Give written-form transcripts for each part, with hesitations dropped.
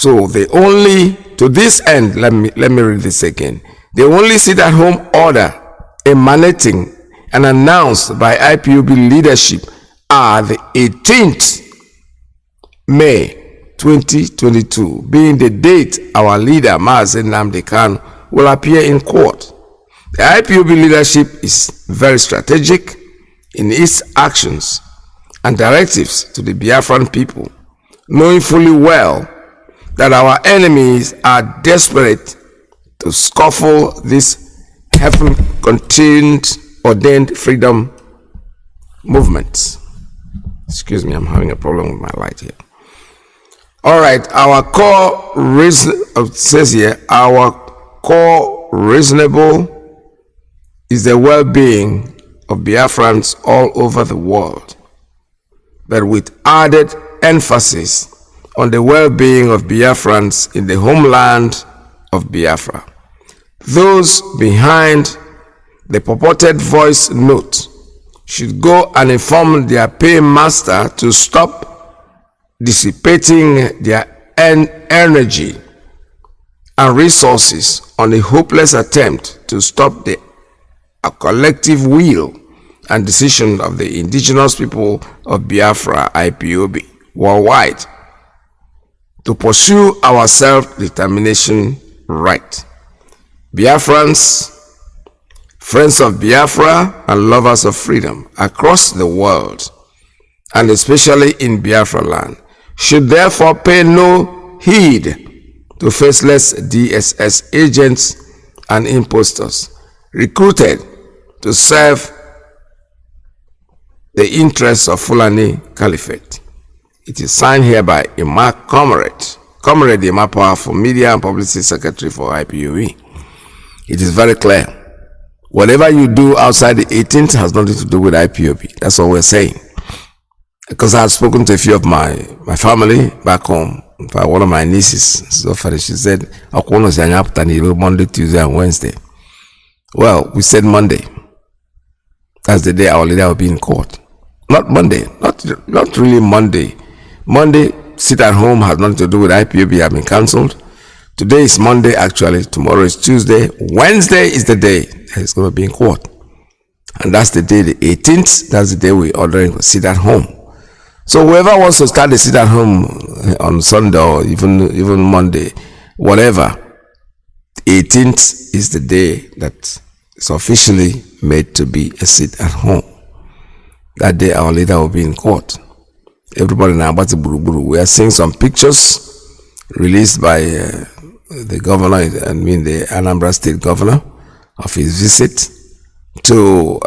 So to this end, let me read this again. The only sit-at-home order emanating and announced by IPOB leadership are the 18th May 2022, being the date our leader Mazi Nnamdi Kanu will appear in court. The IPOB leadership is very strategic in its actions and directives to the Biafran people, knowing fully well that our enemies are desperate to scuffle this heaven-contained, ordained freedom movement. Excuse me, I'm having a problem with my light here. All right, our core reason says here, our core reasonable is the well-being of Biafrans all over the world, but with added emphasis on the well-being of Biafrans in the homeland of Biafra. Those behind the purported voice note should go and inform their paymaster to stop dissipating their energy and resources on a hopeless attempt to stop the collective will and decision of the indigenous people of Biafra, IPOB, worldwide, to pursue our self-determination right. Biafrans, friends of Biafra, and lovers of freedom across the world, and especially in Biafra land, should therefore pay no heed to faceless DSS agents and impostors recruited to serve the interests of Fulani Caliphate. It is signed here by Comrade Emma Powerful, Media and Publicity Secretary for IPOB. It is very clear. Whatever you do outside the 18th has nothing to do with IPOB. That's what we're saying. Because I had spoken to a few of my family back home. By one of my nieces, so far she said, Monday, Tuesday, and Wednesday. Well, we said Monday. That's the day our leader will be in court. Not Monday. Not really Monday. Monday, sit at home has nothing to do with IPOB, have been cancelled. Today is Monday, actually. Tomorrow is Tuesday. Wednesday is the day that he's going to be in court. And that's the day, the 18th. That's the day we're ordering to sit at home. So whoever wants to start the sit at home on Sunday or even Monday, whatever, 18th is the day that is officially made to be a sit at home. That day our leader will be in court. Everybody now about the Buruburu. We are seeing some pictures released by the governor, I mean the Anambra State governor, of his visit to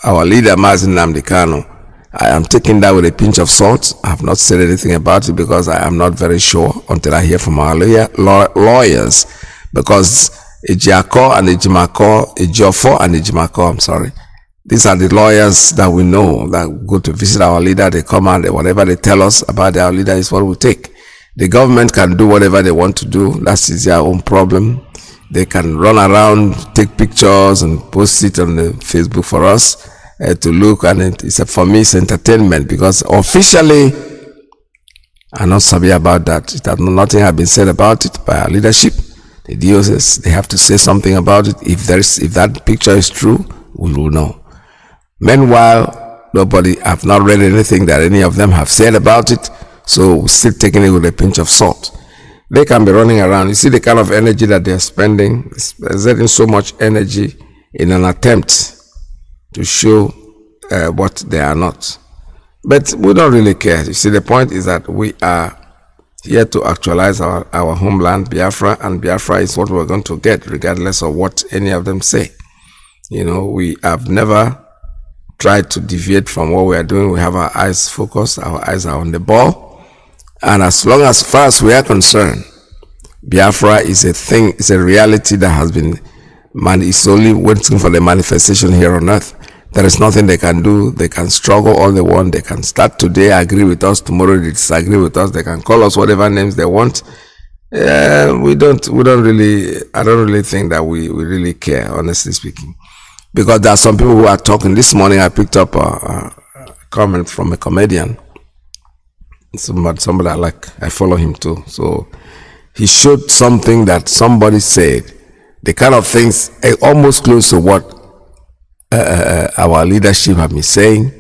our leader Mazi Nnamdi Kanu. I am taking that with a pinch of salt. I have not said anything about it because I am not very sure until I hear from our lawyers. Because Ejiako and Ejimako, Ejiofor and Ejimako, I'm sorry. These are the lawyers that we know that go to visit our leader. They come and whatever they tell us about our leader is what we take. The government can do whatever they want to do. That is their own problem. They can run around, take pictures and post it on the Facebook for us to look, and for me it's entertainment because officially I'm not sorry about that. Nothing has been said about it by our leadership. The DOS, they have to say something about it. If that picture is true, we will know. Meanwhile, I've not read anything that any of them have said about it, so we're still taking it with a pinch of salt. They can be running around. You see the kind of energy that they're spending, exerting so much energy in an attempt to show what they are not. But we don't really care. You see, the point is that we are here to actualize our homeland, Biafra, and Biafra is what we're going to get, regardless of what any of them say. You know, we have never tried to deviate from what we are doing. We have our eyes focused, our eyes are on the ball. And as far as we are concerned, Biafra is a thing, it's a reality that has been, it's only waiting for the manifestation here on earth. There is nothing they can do. They can struggle all they want. They can start today, agree with us, tomorrow they disagree with us. They can call us whatever names they want. We don't really, I don't really think that we really care, honestly speaking. Because there are some people who are talking. This morning I picked up a comment from a comedian Somebody I follow him too. So he showed something that somebody said, the kind of things almost close to what our leadership have been saying.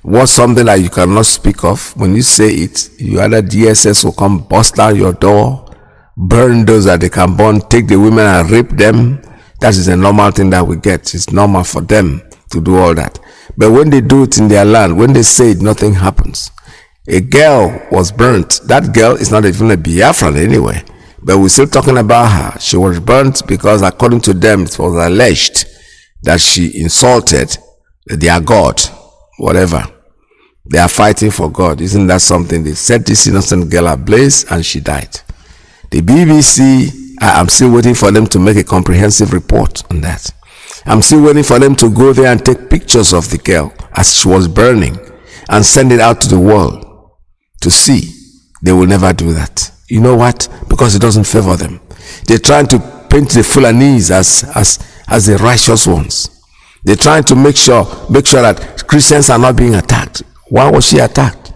Was something that you cannot speak of. When you say it, you either DSS will come bust down your door, burn those that they can burn, take the women and rape them. That is a normal thing that we get. It's normal for them to do all that. But when they do it in their land, when they say it, nothing happens. A girl was burnt. That girl is not even a Biafran anyway. But we're still talking about her. She was burnt because according to them, it was alleged that she insulted their God, whatever. They are fighting for God. Isn't that something? They set this innocent girl ablaze and she died. The BBC, I'm still waiting for them to make a comprehensive report on that. I'm still waiting for them to go there and take pictures of the girl as she was burning and send it out to the world to see. They will never do that. You know what? Because it doesn't favor them. They're trying to paint the Fulanese as the righteous ones. They're trying to make sure that Christians are not being attacked. Why was she attacked?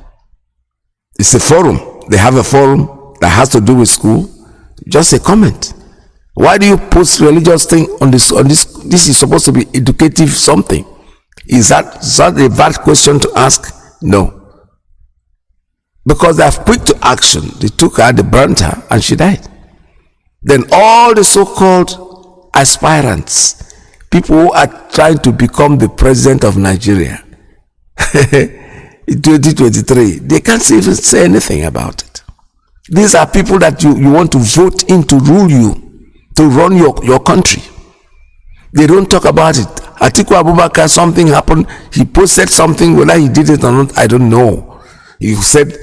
It's a forum. They have a forum that has to do with school. Just a comment. Why do you post religious thing on this? This is supposed to be educative something. Is that a bad question to ask? No. Because they are quick to action. They took her, they burnt her, and she died. Then all the so-called aspirants, people who are trying to become the president of Nigeria in 2023, they can't even say anything about it. These are people that you want to vote in to rule you, to run your country. They don't talk about it. Atiku Abubakar, something happened. He posted something, whether he did it or not, I don't know. He said,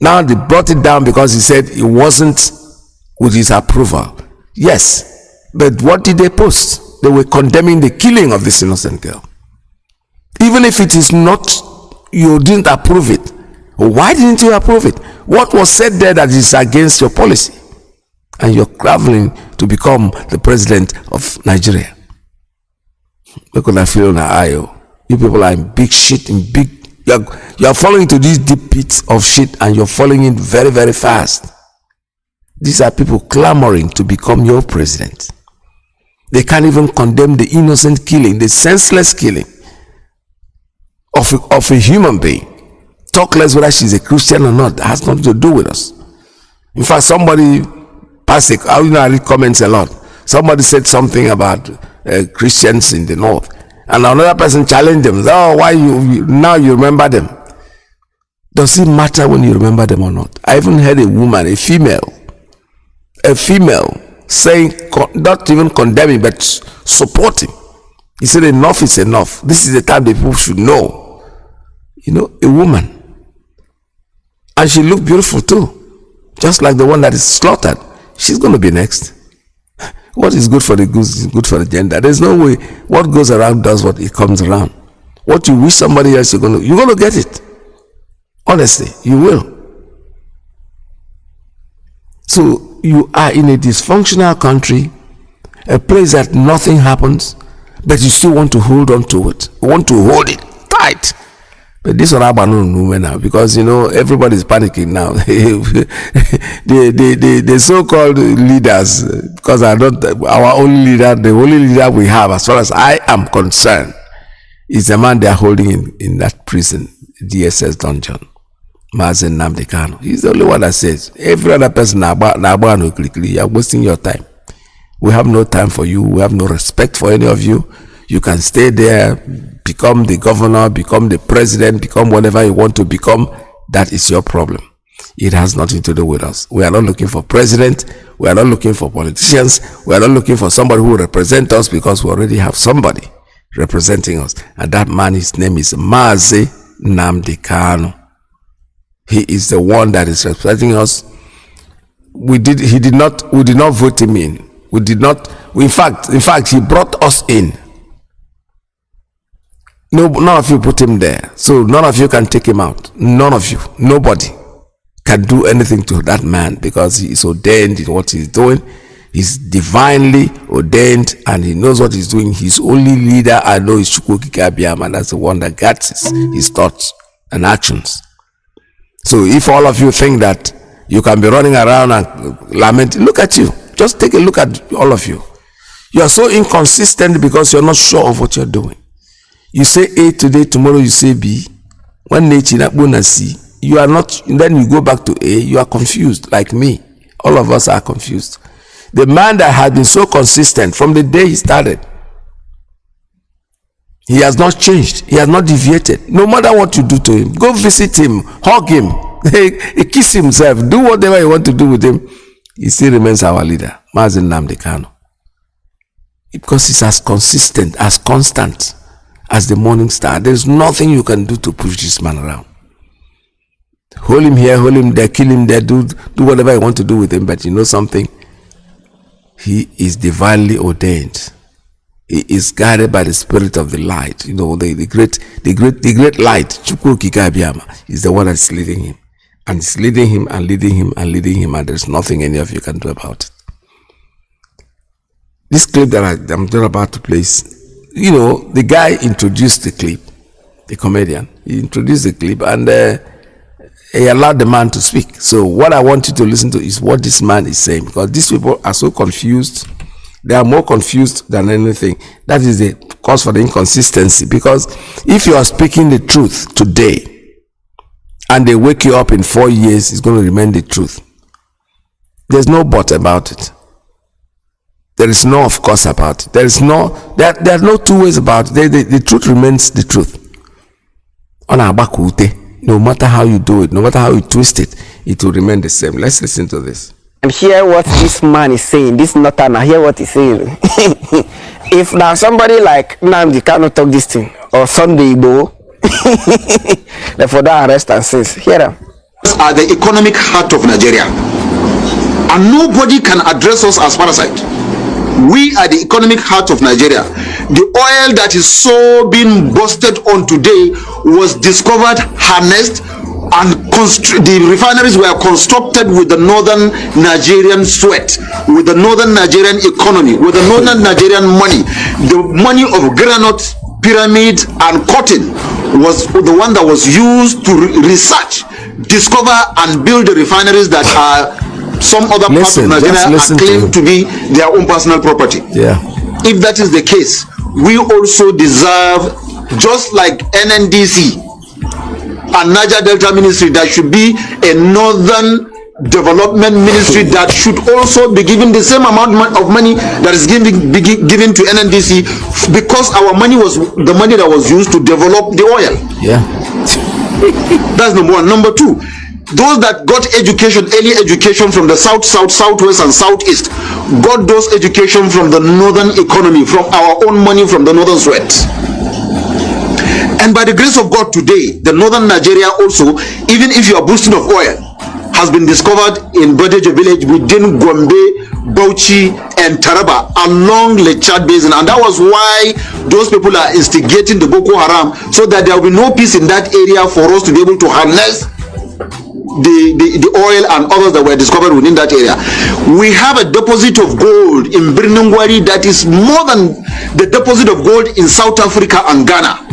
now they brought it down because he said it wasn't with his approval. Yes, but what did they post? They were condemning the killing of this innocent girl. Even if it is not, you didn't approve it. Why didn't you approve it? What was said there that is against your policy? And you're traveling to become the president of Nigeria. Look what I feel on the aisle. You people are in big shit, you're falling into these deep pits of shit and you're falling in very, very fast. These are people clamoring to become your president. They can't even condemn the innocent killing, the senseless killing of a human being. Talk less whether she's a Christian or not. That has nothing to do with us. In fact, somebody passed it. I read comments a lot. Somebody said something about Christians in the north, and another person challenged them. Oh, why now you remember them? Does it matter when you remember them or not? I even heard a woman, a female saying, not even condemning, but supporting. He said, enough is enough. This is the time that people should know. You know, a woman. And she looked beautiful too. Just like the one that is slaughtered. She's going to be next. What is good for the goose is good for the gender. There's no way what goes around does what it comes around. What you wish somebody else, you're going to get it. Honestly, you will. So you are in a dysfunctional country, a place that nothing happens, but you still want to hold on to it. You want to hold it tight. But this one happened now because everybody's panicking now. the so-called leaders, because our only leader, the only leader we have, as far as I am concerned, is the man they are holding in that prison, DSS dungeon, Mazi Nnamdi Kanu. He's the only one that says every other person you're wasting your time. We have no time for you. We have no respect for any of you. You can stay there, become the governor, become the president, become whatever you want to become. That is your problem. It has nothing to do with us. We are not looking for president. We are not looking for politicians. We are not looking for somebody who will represent us, because we already have somebody representing us. And that man, his name is Mazi Nnamdi Kanu. He is the one that is representing us. We did not vote him in. In fact, he brought us in. No, none of you put him there. So none of you can take him out. None of you. Nobody can do anything to that man, because he is ordained in what he's doing. He's divinely ordained and he knows what he's doing. His only leader I know is Chukwukike Abiyama, and that's the one that guides his thoughts and actions. So if all of you think that you can be running around and lamenting, look at you. Just take a look at all of you. You are so inconsistent because you're not sure of what you're doing. You say A today, tomorrow you say B. When you are not, then you go back to A, you are confused, like me. All of us are confused. The man that had been so consistent from the day he started, he has not changed. He has not deviated. No matter what you do to him, go visit him, hug him, kiss himself, do whatever you want to do with him. He still remains our leader, Mazi Nnamdi Kanu. Because he's as consistent, as constant as the morning star. There's nothing you can do to push this man around. Hold him here, hold him there, kill him there, do whatever you want to do with him. But you know something? He is divinely ordained. He is guided by the spirit of the light. You know, the great light, Chukwu Okike Abiyama, is the one that's leading him. And it's leading him and leading him and leading him, and there's nothing any of you can do about it. This clip that I'm just about to play, you know, the guy introduced the clip, the comedian. He introduced the clip and he allowed the man to speak. So what I want you to listen to is what this man is saying, because these people are so confused. They are more confused than anything. That is the cause for the inconsistency. Because if you are speaking the truth today and they wake you up in 4 years, it's going to remain the truth. There's no but about it. There is no of course about it. There are no two ways about it. The truth remains the truth. No matter how you do it, no matter how you twist it, it will remain the same. Let's listen to this. And hear what this man is saying. This Northerner, hear what he's saying. If now somebody like Nnamdi cannot talk this thing, or Sunday Igbo, therefore that arrest and says, hear them. Are the economic heart of Nigeria, and nobody can address us as parasite. We are the economic heart of Nigeria. The oil that is so being busted on today was discovered, harnessed, and the refineries were constructed with the northern Nigerian sweat, with the northern Nigerian economy, with the northern Nigerian money. The money of granite, pyramid, and cotton was the one that was used to research, discover, and build the refineries that are some other parts of Nigeria are claimed to be their own personal property. Yeah. If that is the case, we also deserve, just like NNDC and Niger Delta Ministry, that should be a northern development ministry that should also be given the same amount of money that is given to NNDC, because our money was the money that was used to develop the oil. Yeah. That's number one. Number two, those that got education, early education from the south, southwest, and southeast, got those education from the northern economy, from our own money, from the northern sweat. And by the grace of God today, the northern Nigeria also, even if you are boosting of oil, has been discovered in Bodejo village within Gombe, Bauchi, and Taraba along the Chad Basin. And that was why those people are instigating the Boko Haram, so that there will be no peace in that area for us to be able to harness the oil and others that were discovered within that area. We have a deposit of gold in Birnungwari that is more than the deposit of gold in South Africa and Ghana.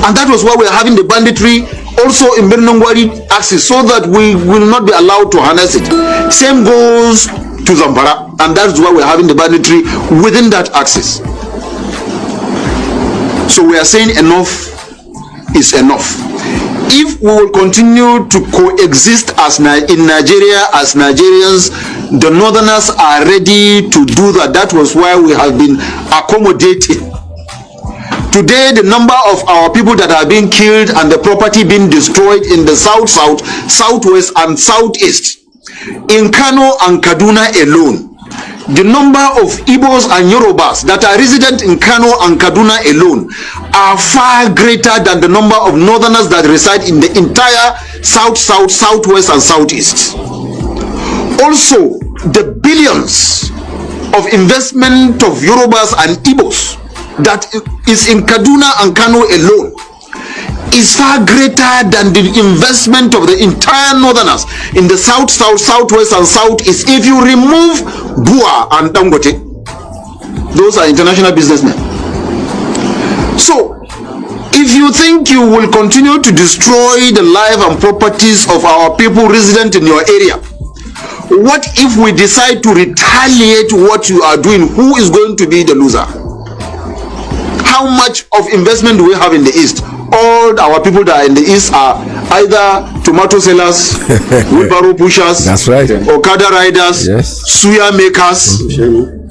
And that was why we are having the banditry also in Birnungwari axis, so that we will not be allowed to harness it. Same goes to Zamfara, and that's why we're having the banditry within that axis. So we are saying enough is enough. If we will continue to coexist in Nigeria as Nigerians, the northerners are ready to do that. That was why we have been accommodating. Today, the number of our people that are being killed and the property being destroyed in the south, southwest, and southeast, in Kanu and Kaduna alone, the number of Igbos and Yorubas that are resident in Kanu and Kaduna alone are far greater than the number of northerners that reside in the entire south, southwest, and southeast. Also, the billions of investment of Yorubas and Igbos that is in Kaduna and Kanu alone is far greater than the investment of the entire northerners in the south, southwest, and southeast. If you remove Bua and Dangote, those are international businessmen. So If you think you will continue to destroy the life and properties of our people resident in your area, what if we decide to retaliate what you are doing? Who is going to be the loser? How much of investment do we have in the East? All our people that are in the East are either tomato sellers, wheelbarrow pushers, that's right, Okada riders, yes, suya makers,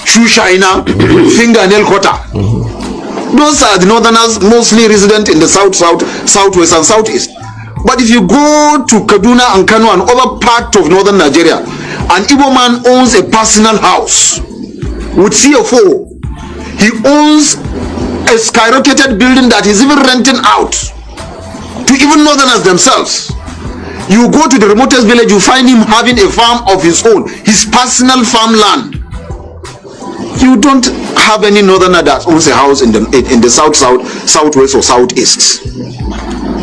shoe shiner, fingernail cutter. Those are the northerners, mostly resident in the south, southwest, and southeast. But if you go to Kaduna and Kanu and other part of northern Nigeria, an Igbo man owns a personal house with CFO. He owns a skyrocketed building that he's even renting out to even northerners themselves. You go to the remotest village, you find him having a farm of his own, his personal farmland. You don't have any northerner that owns a house in the south, southwest, or southeast.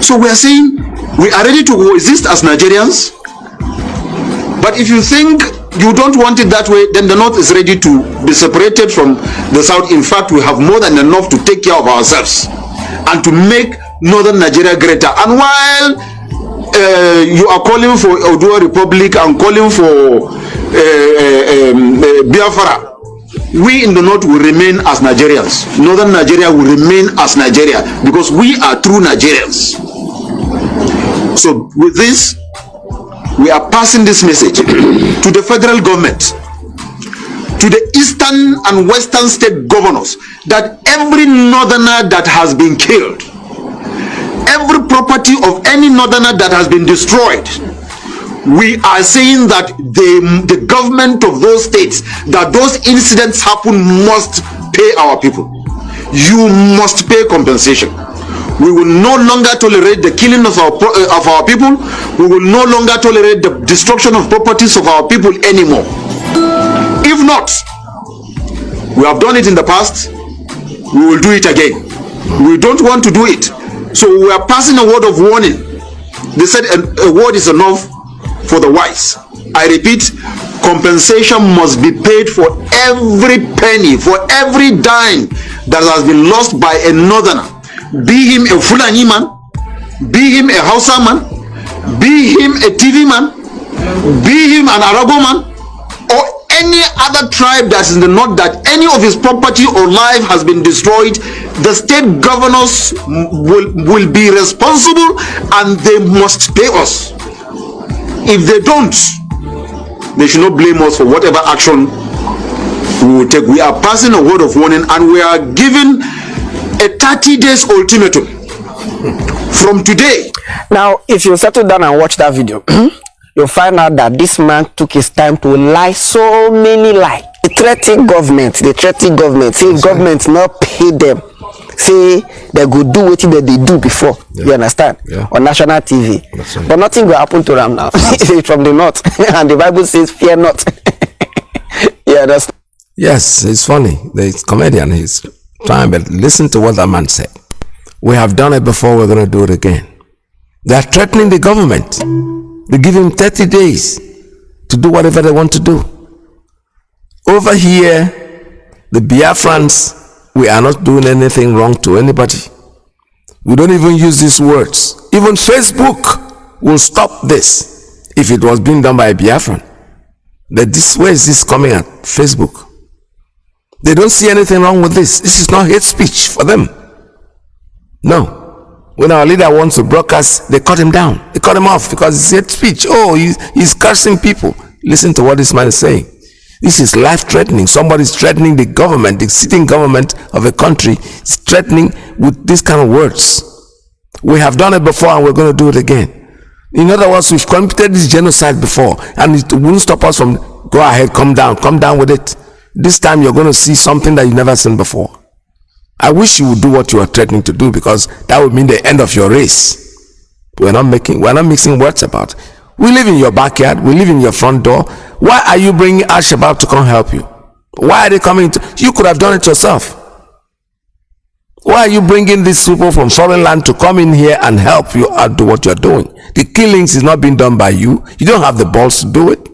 So we are saying we are ready to coexist as Nigerians. But if you think you don't want it that way, then the north is ready to be separated from the south. In fact, we have more than enough to take care of ourselves and to make northern Nigeria greater. And while you are calling for Oduwa Republic and calling for Biafra, we in the north will remain as Nigerians. Northern Nigeria will remain as Nigeria because we are true Nigerians. So with this, we are passing this message to the federal government, to the eastern and western state governors, that every northerner that has been killed, every property of any northerner that has been destroyed, we are saying that the government of those states, that those incidents happen, must pay our people. You must pay compensation. We will no longer tolerate the killing of our people. We will no longer tolerate the destruction of properties of our people anymore. If not, we have done it in the past, we will do it again. We don't want to do it. So we are passing a word of warning. They said a word is enough for the wise. I repeat, compensation must be paid for every penny, for every dime that has been lost by a northerner. Be him a Fulani man, be him a Hausa man, be him a TV man, be him an Arabo man, or any other tribe that's in the north, that any of his property or life has been destroyed. The state governors will be responsible and they must pay us. If they don't, they should not blame us for whatever action we will take. We are passing a word of warning and we are giving a 30 days ultimatum from today. Now, if you settle down and watch that video, you'll find out that this man took his time to lie so many lies. They threaten government, say government not pay them. Say they could do what they do before. Yeah. You understand? Yeah. On national TV. Right. But nothing will happen to them now. It's from the north. And the Bible says, fear not. You understand? Yes, it's funny. The comedian, he's trying, but listen to what that man said. We have done it before, we're going to do it again. They are threatening the government. They give him 30 days to do whatever they want to do. Over here, the Biafrans, we are not doing anything wrong to anybody. We don't even use these words. Even Facebook will stop this if it was being done by a Biafran. Where is this coming at? Facebook. They don't see anything wrong with this. This is not hate speech for them. No. When our leader wants to broadcast, they cut him down. They cut him off because it's hate speech. Oh, he's cursing people. Listen to what this man is saying. This is life-threatening. Somebody's threatening the government, the sitting government of a country is threatening with these kind of words. We have done it before and we're going to do it again. In other words, we've committed this genocide before and it won't stop us from, go ahead, come down with it. This time you're going to see something that you've never seen before. I wish you would do what you are threatening to do, because that would mean the end of your race. We're not mixing words about it. We live in your backyard. We live in your front door. Why are you bringing Al-Shabaab to come help you? Why are they coming to? You could have done it yourself. Why are you bringing these people from foreign land to come in here and help you out do what you're doing? The killings is not being done by you. You don't have the balls to do it.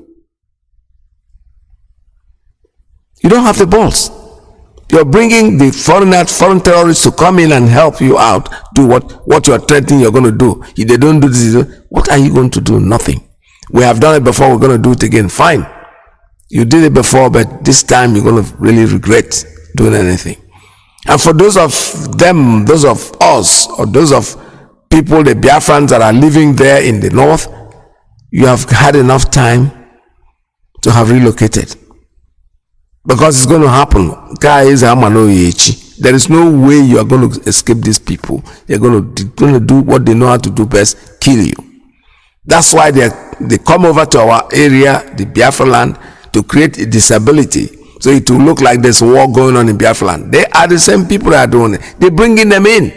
You don't have the balls. You're bringing the foreign terrorists to come in and help you out, do what you're threatening you're going to do. If they don't do this, what are you going to do? Nothing. We have done it before, we're going to do it again. Fine. You did it before, but this time you're going to really regret doing anything. And for those of them, those of us, or those of people, the Biafrans that are living there in the north, you have had enough time to have relocated. Because it's going to happen. There is no way you are going to escape these people. They're going to do what they know how to do best, kill you. That's why they come over to our area, the Biafra land, to create a disability. So it will look like there's war going on in Biafra land. They are the same people that are doing it. They're bringing them in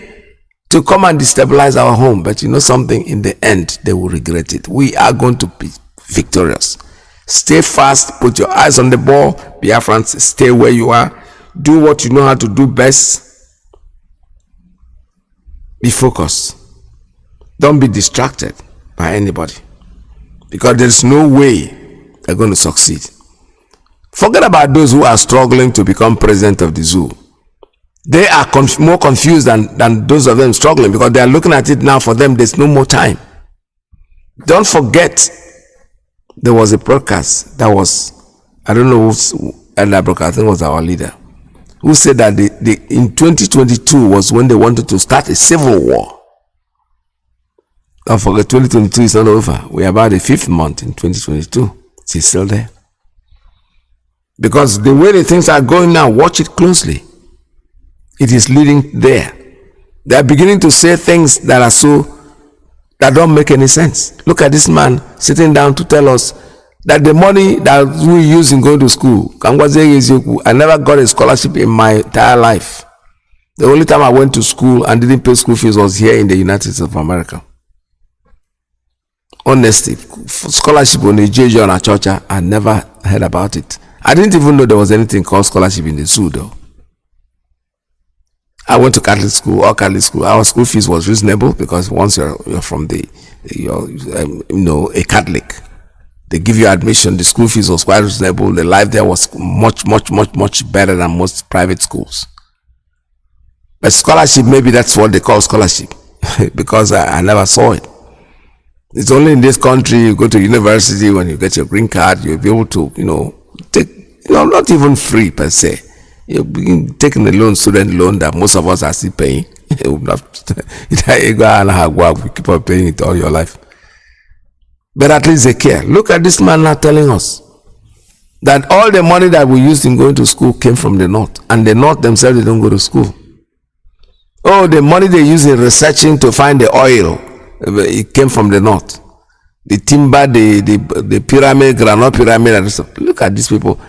to come and destabilize our home. But you know something? In the end, they will regret it. We are going to be victorious. Stay fast, put your eyes on the ball. Biafrans, stay where you are. Do what you know how to do best. Be focused. Don't be distracted by anybody. Because there's no way they're going to succeed. Forget about those who are struggling to become president of the zoo. They are more confused than those of them struggling, because they are looking at it now. For them, there's no more time. Don't forget, there was a broadcast that was, I don't know who's that broadcast, I think it was our leader, who said that in 2022 was when they wanted to start a civil war. Don't forget, 2022 is not over. We are about the 5th month in 2022. It's still there. Because the way the things are going now, watch it closely. It is leading there. They are beginning to say things that don't make any sense. Look at this man sitting down to tell us that the money that we use in going to school, I never got a scholarship in my entire life. The only time I went to school and didn't pay school fees was here in the United States of America. Honestly, scholarship on the JJ on a church, I never heard about it. I didn't even know there was anything called scholarship in the zoo though. I went to Catholic school, all Catholic school. Our school fees was reasonable, because once you're from a Catholic, they give you admission. The school fees was quite reasonable. The life there was much better than most private schools. But scholarship, maybe that's what they call scholarship, because I never saw it. It's only in this country you go to university, when you get your green card, you'll be able to, take, not even free per se. You're taking a loan, student loan, that most of us are still paying. You keep on paying it all your life. But at least they care. Look at this man now telling us that all the money that we used in going to school came from the north. And the north themselves, they don't go to school. Oh, the money they use in researching to find the oil, it came from the north. The timber, the pyramid, granite pyramid, and stuff. Look at these people.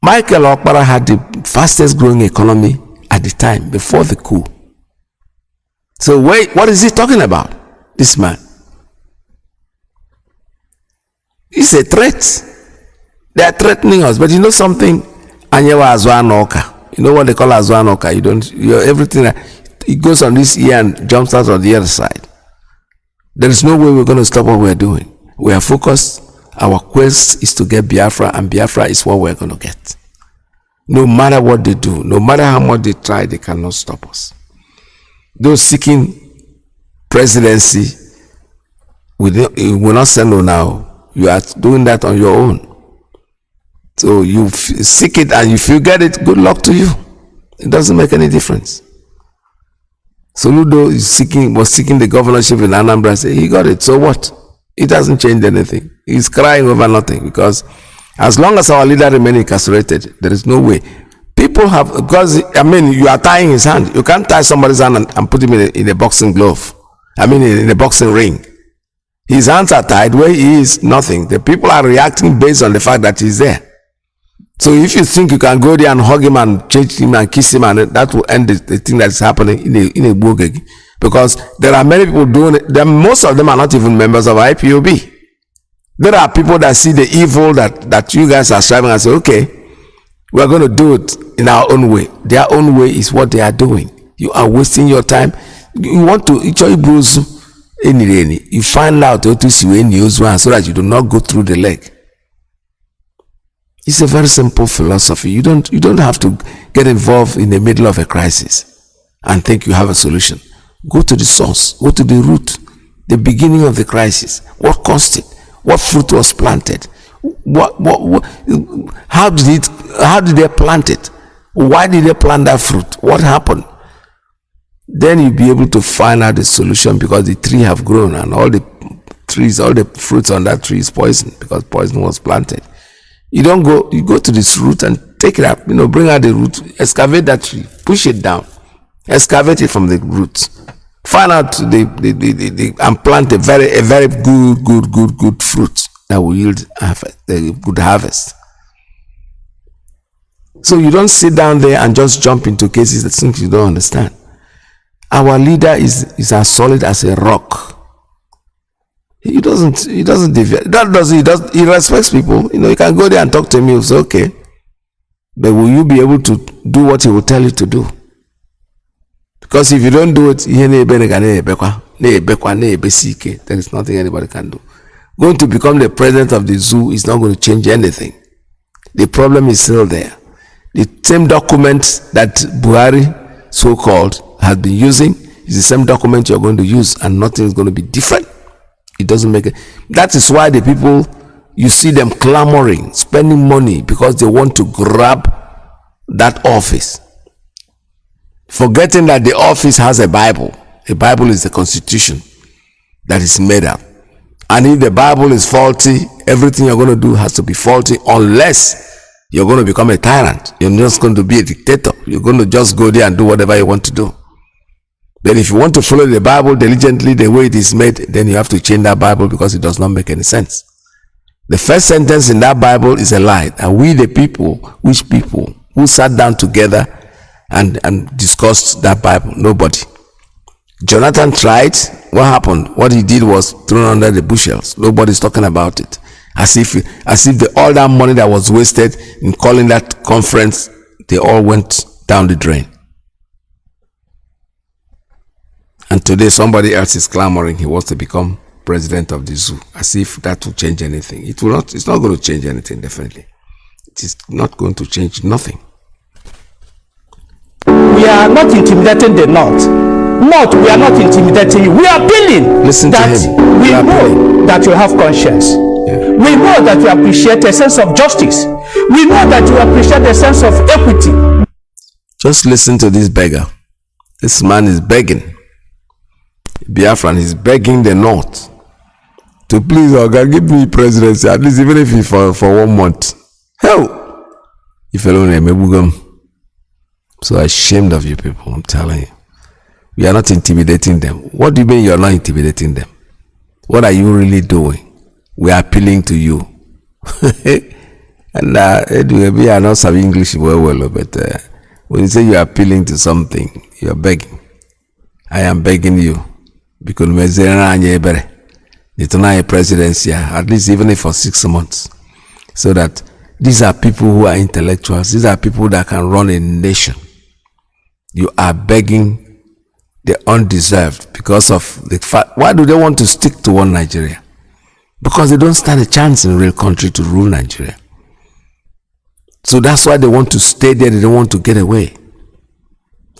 Michael Okpara had the fastest growing economy at the time, before the coup. So wait, what is he talking about? This man. It's a threat. They are threatening us. But you know something? Anyewa Azwanoka. You know what they call Azwanoka? Everything, it goes on this ear and jumps out on the other side. There is no way we're going to stop what we're doing. We are focused. Our quest is to get Biafra, and Biafra is what we're going to get. No matter what they do, no matter how much they try, they cannot stop us. Those seeking presidency, we will not say no now. You are doing that on your own. So you seek it, and if you get it, good luck to you. It doesn't make any difference. Soludo was seeking the governorship in Anambra. He got it. So what? It doesn't change anything. He's crying over nothing, because as long as our leader remains incarcerated, there is no way. People have, because you are tying his hand. You can't tie somebody's hand and put him in a boxing glove. In a boxing ring. His hands are tied. Where he is, nothing. The people are reacting based on the fact that he's there. So if you think you can go there and hug him and change him and kiss him, and that will end the thing that is happening in a bogey. Because there are many people doing it. Most of them are not even members of IPOB. There are people that see the evil that you guys are striving and say, okay, we're going to do it in our own way. Their own way is what they are doing. You are wasting your time. You want to, you find out so that you do not go through the leg. It's a very simple philosophy. You don't have to get involved in the middle of a crisis and think you have a solution. Go to the source, go to the root, the beginning of the crisis. What caused it? What fruit was planted? How did they plant it? Why did they plant that fruit? What happened? Then you'll be able to find out the solution, because the tree have grown and all the fruits on that tree is poison, because poison was planted. You go to this root and take it up, bring out the root, excavate that tree, push it down, excavate it from the roots, find out and plant a very good fruit that will yield a good harvest. So you don't sit down there and just jump into cases that things you don't understand. Our leader is as solid as a rock. He respects people. You can go there and talk to him, he'll say, okay. But will you be able to do what he will tell you to do? Because if you don't do it, there is nothing anybody can do. Going to become the president of the zoo is not going to change anything. The problem is still there. The same document that Buhari, so-called, has been using is the same document you're going to use, and nothing is going to be different. It doesn't make it. That is why the people, you see them clamoring, spending money, because they want to grab that office, forgetting that the office has a Bible. The Bible is the constitution that is made up. And if the Bible is faulty, everything you're going to do has to be faulty, unless you're going to become a tyrant. You're just going to be a dictator. You're going to just go there and do whatever you want to do. Then if you want to follow the Bible diligently the way it is made, then you have to change that Bible, because it does not make any sense. The first sentence in that Bible is a lie. And we the people, which people who sat down together and discussed that Bible? Nobody. Jonathan tried. What happened? What he did was thrown under the bushels. Nobody's talking about it. As if all that money that was wasted in calling that conference, they all went down the drain. And today somebody else is clamoring he wants to become president of the zoo, as if that will change anything. It will not. It's not going to change anything, definitely. It is not going to change nothing. We are not intimidating the North. North, we are not intimidating you. We are appealing. Listen to him. We know that you have conscience. Yeah. We know that you appreciate a sense of justice. We know that you appreciate a sense of equity. Just listen to this beggar. This man is begging. Biafran is begging the North to please, Oga, give me presidency, at least even if it's for 1 month. Hell, if alone I'm so ashamed of you people, I'm telling you. We are not intimidating them. What do you mean you're not intimidating them? What are you really doing? We are appealing to you. And we are not serving English well, but when you say you are appealing to something, you are begging. I am begging you, because the presidency, at least even if for 6 months, so that these are people who are intellectuals. These are people that can run a nation. You are begging the undeserved because of the fact. Why do they want to stick to one Nigeria? Because they don't stand a chance in real country to rule Nigeria. So that's why they want to stay there. They don't want to get away.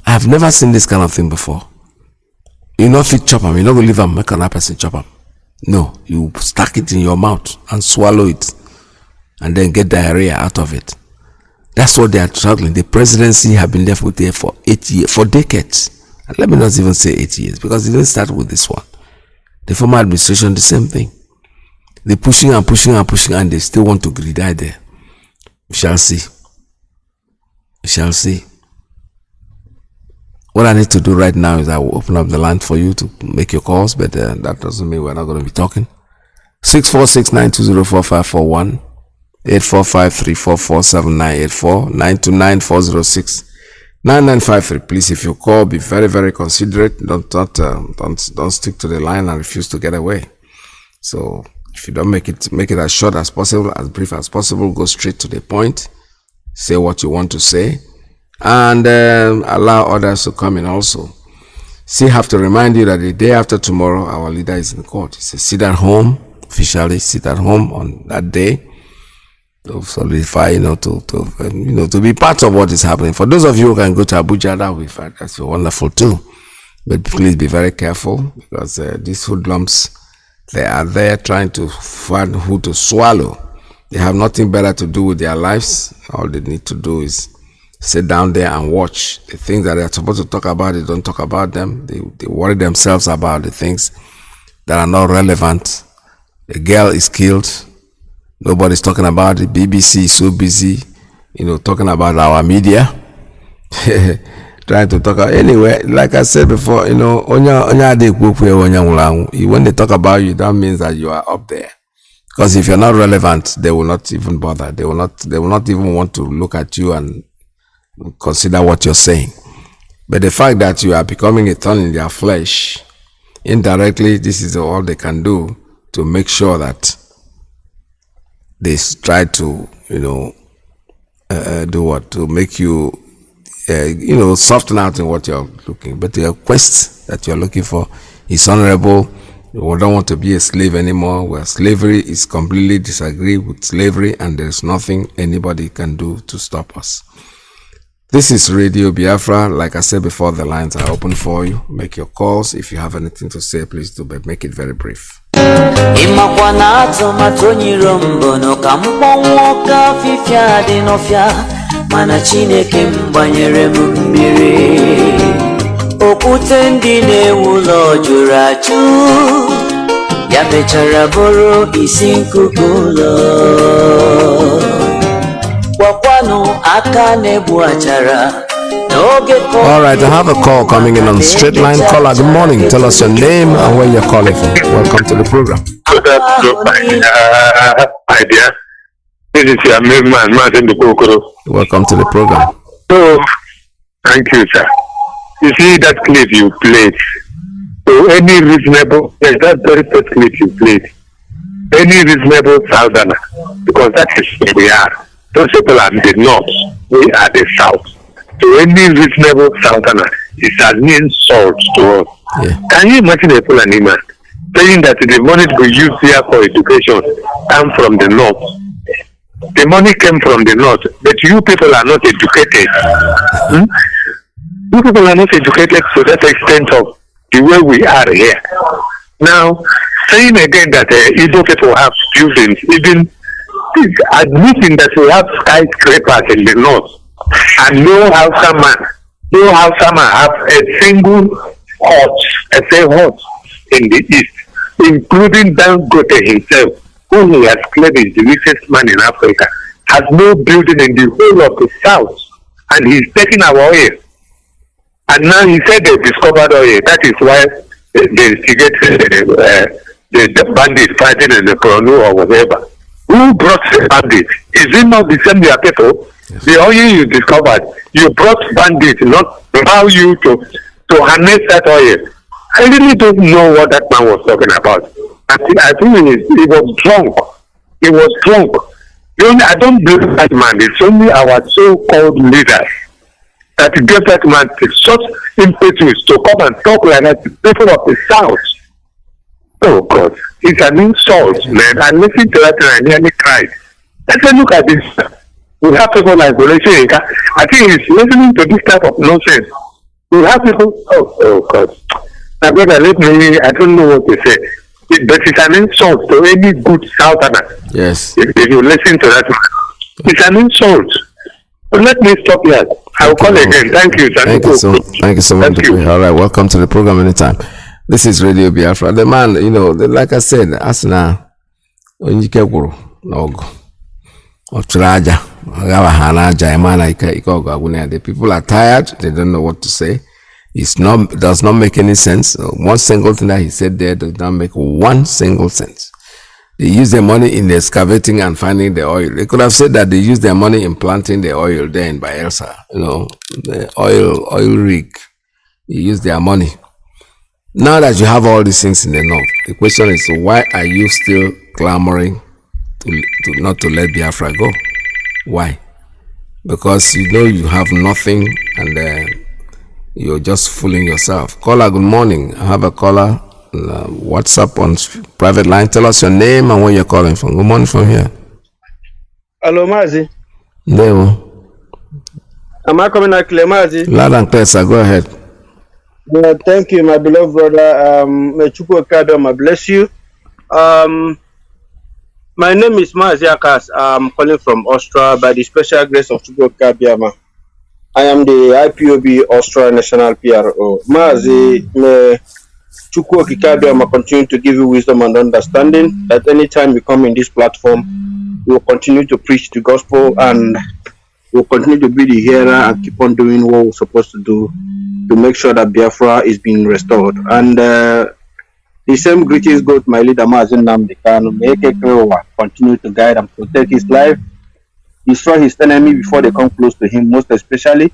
I have never seen this kind of thing before. You not fit chop them. You not go leave them, make another person chop them. No, you stack it in your mouth and swallow it, and then get diarrhea out of it. That's what they are struggling. The presidency have been left with there for 8 years, for decades. And let me not even say 8 years, because it didn't start with this one. The former administration, the same thing. They're pushing and pushing and pushing, and they still want to greed there. We shall see. We shall see. What I need to do right now is I will open up the line for you to make your calls, but that doesn't mean we're not going to be talking. 646-920-4541, 845-344-7984, 929-406-9953. Please, if you call, be very, very considerate. Don't stick to the line and refuse to get away. So if you don't make it as short as possible, as brief as possible. Go straight to the point. Say what you want to say. And allow others to come in also. Still have to remind you that the day after tomorrow, our leader is in court. He says sit at home, officially sit at home on that day. to solidify, to be part of what is happening. For those of you who can go to Abuja, that will be fine. That's wonderful too. But please be very careful, because these hoodlums, they are there trying to find who to swallow. They have nothing better to do with their lives. All they need to do is sit down there and watch. The things that they are supposed to talk about, they don't talk about them. They worry themselves about the things that are not relevant. A girl is killed. Nobody's talking about it. BBC is so busy, talking about our media. Trying to talk anyway. Like I said before, when they talk about you, that means that you are up there. Because if you're not relevant, they will not even bother. They will not even want to look at you and consider what you're saying. But the fact that you are becoming a thorn in their flesh, indirectly, this is all they can do to make sure that they try to, do what? To make you, soften out in what you're looking. But the quest that you're looking for is honorable. We don't want to be a slave anymore. Where slavery is completely disagree with slavery, and there's nothing anybody can do to stop us. This is Radio Biafra. Like I said before, the lines are open for you. Make your calls. If you have anything to say, please do, but make it very brief. Okwute ndị na-ewu ụlọ jụrụ ajụ, ya mechara bụrụ isi nkuku ụlọ. Gwakwanụ aka na-egbu achara n'oge. All right, I have a call coming in on the straight line. Caller, good morning. Tell us your name and where you're calling from. Welcome to the program. Good afternoon, my dear. This is your main man, Martin the Kokoro. Welcome to the program. So, thank you, sir. You see that clip you played. So any reasonable, yes, that very first clip you played. Any reasonable southerner, because that is where we are. Those people are in the north, we are the south. So any reasonable southerner is an insult to us. Yeah. Can you imagine a Fulani man saying that the money we use here for education come from the north? The money came from the north, but you people are not educated. You people are not educated to that extent of the way we are here. Now, saying again that Igbo people have buildings, even admitting that we have skyscrapers in the north, and no Hausa-man have a single hut in the east, including Dangote himself, who he has claimed is the richest man in Africa, has no building in the whole of the south, and he's taking our oil. And now he said they discovered oil. That is why they instigated the bandits fighting in the Kanu or whatever. Who brought the bandits? Is it not the same their people? Yes. The oil you discovered, you brought bandits, not allow you to harness that oil. I really don't know what that man was talking about. I think he was drunk. He was drunk. I don't blame that man. It's only our so-called leaders that gave that man such impetus to come and talk like that to people of the south. Oh God, it's an insult, man. I listened to that and I nearly cried. I said, look at this. We have people like Mazi Iyke. I think he's listening to this type of nonsense. We have people, oh God. My brother, I don't know what to say. But it's an insult to any good southerner. Yes. If you listen to that man, it's an insult. But let me stop here. I'll call again. Thank you. Thank you so much. All right, welcome to the program anytime. This is Radio Biafra. The man, like I said, Asna, Onyike Gwuru, Nogo, Otraja, the people are tired. They don't know what to say. Does not make any sense. One single thing that he said there does not make one single sense. They use their money in excavating and finding the oil. They could have said that they use their money in planting the oil there in Bayelsa. The oil rig. You use their money. Now that you have all these things in the north, the question is, why are you still clamoring to not to let Biafra go? Why? Because you have nothing and you're just fooling yourself. Caller, good morning. I have a caller. WhatsApp on private line. Tell us your name and where you're calling from. Good morning from here. Hello, Mazi. Ndewo. Am I coming out clear, Mazi? Loud and clear, sir. Go ahead. Thank you, my beloved brother. May Chukwu Okadoma bless you. My name is Mazi Iyke. I'm calling from Austria by the special grace of Chukwu Okadoma. I am the IPOB Austria National PRO. Mazi, may Chukwu Okadoma continue to give you wisdom and understanding that anytime you come in this platform, we will continue to preach the gospel and we'll continue to be the hearer and keep on doing what we're supposed to do to make sure that Biafra is being restored. And the same greetings go to my leader, Mazi Nnamdi Kanu. May Iyke continue to guide and protect his life, destroy his enemy before they come close to him, most especially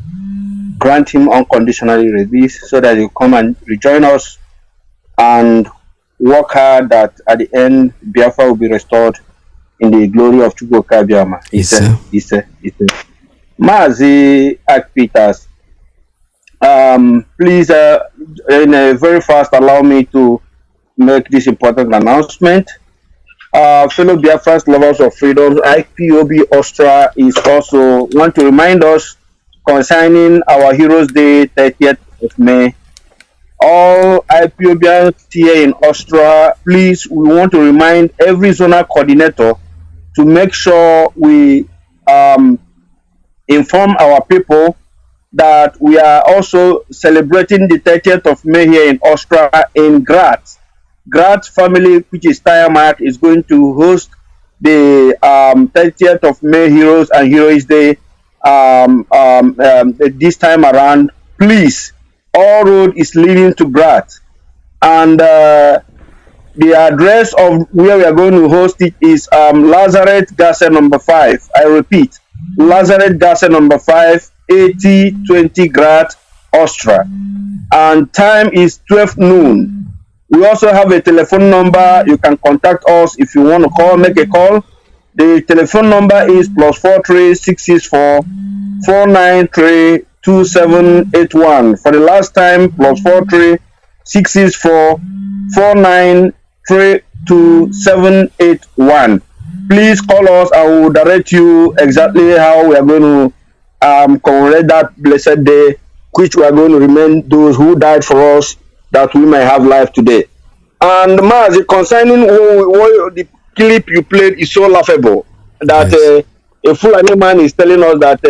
grant him unconditionally release so that he'll come and rejoin us and work hard that at the end Biafra will be restored in the glory of Chukwu Okadoma. Mazi Iyke, please, in a very fast, allow me to make this important announcement. Fellow Biafrans, lovers of freedom, IPOB Austria is also want to remind us concerning our Heroes Day, 30th of May. All IPOBians here in Austria, please, we want to remind every zonal coordinator to make sure we inform our people that we are also celebrating the 30th of May here in Austria in Graz. Graz family, which is Steiermark, is going to host the 30th of May Heroes and Heroes Day this time around. Please, all road is leading to Graz. And the address of where we are going to host it is Lazareth Gasse number 5. I repeat, Lazareth Gasse number 5, 8020 Graz, Austria. And time is 12 noon. We also have a telephone number. You can contact us if you want to call, make a call. The telephone number is +43 664 493 2781. For the last time, +43 664 493 2781. Please call us and we will direct you exactly how we are going to commemorate that blessed day, which we are going to remain those who died for us that we may have life today. And Mazi, concerning what the clip you played is so laughable that a Fulani man is telling us that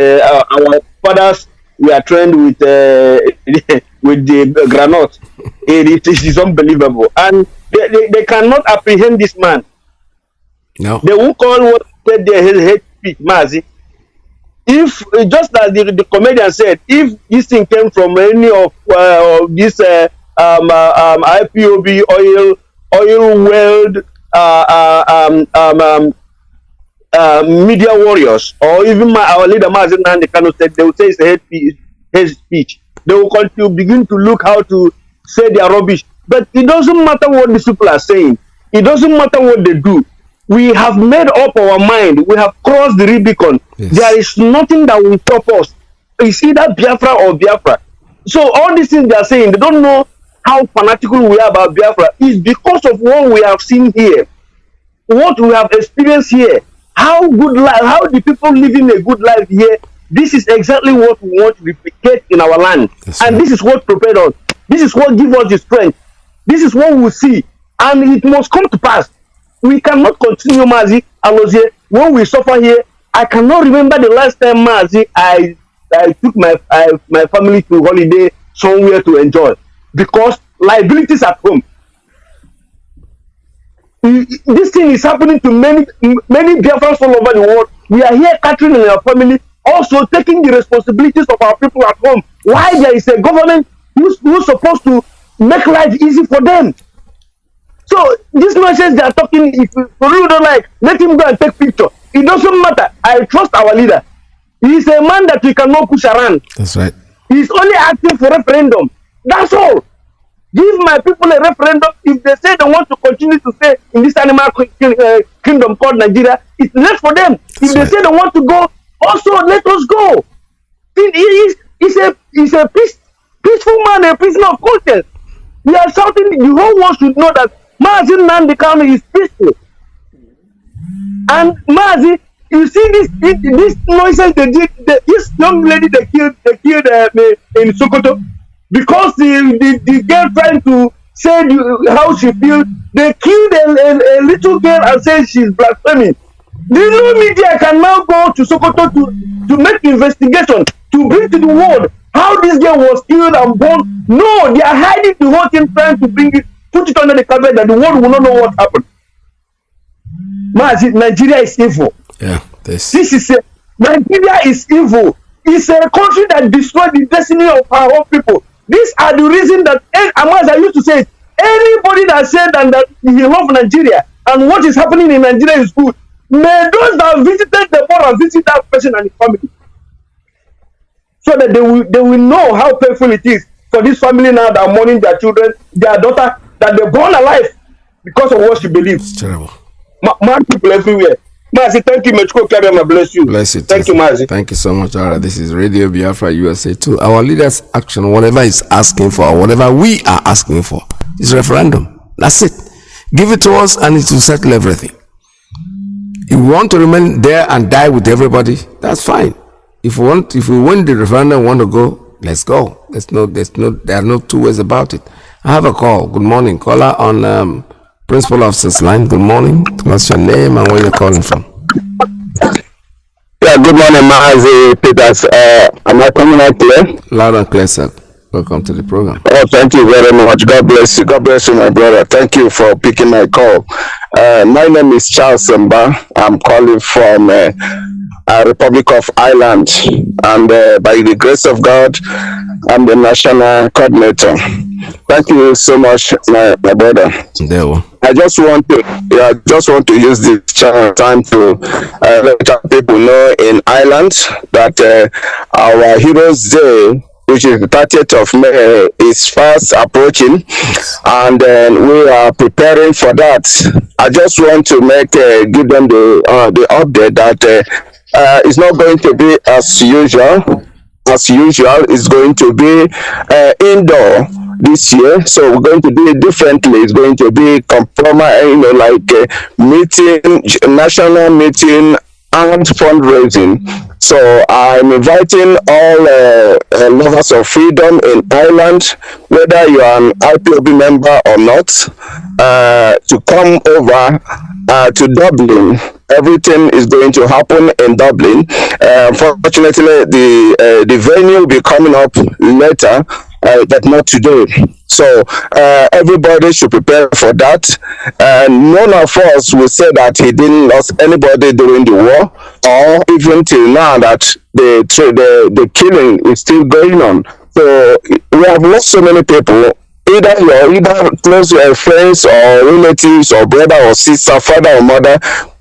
our fathers were trained with with the granite. It is unbelievable, and they cannot apprehend this man. No, they won't call what said their hate speech, Mazi. If just as the comedian said, if this thing came from any of this IPOB oil world media warriors, or even our leader Mazi Iyke said, they will say it's a hate speech. They will continue begin to look how to say their rubbish. But it doesn't matter what these people are saying. It doesn't matter what they do. We have made up our mind. We have crossed the Rubicon. Yes. There is nothing that will stop us. It's either Biafra or Biafra. So all these things they are saying, they don't know how fanatical we are about Biafra. It's because of what we have seen here, what we have experienced here, how good life, how the people living a good life here. This is exactly what we want to replicate in our land. That's and right. This is what prepared us. This is what gives us the strength. This is what we will see. And it must come to pass. We cannot continue, Mazi, Alozie, when we suffer here. I cannot remember the last time, Mazi, I took my family to holiday somewhere to enjoy, because liabilities at home. This thing is happening to many Biafrans all over the world. We are here catering in our family, also taking the responsibilities of our people at home. Why there is a government who's supposed to make life easy for them? So this nonsense they are talking, if you really don't like, let him go and take picture. It doesn't matter. I trust our leader. He is a man that we cannot push around. That's right. He's only asking for referendum. That's all. Give my people a referendum. If they say they want to continue to stay in this animal kingdom called Nigeria, it's left for them. If they say they want to go, also let us go. He's a peaceful man, a prisoner of conscience. We are shouting, the whole world should know that Mazi Nnamdi Kanu is peaceful. And Mazi, you see this nonsense they did. This young lady they killed in Sokoto because the girl trying to say how she feels. They killed a little girl and said she's blaspheming. The new media can now go to Sokoto to make investigation to bring to the world how this girl was killed and born. No, they are hiding the whole thing, trying to put it under the carpet that the world will not know what happened. Nigeria is evil. Yeah, Nigeria is evil. It's a country that destroyed the destiny of our own people. These are the reason that, as I used to say, anybody that said that he loves Nigeria and what is happening in Nigeria is good, may those that visited the border visit that person and his family, so that they will know how painful it is for this family now that are mourning their children, their daughter that they born alive because of what she believes. It's terrible. Mad people everywhere. Mazi, thank you, Mechko Kabema, bless you. Bless you. Thank you, Mazi. Thank you so much, Ara. This is Radio Biafra USA 2. Our leaders' action, whatever is asking for, whatever we are asking for, is referendum. That's it. Give it to us and it will settle everything. If we want to remain there and die with everybody, that's fine. If we win the referendum, want to go, let's go. There are no two ways about it. I have a call. Good morning. Caller on Principal Officer's line. Good morning. What's your name and where you're calling from? Yeah, good morning, Mazi Peters. Am I coming out clear? Loud and clear, sir. Welcome to the program. Oh, thank you very much. God bless you. God bless you, my brother. Thank you for picking my call. My name is Charles Mba. I'm calling from Republic of Ireland, and by the grace of God, I'm the national coordinator. Thank you so much, my brother. I just want to use this time to let people know in Ireland that our Heroes Day, which is the 30th of May, is fast approaching, and we are preparing for that. I just want to give them the update that it's not going to be as usual. As usual, it's going to be indoor this year, so we're going to do it differently. It's going to be meeting, national meeting and fundraising. So I'm inviting all lovers of freedom in Ireland, whether you are an IPOB member or not, to come over to Dublin. Everything is going to happen in Dublin. Unfortunately, the venue will be coming up later, but not today. So everybody should prepare for that. None of us will say that he didn't lose anybody during the war, or even till now that the killing is still going on. So we have lost so many people. Either close friends or relatives or brother or sister, father or mother.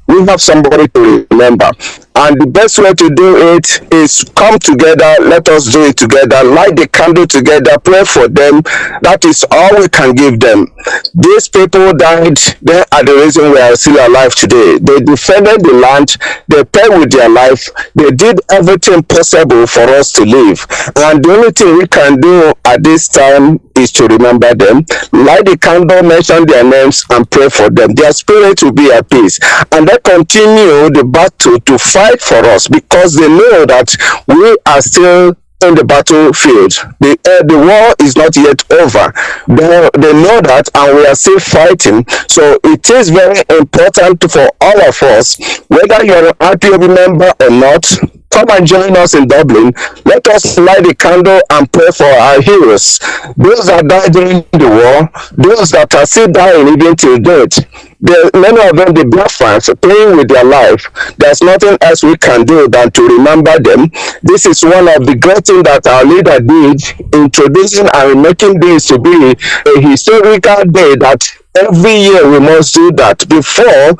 We have somebody to remember. And the best way to do it is come together, let us do it together, light the candle together, pray for them. That is all we can give them. These people died, they are the reason we are still alive today. They defended the land, they paid with their life, they did everything possible for us to live. And the only thing we can do at this time is to remember them, light the candle, mention their names, and pray for them. Their spirit will be at peace. And they continue the battle to fight for us, because they know that we are still in the battlefield. The war is not yet over. They know that, and we are still fighting. So it is very important for all of us, whether you're an IPOB member or not, come and join us in Dublin. Let us light the candle and pray for our heroes, those that died during the war, those that are still dying even till date. Many of them, the Biafrans, playing with their life. There's nothing else we can do than to remember them. This is one of the great things that our leader did, introducing and making this to be a historical day that every year we must do that. Before,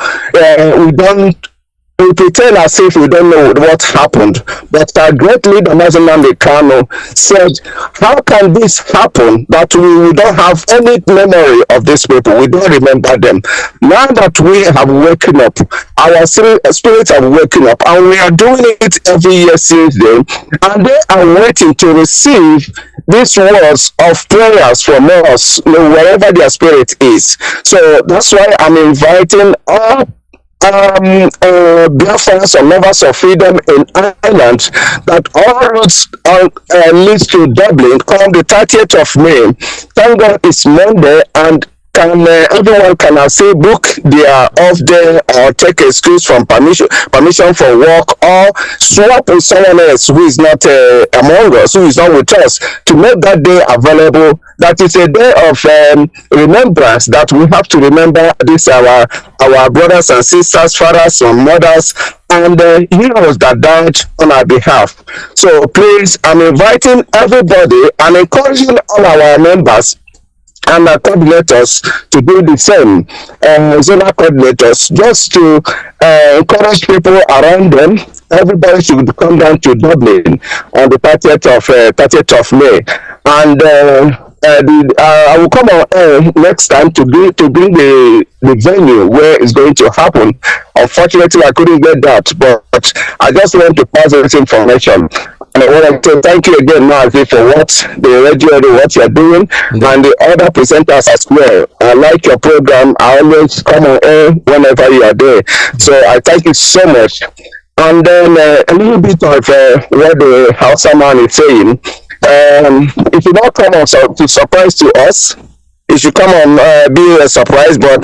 we pretend as if we don't know what happened. But our great leader, Nnamdi Kanu, said, how can this happen that we don't have any memory of these people? We don't remember them. Now that we have woken up, our spirits have woken up, and we are doing it every year since then, and they are waiting to receive these words of prayers from us, wherever their spirit is. So that's why I'm inviting all Biafrans or lovers of freedom in Ireland that all roads leads to Dublin come the 30th of May. Thank God it's Monday and can everyone can say book their off day or take excuse from permission for work or swap with someone else who is not among us, who is not with us, to make that day available. That is a day of remembrance, that we have to remember this our brothers and sisters, fathers and mothers, and heroes that died on our behalf. So please, I'm inviting everybody and encouraging all our members and our coordinators to do the same, zonal coordinators, just to encourage people around them. Everybody should come down to Dublin on the 30th of May, and I will come on next time to bring the venue where it's going to happen. Unfortunately, I couldn't get that, but I just want to pass this information. And I want to say thank you again, Mazi, for what the radio, what you're doing, and the other presenters as well. I like your program. I always come on air whenever you are there. So I thank you so much. And then a little bit of what the Hausa man is saying. It will not come on to surprise to us. It should come on be a surprise, but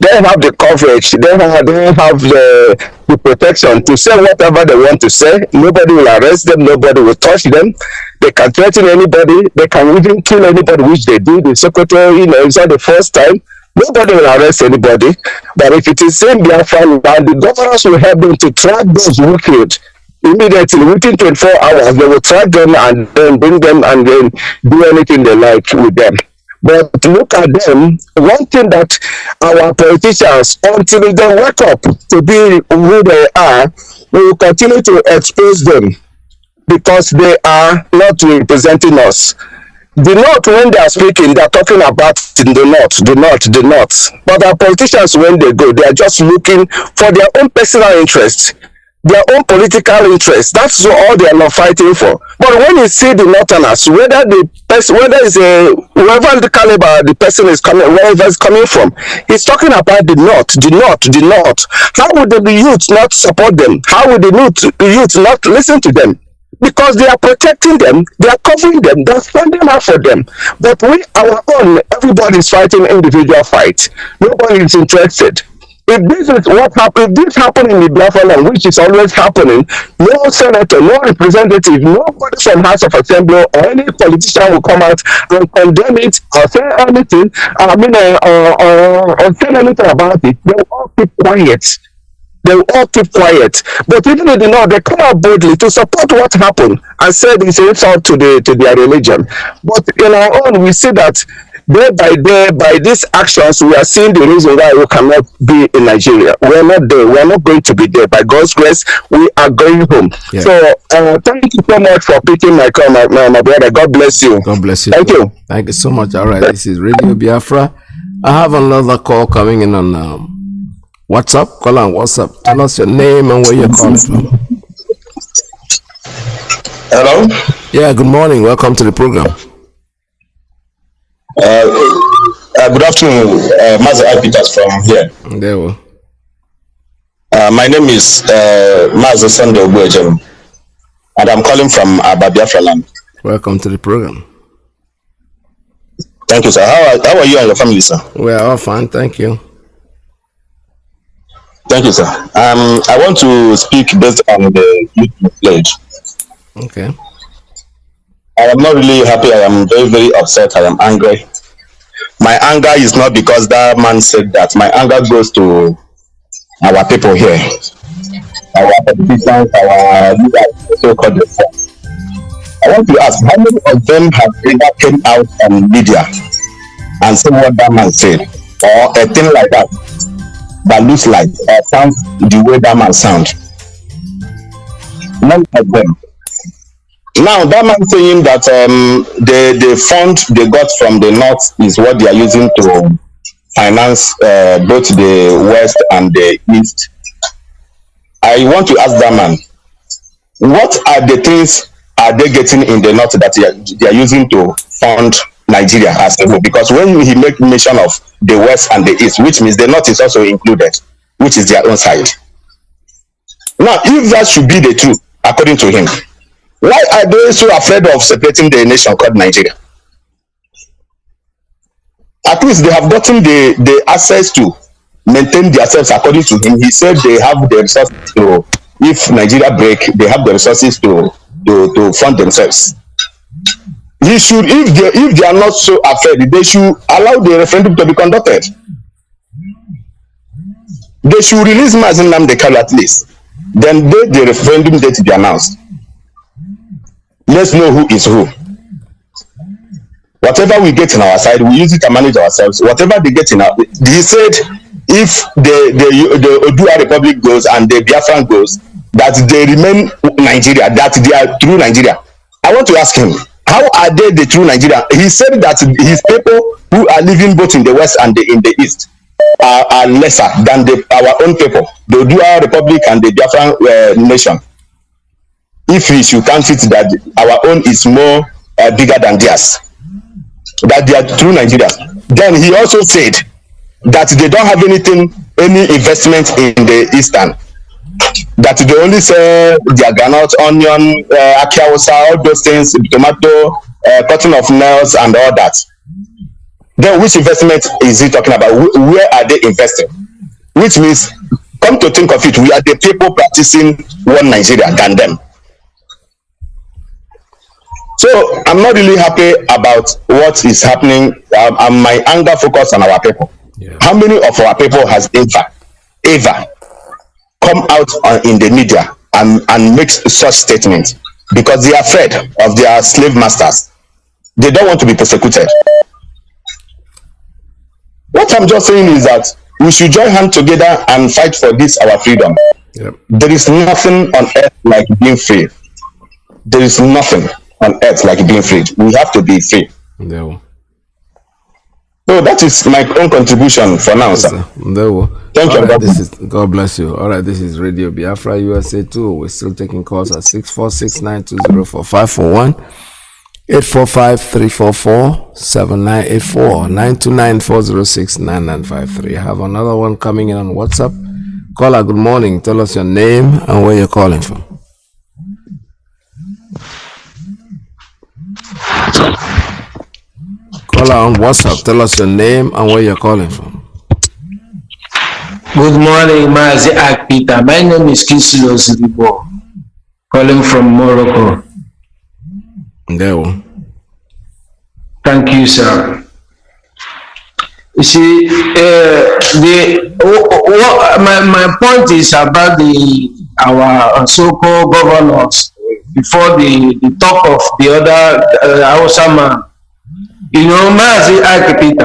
they have the coverage. They have the protection to say whatever they want to say. Nobody will arrest them. Nobody will touch them. They can threaten anybody. They can even kill anybody, which they do. The secretary, it's not the first time. Nobody will arrest anybody. But if it is same Biafra, and the governors will help them to track those who killed. Immediately, within 24 hours, they will track them and then bring them and then do anything they like with them. But look at them. One thing that our politicians, until they wake up to be who they are, we will continue to expose them because they are not representing us. The North, when they are speaking, they are talking about the North. But our politicians, when they go, they are just looking for their own personal interests, their own political interests. That's all they are not fighting for. But when you see the Northerners, whether it's whoever the caliber the person is coming, wherever it's coming from, he's talking about the North. How would the youth not support them? How would the youth not listen to them? Because they are protecting them, they are covering them, they are standing up for them. But we, our own, everybody is fighting individual fight. Nobody is interested. If this is what happened, if this happened in the Biafra land, which is always happening, no senator, no representative, nobody from House of Assembly or any politician will come out and condemn it or say anything. Or say anything about it. They will all keep quiet. But even in the North, they come out boldly to support what happened and said it's an insult to their religion. But in our own, we see that day by day, by these actions, we are seeing the reason why we cannot be in Nigeria. We are not there. We are not going to be there. By God's grace, we are going home. Yeah. So, thank you so much for picking my call, my brother. God bless you. God bless you. Thank you. Thank you so much. All right, this is Radio Biafra. I have another call coming in on WhatsApp. Call on WhatsApp. Tell us your name and where you're calling from. Hello? Yeah, good morning. Welcome to the program. Good afternoon, Mazi Iyke from here. There we my name is Mazi Iyke, and I'm calling from Biafra land. Welcome to the program. Thank you, sir. How are you and your family, sir? We are all fine, thank you. Thank you, sir. I want to speak based on the youth pledge. Okay. I am not really happy. I am very, very upset. I am angry. My anger is not because that man said that. My anger goes to our people here, our politicians, our leaders, so-called reform. I want to ask, how many of them have ever came out on media and said what that man said, or a thing like that looks like or sounds the way that man sounds? None of them. Now that man saying that the fund they got from the North is what they are using to finance both the West and the East. I want to ask that man, what are the things are they getting in the North that they are using to fund Nigeria as a whole? Because when he make mention of the West and the East, which means the North is also included, which is their own side. Now, if that should be the truth, according to him, why are they so afraid of separating the nation called Nigeria? At least they have gotten the access to maintain themselves. According to him, he said they have the resources to, if Nigeria break, they have the resources to fund themselves. He should, if they are not so afraid, they should allow the referendum to be conducted. They should release Mazi Nnamdi at least. Then the referendum date to be announced. Let's know who is who. Whatever we get in our side, we use it to manage ourselves. Whatever they get in our, he said, if the Odua Republic goes and the Biafran goes, that they remain Nigeria, that they are true Nigeria. I want to ask him, how are they the true Nigeria? He said that his people who are living both in the west and in the east are lesser than our own people, the Odua Republic and the Biafran nation. If we should count it that our own is more bigger than theirs, that they are true Nigerians. Then he also said that they don't have any investment in the eastern, that they only sell their granite, onion, akiawusa, all those things, tomato, cotton of nails and all that. Then which investment is he talking about? Where are they investing? Which means, come to think of it, we are the people practicing one Nigeria than them. So I'm not really happy about what is happening, and my anger focus on our people. Yeah. How many of our people has ever come out in the media and make such statements? Because they are afraid of their slave masters. They don't want to be persecuted. What I'm just saying is that we should join hands together and fight for this, our freedom. Yep. There is nothing on earth like being free. There is nothing on earth like being free. We have to be free. No. So that is my own contribution for now, sir. No. Thank you. Right, God bless you. All right, this is Radio Biafra USA 2. We're still taking calls at 646-920-4541, 845-344-7984, 929-406-9953. I have another one coming in on WhatsApp. Caller, good morning. Tell us your name and where you're calling from. Caller on WhatsApp, tell us your name and where you're calling from. Good morning, Mazi Iyke. My name is Kisilo Ziribo, calling from Morocco. There. Thank you, sir. You see, my point is about our so-called governors before the talk of the other Hausa man. You know, Mazi Iyke,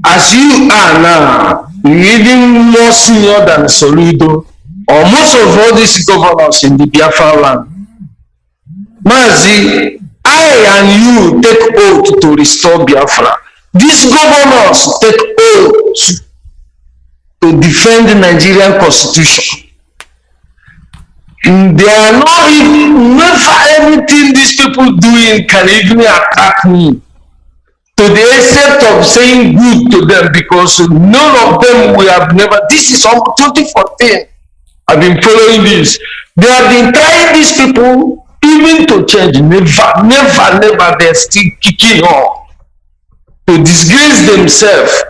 as you are now, you're even more senior than Solido or most of all these governors in the Biafra land. Mazi, I and you take oath to restore Biafra. These governors take oath to defend the Nigerian constitution. They are not even, never anything these people doing can even attack me to the extent of saying good to them, because none of them will have never, this is on 2014, I've been following this. They have been trying these people even to change, never, they're still kicking on to disgrace themselves,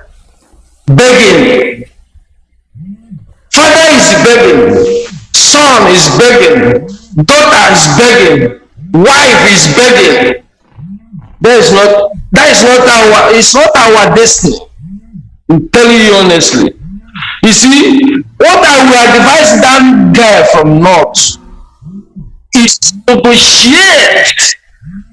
begging. Father is begging, son is begging, daughter is begging, wife is begging. It's not our destiny. I'm telling you honestly. You see, what I will advise that guy from North is to negotiate.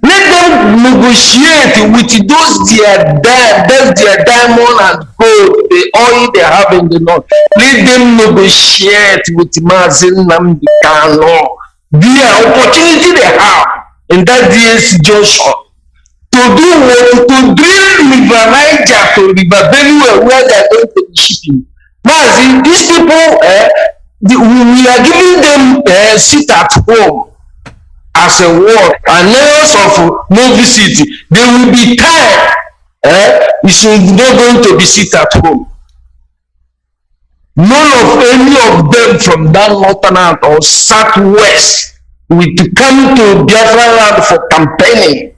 Let them negotiate with those their diamond and gold, the oil they have in the North. Let them negotiate with Mazi Nnamdi Kanu. The opportunity they have in that DS junction to do what? To drill River Niger to River Benue where they are going to be shipping. Mazi, these people, we are giving them sit at home as a word, and layers of no visit. They will be tired. It's not going to be sit at home. none of any of them from that northern or southwest will come to Biafra land for campaigning,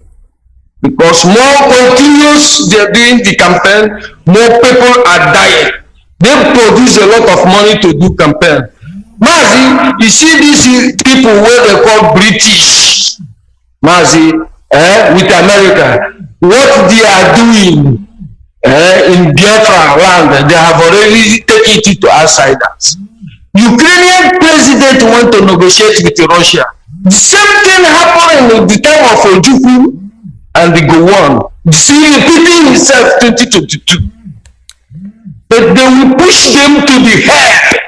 because more continuous they're doing the campaign, more people are dying. They produce a lot of money to do campaign. Mazi, you see these people where they call British, Mazi, with America, what they are doing in Biafra land, they have already taken it to outsiders. Ukrainian president went to negotiate with Russia. The same thing happened in the time of Ojukwu and the Gowon. See, repeating itself 2022. But they will push them to the head.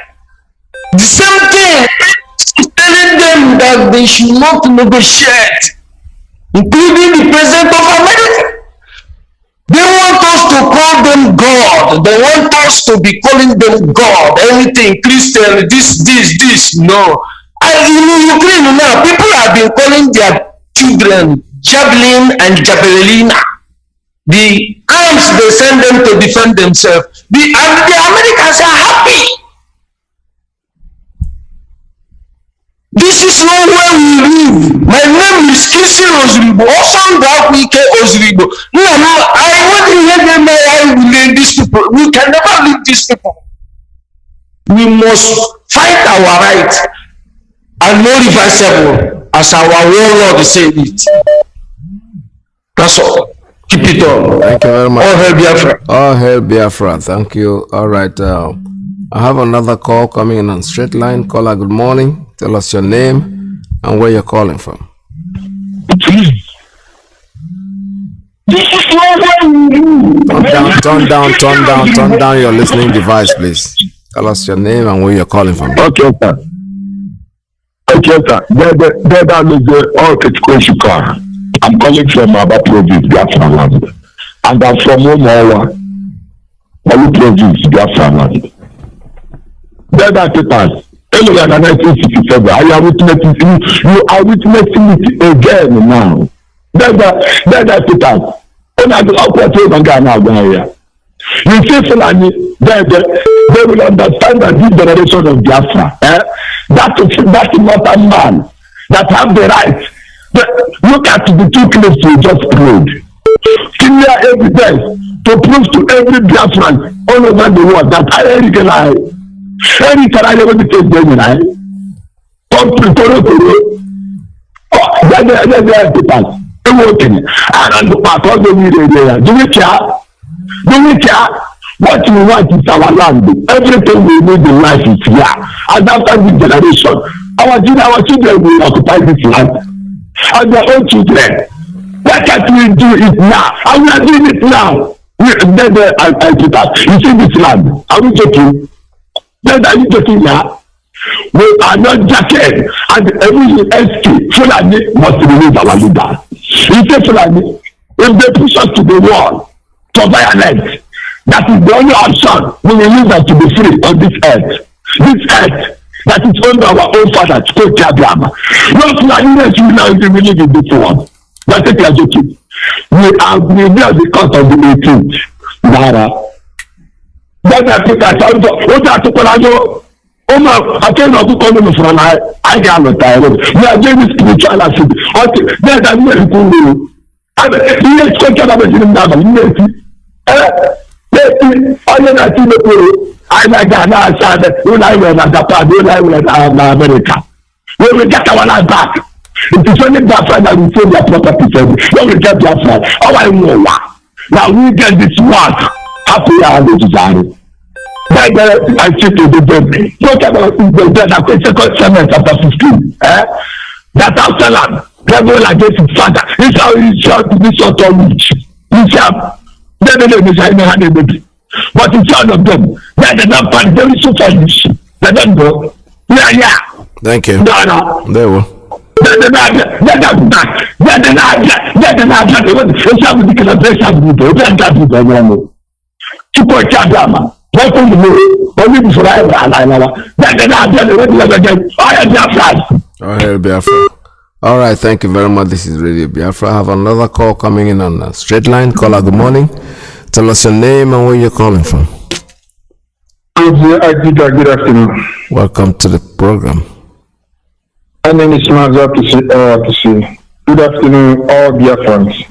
The same thing is telling them that they should not negotiate, including the president of America. They want us to call them God. They want us to be calling them God. Anything, Christian, this. No. In Ukraine now, people have been calling their children Javelin and Javelina. The arms they send them to defend themselves. The Americans are happy. This is not where we live. My name is Kisi Ozribo. Also, Nnamdi Ozribo. No, I want to hear them. I will lead these people. We can never leave these people. We must fight our right and no reversible, as our warlord said it. That's all. Keep it on. Thank you very much. All hail Biafra. All hail Biafra. Thank you. All right. I have another call coming in on straight line. Caller, good morning. Tell us your name and where you're calling from. Turn down your listening device, please. Tell us your name and where you're calling from. Okay, sir. That is the all car. I'm calling from Aba province, Biafra land. And I'm from Omawa, Olu province, Biafra land. That is it. In 1967, I am witnessing you are witnessing it again now. That's it. When I go up to Ghana, you see, Fulani, they will understand that this generation of Biafra, that is not a man that have the right. Look at the two clips we just proved. Clear evidence to prove to every Biafran all over the world that I recognize. Any time I never became genuine, come to Toro. Oh, that's the pass. Working. And the part of the media, do we care? Do we care? What we want is our land. Everything we need in life is here. And after this generation, our children will occupy this land. And their own children. Why can't we do it now? And we are doing it now. You see this land. Are we joking? Then are you joking now? We are not joking. And every SK, Fulani must release our leader. You say Fulani, if they push us to the wall, to violence, that is the only option we will use us to be free on this earth. This earth that is owned by our own fathers, called Biafra. No Fulani will now believe in this world. That's it, you are joking. We are because of the 18th. Nara. Then I think I told you, what I took on you. I cannot do coming from I got no time. We are doing spiritual acid. Okay, then I'm going to do. I'm let's go to the I like Ghana side, when I went at Japan, when I went at America. When we get our land back, it is only Biafra that we save their property. When we get Biafra, oh I know what. Now we get this one. Happy and desire. I see to the baby. Look about the second Samuel chapter 15. That Absalom, devil against his father. This how he shot this sort of witch. He shot. They baby. But it's all of them. They not find very so foolish. They don't go. Yeah. Thank you. No. They will. All right, thank you very much. This is Radio Biafra. I have another call coming in on a straight line. Caller, good morning. Tell us your name and where you're calling from. Good afternoon. Welcome to the program. My name is Mazi Iyke. Good afternoon, all Biafrans,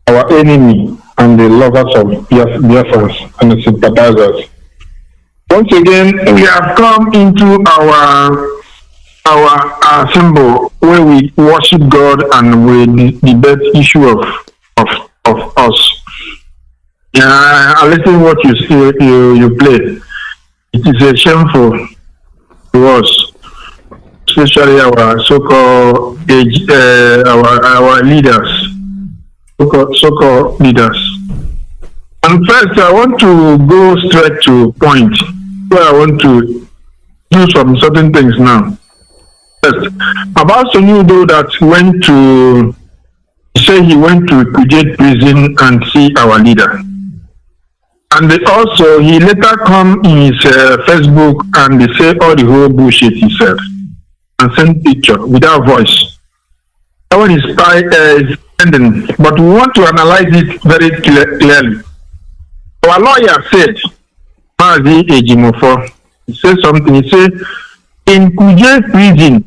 our enemy and the lovers of Biafrans and the sympathizers. Once again, we have come into our symbol where we worship God and we debate issue of us. I listen what you played. It is a shameful to us, especially our so-called our leaders, so-called leaders. And first, I want to go straight to point where I want to do some certain things now. First, about Sonudo that went to say he went to Kuje prison and see our leader. And also, he later come in his Facebook and they say all the whole bullshit he said and send picture without voice. That one is ending, but we want to analyze it very clearly. Our lawyer said, Mazi Iyke, he said something. He said, in Kuje prison,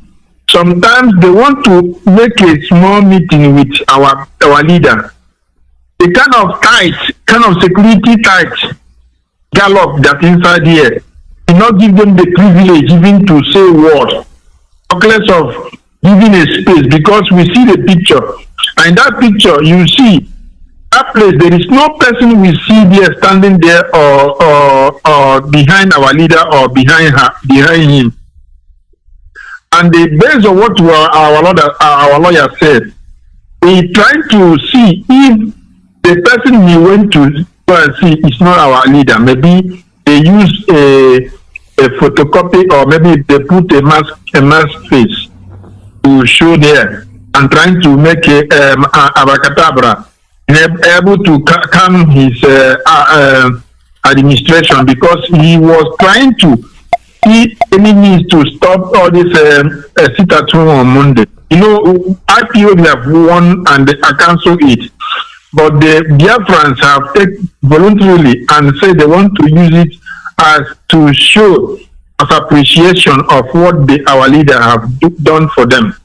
sometimes they want to make a small meeting with our leader. The kind of security tight gallop that inside here, do not give them the privilege even to say word, talkless of giving a space, because we see the picture. And in that picture, you see that place, there is no person we see there standing there or behind our leader or behind him. And based on what our lawyer said, we trying to see if the person he went to go and see is not our leader. Maybe they use a photocopy, or maybe they put a mask face to show there and trying to make a abracadabra, able to calm his administration, because he was trying to see any means to stop all this sit at home on Monday. You know, IPO have won and they cancelled it. But the Biafrans have taken voluntarily and say they want to use it as to show as appreciation of what our leader have done for them.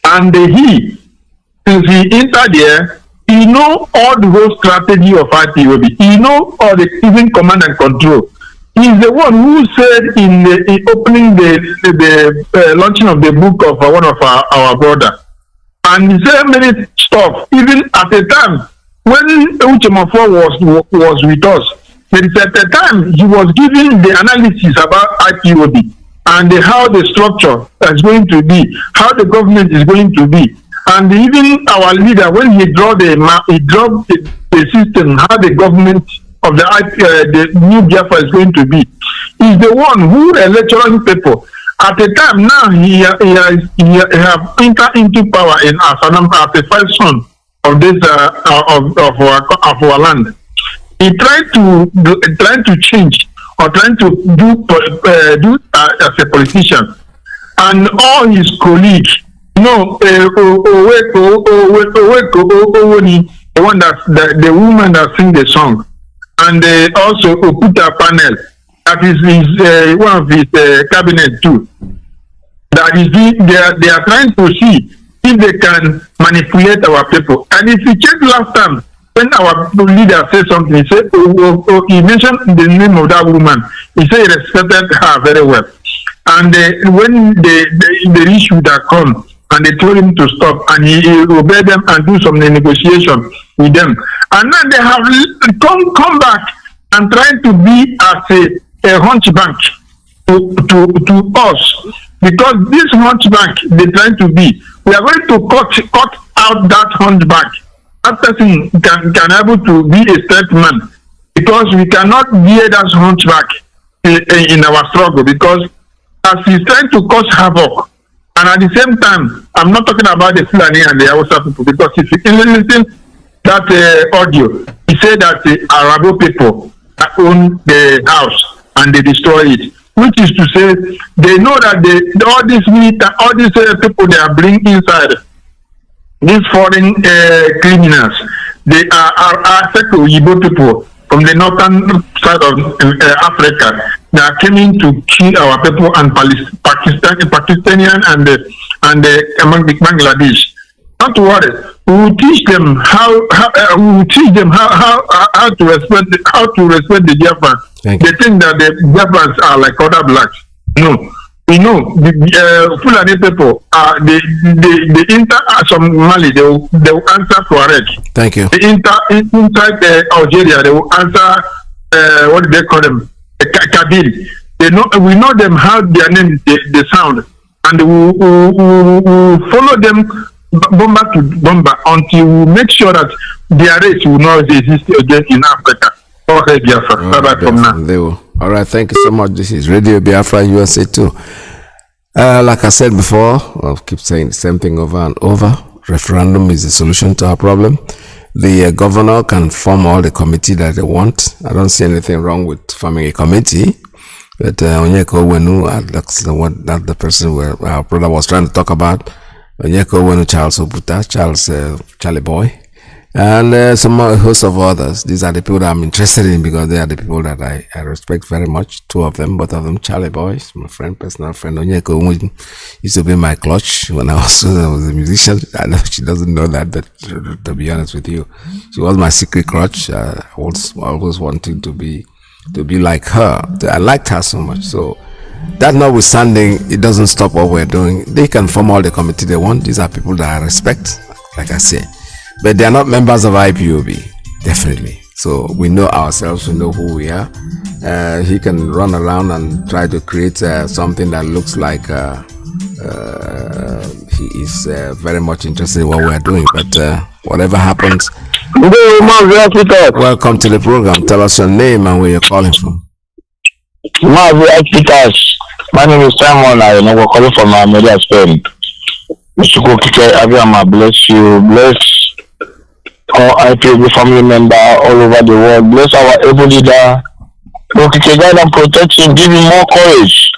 And since he entered there, he know all the whole strategy of IPOB. He know all the even command and control. He's the one who said in opening the launching of the book of one of our brother. And he said many stuff, even at the time when Uchemofo was with us. There is at the time he was giving the analysis about IPOB and how the structure is going to be, how the government is going to be. And even our leader, when he dropped the system, how the government of the new Biafra is going to be, is the one who electoral people. At the time now, he have entered into power as the first son of this of our land. He tried to change or trying to do as a politician, and all his colleagues, the one the woman that sing the song, and also Okuta Panel. That is one of his cabinet too. That is they are trying to see if they can manipulate our people. And if you check last time when our leader said something, he said he mentioned the name of that woman. He said he respected her very well. And when the issue that come and they told him to stop, and he obeyed them and do some negotiation with them. And now they have come back and trying to be as a hunchback to us, because this hunchback they're trying to be, we are going to cut out that hunchback. That person can able to be a straight man, because we cannot bear that hunchback in our struggle, because as he's trying to cause havoc, and at the same time, I'm not talking about the Fulani and the Hausa people, because if you listen that audio, he said that the Arabo people own the house and they destroy it, which is to say they know that all these people they are bringing inside, these foreign criminals, they are Yibo people. from the northern side of Africa. They are coming to kill our people and Pakistani and Bangladesh. Not to worry. We will teach them how to respect the Biafrans. They think that the Biafrans are like other blacks. No, we know the Fulani people. They enter some Mali. They will answer Tuareg. Thank you. They inside Algeria. They will answer what do they call them? Kabil. We know them how their name they sound, and we follow them bomber to bomber until we make sure that their race will not exist again in Africa. Okay, Biafra. Bye-bye from now. They will. All right, thank you so much. This is Radio Biafra USA 2. Like I said before, I'll keep saying the same thing over and over. Referendum is the solution to our problem. The governor can form all the committee that they want. I don't see anything wrong with forming a committee. But Onyeko Wenu, that's the person where our brother was trying to talk about. Onyeko Wenu, Charles Obuta, Charlie Boy, and some host of others. These are the people that I'm interested in because they are the people that I respect very much. Two of them, both of them, Charlie Boy, my friend, personal friend. Onyeko Wenu used to be my clutch when I was a musician. I know she doesn't know that, but to be honest with you, she was my secret crutch. I was always wanting to be like her. I liked her so much. So that notwithstanding, it doesn't stop what we're doing. They can form all the committee they want. These are people that I respect, like I say, but they are not members of IPOB, definitely. So we know ourselves, we know who we are. He can run around and try to create something that looks like he is very much interested in what we're doing, but whatever happens. Welcome to the program. Tell us your name and where you're calling from. Mazi Iyke. My name is Simon. We're calling from America, Spain. Mr. Kokike, Abiyama, bless you. Bless all IPOB family member all over the world. Bless our able leader. Kokike, guide and protect him. Give him more courage.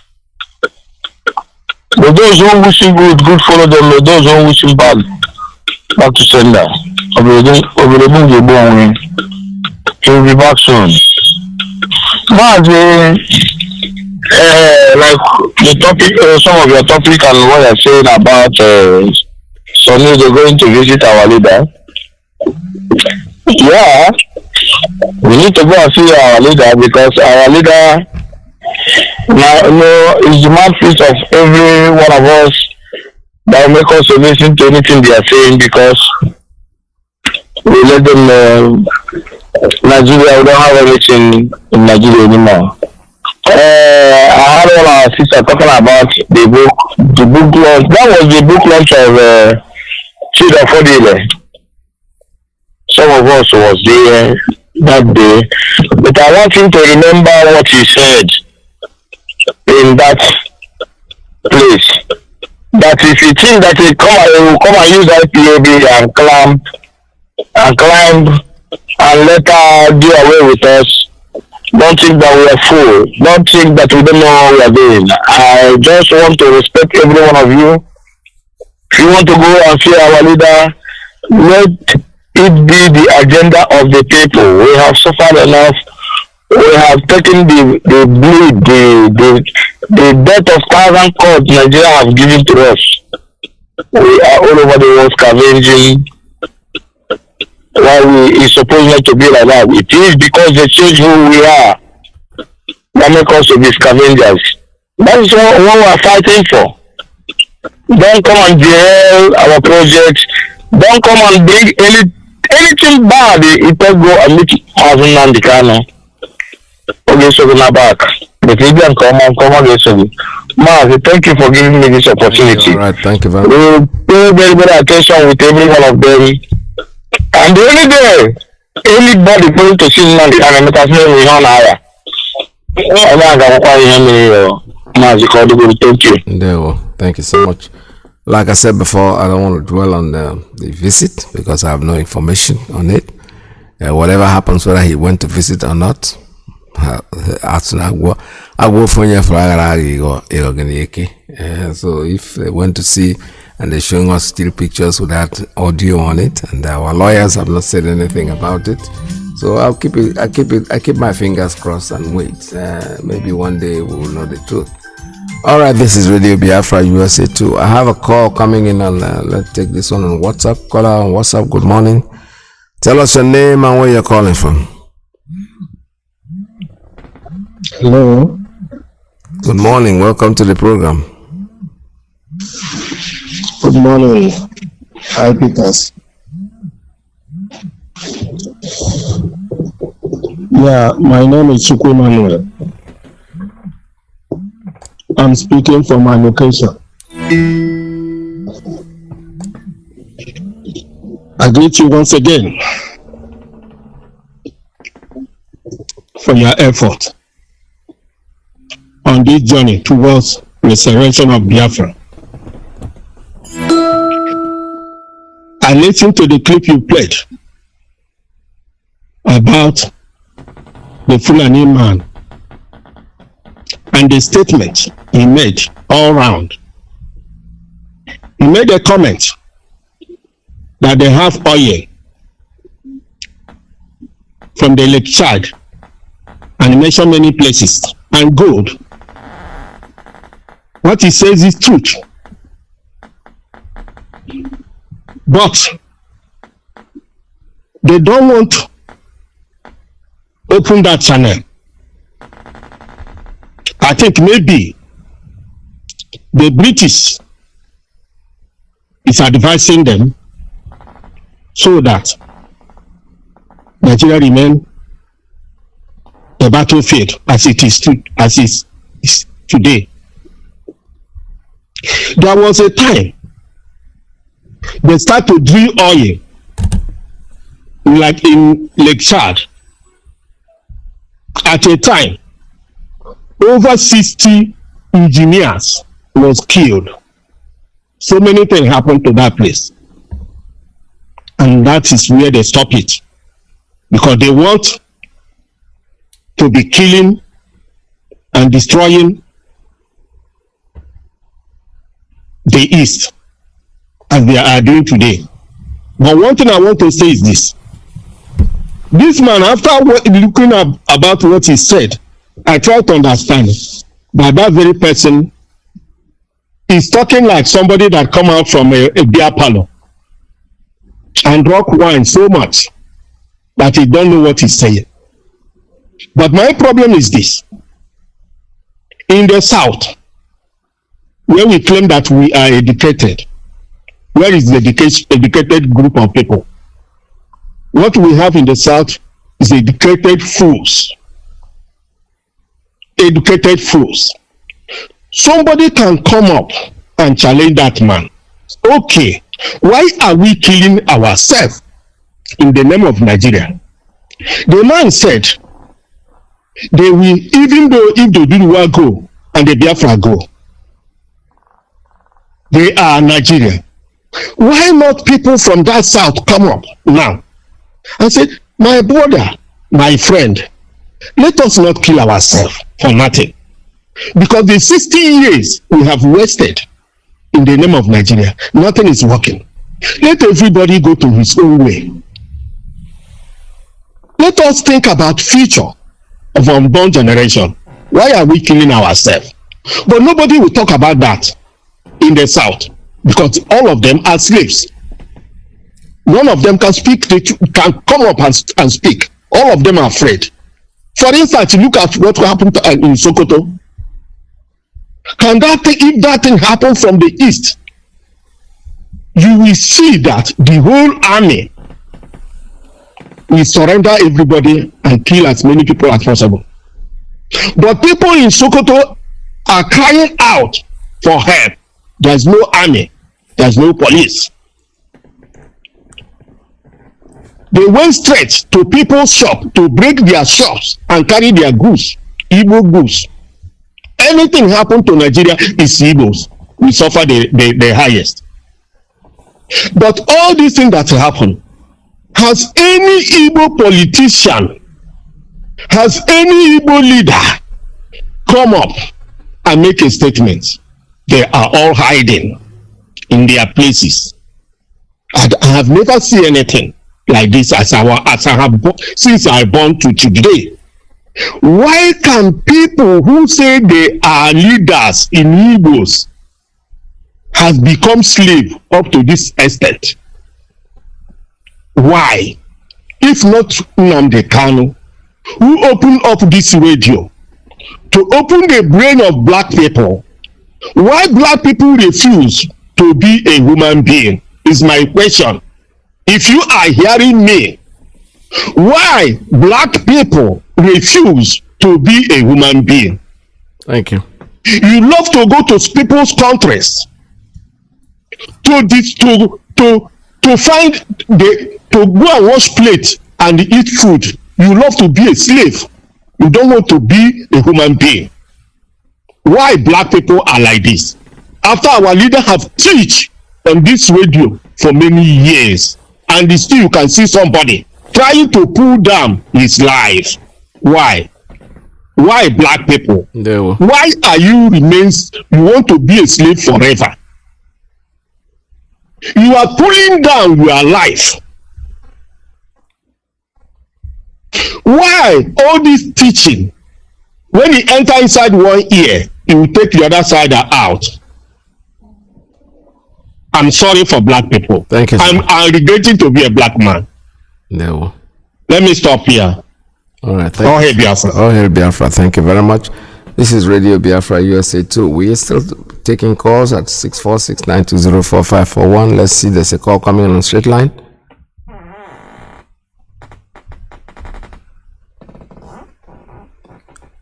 But those who wish him good follow them. But those who wish him bad, back to sender. He will be back soon. Mazi, like the topic, some of your topic and what you're saying about Sunni, they're going to visit our leader. Yeah, we need to go and see our leader because our leader now is the mouthpiece of every one of us that will make us listen to anything they are saying because we let them know Nigeria, we don't have anything in Nigeria anymore. I had one of our sisters talking about the book launch. That was the book launch of Chida Fodile. Some of us was there that day. But I want him to remember what he said in that place. That if you think that he will come and use IPOB and climb and let her do away with us, don't think that we are fool. Don't think that we don't know what we are doing. I just want to respect every one of you. If you want to go and see our leader, let it be the agenda of the people. We have suffered enough. We have taken the bleed, the death of 1,000 courts Nigeria have given to us. We are all over the world scavenging. Why it's supposed not to be like that? It is because they change who we are that make us to be scavengers. That is what we are fighting for. Don't come and derail our project. Don't come and bring anything bad. It will go and make Nnamdi Kanu. Okay, so we're back. But maybe I'm come again. So, Mazi, thank you for giving me this opportunity. All right, thank you very much. We will pay very, very attention with every one of them. And the only day anybody going to see Nnamdi Kanu, make us know we don't hire. Thank you. Thank you so much. Like I said before, I don't want to dwell on the visit because I have no information on it. Whatever happens, whether he went to visit or not, so if they went to see and they're showing us still pictures without audio on it, and our lawyers have not said anything about it, So I keep my fingers crossed and wait. Maybe one day we will know the truth. All right, this is Radio Biafra USA 2. I have a call coming in, and let's take this one on WhatsApp. Caller on WhatsApp, good morning. Tell us your name and where you're calling from. Hello. Good morning. Welcome to the program. Good morning. Hi, Peters. Yeah, my name is Chukwu Manuel. I'm speaking from my location. I greet you once again for your effort on this journey towards restoration of Biafra. I listened to the clip you played about the Fulani man and the statement he made all round. He made a comment that they have oil from the Lake Chad, and he mentioned many places, and gold. What he says is truth. But they don't want to open that channel. I think maybe the British is advising them so that Nigeria remain the battlefield as it is today. There was a time they start to drill oil like in Lake Chad. At a time, over 60 engineers was killed. So many things happened to that place. And that is where they stop it. Because they want to be killing and destroying the East as they are doing today. But one thing I want to say is this. This man, after looking about what he said, I try to understand that very person is talking like somebody that come out from a beer parlor and drunk wine so much that he don't know what he's saying. But my problem is this. In the South, where we claim that we are educated, where is the educated group of people? What we have in the South is educated fools. Educated fools. Somebody can come up and challenge that man. Okay, why are we killing ourselves in the name of Nigeria? The man said, they will, even though if the Duluwa go and the Biafra go, they are Nigeria. Why not people from that South come up now and say, my brother, my friend, let us not kill ourselves for nothing. Because the 60 years we have wasted in the name of Nigeria, nothing is working. Let everybody go to his own way. Let us think about future of unborn generation. Why are we killing ourselves? But nobody will talk about that in the South because all of them are slaves. None of them can speak, they can come up and speak. All of them are afraid. For instance, look at what happened in Sokoto. Can that thing, if that thing happened from the east, you will see that the whole army will surrender everybody and kill as many people as possible. But people in Sokoto are crying out for help. There's no army, there's no police. They went straight to people's shop to break their shops and carry their goods, Igbo goods. Anything happened to Nigeria is Igbos. We suffer the highest. But all these things that happen, has any Igbo politician, has any Igbo leader come up and make a statement? They are all hiding in their places. I have never seen anything. like this as I have since I born to today. Why can people who say they are leaders in Igbos have become slave up to this extent? Why? If not Nnamdi Kanu, who opened up this radio to open the brain of black people, why black people refuse to be a human being is my question. If you are hearing me, why black people refuse to be a human being? Thank you. You love to go to people's countries to find to go and wash plate and eat food. You love to be a slave. You don't want to be a human being. Why black people are like this? After our leader have teach on this radio for many years, and still you can see somebody trying to pull down his life. Why? Why black people? No. Why are you you want to be a slave forever? You are pulling down your life. Why all this teaching? When he enter inside one ear, he will take the other side out. I'm sorry for black people. Thank you, sir. I'm regretting to be a black man. No. Let me stop here. All right. All hail Biafra. All hail Biafra. Thank you very much. This is Radio Biafra USA 2. We are still taking calls at 646-920-4541. Let's see, there's a call coming on straight line.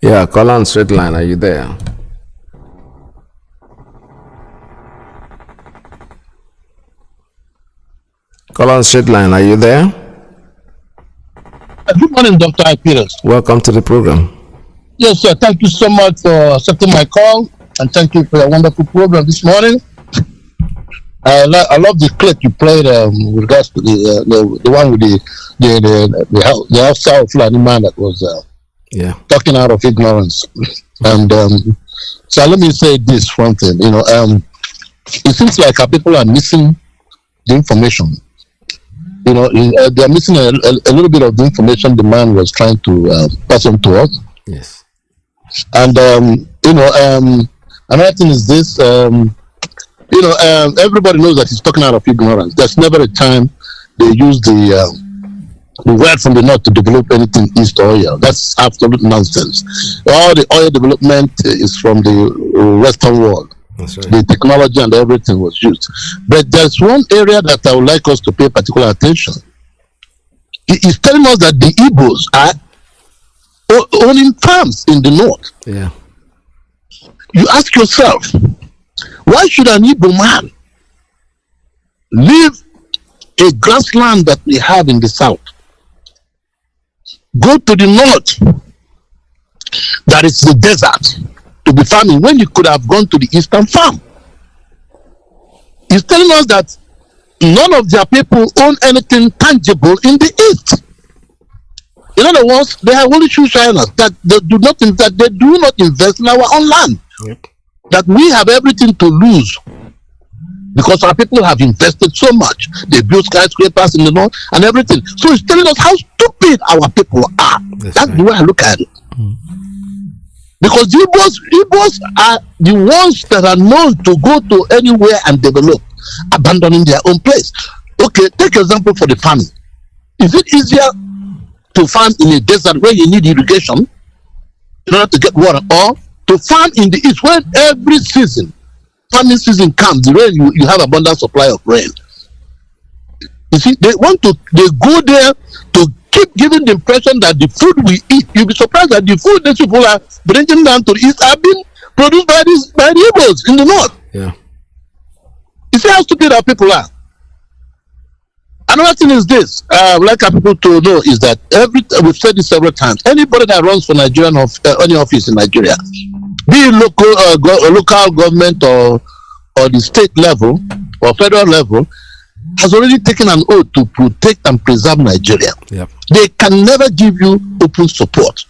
Yeah, call on straight line. Are you there? Call on straight line. Are you there? Good morning, Dr. I. Peters. Welcome to the program. Yes, sir. Thank you so much for accepting my call, and thank you for your wonderful program this morning. I love the clip you played with regards to the one with the Hausa of Fulani man that was talking out of ignorance. And so let me say this one thing. It seems like our people are missing the information. They are missing a little bit of the information the man was trying to pass on to us. Yes. And another thing is this. Everybody knows that he's talking out of ignorance. There's never a time they use the word from the north to develop anything east oil. That's absolute nonsense. All the oil development is from the Western world. That's right. The technology and everything was used. But there's one area that I would like us to pay particular attention. He's telling us that the Igbos are owning farms in the north. Yeah. You ask yourself, why should an Igbo man leave a grassland that we have in the south, go to the north, that is the desert, to be farming when you could have gone to the eastern farm? He's telling us that none of their people own anything tangible in the east. In other words, they have only shoe shiners that they do not invest in our own land. Yep. That we have everything to lose because our people have invested so much. They built skyscrapers in the north and everything. So it's telling us how stupid our people are. That's the way I look at it. Because the Igbos are the ones that are known to go to anywhere and develop, abandoning their own place. Okay, take example for the farming. Is it easier to farm in a desert where you need irrigation in order to get water, or to farm in the east when every season, farming season comes, the rain, you have abundant supply of rain? You see, they go there to keep giving the impression that the food we eat, you'll be surprised that the food these people are bringing down to the east have been produced by the Igbos in the north. Yeah. You see how stupid our people are. Another thing is this, I'd like our people to know is that we've said this several times, anybody that runs for Nigerian any office in Nigeria, be it local government or the state level or federal level, has already taken an oath to protect and preserve Nigeria. Yep. They can never give you open support.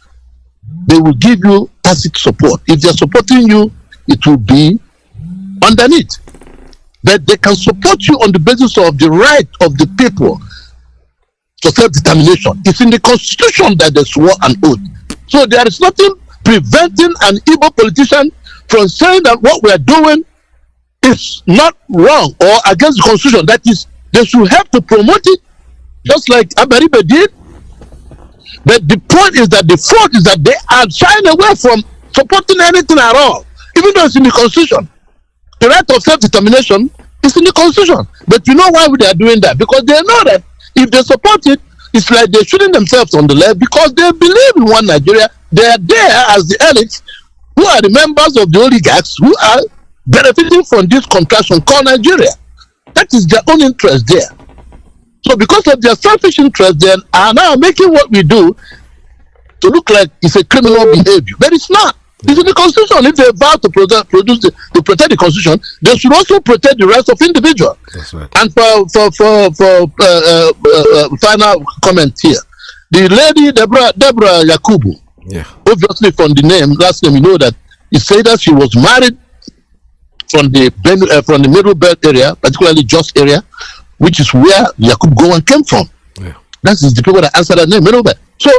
They will give you tacit support. If they're supporting you, it will be underneath. But they can support you on the basis of the right of the people to self-determination. It's in the constitution that they swore an oath. So there is nothing preventing an Igbo politician from saying that what we are doing is not wrong or against the constitution. That is, they should have to promote it, just like Abaribe did. But the point is that the fault is that they are shying away from supporting anything at all, even though it's in the constitution. The right of self-determination is in the constitution. But you know why they are doing that? Because they know that if they support it, it's like they're shooting themselves on the leg because they believe in one Nigeria. They are there as the elites who are the members of the oligarchs who are benefiting from this contraction called Nigeria. That is their own interest there. So because of their selfish interest, they are now making what we do to look like it's a criminal behavior. But it's not. It's in the constitution. If they vow to protect the constitution, they should also protect the rights of individuals. That's right. And for final comment here, the lady Deborah Yakubu, obviously from the last name, you know that it said that she was married from the Middle Belt area, particularly Jos area, which is where Yakubu Gowon came from. Yeah. That is the people that answer that name, Middle Belt. So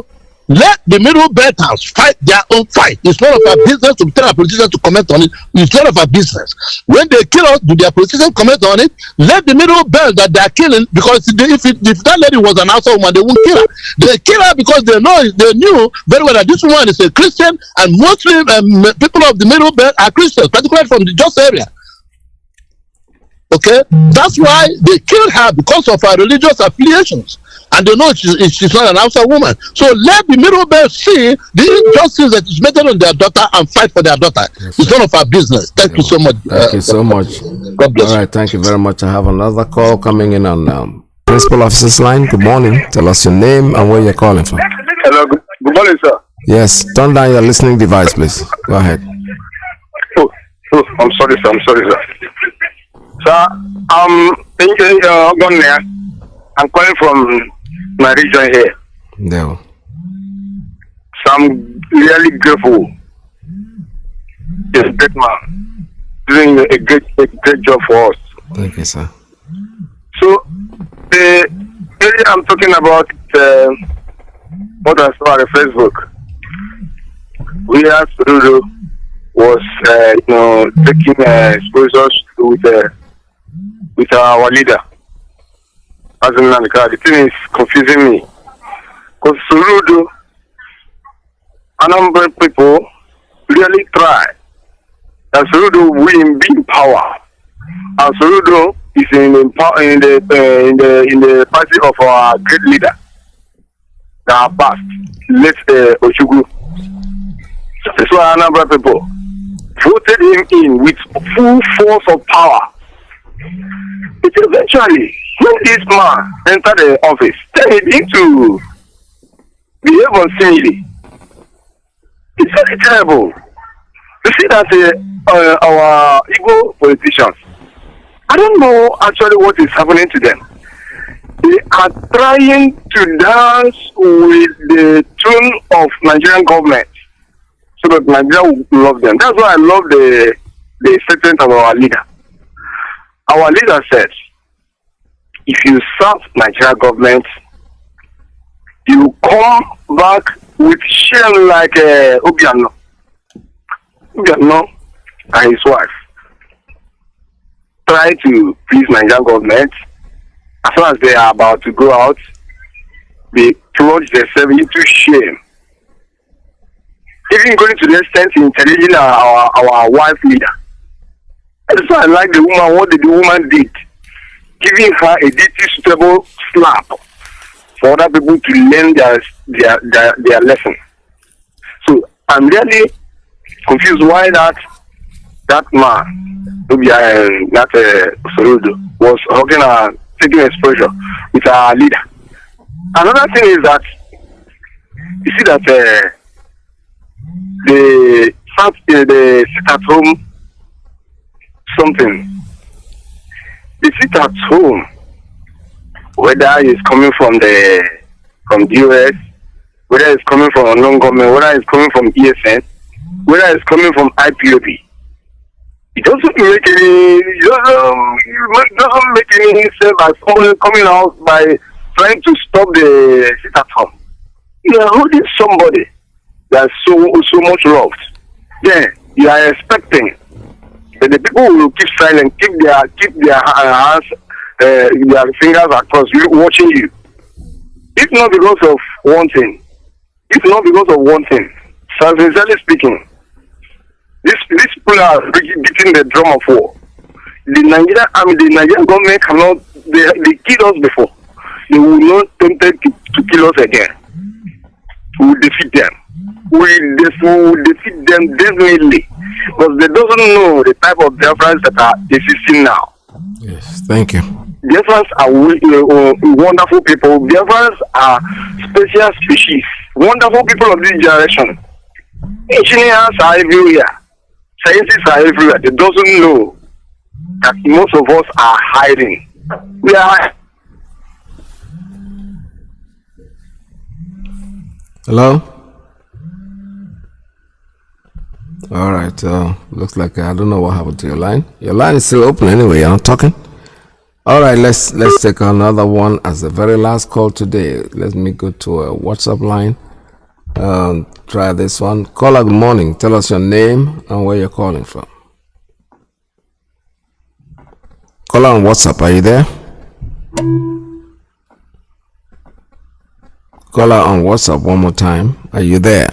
let the Middle Belters fight their own fight. It's none of our business to tell our politicians to comment on it. It's none of our business. When they kill us, do their politicians comment on it? Let the Middle Belt that they are killing, because if that lady was an outside woman, they won't kill her. They kill her because they knew very well that this woman is a Christian, and mostly people of the Middle Belt are Christians, particularly from the Jos area. Okay, that's why they killed her, because of her religious affiliations, and they know she's not an outside woman. So let the Middle Belt see the injustice that is made on their daughter and fight for their daughter. Yes, it's none of our business. Thank you so much. Thank you so much. God bless. All right, thank you very much. I have another call coming in on Principal Officer's line. Good morning. Tell us your name and where you're calling from. Hello. Good morning, sir. Yes, turn down your listening device, please. Go ahead. Oh, I'm sorry, sir. Sir, I'm calling from my region here. No. So I'm really grateful. He's a great man, doing a great job for us. Thank you, sir. So the area I'm talking about, what I saw on Facebook, where Surudu was, taking exposures with our leader. As in Nnamdi, the thing is confusing me. Because Surudu, a number of people really try. And Surudu will be in power. And Surudu is in the party of our great leader that passed, late Oshugwu. That's why a number of people voted him in with full force of power. But eventually, when this man entered the office, then he began to behave unseemly. It's very terrible. You see that our Igbo politicians, I don't know actually what is happening to them. They are trying to dance with the tune of Nigerian government so that Nigeria will love them. That's why I love the statement of our leader. Our leader said, if you serve Nigeria government, you come back with shame like Obiano and his wife. Try to please Nigerian government. As soon as they are about to go out, they plunge themselves into shame. Even going to the extent in challenging our wife leader. That's why I like the woman, what the woman did. Giving her a deeply suitable slap for other people to learn their lesson. So I'm really confused why that man, Surudu, was taking exposure with our leader. Another thing is that you see that the sit at home something. The sit at home, whether it's coming from the US, whether it's coming from a non-government, whether it's coming from ESN, whether it's coming from IPOB, it doesn't make any sense as someone coming out by trying to stop the sit at home. You are holding somebody that's so much loved. Then you are expecting that the people will keep silent, keep their hands, their fingers across, watching you. If not because of one thing, sincerely speaking, these people are beating the drum of war. The Nigerian army, the Nigerian government cannot. They killed us before. They will not attempt to kill us again. We will defeat them. We will defeat them definitely, because they doesn't know the type of Biafrans that are existing now. Yes, thank you. Biafrans are wonderful people. Biafrans are special species. Wonderful people of this generation. Engineers are everywhere. Scientists are everywhere. They doesn't know that most of us are hiding. We are. Hello? All right. Looks like I don't know what happened to your line. Your line is still open anyway. You're not talking. All right. Let's take another one as the very last call today. Let me go to a WhatsApp line. Try this one. Caller, good morning. Tell us your name and where you're calling from. Caller on WhatsApp. Are you there? Caller on WhatsApp one more time. Are you there?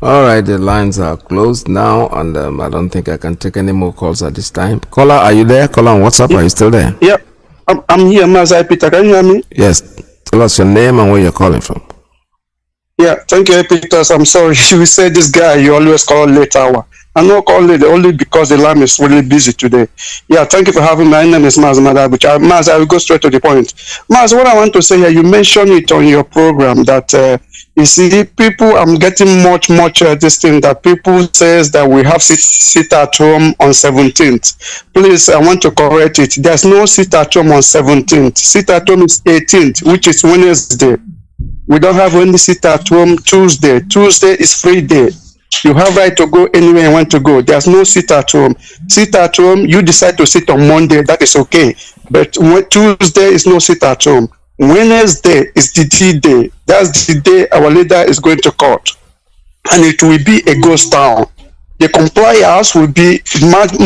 All right, the lines are closed now, and I don't think I can take any more calls at this time. Caller, are you there? Caller on WhatsApp, are you still there? Yep, I'm here, Mazi Peter. Can you hear me? Yes. Tell us your name and where you're calling from. Yeah, thank you, Peter. I'm sorry. You said this guy, you always call late hour. I know call late only because the line is really busy today. Yeah, thank you for having me. My name is Mazi Iyke. Mazi, I will go straight to the point. Mazi, what I want to say here, you mentioned it on your program that you see, people, I'm getting much this thing that people says that we have sit at home on 17th. Please, I want to correct it. There's no sit at home on 17th. Sit at home is 18th, which is Wednesday. We don't have any sit at home Tuesday. Tuesday is free day. You have right to go anywhere you want to go. There's no sit at home. Sit at home, you decide to sit on Monday, that is okay. But Tuesday is no sit at home. Wednesday is the D-Day. That's the day our leader is going to court. And it will be a ghost town. The compliance will be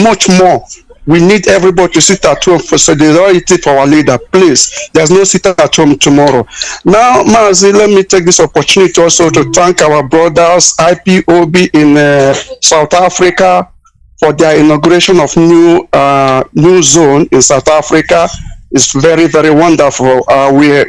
much more. We need everybody to sit at home for solidarity for our leader. Please, there's no sit at home tomorrow. Now, Mazi, let me take this opportunity also to thank our brothers IPOB in South Africa for their inauguration of new zone in South Africa. It's very wonderful. We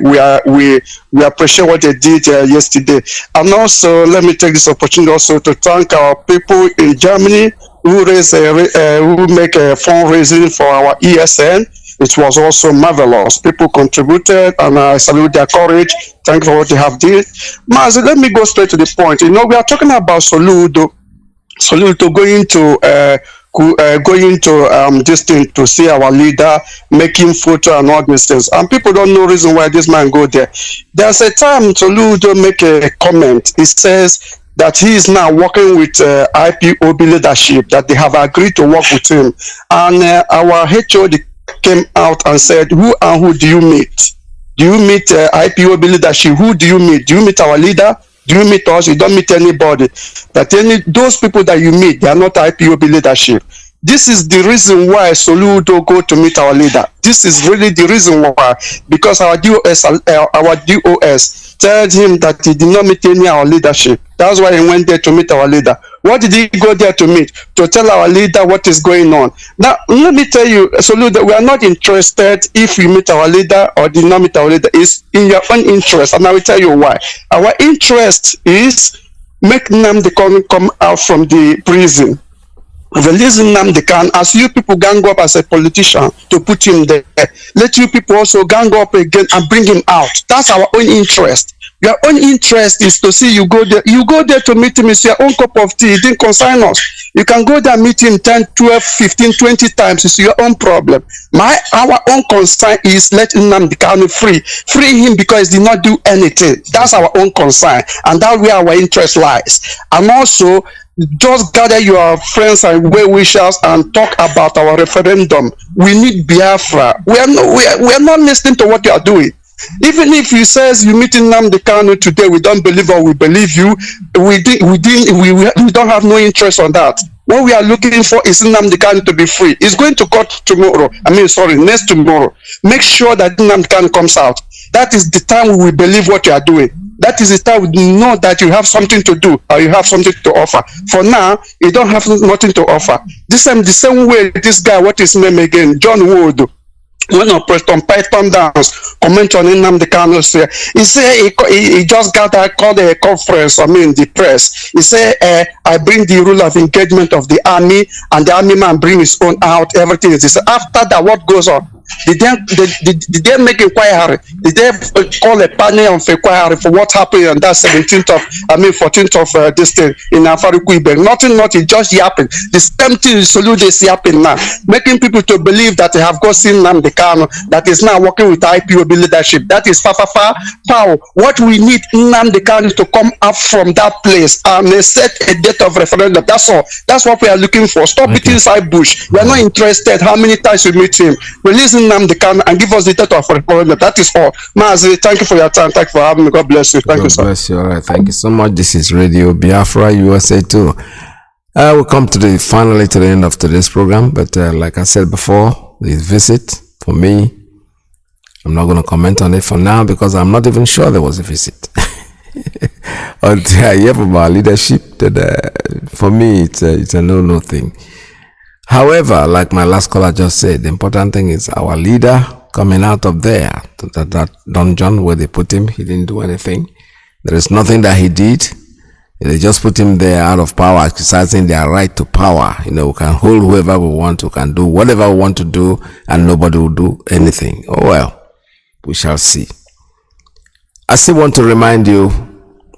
appreciate what they did yesterday. And also, let me take this opportunity also to thank our people in Germany who make a fundraising for our ESN. It was also marvelous. People contributed, and I salute their courage. Thank you for what they have did. Mazi, let me go straight to the point. You know, we are talking about Soludo going to this thing to see our leader making photo and all these things, and people don't know reason why this man go there. There's a time Soludo make a comment. He says that he is now working with IPOB leadership, that they have agreed to work with him, and our HOD came out and said, who do you meet? Do you meet IPOB leadership? Who do you meet? Do you meet our leader? Do you meet us? You don't meet anybody. Those people that you meet, they are not IPOB leadership. This is the reason why Soludo go to meet our leader. This is really the reason why, because our DOS told him that he did not meet any our leadership. That's why he went there to meet our leader. What did he go there to meet? To tell our leader what is going on. Now, let me tell you, Soludo, we are not interested if you meet our leader or did not meet our leader. It's in your own interest, and I will tell you why. Our interest is make Nnamdi come out from the prison. Release Nnamdi, as you people gang up as a politician to put him there. Let you people also gang up again and bring him out. That's our own interest. Your own interest is to see you go there. You go there to meet him. It's your own cup of tea. It didn't concern us. You can go there and meet him 10, 12, 15, 20 times. It's your own problem. Our own concern is let Nnamdi free. Free him because he did not do anything. That's our own concern. And that's where our interest lies. And also, Just gather your friends and well-wishers and talk about our referendum. We need Biafra. We are not listening to what you are doing. Even if you says you meet in Nnamdi Kanu today, we don't believe or we believe you. We don't have no interest on that. What we are looking for is Nnamdi Kanu to be free. It's going to court tomorrow. Next tomorrow. Make sure that Nnamdi Kanu comes out. That is the time we will believe what you are doing. That is the time we know that you have something to do or you have something to offer. For now, you don't have nothing to offer. The same way this guy, what is his name again? John Wood. One of Preston Python dance comment on Nnamdi Kanu say he said he just called a conference, the press. He said I bring the rule of engagement of the army and the army man bring his own out, everything is this. After that, what goes on? Did they make inquiry? Did they call a panel of inquiry for what happened on that 14th of this thing in Afariku? Nothing, just yapping. The same thing Soludo is yapping now, making people to believe that they have got seen Nnamdi Kanu that is now working with IPOB leadership. That is power. What we need Nnamdi Kanu to come up from that place and set a date of referendum. That's all. That's what we are looking for. Stop beating inside bush. We are not interested how many times we meet him. Release Nnamdi Kanu and give us the date of referendum. That is all. Mazi, thank you for your time. Thank you for having me. God bless you. Thank you, sir. God bless you. All right. Thank you so much. This is Radio Biafra USA 2. We'll come to the end of today's program. But like I said before, this visit, for me, I'm not going to comment on it for now because I'm not even sure there was a visit. Until I hear from our leadership, that for me, it's a no thing. However, like my last caller just said, the important thing is our leader coming out of there, that dungeon where they put him. He didn't do anything. There is nothing that he did. They just put him there out of power, exercising their right to power. We can hold whoever we want, we can do whatever we want to do, and nobody will do anything. Oh well, we shall see. I still want to remind you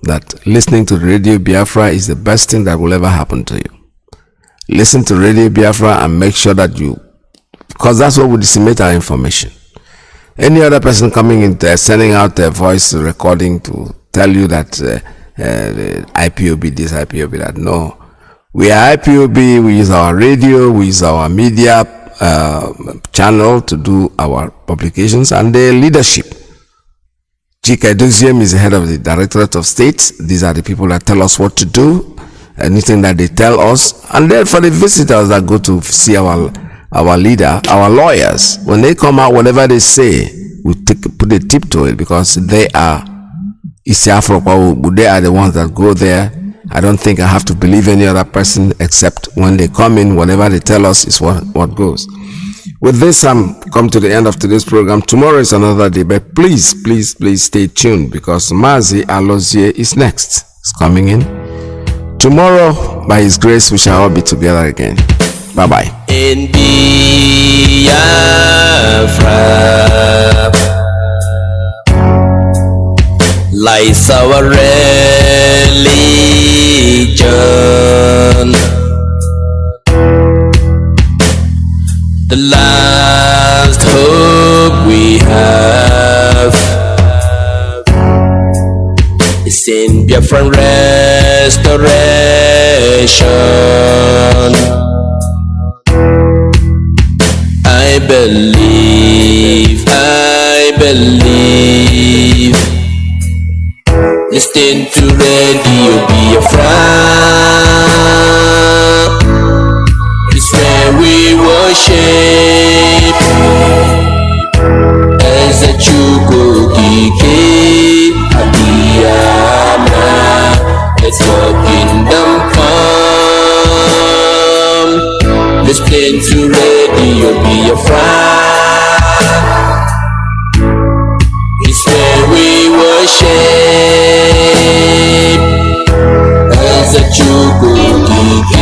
that listening to Radio Biafra is the best thing that will ever happen to you. Listen to Radio Biafra and make sure that because that's what will disseminate our information. Any other person coming in there, sending out their voice recording to tell you that IPOB this, IPOB that. No. We are IPOB, we use our radio, we use our media channel to do our publications, and the leadership. Chika Duziem is the head of the Directorate of State. These are the people that tell us what to do, anything that they tell us. And then for the visitors that go to see our leader, our lawyers, when they come out, whatever they say, we put a tip to it because they are Isiafro, they are the ones that go there. I don't think I have to believe any other person except when they come in, whatever they tell us is what goes. With this, I'm come to the end of today's program. Tomorrow is another day, but please stay tuned because Mazi Iyke is next. It's coming in. Tomorrow, by His grace, we shall all be together again. Bye-bye. In Biafra lies our religion, the last hope we have is in Biafran restoration. I believe. Listen to Radio Biafra. It's where we worship as a Chukukike Adiyama. Let your kingdom come. Listen to Radio Biafra. It's where we worship as a Chukukike.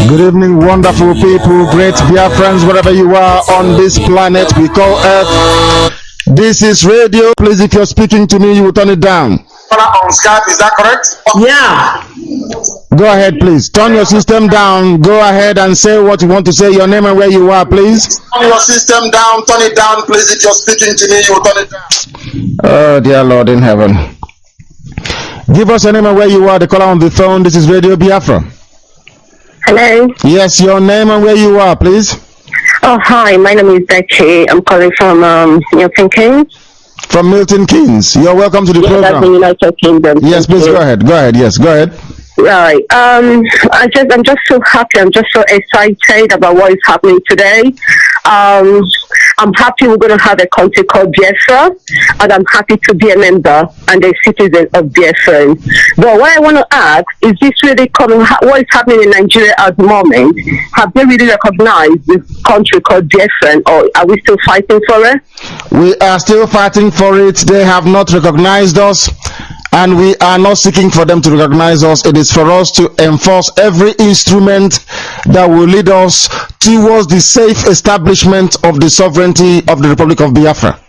Good evening, wonderful people, great Biafrans, wherever you are on this planet we call Earth. This is radio. Please, if you're speaking to me, you will turn it down. On Skype, is that correct? Yeah. Go ahead, please. Turn your system down. Go ahead and say what you want to say. Your name and where you are, please. Turn your system down. Turn it down, please. If you're speaking to me, you will turn it down. Oh, dear Lord in heaven. Give us your name and where you are. The caller on the phone. This is Radio Biafra. Hello. Yes, your name and where you are, please. Oh, hi. My name is Becky. I'm calling from Milton Keynes. From Milton Keynes. You're welcome to the program. That's the United Kingdom. Yes, please go ahead. Go ahead. Yes, go ahead. Right. I'm just so happy. I'm just so excited about what is happening today. I'm happy we're going to have a country called Biafra, and I'm happy to be a member and a citizen of Biafra. But what I want to ask is this really coming? What is happening in Nigeria at the moment? Have they really recognized this country called Biafra, or are we still fighting for it? We are still fighting for it. They have not recognized us, and we are not seeking for them to recognize us. It is for us to enforce every instrument that will lead us towards the safe establishment of the sovereignty of the Republic of Biafra.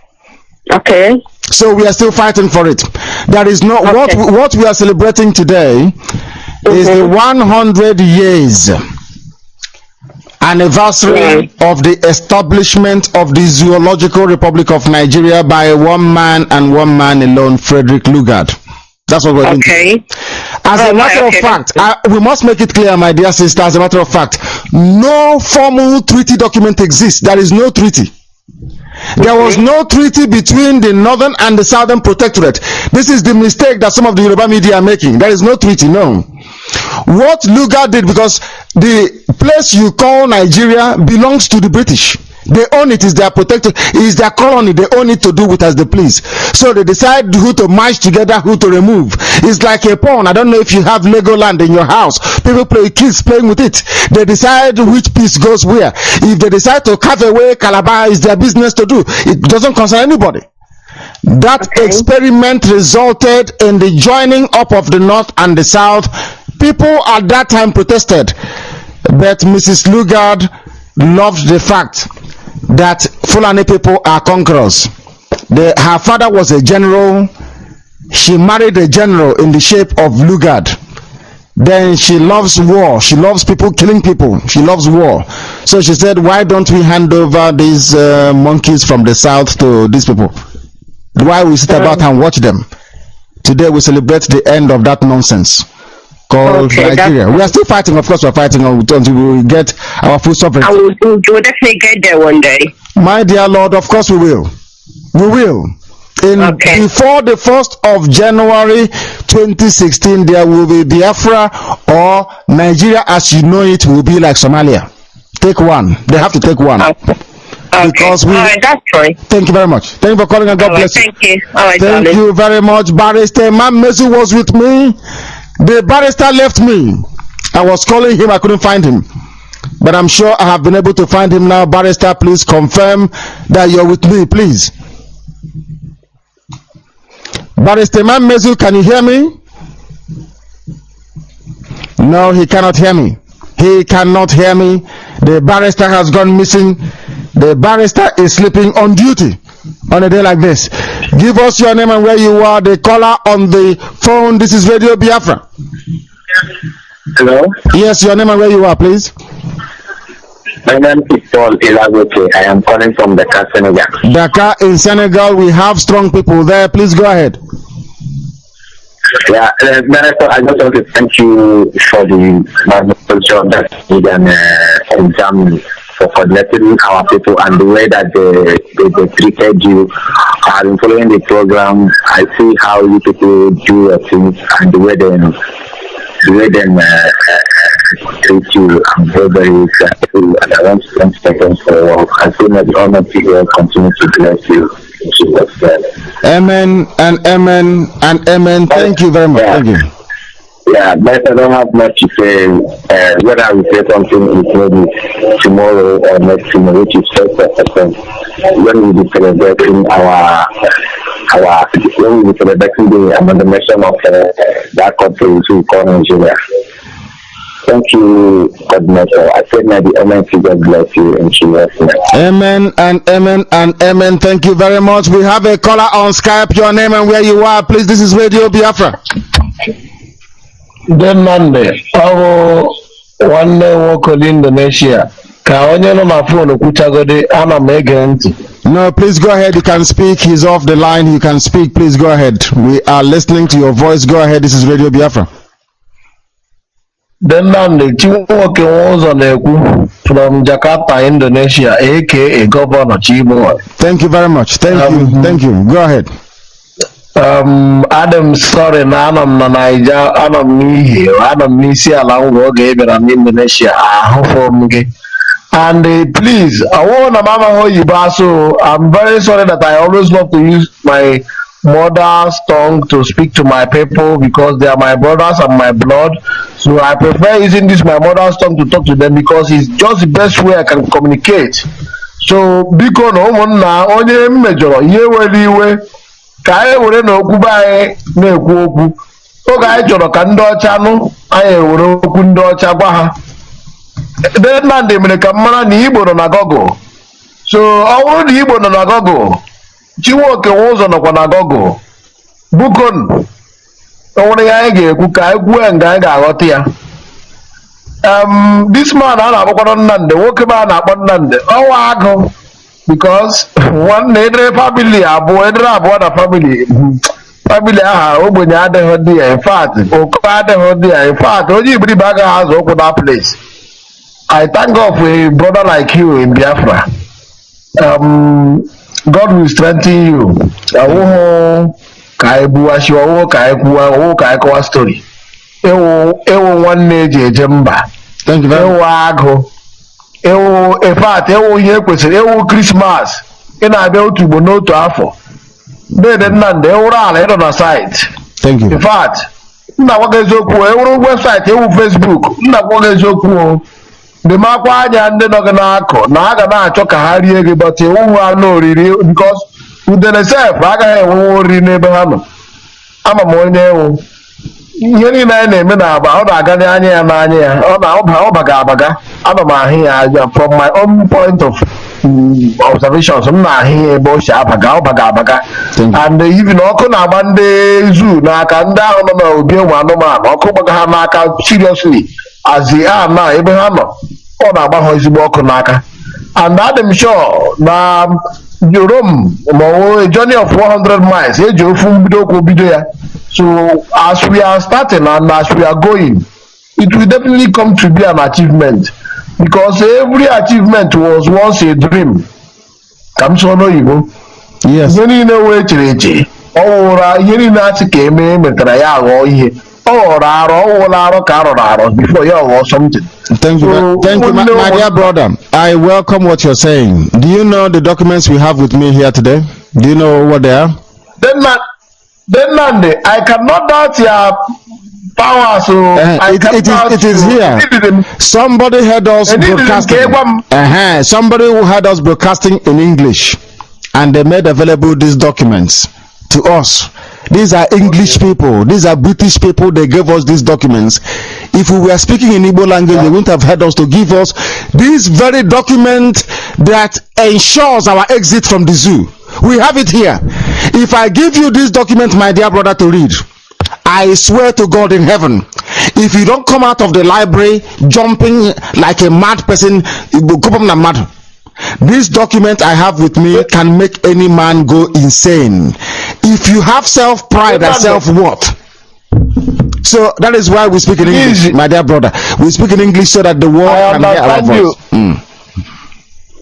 Okay. So we are still fighting for it. There is no what we are celebrating today is the 100 years anniversary of the establishment of the Zoological Republic of Nigeria by one man and one man alone, Frederick Lugard. That's what we're doing. Okay. As a matter of fact, we must make it clear, my dear sister, as a matter of fact, no formal treaty document exists. There is no treaty. There was no treaty between the northern and the southern protectorate. This is the mistake that some of the Yoruba media are making. There is no treaty, no. What Lugard did, because the place you call Nigeria belongs to the British. They own it, is their protector, is their colony. They own it to do with as they please. So they decide who to merge together, who to remove. It's like a pawn. I don't know if you have Legoland in your house. People play, kids playing with it. They decide which piece goes where. If they decide to carve away Calabar, it's their business to do. It doesn't concern anybody. That experiment resulted in the joining up of the North and the South. People at that time protested, but Mrs. Lugard loved the fact that Fulani people are conquerors. Her father was a general. She married a general in the shape of Lugard. Then she loves war. She loves people killing people. She loves war. So she said, why don't we hand over these monkeys from the south to these people? Why we sit about and watch them? Today we celebrate the end of that nonsense called Nigeria. We are still fighting, of course. We're fighting until we get our full sovereignty. And we'll definitely get there one day. My dear Lord, of course we will. We will. Before the 1st of January 2016, there will be Biafra, or Nigeria as you know it will be like Somalia. Take one. They have to take one. Because we. All right, that's fine. Thank you very much. Thank you for calling, and God bless you. Thank you. All right, thank you very much, Barrister. Mazi was with me. The barrister left me. I was calling him, I couldn't find him. But I'm sure I have been able to find him now. Barrister, please confirm that you're with me, please. Barrister Mazi, can you hear me? No, he cannot hear me. He cannot hear me. The barrister has gone missing. The barrister is sleeping on duty on a day like this. Give us your name and where you are. The caller on the phone. This is Radio Biafra. Hello? Yes, your name and where you are, please. My name is Paul Ilagote. I am calling from Dakar, Senegal. Dakar in Senegal. We have strong people there. Please go ahead. Yeah, Minister, I just want to thank you for the job that you did an exam for coordinating our people and the way that they treated you. I've been following the program. I see how you people do your things and the way they treat you. I'm very, very grateful, and I want to thank you for work. I feel that the Almighty God continue to bless you. Amen and amen and amen. Thank you very much. Yeah. Thank you. Yeah, but I don't have much to say. Whether I will say something is maybe tomorrow or next tomorrow, which is 1st of September, when we will be celebrating when we will be celebrating the amalgamation of that country which we call Nigeria. Thank you, Coordinator. I said may the Almighty God bless you in Jesus' name. Amen and amen and amen. Thank you very much. We have a caller on Skype. Your name and where you are, please. This is Radio Biafra. Good Monday. One day walk in Indonesia. No, please go ahead. You can speak. He's off the line. You can speak. Please go ahead. We are listening to your voice. Go ahead. This is Radio Biafra. Then Nnamdi Chinwoke Nwozo from Jakarta, Indonesia, aka Governor Chibo. Thank you very much. Thank you. Go ahead. Adam, sorry, Nanam Naija, Anam Nihi, Adam Nisi along Wogaber and Indonesia. I hope for me. And please, I want Mama Hoyibaso. I'm very sorry that I always love to use my mother's tongue to speak to my people because they are my brothers and my blood. So I prefer using this my mother's tongue to talk to them because it's just the best way I can communicate. So because no one now only major yewe ka were na okwu bae na-ekwu okwu oge anyị chọrọ ka ndị ọcha nụ anyị were okwu ndị ọcha gwa ha. Nnamdi mere ka mara na Igbo nọ na Google. So ọ bụrụ na Igbo nọ na Google, Chinwoke Nwozo nọkwa na Google. Bukon o nwere ya anyị ga-ekwu ka anyị kwuo nga anyị ga-aghọta ya. This man a na-akpọkwa Nnamdi, nwoke ba a na-akpọ Nnamdi ọwa agụ because one edere family abụọ edere abụọ na family aha ogbenye adịghị dị ya, in fact oke adịghị dị ya, in fact onye iberibe agaghị azụ okwu that place. I thank God for a brother like you in Biafra. God will strengthen you. Ka ebuwashi owo ka ekuwa owo ka ekowa story. Ewo nwanne eji eje mba. Thank you very much. Ewo agụ. Ewo in fact ewo ihe kwesịrị ewo Christmas. Ị na-abịa otu Igbo n'otu afọ. Dede Nnamdi ewuru ala ịnọ na site. Thank you. In fact, nna gwa eziokwu ewuru website ewu Facebook nna gwa eziokwu the makwa anya ndị nọ gị n'akọ na a ga na-achọ ka ha rie gị but ewu ha n'oriri because udele sef agaghị enwe oriri n'ebe ha nọ. Ama m onye ewu ihe niile anyị na-eme na agba ọ na-aga n'anya ya n'anya ya ọ baga abaga. Ana m ahụ ya anya from my own point of observations m na-ahụ ya ebe o si abaga ọ baga abaga. And even ọkụ na-agba ndị zoo n'aka ndị ahụ nọ na obi ụmụ anụmanụ ọkụ gbaga ha n'aka seriously as they are now ebe ha nọ ọ na-agba ha ezigbo ọkụ n'aka. And I'm sure na Rome ma a journey of 100 miles eji ofu mbido okwu bido ya. So as we are starting and as we are going, it will definitely come to be an achievement because every achievement was once a dream. Kam so no Igbo. Yes. Ihe niile wee chere eche ọwụra ihe niile asị ka eme metara ya aghọọ ihe ọwụra arụ ọwụla arụ ka arụrụ arụ before ya ọghọọ something. Thank you, my dear brother. I welcome what you're saying. Do you know the documents we have with me here today? Do you know what they are? Then Nnamdi, I cannot doubt your power. So it is here. Somebody heard us broadcasting. Somebody who had us broadcasting in English, and they made available these documents to us. These are English people. These are British people. They gave us these documents. If we were speaking in Igbo language, they wouldn't have had us to give us this very document that ensures our exit from the zoo. We have it here. If I give you this document, my dear brother, to read, I swear to God in heaven, if you don't come out of the library jumping like a mad person, you will go mad. This document I have with me can make any man go insane. If you have self-pride and self-worth. So that is why we speak in English, my dear brother. We speak in English so that the world can hear our voice.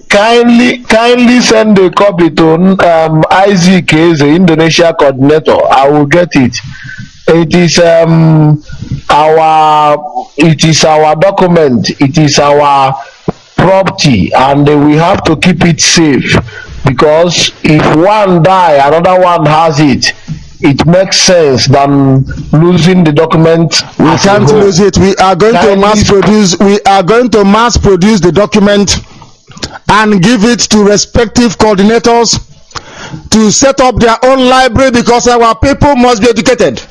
Kindly send a copy to Mazi Iyke, the Indonesia coordinator. I will get it. It is our document. It is our property, and we have to keep it safe because if one die, another one has it. It makes sense than losing the document. We can't lose it. We are going to mass produce. We are going to mass produce the document and give it to respective coordinators to set up their own library because our people must be educated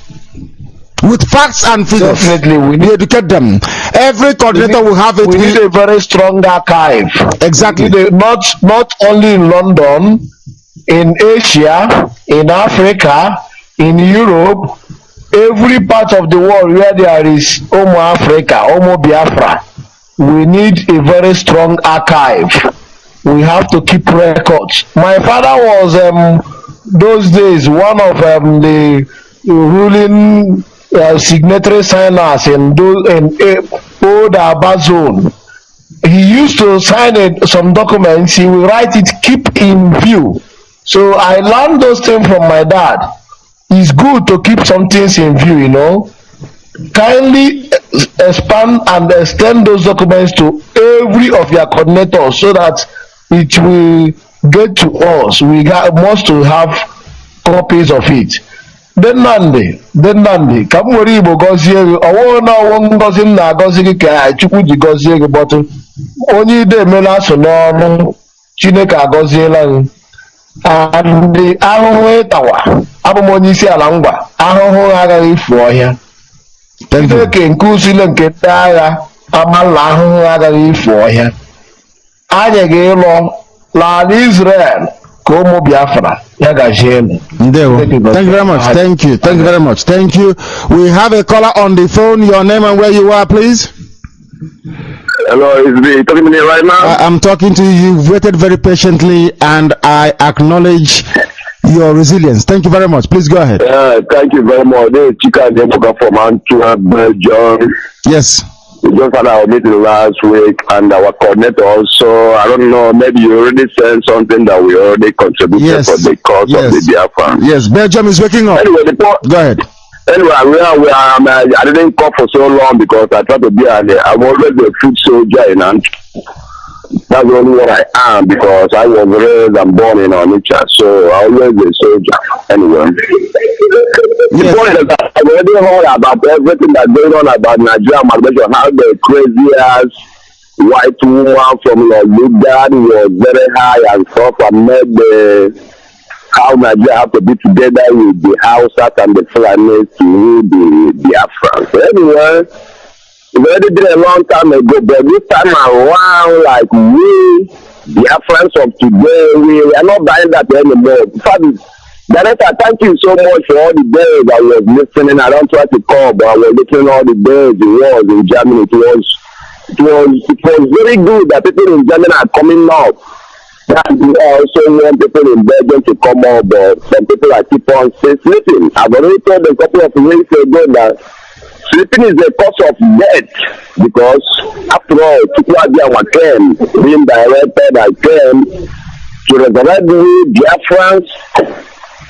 with facts and figures. Definitely, we need to educate them. Every coordinator will have it. We need a very strong archive. Exactly. Not only in London, in Asia, in Africa, in Europe, every part of the world where there is Homo Africa, Homo Biafra, we need a very strong archive. We have to keep records. My father was those days one of the ruling signatory signers in old Aba zone. He used to sign some documents. He will write it, keep in view. So I learned those things from my dad. It's good to keep some things in view, you know. Kindly expand and extend those documents to every of your coordinators so that it will get to us. We must to have copies of it. Then Nnamdi, ka m were Igbo gọzie gị, ọwụghị na ọwụ ngọzi m na-agọzi gị ka Chukwu ji gọzie gị, bọtụ onye ide emela so n'ọnụ Chineke agọziela gị. Ndị ahụhụ ịtawa, abụ m onye isi ala ngwa, ahụhụ agaghị ifu ọhịa. Chineke nke usile nke ndị agha amala ahụhụ agaghị ifu ọhịa. Anyị ga-ịlọ n'ala Israel ka ụmụ Biafra ya gazie elu. Thank you very much. Thank you. Thank you very much. Thank you. We have a caller on the phone. Your name and where you are, please. Hello, is me talking to me right now? I'm talking to you. You've waited very patiently, and I acknowledge your resilience. Thank you very much. Please go ahead. Thank you very much. This is Chika Neboka from Antwerp, Belgium. Yes. We just had our meeting last week, and our coordinator also, I don't know, maybe you already sent something that we already contributed for the cause of the Biafrans. Yes, Belgium is waking up. Anyway, go ahead. Anyway, I didn't come for so long because I tried to be I'm always a food soldier in Antwerp. That's only what I am, because I was raised and born in Onitsha, so I always a soldier. Anyway, the point is that I've already heard about everything that's going on about Nigeria migration, how the crazy ass white woman from Lugard was very high and stuff, and made how Nigeria have to be together with the Hausa and the Fulanis to rule the Biafrans. So anyway, we already did a long time ago, but this time around, like we, Biafrans of today, we are not buying that anymore. In fact, Director, thank you so much for all the days I was listening. I don't try to call, but I was listening all the days it was in Germany. It was very good that people in Germany are coming out. And we also want people in Belgium to come out, but some people are keep on sleeping. I've already told a couple of weeks ago that sleeping is a cause of death, because after all, Chukwuabiama came, being directed, I came to resurrect the Biafrans.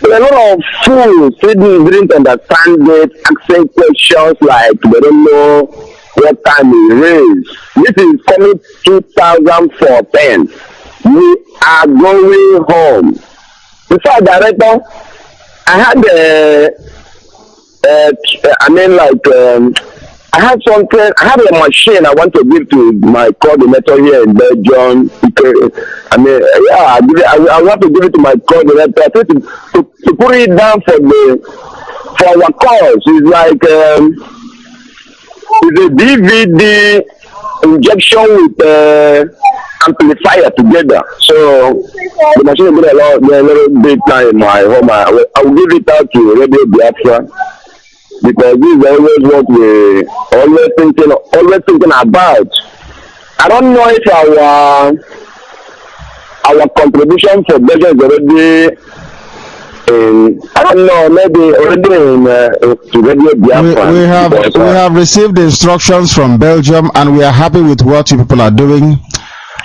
There are a lot of fools who didn't understand it, asking questions like they don't know what time it is. This is coming 2014. We are going home. In fact, Director, I had I had something, I had a machine I want to give to my coordinator here in Belgium. I want to give it to my coordinator to put it down for our cause. It's like it's a DVD injection with amplifier together. So the machine will be a little bit time in my home. I will give it out to Radio Biafra, because this is always what we always thinking about. I don't know if our contribution for Belgium is already I don't know, maybe already to Radio Biafra. We have received instructions from Belgium, and we are happy with what you people are doing.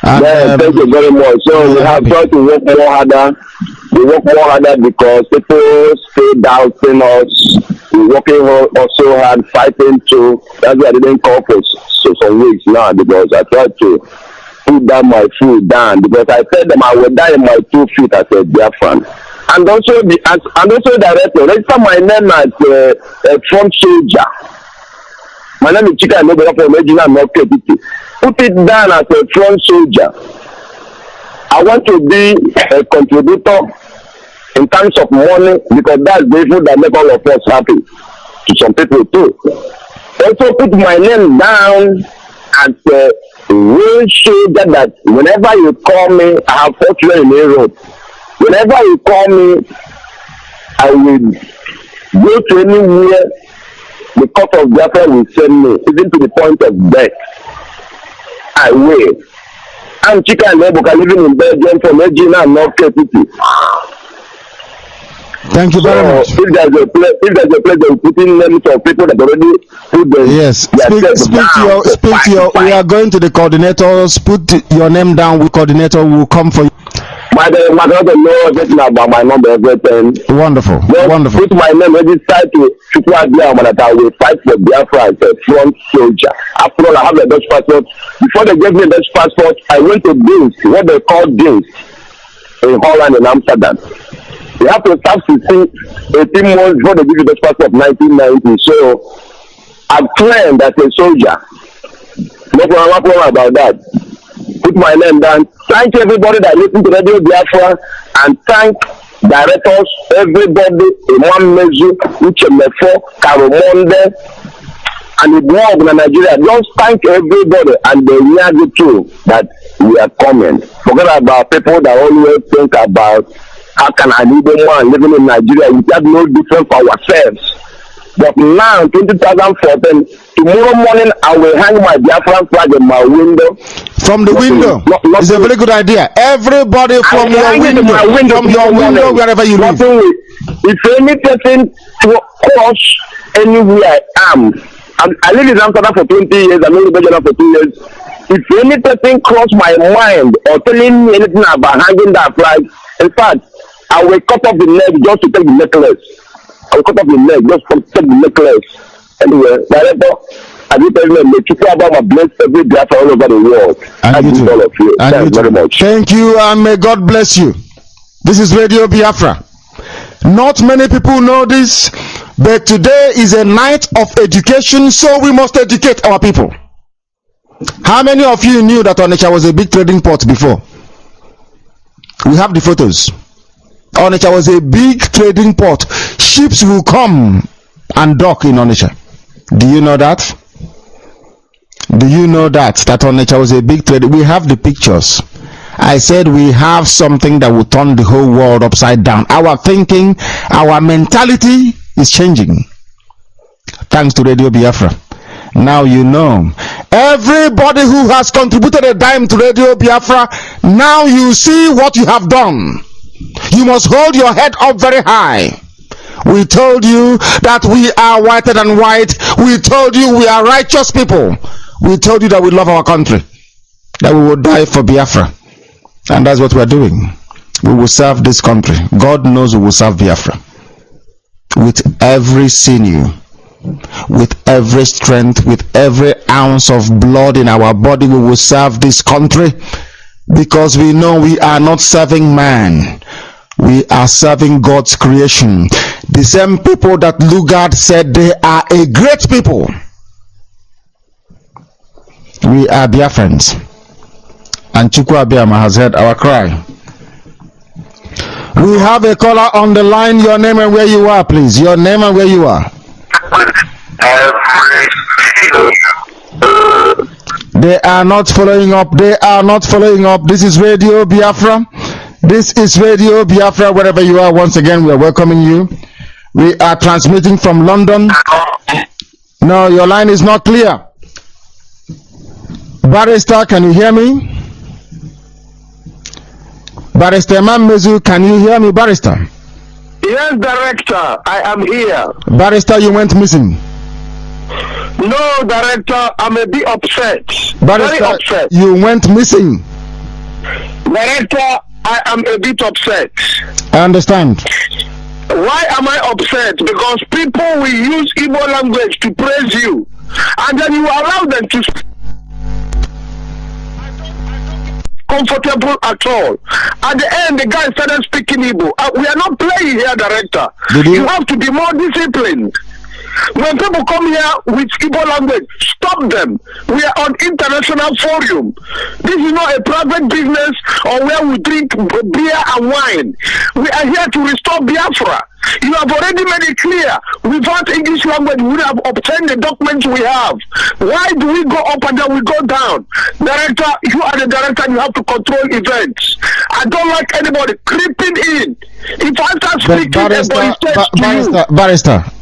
And, thank you very much. So we have tried to work more harder. We work more harder because people stay doubting us. We're working also hard, fighting too. That's why I didn't call for some weeks now, because I tried to put down my foot down, because I said them I would die in my 2 feet as a Biafran. And also director, register my name as a front soldier. My name is Chika Neboka from Regional North KPT. Put it down as a front soldier. I want to be a contributor in terms of money, because that's the food that make all of us happy. To some people too. Also put my name down as a real soldier, that whenever you call me, I have fought you in Europe. Whenever you call me, I will go to anywhere the court of Biafra will send me, even to the point of death. I will. I'm Chika Neboka, living in Belgium from Regina, North KPT. Thank you very much. If there's a place they will put in names of people that already put them. Yes. Speak to your. We are going to the coordinators. Put your name down. We coordinator will come for you. My daughter knows everything about my number, everything. Wonderful. Just Wonderful. put my name registered to Chukwuabiama that I will fight for Biafra as a front soldier. After all, I have a Dutch passport. Before they gave me a Dutch passport, I went to Dienst, what they call Dienst, in Holland and Amsterdam. They have to start 18 months before they give you the Dutch passport of 1990. So I'm trained as a soldier. No problem about that. Put my name down. Thank everybody that listen to Radio Biafra, and thank directors, everybody, Imam Mezu, Uchemefo, Karumonde, and the blog in Nigeria. Just thank everybody, and they hear too that we are coming. Forget about people that always think about how can an Igbo man living in Nigeria, we have no different for ourselves. But now, 2014, tomorrow morning, I will hang my Biafran flag in my window. From the window? It's a very good idea. Everybody from your window, wherever you live. If any person cross anywhere I am, I live in Amsterdam for 20 years, I'm only Belgium for 2 years. If any person cross my mind or telling me anything about hanging that flag, in fact, I will cut off the leg just to take the necklace. I will cut off the leg just to take the necklace. Anyway, director, I do tell them the Chukwuabiama bless every Biafra all over the world. And you too. All of you. And Thanks very much. Thank you, and may God bless you. This is Radio Biafra. Not many people know this, but today is a night of education, so we must educate our people. How many of you knew that Onitsha was a big trading port before? We have the photos. Onitsha was a big trading port. Ships will come and dock in Onitsha. Do you know that? Do you know that Onitsha was a big trade? We have the pictures. I said we have something that will turn the whole world upside down. Our thinking, our mentality is changing. Thanks to Radio Biafra. Now you know. Everybody who has contributed a dime to Radio Biafra, now you see what you have done. You must hold your head up very high. We told you that we are whiter than white. We told you we are righteous people. We told you that we love our country, that we will die for Biafra. And that's what we are doing. We will serve this country. God knows we will serve Biafra. With every sinew, with every strength, with every ounce of blood in our body, we will serve this country, because we know we are not serving man. We are serving God's creation. The same people that Lugard said they are a great people. We are Biafrans. And Chukwuabiama has heard our cry. We have a caller on the line. Your name and where you are, please. Your name and where you are. They are not following up. They are not following up. This is Radio Biafra. This is Radio Biafra. Wherever you are, once again, we are welcoming you. We are transmitting from London. No, your line is not clear. Barrister, can you hear me? Barrister Mezu, can you hear me, Barrister? Yes, Director, I am here. Barrister, you went missing. No, Director, I'm a bit upset. Barrister, very upset. You went missing. Director, I am a bit upset. I understand. Why am I upset? Because people will use Igbo language to praise you, and then you allow them to speak comfortable at all. At the end, the guy started speaking Igbo. We are not playing here, Director. You have to be more disciplined. When people come here with Igbo language, stop them. We are on international forum. This is not a private business or where we drink beer and wine. We are here to restore Biafra. You have already made it clear. Without English language, we would have obtained the documents we have. Why do we go up and then we go down? Director, you are the director, you have to control events. I don't like anybody creeping in. If I start speaking,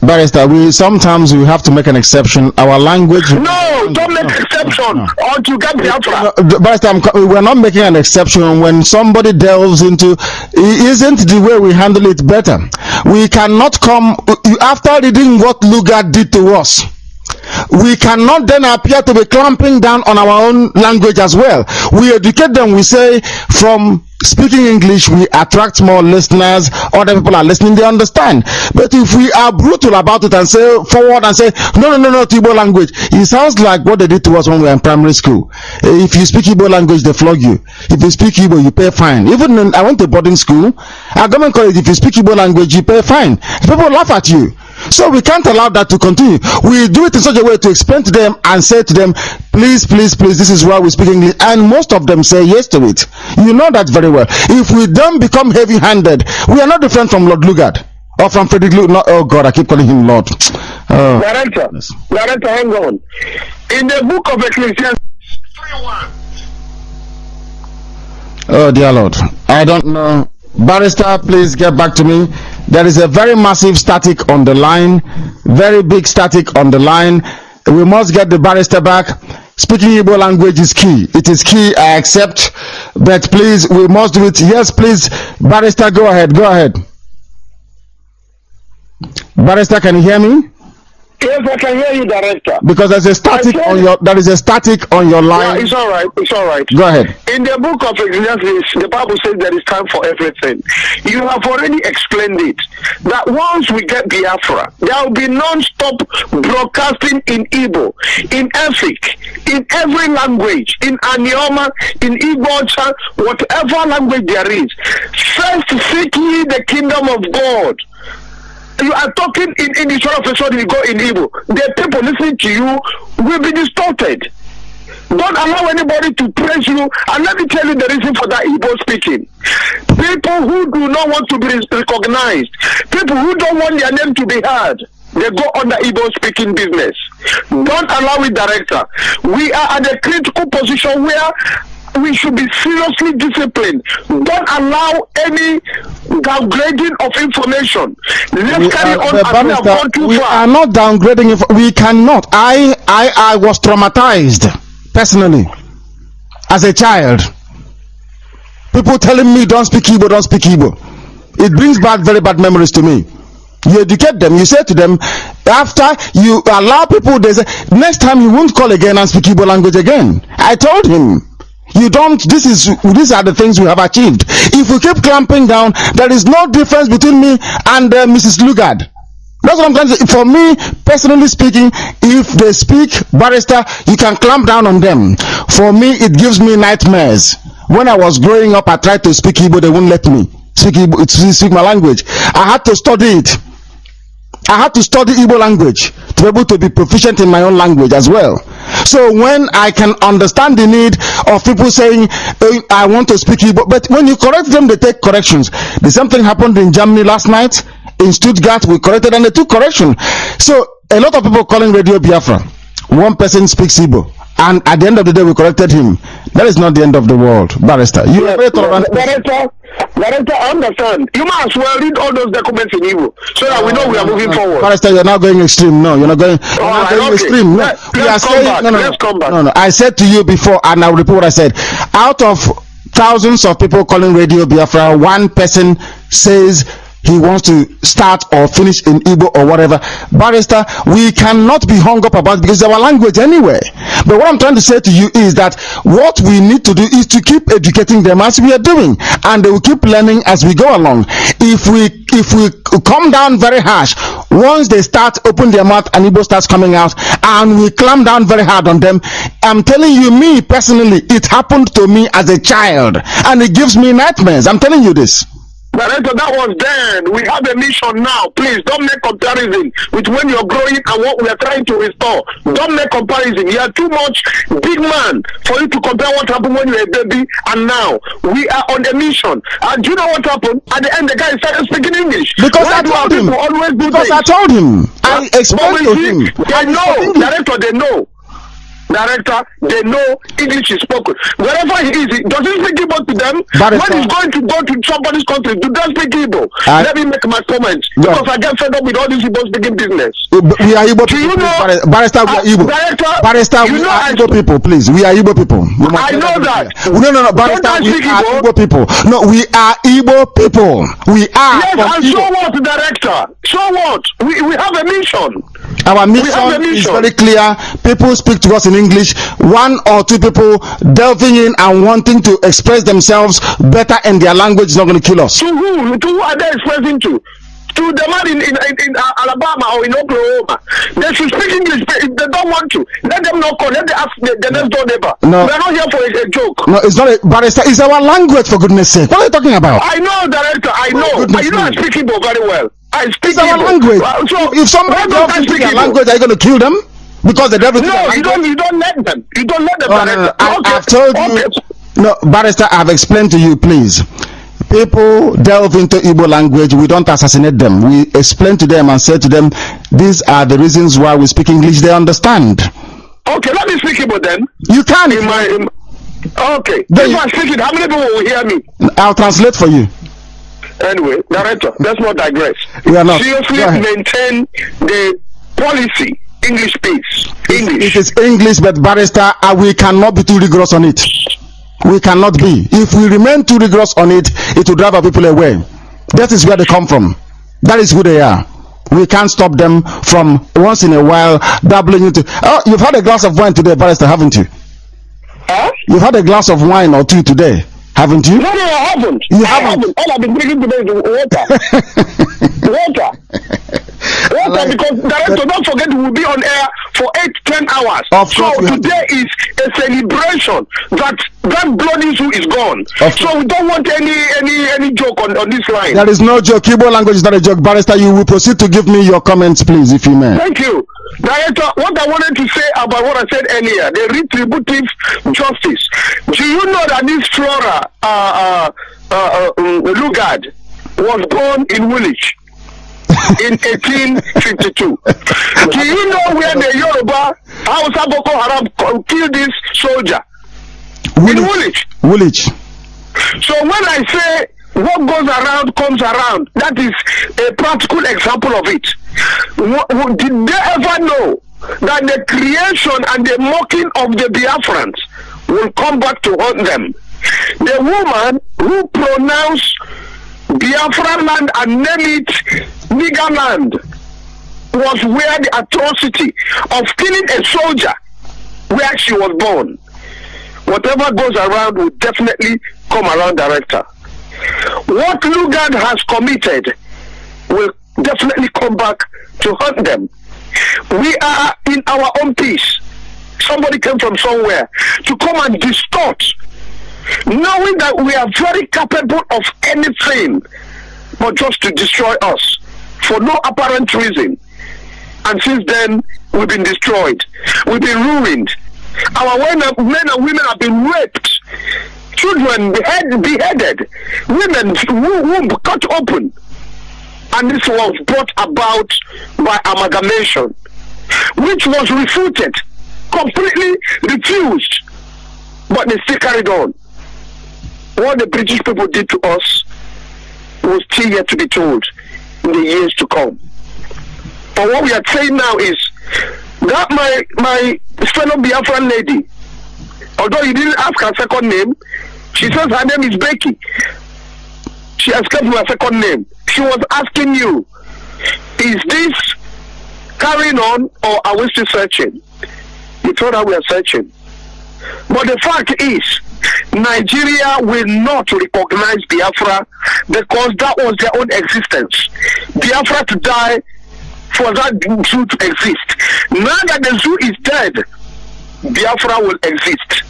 Barrister, we sometimes we have to make an exception. Our language. No, don't make exception. Or to get Biafra. Barrister, we're not making an exception when somebody delves into isn't the way we handle it better? We cannot come after reading what Lugard did to us. We cannot then appear to be clamping down on our own language as well. We educate them. We say from speaking English we attract more listeners. Other people are listening, they understand. But if we are brutal about it and say forward and say no to Igbo language, it sounds like what they did to us when we were in primary school. If you speak Igbo language, they flog you. If you speak Igbo, you pay fine. Even when I went to boarding school, at government college, if you speak Igbo language, you pay fine. People laugh at you. So we can't allow that to continue. We do it in such a way to explain to them and say to them, please, this is why we speak English. And most of them say yes to it. You know that very well. If we don't become heavy-handed, we are not different from Lord Lugard or from Frederick Lugard. Oh God, I keep calling him Lord. Director, hang on. In the book of Ecclesiastes 3:1. Oh dear Lord, I don't know. Barrister, please get back to me. There is a very massive static on the line, very big static on the line. We must get the barrister back. Speaking Igbo language is key. It is key, I accept, but please, we must do it. Yes, please, barrister, go ahead. Barrister, can you hear me? Yes, I can hear you, Director. Because there is a static on your line. Yeah, it's all right. Go ahead. In the book of Excelency, the Bible says there is time for everything. You have already explained it. That once we get Biafra, there will be non-stop broadcasting in Igbo, in Efik, in every language, in Anioma, in Igbo, whatever language there is. First, seek ye the kingdom of God. You are talking in English, all of a sudden you go in Igbo. The people listening to you will be distorted. Don't allow anybody to praise you. And let me tell you the reason for that Igbo speaking. People who do not want to be recognized, people who don't want their name to be heard, they go on the Igbo speaking business. Don't allow it, Director. We are at a critical position where we should be seriously disciplined. Don't allow any downgrading of information. Let's carry on as we have gone too far. We are not downgrading. We cannot. I was traumatized personally as a child. People telling me don't speak Igbo. It brings back very bad memories to me. You educate them. You say to them, after you allow people, they say next time you won't call again and speak Igbo language again. I told him, you don't. These are the things we have achieved. If we keep clamping down, there is no difference between me and Mrs. Lugard. That's what I'm trying to say. For me, personally speaking, if they speak barrister, you can clamp down on them. For me, it gives me nightmares. When I was growing up, I tried to speak Igbo, they wouldn't let me speak my language. I had to study it. I had to study Igbo language to be able to be proficient in my own language as well. So when I can understand the need of people saying, I want to speak Igbo, but when you correct them, they take corrections. The same thing happened in Germany last night. In Stuttgart, we corrected and they took correction. So a lot of people calling Radio Biafra. One person speaks Igbo, and at the end of the day, we corrected him. That is not the end of the world, barrister. You are very tolerant. Director, I understand. You might as well read all those documents in Igbo so that we know we are moving forward. Barrister, you're not going extreme. No, you're not going. Extreme. No, let's come back. No. I said to you before, and I'll repeat what I said. Out of thousands of people calling Radio Biafra, one person says he wants to start or finish in Igbo or whatever. Barrister, we cannot be hung up about it because it's our language anyway. But what I'm trying to say to you is that what we need to do is to keep educating them as we are doing, and they will keep learning as we go along. If we come down very harsh, once they start open their mouth and Igbo starts coming out, and we clamp down very hard on them, I'm telling you, me personally, it happened to me as a child, and it gives me nightmares. I'm telling you this. Director, that was then. We have a mission now. Please don't make comparison with when you're growing and what we are trying to restore. Don't make comparison. You are too much big man for you to compare what happened when you were a baby and now. We are on the mission. And do you know what happened? At the end, the guy started speaking English. Because I told him. I explained to him. They know. Director, they know. director, they know English is spoken. Wherever he is, does he speak Igbo to them? When he's going to go to somebody's country, do they speak Igbo? Let me make my comments, because I get fed up with all this Igbo speaking business. We are Igbo people. Barrister, we are Igbo. Barrister, we are Igbo people, please. We are Igbo people. I know that. No, Barrister, we are Igbo people. No, we are Igbo people. We are. Yes, and Igbo. So what, director? So what? We have a mission. Our mission is very clear. People speak to us in English. One or two people delving in and wanting to express themselves better in their language is not going to kill us. To who? To who are they expressing to? To the man in Alabama or in Oklahoma. They should speak English. If they don't want to, let them not call. Let them ask the next door neighbor. No. We are not here for a joke. No, it's not a barrister. It's our language, for goodness sake. What are you talking about? I know, director. I know. You know I speak Igbo very well. I speak It's our language. So if somebody doesn't speak their language, are you going to kill them? Because the devil. No, you don't let them. You don't let them. No. I've told you. No, barrister, I've explained to you, please. People delve into Igbo language, we don't assassinate them. We explain to them and say to them, these are the reasons why we speak English. They understand. Okay, let me speak Igbo then. You can. Okay. If I speak it, how many people will hear me? I'll translate for you. Anyway, director, let's not digress. We are not. Seriously maintain the policy, English speaks. English. It is English, but barrister, we cannot be too rigorous on it. We cannot be. If we remain too rigorous on it, it will drive our people away. That is where they come from. That is who they are. We can't stop them from once in a while dabbling into. Oh, you've had a glass of wine today, barrister, haven't you? Huh? You've had a glass of wine or two today, haven't you? No, I haven't. You haven't. All I've been drinking today is water. Water. Because director, don't forget we will be on air for 8-10 hours. So today is a celebration that bloody issue is gone. So we don't want any joke on this line. There is no joke. Igbo language is not a joke. Barrister, you will proceed to give me your comments, please, if you may. Thank you. Director, what I wanted to say about what I said earlier, the retributive justice. Do you know that this Flora Lugard was born in Woolwich in 1852? Do you know where the Yoruba Hausa Boko Haram killed this soldier? In Woolwich. Woolwich. So when I say what goes around comes around, that is a practical example of it. Did they ever know that the creation and the mocking of the Biafrans will come back to haunt them? The woman who pronounced Biafra land and name it nigger land was where the atrocity of killing a soldier where she was born. Whatever goes around will definitely come around, director. What Lugard has committed will definitely come back to haunt them. We are in our own peace. Somebody came from somewhere to come and distort, knowing that we are very capable of anything but just to destroy us for no apparent reason. And since then, we've been destroyed. We've been ruined. Our men and women have been raped. Children beheaded. Women womb cut open. And this was brought about by amalgamation, which was refuted, completely refused. But they still carried on. What the British people did to us was still yet to be told in the years to come. But what we are saying now is that my fellow Biafran lady, although you didn't ask her second name, she says her name is Becky. She escaped her second name. She was asking you, is this carrying on or are we still searching? You told her we are searching. But the fact is, Nigeria will not recognize Biafra because that was their own existence. Biafra to die for that zoo to exist. Now that the zoo is dead, Biafra will exist.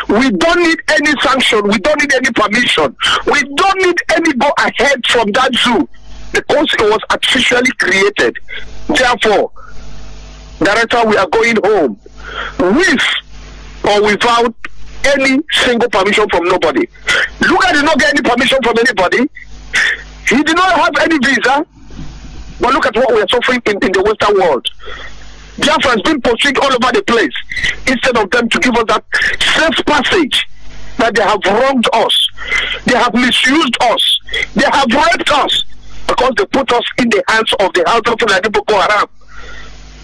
We don't need any sanction. We don't need any permission. We don't need any go ahead from that zoo because it was artificially created. Therefore, director, we are going home with or without any single permission from nobody. Luka did not get any permission from anybody. He did not have any visa. But look at what we are suffering in the Western world. Biafrans being pursued all over the place, instead of them to give us that safe passage that they have wronged us, they have misused us, they have raped us, because they put us in the hands of the Hausa-Service Boko Haram,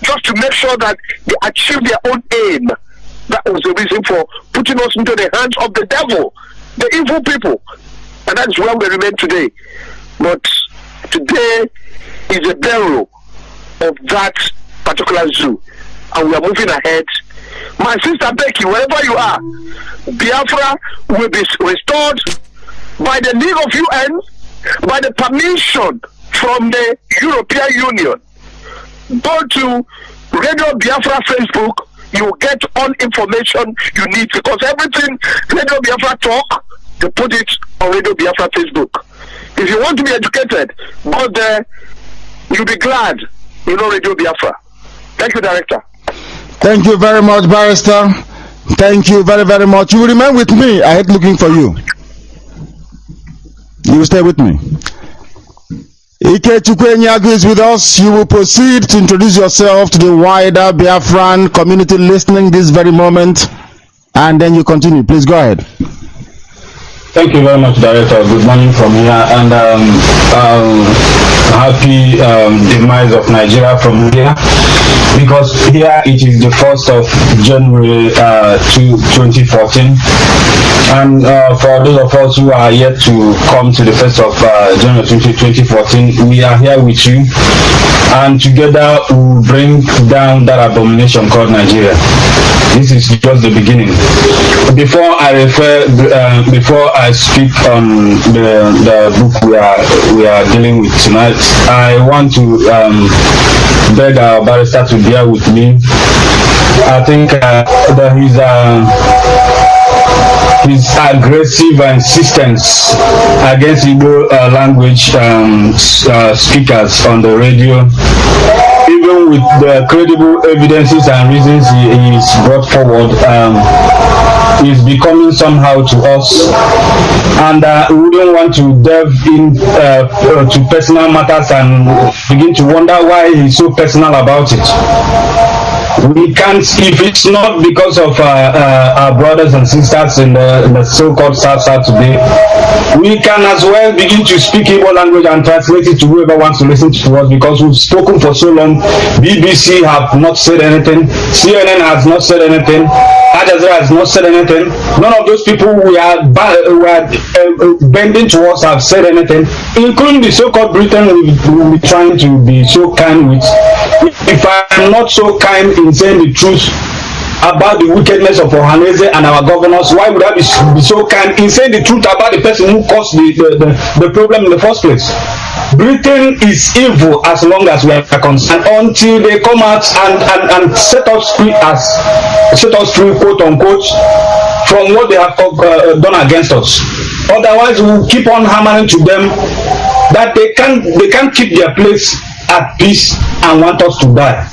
just to make sure that they achieve their own aim. That was the reason for putting us into the hands of the devil, the evil people, and that is where we remain today. But today is a burial of that particular zoo, and we are moving ahead. My sister Becky, wherever you are, Biafra will be restored by the League of UN, by the permission from the European Union. Go to Radio Biafra Facebook, you will get all information you need, because everything Radio Biafra talk, you put it on Radio Biafra Facebook. If you want to be educated, go there, you'll be glad you know Radio Biafra. Thank you, Director. Thank you very much, Barrister. Thank you very, very much. You will remain with me. I hate looking for you. You will stay with me. Ike Chukwenyagu is with us. You will proceed to introduce yourself to the wider Biafran community listening this very moment, and then you continue. Please go ahead. Thank you very much, Director. Good morning from here, and happy demise of Nigeria from here, because here it is the 1st of January 2014, and for those of us who are yet to come to the 1st of January 2014, we are here with you, and together we will bring down that abomination called Nigeria. This is just the beginning. Before I speak on the book we are dealing with tonight, I want to beg our barrister to bear with me. I think that his aggressive insistence against Igbo language speakers on the radio, even with the credible evidences and reasons he is brought forward, is becoming somehow to us, and we wouldn't want to delve in to personal matters and begin to wonder why he's so personal about it. We can't, if it's not because of our brothers and sisters in the so-called South today, we can as well begin to speak Igbo language and translate it to whoever wants to listen to us, because we've spoken for so long. BBC have not said anything, CNN has not said anything, Al Jazeera has not said anything. None of those people who are bending to us have said anything, including the so-called Britain will be trying to be so kind with. If I'm not so kind in saying the truth about the wickedness of Ohanese and our governors, why would I be so kind in saying the truth about the person who caused the problem in the first place? Britain is evil as long as we are concerned, until they come out and set us free, quote unquote, from what they have done against us. Otherwise, we will keep on hammering to them that they can't keep their place at peace and want us to die.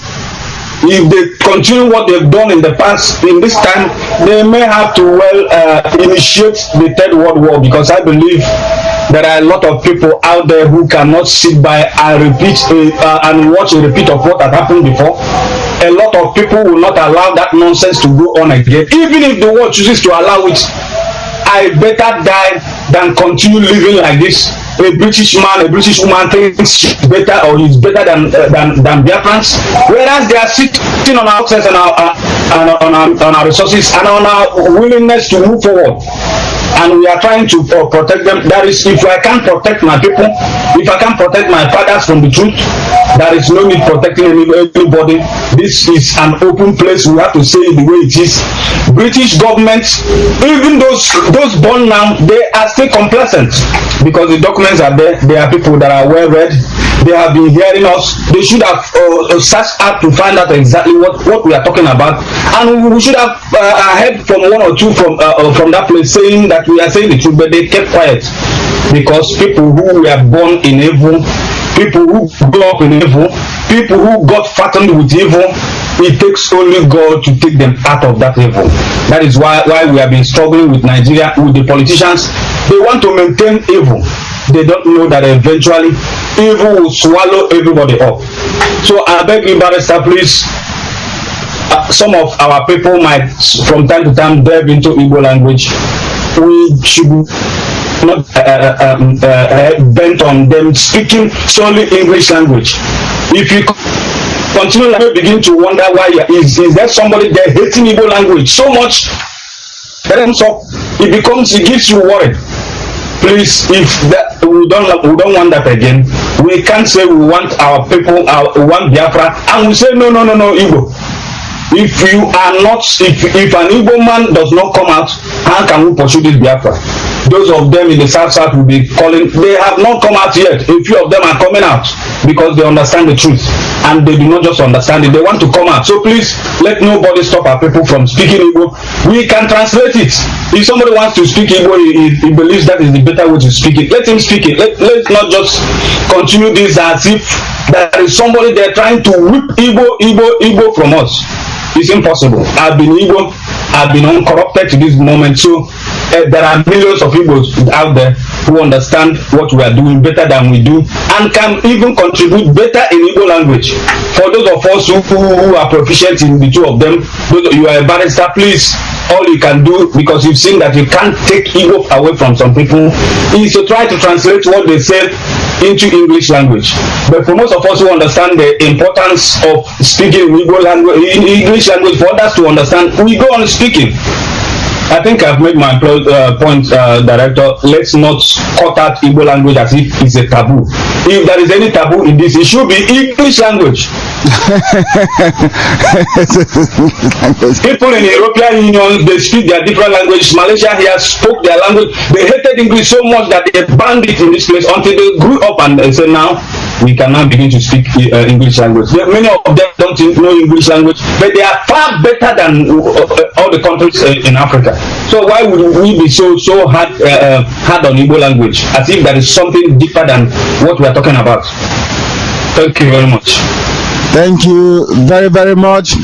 If they continue what they've done in the past, in this time, they may have to initiate the Third World War, because I believe there are a lot of people out there who cannot sit by and watch a repeat of what had happened before. A lot of people will not allow that nonsense to go on again. Even if the world chooses to allow it, I better die than continue living like this. A British man, a British woman thinks she's better or is better than Biafrans, whereas they are sitting on our access and on our resources and on our willingness to move forward. And we are trying to protect them. That is, if I can't protect my people, if I can't protect my fathers from the truth, there is no need protecting anybody. This is an open place. We have to say it the way it is. British government, even those born now, they are still complacent, because the documents are there. They are people that are well read. They have been hearing us. They should have searched out to find out exactly what we are talking about, and we should have heard from one or two from that place saying that we are saying the truth, but they kept quiet, because people who were born in evil, people who grew up in evil, people who got fattened with evil, it takes only God to take them out of that evil. That is why we have been struggling with Nigeria, with the politicians. They want to maintain evil. They don't know that eventually evil will swallow everybody up. So I beg you, barrister, please some of our people might from time to time delve into Igbo language, we should not bent on them speaking solely English language. If you continue to begin to wonder why is there somebody there hating Igbo language so much, it gives you worry. Please, if that, we don't want that again. We can't say we want our people, we want Biafra, and we say no, Igbo. If you are not, if an Igbo man does not come out, how can we pursue this Biafra? Those of them in the south will be calling. They have not come out yet. A few of them are coming out because they understand the truth, and they do not just understand it. They want to come out. So please, let nobody stop our people from speaking Igbo. We can translate it. If somebody wants to speak Igbo, he believes that is the better way to speak it. Let him speak it. Let's not just continue this as if there is somebody there trying to whip Igbo from us. It's impossible. I've been Igbo. I've been uncorrupted to this moment. So there are millions of Igbos out there who understand what we are doing better than we do and can even contribute better in Igbo language. For those of us who are proficient in the two of them, you are a barrister, please, all you can do, because you've seen that you can't take Igbo away from some people, is to try to translate what they say into English language. But for most of us who understand the importance of speaking Igbo language, in English language, for others to understand, we go on speaking. I think I've made my point, Director. Let's not cut out Igbo language as if it's a taboo. If there is any taboo in this, it should be English language. People in the European Union, they speak their different languages. Malaysia here spoke their language. They hated English so much that they banned it in this place until they grew up and they said, now we can now begin to speak English language. Many of them don't know English language, but they are far better than all the countries in Africa. So why would we be so hard on Igbo language, as if there is something deeper than what we are talking about? Thank you very much. Thank you very, very much.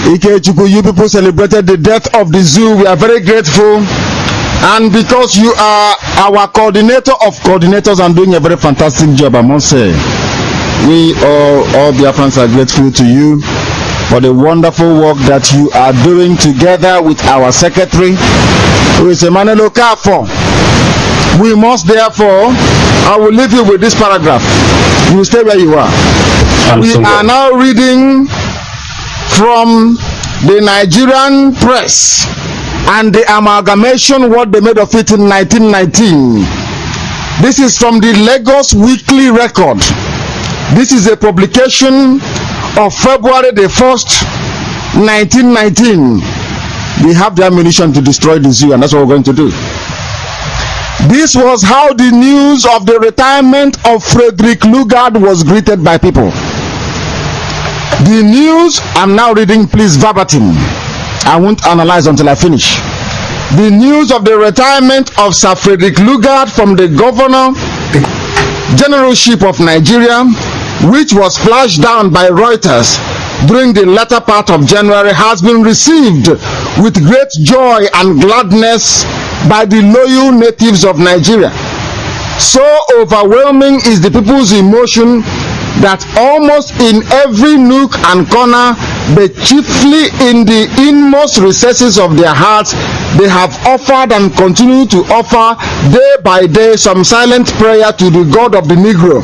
Ike, you people celebrated the death of the zoo. We are very grateful. And because you are our coordinator of coordinators and doing a very fantastic job, I must say, we all Biafrans are grateful to you for the wonderful work that you are doing together with our secretary, who is Emmanuel Okafor. We must therefore, I will leave you with this paragraph. You will stay where you are. We are now reading from the Nigerian press and the amalgamation what they made of it in 1919. This is from the Lagos Weekly Record. This is a publication of February the 1st, 1919. We have the ammunition to destroy the zoo, and that's what we're going to do. This was how the news of the retirement of Frederick Lugard was greeted by people. The news, I'm now reading, please, verbatim. I won't analyze until I finish. The news of the retirement of Sir Frederick Lugard from the governor generalship of Nigeria, which was flashed down by Reuters during the latter part of January, has been received with great joy and gladness by the loyal natives of Nigeria. So overwhelming is the people's emotion that almost in every nook and corner, but chiefly in the inmost recesses of their hearts, they have offered and continue to offer day by day some silent prayer to the God of the Negro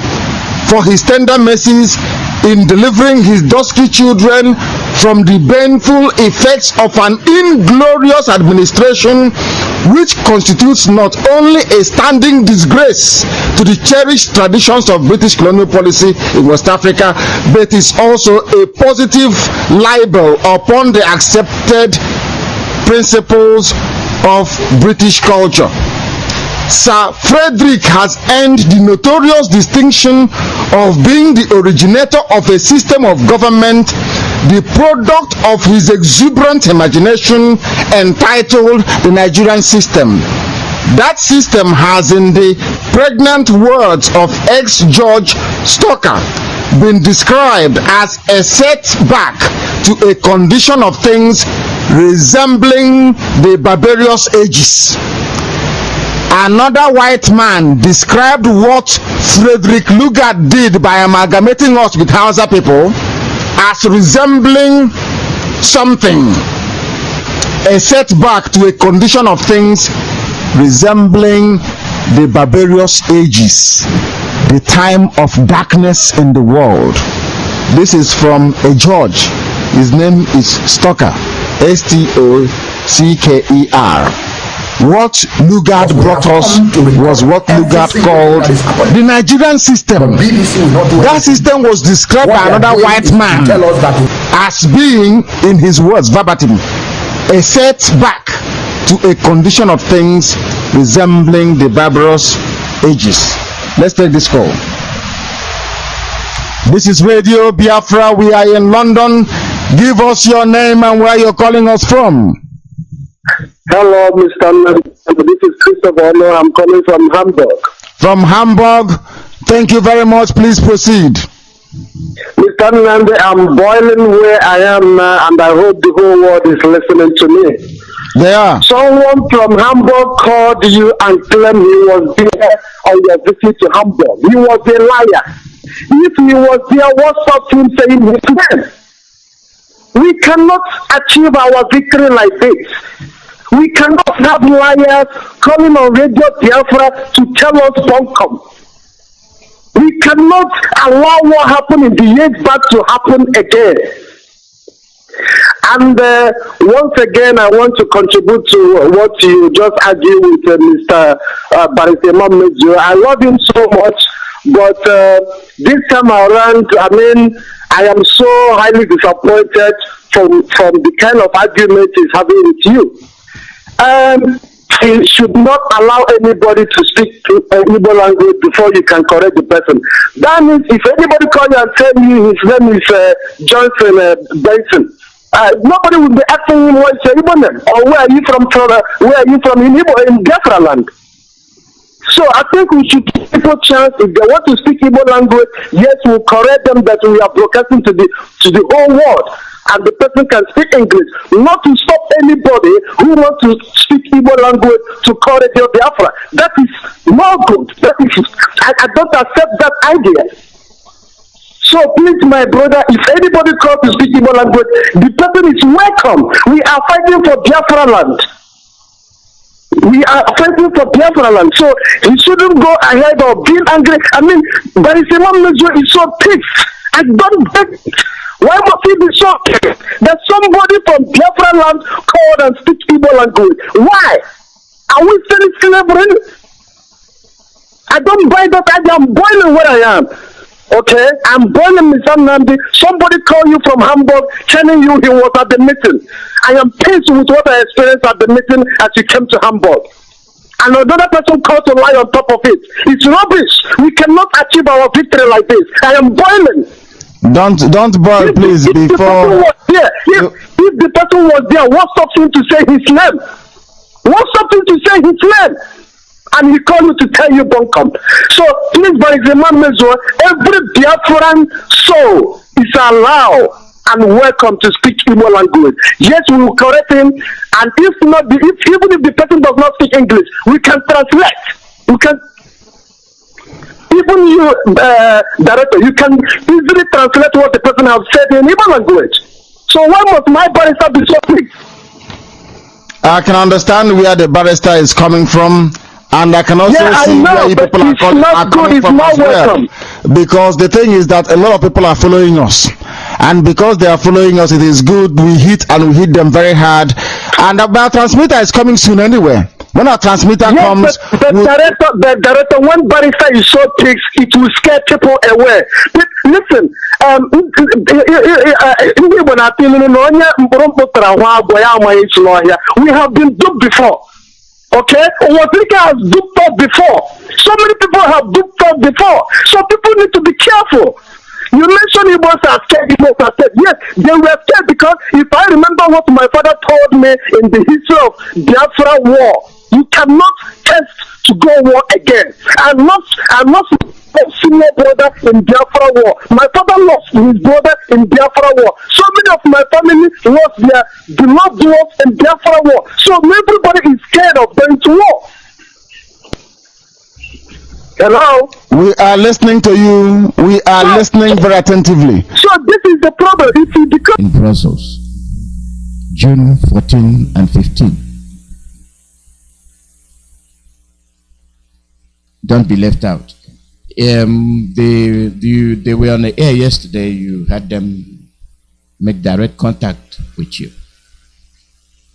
for his tender mercies in delivering his dusky children from the baneful effects of an inglorious administration which constitutes not only a standing disgrace to the cherished traditions of British colonial policy in West Africa, but is also a positive libel upon the accepted principles of British culture. Sir Frederick has earned the notorious distinction of being the originator of a system of government, the product of his exuberant imagination, entitled the Nigerian system. That system has, in the pregnant words of ex-Judge Stoker, been described as a setback to a condition of things resembling the barbarous ages. Another white man described what Frederick Lugard did by amalgamating us with Hausa people as resembling something, a setback to a condition of things resembling the barbarous ages, the time of darkness in the world. This is from a judge. His name is Stoker, Stocker. What Lugard brought us was what Lugard called the Nigerian system. That system was described by another white man as being, in his words, verbatim, a setback to a condition of things resembling the barbarous ages. Let's take this call. This is Radio Biafra. We are in London. Give us your name and where you're calling us from. Hello, Mr. Nnamdi. This is Christopher. I'm calling from Hamburg. From Hamburg. Thank you very much. Please proceed. Mr. Nnamdi, I'm boiling where I am now, and I hope the whole world is listening to me. They are. Someone from Hamburg called you and claimed he was there on your visit to Hamburg. He was a liar. If he was there, what's up to him saying his name? We cannot achieve our victory like this. We cannot have liars calling on Radio Biafra to tell us don't come. We cannot allow what happened in the years back to happen again. And once again, I want to contribute to what you just argued with Mr. Barrister Mazi. I love him so much, but this time around, I am so highly disappointed from the kind of argument he's having with you. He should not allow anybody to speak to Igbo language before you can correct the person. That means if anybody call you and tell you his name is Johnson Benson, nobody will be asking him what's your Igbo name or where are you from where are you from in Igbo, in Biafra land. So I think we should give people a chance. If they want to speak Igbo language, yes, we'll correct them that we are broadcasting to the whole world. And the person can speak English, not to stop anybody who wants to speak Igbo language to call it your Biafra. That is no good. I don't accept that idea. So please, my brother, if anybody calls to speak Igbo language, the person is welcome. We are fighting for Biafra land. We are fighting for Biafra land. So he shouldn't go ahead of being angry. Barrister Mazi is so pissed. I don't get it. Why must he be so pissed that somebody from Biafra land called and speak Igbo language? Why? Are we still slavery? I don't buy that idea. I'm boiling where I am. Okay? I'm boiling, Mr. Nnamdi. Somebody called you from Hamburg telling you he was at the meeting. I am pissed with what I experienced at the meeting as you came to Hamburg. And another person called to lie on top of it. It's rubbish. We cannot achieve our victory like this. I am boiling. Don't boil, please. If the person was there, what stops him to say his name? What stops him to say his name? And he called you to tell you don't come. So please, Barrister Mazi, every Biafran soul is allowed and welcome to speak Igbo language. Yes, we will correct him, and if not, even if the person does not speak English, we can translate. We can. Even you, director, you can easily translate what the person has said in Igbo language. So why must my barrister be so quick? I can understand where the barrister is coming from, and I can also see where people are coming from as well. Because the thing is that a lot of people are following us, and because they are following us, it is good we hit them very hard. And our transmitter is coming soon anyway. When our transmitter comes, the director, when barrister is so pissed, it will scare people away. Listen, we have been duped before. Okay? Watrika has duped us before. So many people have duped us before. So people need to be careful. You mentioned Igbos are scared, Igbos are scared. Yes, they were scared because if I remember what my father told me in the history of Biafra war, you cannot test to go war again. I'm not a senior brother in Biafra war. My father lost his brother in Biafra war. So many of my family lost their beloved ones in Biafra war. So everybody is scared of going to war. Hello? We are listening to you. We are listening very attentively. So this is the problem. If you become in Brussels, June 14 and 15. Don't be left out. They were on the air yesterday. You had them make direct contact with you.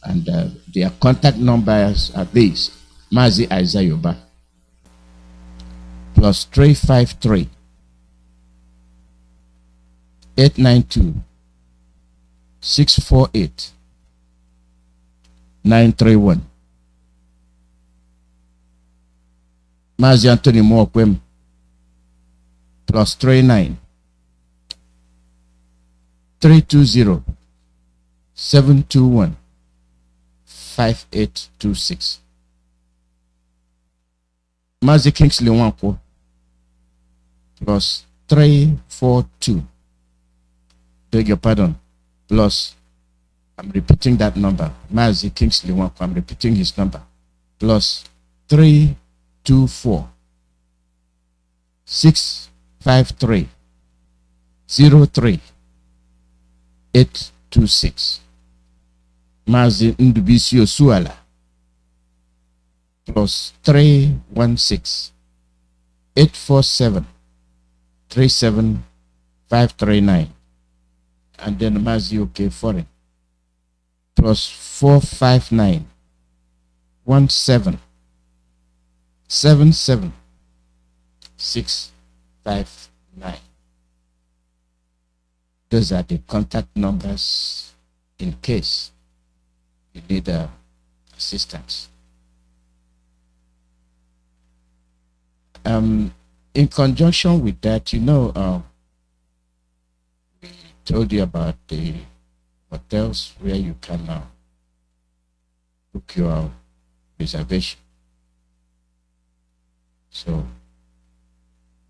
And their contact numbers are these: Mazi Iyke plus 353 892 648 931. Mazi Anthony Mwokwem plus 39 320 721 5826. Mazi Kingsley Wankwo plus 342. Beg your pardon. Plus, I'm repeating that number. Mazi Kingsley Wankwo, I'm repeating his number. Plus 324 653 03 826. Mazi Ndubisi Osuala plus 316 847 37539. And then Mazi Iyke Foreign plus 459 17 77 659. Those are the contact numbers in case you need assistance. In conjunction with that, we told you about the hotels where you can book your reservation. So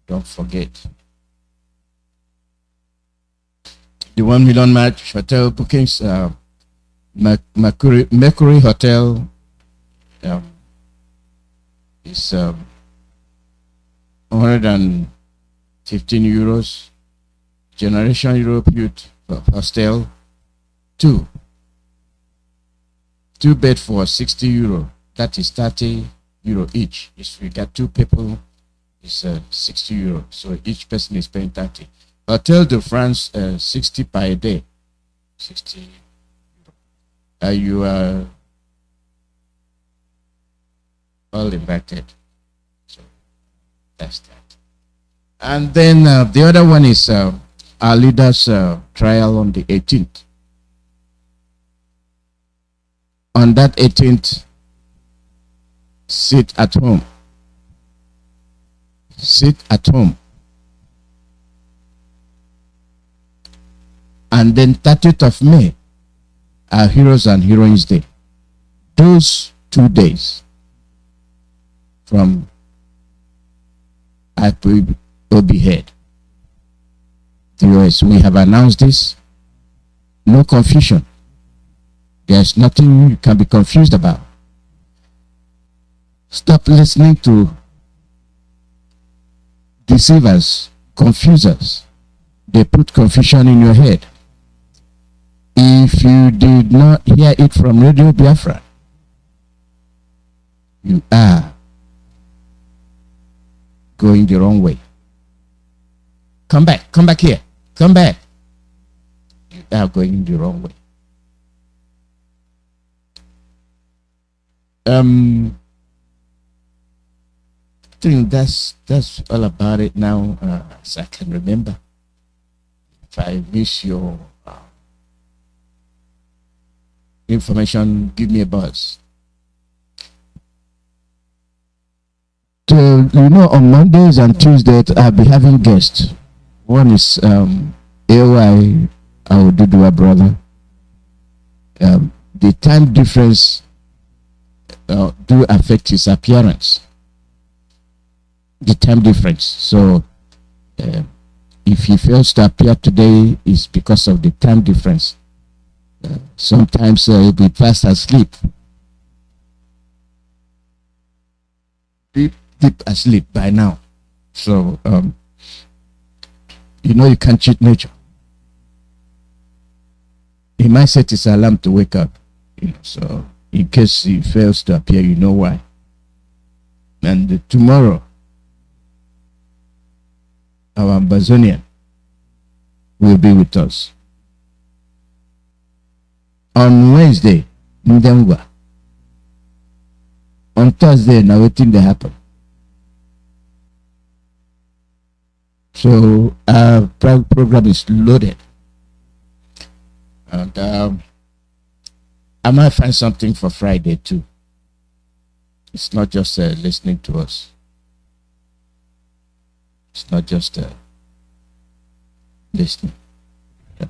don't forget. The 1 million match hotel bookings, Mercury Hotel is 115 euros. Generation Europe Youth Hostel 2 bed for 60 euro. That is 30 euro each. If we got 2 people, it's 60 euro. So each person is paying 30. Hotel de France 60 per day. 60 euro. You are all invited. So that's that. And then the other one is our leaders trial on the 18th. On that 18th, sit at home. Sit at home. And then 30th of May, our Heroes and Heroines Day. Those 2 days from Ipob head. US, we have announced this. No confusion. There's nothing you can be confused about. Stop listening to deceivers, confusers. They put confusion in your head. If you did not hear it from Radio Biafra, you are going the wrong way. Come back here. Come back. You are going the wrong way. I think that's all about it now, as I can remember. If I miss your information, give me a buzz. On Mondays and Tuesdays, I'll be having guests. One is AOI, our Dudua brother. The time difference do affect his appearance. The time difference. So if he fails to appear today, it's because of the time difference. Sometimes he'll be fast asleep. Deep asleep by now. So you can't cheat nature. he might set his alarm to wake up. So in case he fails to appear, you know why. And tomorrow, our Amazonian will be with us. On Wednesday, Ndengwa. On Thursday, now waiting to happen. So our program is loaded. And I might find something for Friday too. It's not just listening to us. It's not just listening. Yeah.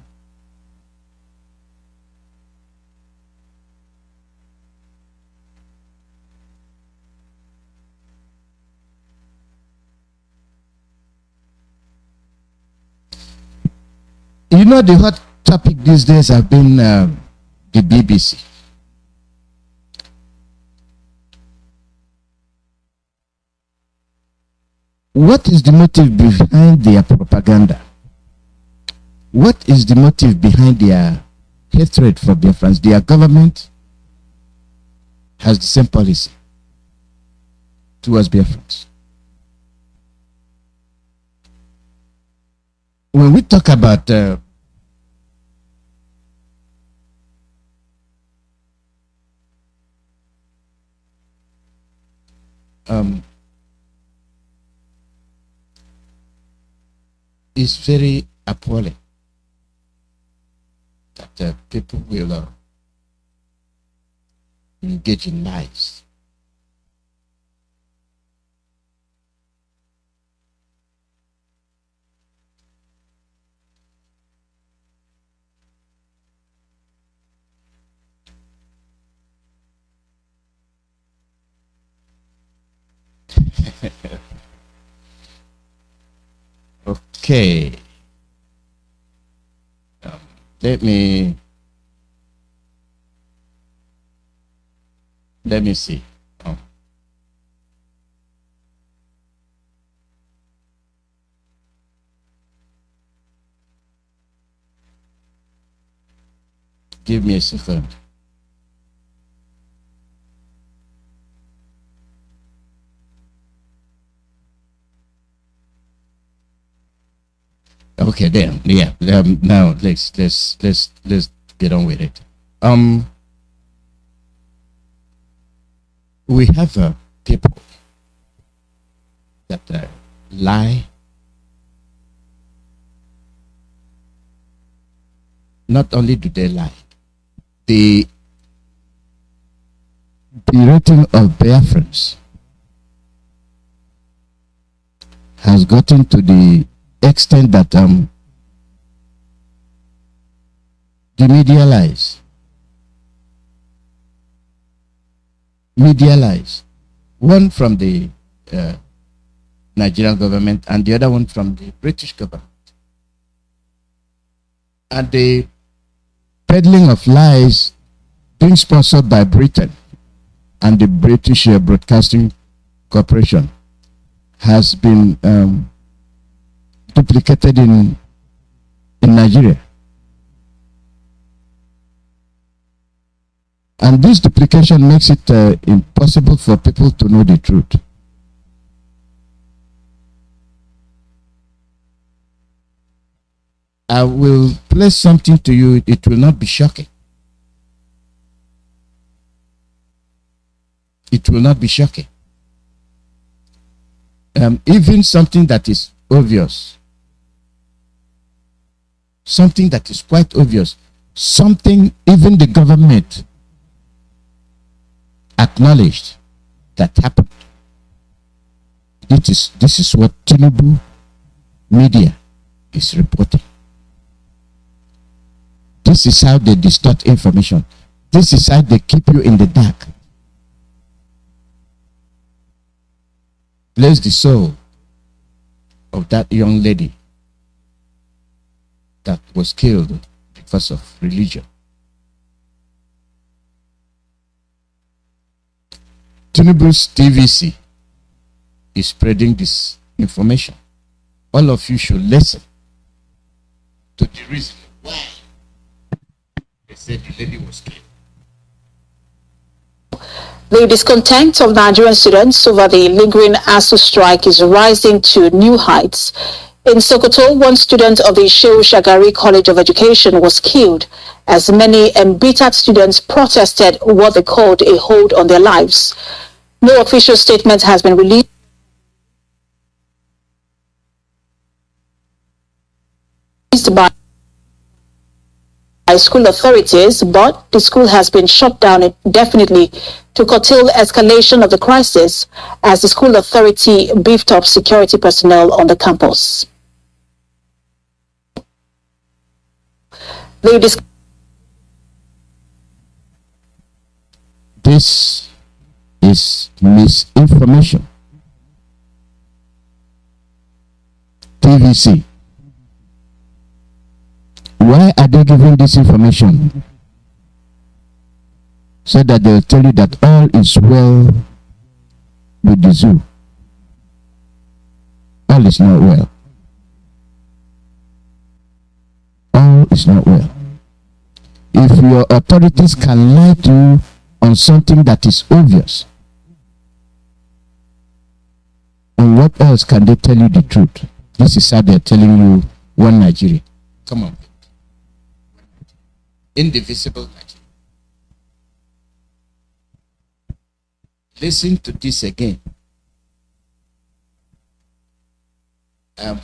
You know, the hot topic these days have been the BBC. What is the motive behind their propaganda? What is the motive behind their hatred for Biafrans? Their government has the same policy towards Biafrans. When we talk about it's very appalling that people will engage in lies. Okay. Let me see. Give me a second. Okay, then, yeah. Now let's get on with it. We have people that lie. Not only do they lie, the rating of Biafrans has gotten to the extent that the media lies. One from the Nigerian government and the other one from the British government. And the peddling of lies being sponsored by Britain and the British Broadcasting Corporation has been duplicated in Nigeria. And this duplication makes it impossible for people to know the truth. I will play something to you. It will not be shocking. It will not be shocking. Even something that is obvious. Something that is quite obvious. Something even the government acknowledged that happened. This is what Tinubu media is reporting. This is how they distort information. This is how they keep you in the dark. Bless the soul of that young lady that was killed because of religion. Tinubu's TVC is spreading this information. All of you should listen to the reason why They said the lady was killed. The discontent of Nigerian students over the lingering ASU strike is rising to new heights. In Sokoto, one student of the Shehu Shagari College of Education was killed as many embittered students protested what they called a hold on their lives. No official statement has been released by school authorities, but the school has been shut down indefinitely to curtail escalation of the crisis as the school authority beefed up security personnel on the campus. This is misinformation. TVC. Why are they giving this information? So that they'll tell you that all is well with the zoo. All is not well. All is not well. If your authorities can lie to you on something that is obvious, on what else can they tell you the truth? This is how they're telling you one Nigeria. Come on. Indivisible Nigeria. Listen to this again.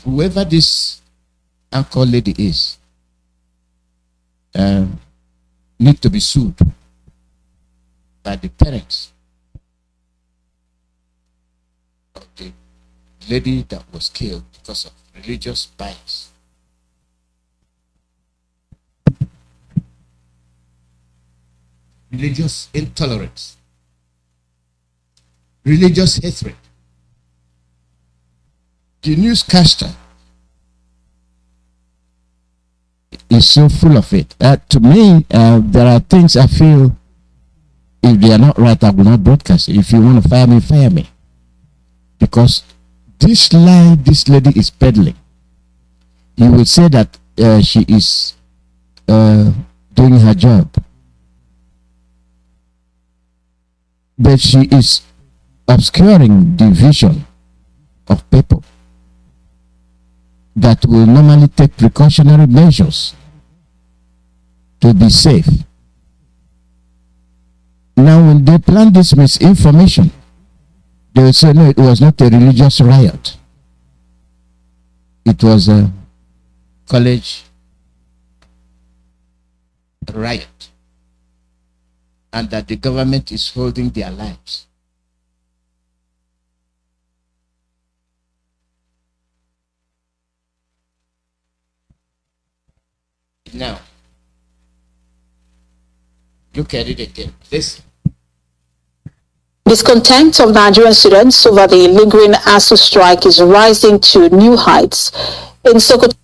Whoever this anchor lady is, need to be sued by the parents of the lady that was killed because of religious bias. Religious intolerance, religious hatred. The newscaster is so full of it. To me, there are things I feel, if they are not right, I will not broadcast it. If you want to fire me, fire me. Because this lie this lady is peddling, you will say that she is doing her job. But she is obscuring the vision of people that will normally take precautionary measures to be safe. Now, when they plan this misinformation, they will say, no, it was not a religious riot. It was a college riot. And that the government is holding their lives. Now, look at it again. This discontent of Nigerian students over the lingering ASU strike is rising to new heights. In Sokoto,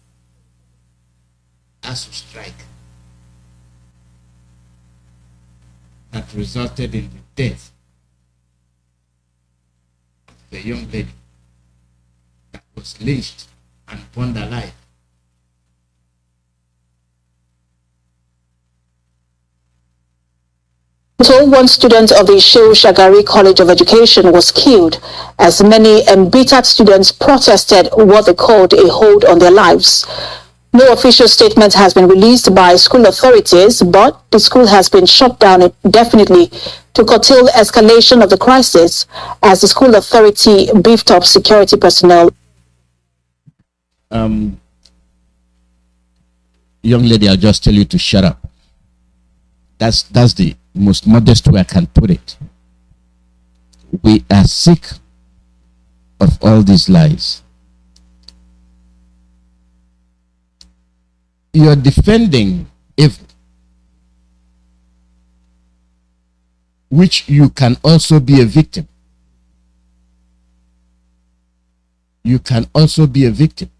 ASU strike that resulted in the death of the young lady that was lynched and burned alive. So one student of the Shehu Shagari College of Education was killed as many embittered students protested what they called a hold on their lives. No official statement has been released by school authorities, but the school has been shut down indefinitely to curtail escalation of the crisis as the school authority beefed up security personnel. Young lady, I'll just tell you to shut up. That's the most modest way I can put it. We are sick of all these lies. You are defending evil, which you can also be a victim. You can also be a victim,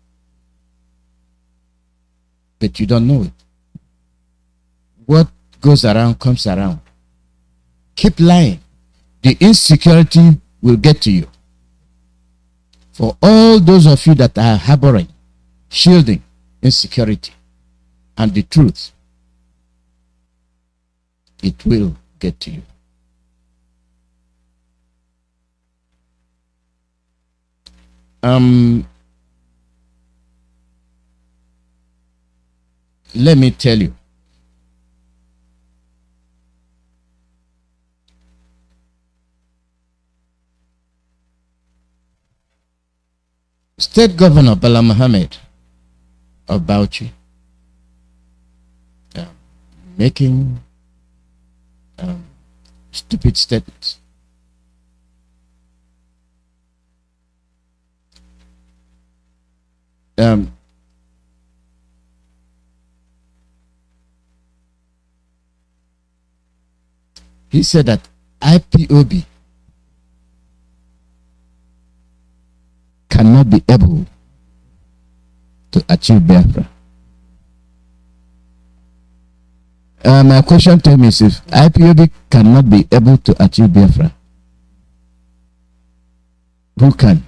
but you don't know it. What goes around comes around. Keep lying. The insecurity will get to you. For all those of you that are harboring, shielding insecurity and the truth, It will get to you. Let me tell you. State Governor Bala Mohammed of Bauchi making stupid statements. He said that IPOB cannot be able to achieve Biafra. My question to him is, if IPOB cannot be able to achieve Biafra, who can?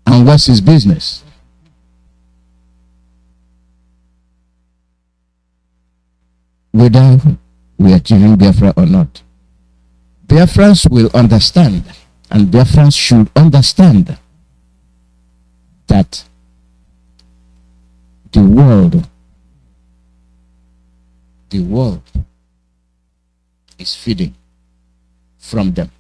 And what's his business? Whether we are achieving Biafra or not. Biafrans will understand, and Biafrans should understand that the world is feeding from them.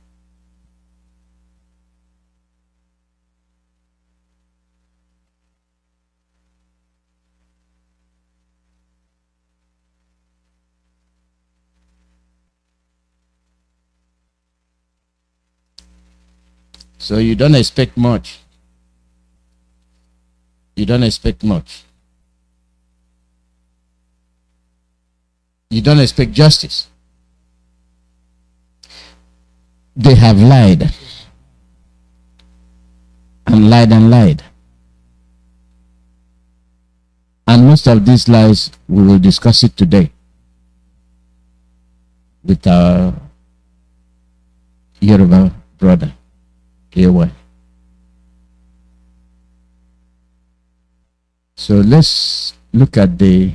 So you don't expect much. You don't expect much. You don't expect justice. They have lied and lied and lied. And most of these lies, we will discuss it today with our Yoruba brother. AY. So let's look at the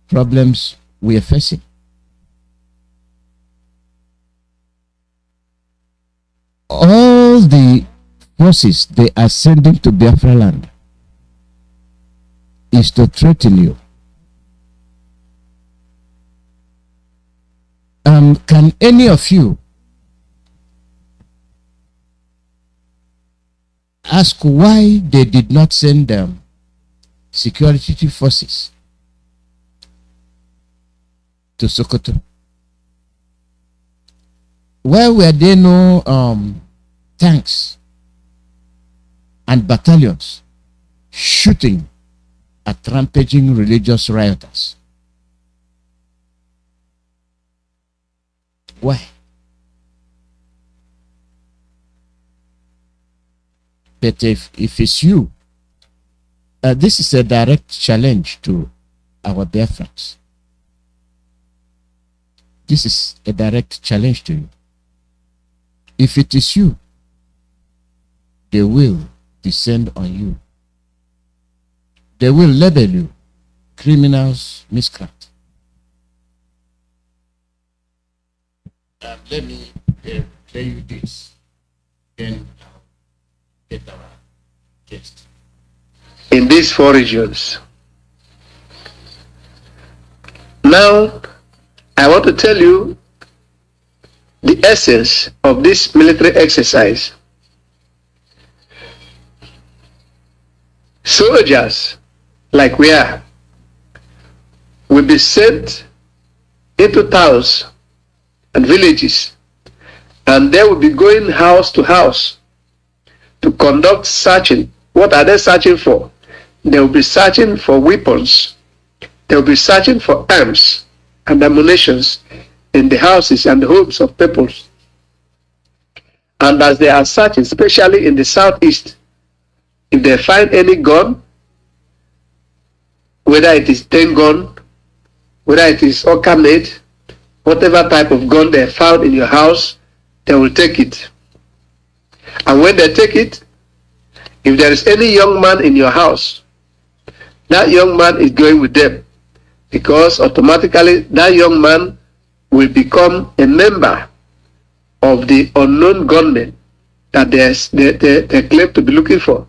problems we are facing. All the forces they are sending to Biafra land is to threaten you. Can any of you ask why they did not send them security forces to Sokoto? Why were there no tanks and battalions shooting at rampaging religious rioters? Why? But if it's you, this is a direct challenge to our Biafrans. This is a direct challenge to you. If it is you, they will descend on you. They will label you criminals, miscreants. Let me tell you this, then I'll get our guest. In these four regions. Now, I want to tell you the essence of this military exercise. Soldiers, like we are, will be sent into towns and villages, and they will be going house to house to conduct searching. What are they searching for? They will be searching for weapons. They will be searching for arms and ammunitions in the houses and the homes of people. And as they are searching, especially in the southeast, if they find any gun, whether it is 10 gun, whether it is Oka made, whatever type of gun they found in your house, they will take it. And when they take it, if there is any young man in your house, that young man is going with them. because automatically that young man will become a member of the unknown gunmen that they claim to be looking for.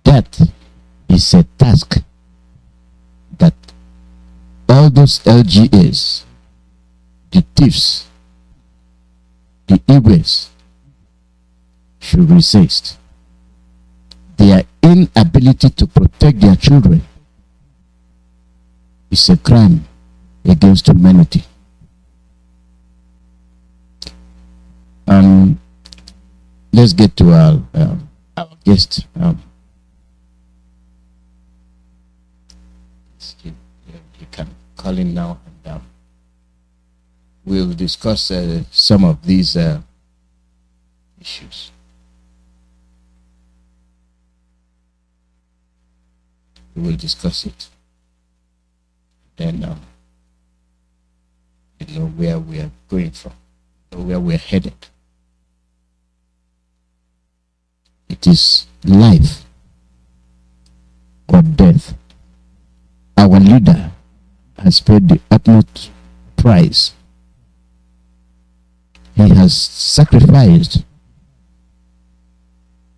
That is a task that all those LGAs, the thieves, the Igwes should resist. Their inability to protect their children is a crime against humanity. Let's get to our guest. You can call in now, and we'll discuss some of these issues. We will discuss it. Then you know where we are going from, where we are headed. It is life or death. Our leader has paid the utmost price. He has sacrificed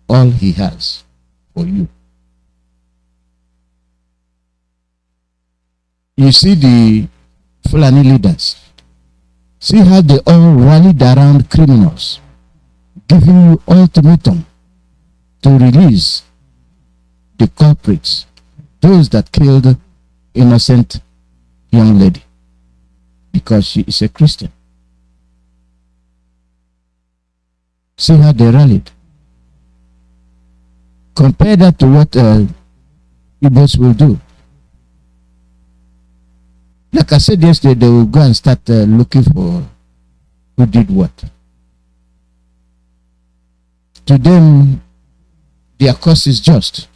all he has for you. You see the Fulani leaders. See how they all rallied around criminals, giving you ultimatum to release the culprits, those that killed innocent young lady because she is a Christian. See how they rallied. Compare that to what Igbos will do. Like I said yesterday, they will go and start looking for who did what. To them, their cause is just.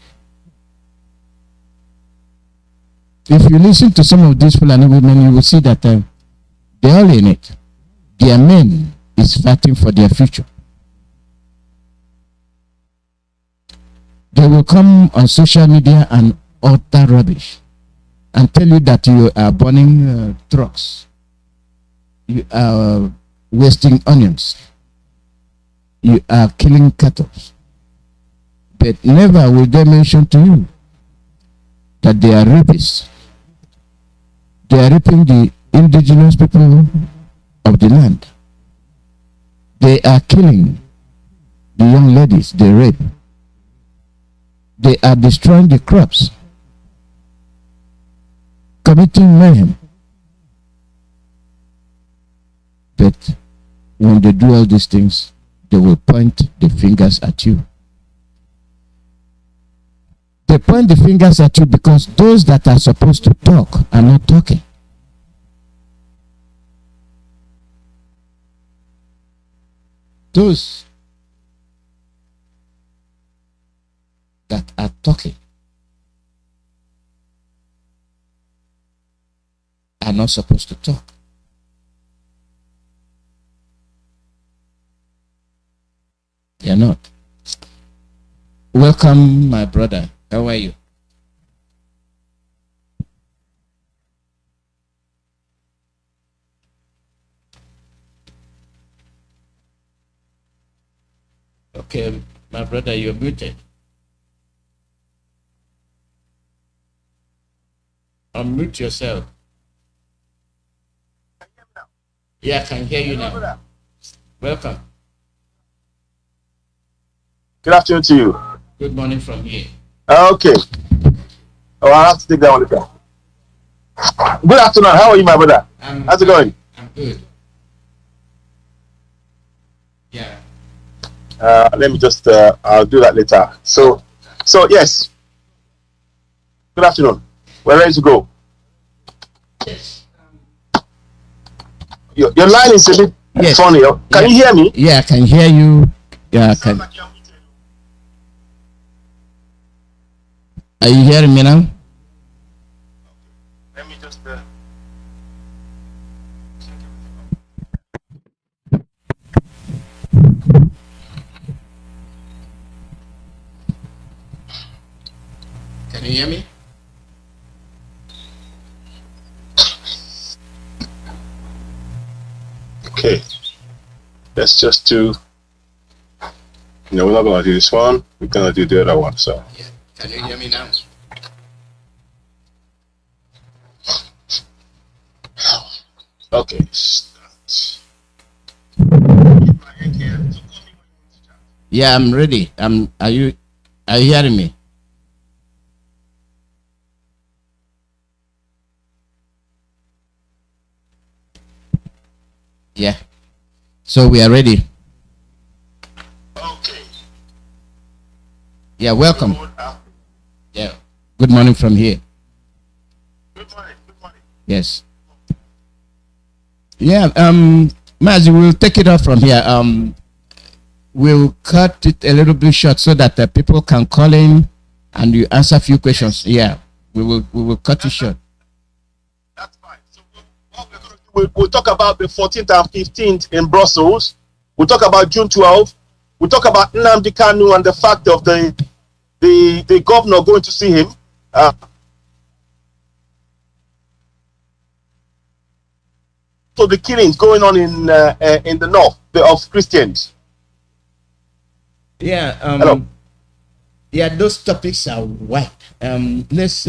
If you listen to some of these Fulani women, you will see that they're all in it. Their men is fighting for their future. They will come on social media and utter rubbish and tell you that you are burning trucks, you are wasting onions, you are killing cattle. But never will they mention to you that they are rapists. They are raping the indigenous people of the land. They are killing the young ladies they rape. They are destroying the crops, committing mayhem. But when they do all these things, they will point the fingers at you. They point the fingers at you because those that are supposed to talk are not talking. Those that are talking are not supposed to talk. They are not. Welcome, my brother. How are you? Okay, my brother, you're muted. Unmute yourself. Yeah, I can hear you now. Welcome. Good afternoon to you. Good morning from here. Okay. Oh, I have to take that one later. Good afternoon. How are you, my brother? How's it going? I'm good. Yeah. Let me just, I'll do that later. So yes. Good afternoon. We're ready to go. Yes. Your line is a bit funny. Can you hear me? Yeah, I can hear you. Yeah, I can. Are you hearing me now? Let me just. you hear me? Okay. Let's just do. No, we're not gonna do this one. We're gonna do the other one. So. Yeah. Can you hear me now? Okay. Yeah, I'm ready. Are you hearing me? Yeah. So we are ready. Okay. Yeah, welcome. Yeah. Good morning from here. Good morning. Good morning. Yes. Yeah, Mazi, we'll take it off from here. We'll cut it a little bit short so that people can call in and you answer a few questions. Yeah, we will cut it short. That's fine. So what we're going to do, we'll talk about the 14th and 15th in Brussels. We'll talk about June 12th. We'll talk about Nnamdi Kanu and the fact of the governor going to see him. So the killings going on in the north of Christians. Yeah. Hello. Yeah, those topics are wide. Let's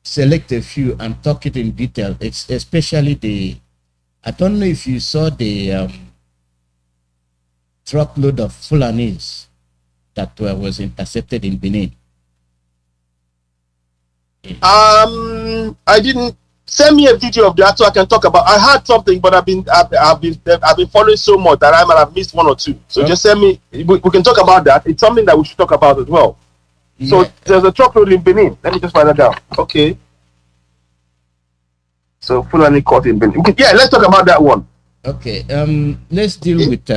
select a few and talk it in detail. It's especially I don't know if you saw the truckload of Fulanis that was intercepted in Benin. I didn't. Send me a video of that so I can talk about. I heard something, but I've been following so much that I might have missed one or two. So just send me. We can talk about that. It's something that we should talk about as well. Yeah. So there's a truckload in Benin. Let me just write that down. Okay. So Fulani caught in Benin. Yeah, let's talk about that one. Okay. Let's deal with.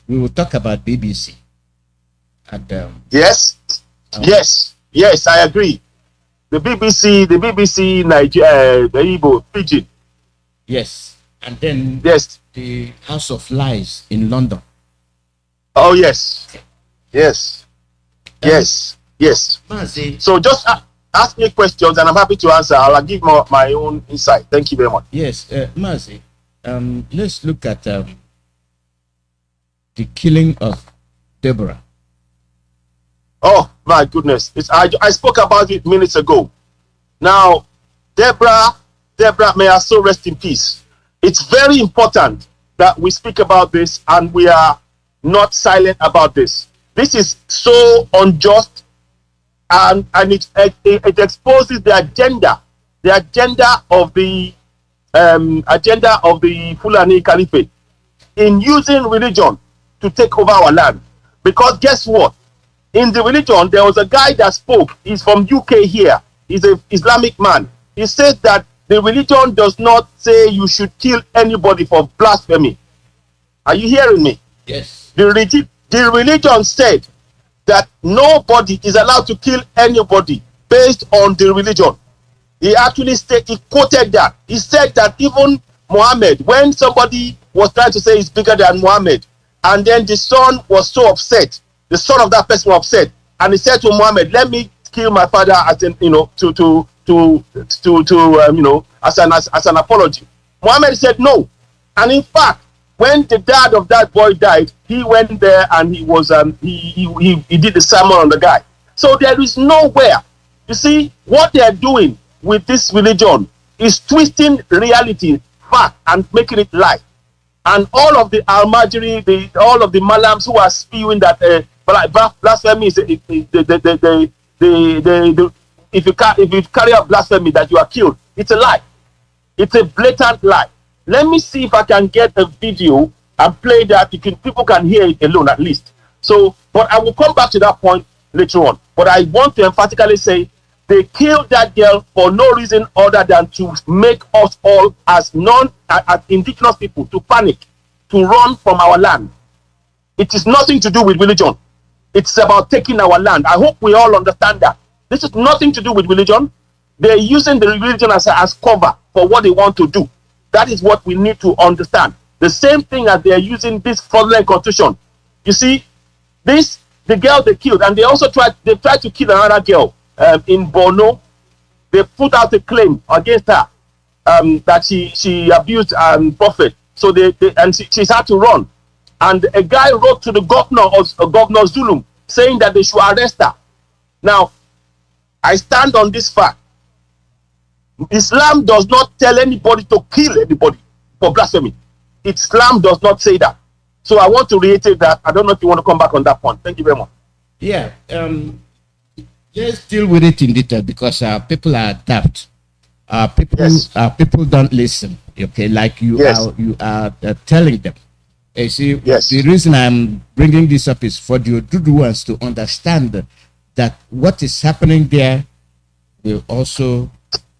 We will talk about BBC. And yes, yes, I agree. The BBC Nigeria, the Igbo pidgin. Yes, and then yes, the House of Lies in London. Oh yes, yes, yes, yes. Mazi. So just ask me questions, and I'm happy to answer. I'll give my own insight. Thank you very much. Yes, Mazi. Let's look at the killing of Deborah. Oh my goodness! I spoke about it minutes ago. Now, Deborah, may her soul rest in peace. It's very important that we speak about this and we are not silent about this. This is so unjust, and it exposes the agenda of the Fulani Caliphate in using religion to take over our land. Because guess what? In the religion, there was a guy that spoke. He's from UK here. He's an Islamic man. He said that the religion does not say you should kill anybody for blasphemy. Are you hearing me? Yes. The religion said that nobody is allowed to kill anybody based on the religion. He actually he quoted that. He said that even Muhammad, when somebody was trying to say he's bigger than Muhammad, and then the son was so upset, the son of that person was upset, and he said to Muhammad, "Let me kill my father as an, as an apology." Muhammad said no, and in fact, when the dad of that boy died, he went there and he was he did the sermon on the guy. So there is nowhere. You see, what they are doing with this religion is twisting reality, fact, and making it lie. And all of the Almajiri, all of the Malams who are spewing that blasphemy is if you carry out blasphemy that you are killed, it's a lie. It's a blatant lie. Let me see if I can get a video and play that. People can hear it alone at least. So, but I will come back to that point later on. But I want to emphatically say they killed that girl for no reason other than to make us all as indigenous people to panic, to run from our land. It is nothing to do with religion. It's about taking our land. I hope we all understand that. This is nothing to do with religion. They're using the religion as cover for what they want to do. That is what we need to understand. The same thing as they're using this fraudulent constitution. You see, this the girl they killed, and they tried to kill another girl in Borno. They put out a claim against her that she abused prophet. So she's had to run. And a guy wrote to the governor of Governor Zulum saying that they should arrest her. Now, I stand on this fact. Islam does not tell anybody to kill anybody for blasphemy. Islam does not say that. So I want to reiterate that. I don't know if you want to come back on that point. Thank you very much. Yeah. Just deal with it in detail because people are daft. People don't listen. Okay, like you are telling them. You see, the reason I'm bringing this up is for the Odudu ones to understand that what is happening there will also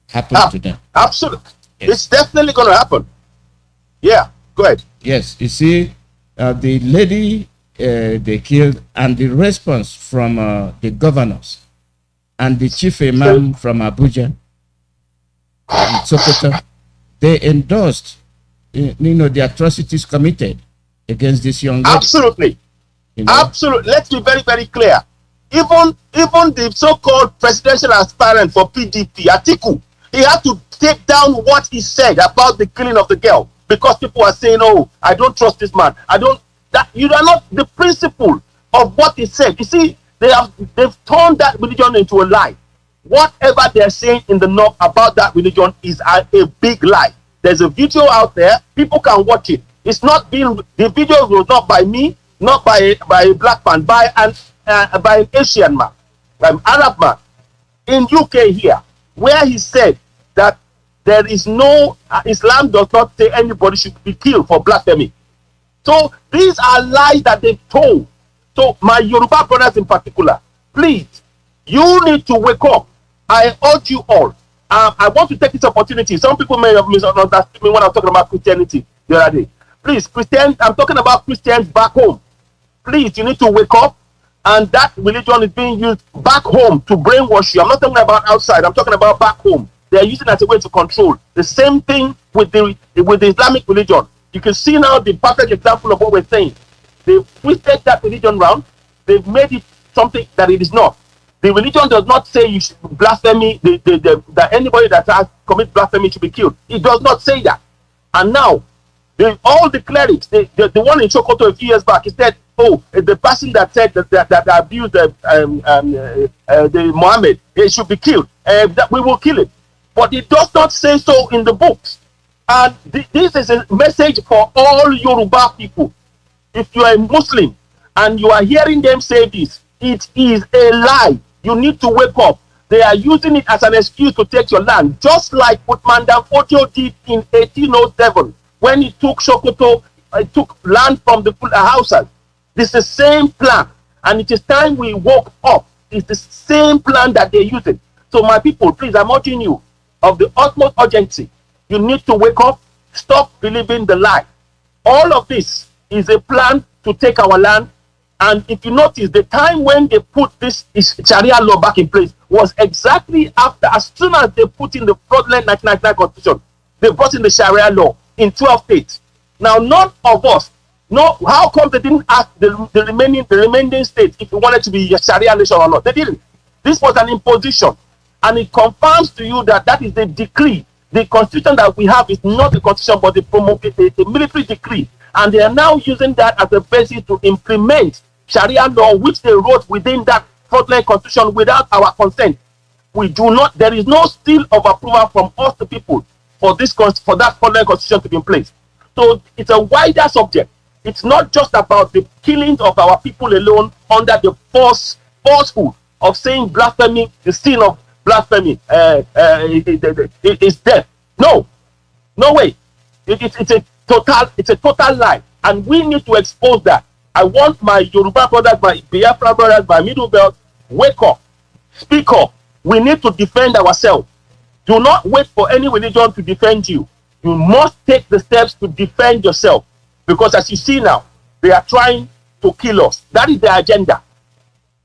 happen to them. Absolutely. Yes. It's definitely going to happen. Yeah, go ahead. Yes, you see, the lady they killed and the response from the governors and the chief imam from Abuja and Sokoto, they endorsed the atrocities committed against this young lady. Absolutely. Absolutely. Let's be very, very clear. Even the so-called presidential aspirant for PDP, Atiku, he had to take down what he said about the killing of the girl because people are saying, "Oh, I don't trust this man. You are not the principle of what he said." You see, they've turned that religion into a lie. Whatever they're saying in the north about that religion is a big lie. There's a video out there. People can watch it. It's not being, the video was not by me, not by a black man, by an Asian man, an Arab man in UK here, where he said that there is no, Islam does not say anybody should be killed for blasphemy. So these are lies that they've told. So my Yoruba brothers in particular, please, you need to wake up. I urge you all. I want to take this opportunity. Some people may have misunderstood me when I was talking about Christianity the other day. Please, I'm talking about Christians back home. Please, you need to wake up. And that religion is being used back home to brainwash you. I'm not talking about outside. I'm talking about back home. They're using it as a way to control. The same thing with the Islamic religion. You can see now the perfect example of what we're saying. They've twisted that religion round. They've made it something that it is not. The religion does not say you should blasphemy, that anybody that has commit blasphemy should be killed. It does not say that. And now, all the clerics, the one in Sokoto a few years back, he said, "Oh, the person that said that abused the Muhammad, it should be killed. That we will kill it." But it does not say so in the books. And this is a message for all Yoruba people. If you are a Muslim and you are hearing them say this, it is a lie. You need to wake up. They are using it as an excuse to take your land, just like what Mandam Ojo did in 1807 when he took Sokoto, took land from the Hausas. This is the same plan, and it is time we woke up. It's the same plan that they're using. So my people, please, I'm urging you of the utmost urgency. You need to wake up, stop believing the lie. All of this is a plan to take our land. And if you notice, the time when they put this Sharia law back in place was exactly after, as soon as they put in the fraudulent 1999 constitution, they brought in the Sharia law in 12 states. Now, none of us know how come they didn't ask the remaining states if we wanted to be a Sharia nation or not. They didn't. This was an imposition, and it confirms to you that that is the decree. The constitution that we have is not the constitution, but the military decree, and they are now using that as a basis to implement Sharia law, which they wrote within that fraudulent constitution without our consent. We do not. There is no seal of approval from us, the people, for that fraudulent constitution to be in place. So it's a wider subject. It's not just about the killings of our people alone under the falsehood of saying blasphemy, the sin of blasphemy is death. No way. It's a total lie, and we need to expose that. I want my Yoruba brothers, my Biafra brothers, my Middle Belt, wake up, speak up. We need to defend ourselves. Do not wait for any religion to defend you. You must take the steps to defend yourself, because as you see now, they are trying to kill us. That is their agenda.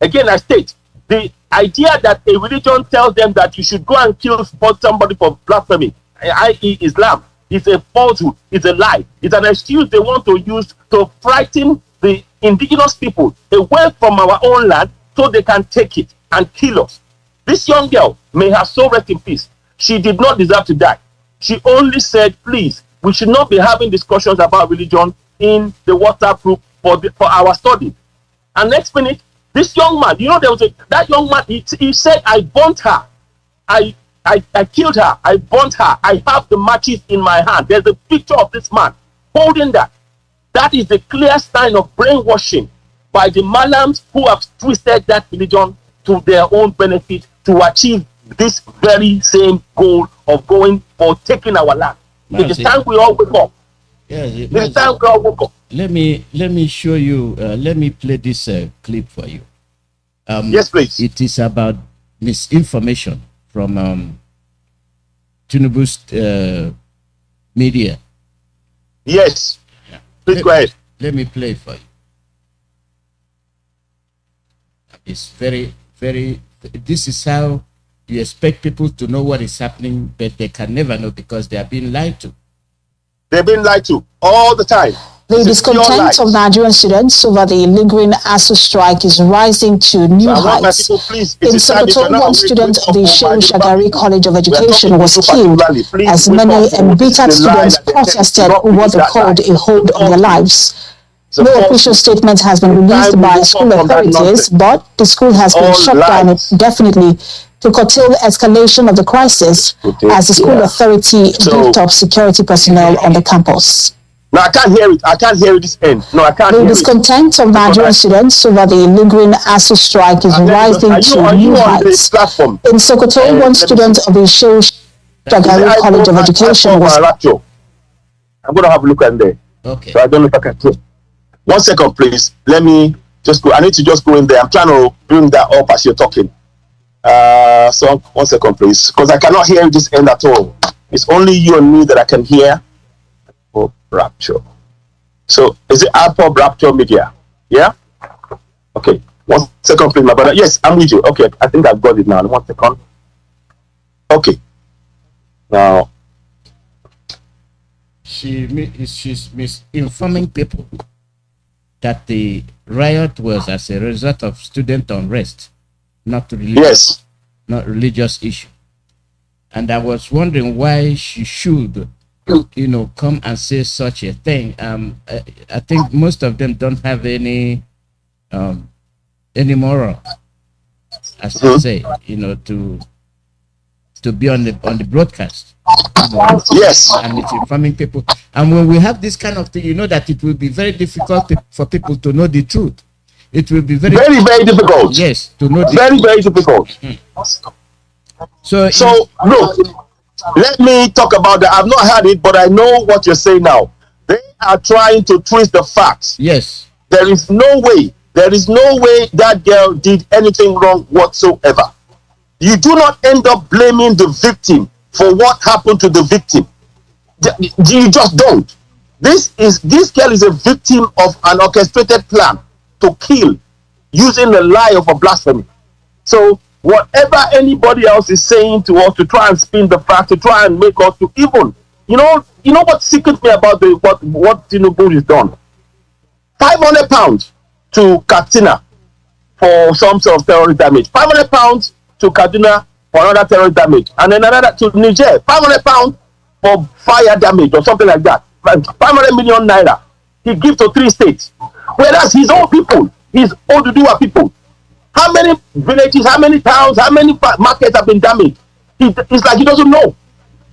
Again, I state, the idea that a religion tells them that you should go and kill somebody for blasphemy, i.e. Islam, is a falsehood, it's a lie. It's an excuse they want to use to frighten the indigenous people away from our own land so they can take it and kill us. This young girl, may her soul rest in peace, she did not deserve to die. She only said, please, we should not be having discussions about religion in the WhatsApp group for our study. And next minute, this young man, you know, that young man, he said, I burnt her. I killed her. I burnt her. I have the matches in my hand. There's a picture of this man holding that. That is a clear sign of brainwashing by the Malams who have twisted that religion to their own benefit to achieve this very same goal of going for taking our land. It is time we all wake up. Yes, it is time we all wake up. Let me show you. Let me play this clip for you. Yes, please. It is about misinformation from Tinubu's media. Yes. Please go ahead. Let me play it for you. It's very, very. This is how you expect people to know what is happening, but they can never know because they are being lied to. They're being lied to all the time. The discontent of Nigerian students over the lingering ASU strike is rising to new heights. In Sokoto, one student of the Shehu Shagari College of Education was killed as many embittered students protested what they called a hold on their lives. No official statement has been released by school authorities, but the school has been shut down indefinitely to curtail the escalation of the crisis as the school authority beefed up security personnel on the campus. No, I can't hear it. I can't hear this end. No, I can't hear it. The discontent of Nigerian students over the lingering ASU strike is rising to new heights. In Sokoto, one student of the Shehu Shagari College of Education was... Rapture. I'm going to have a look at there. Okay. So I don't know if I can... 1 second, please. Let me just go. I need to just go in there. I'm trying to bring that up as you're talking. So 1 second, please. Because I cannot hear this end at all. It's only you and me that I can hear. Oh, Rapture. So is it Ipob Rapture Media? Yeah? Okay. 1 second, please, my brother. Yes, I'm with you. Okay, I think I've got it now. 1 second. Okay. Now. She's misinforming people that the riot was as a result of student unrest, not religious, not religious issue. And I was wondering why she should, come and say such a thing. I think most of them don't have any moral, as I say, to be on the broadcast. Yes. And it's informing people. And when we have this kind of thing, you know that it will be very difficult for people to know the truth. It will be very, very difficult. Yes, to know very difficult. So look, let me talk about that. I've not heard it, but I know what you're saying now. They are trying to twist the facts. Yes. There is no way that girl did anything wrong whatsoever. You do not end up blaming the victim for what happened to the victim. You just don't. This girl is a victim of an orchestrated plan to kill using the lie of a blasphemy. So whatever anybody else is saying to us to try and spin the fact, to try and make us to even, you know what secret me about what Tinubu has done? £500 to Katsina for some sort of terrorist damage. £500 to Kaduna for another terrorist damage, and then another to Niger, £500 for fire damage or something like that. 500 million naira he gives to 3 states, whereas his own people, his Oduduwa people, how many villages, how many towns, how many markets have been damaged? It's like he doesn't know.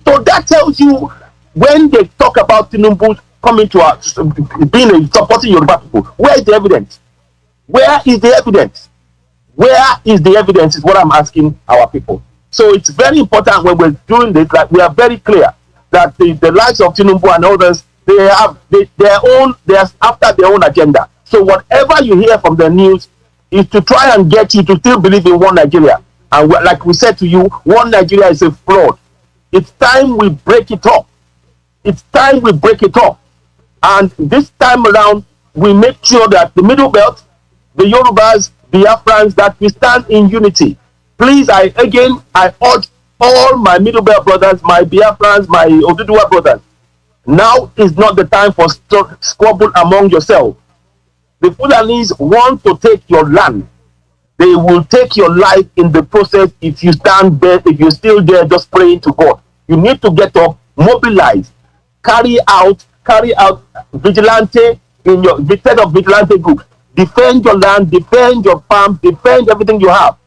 So that tells you when they talk about Tinubu coming to us, supporting Yoruba people, where is the evidence? Where is the evidence? Where is the evidence is what I'm asking our people. So it's very important when we're doing this, like we are very clear that the likes of Tinubu and others, they are after their own agenda. So whatever you hear from the news is to try and get you to still believe in one Nigeria. And like we said to you, one Nigeria is a fraud. It's time we break it up. It's time we break it up. And this time around, we make sure that the Middle Belt, the Yorubas, Biafrans, that we stand in unity. Please, I urge all my Middle Belt brothers, my Biafrans, my Oduduwa brothers. Now is not the time for squabble among yourselves. The Fulanis want to take your land. They will take your life in the process if you stand there, if you're still there just praying to God. You need to get up, mobilize, carry out vigilante in your instead of vigilante group. Defend your land, defend your farm, defend everything you have.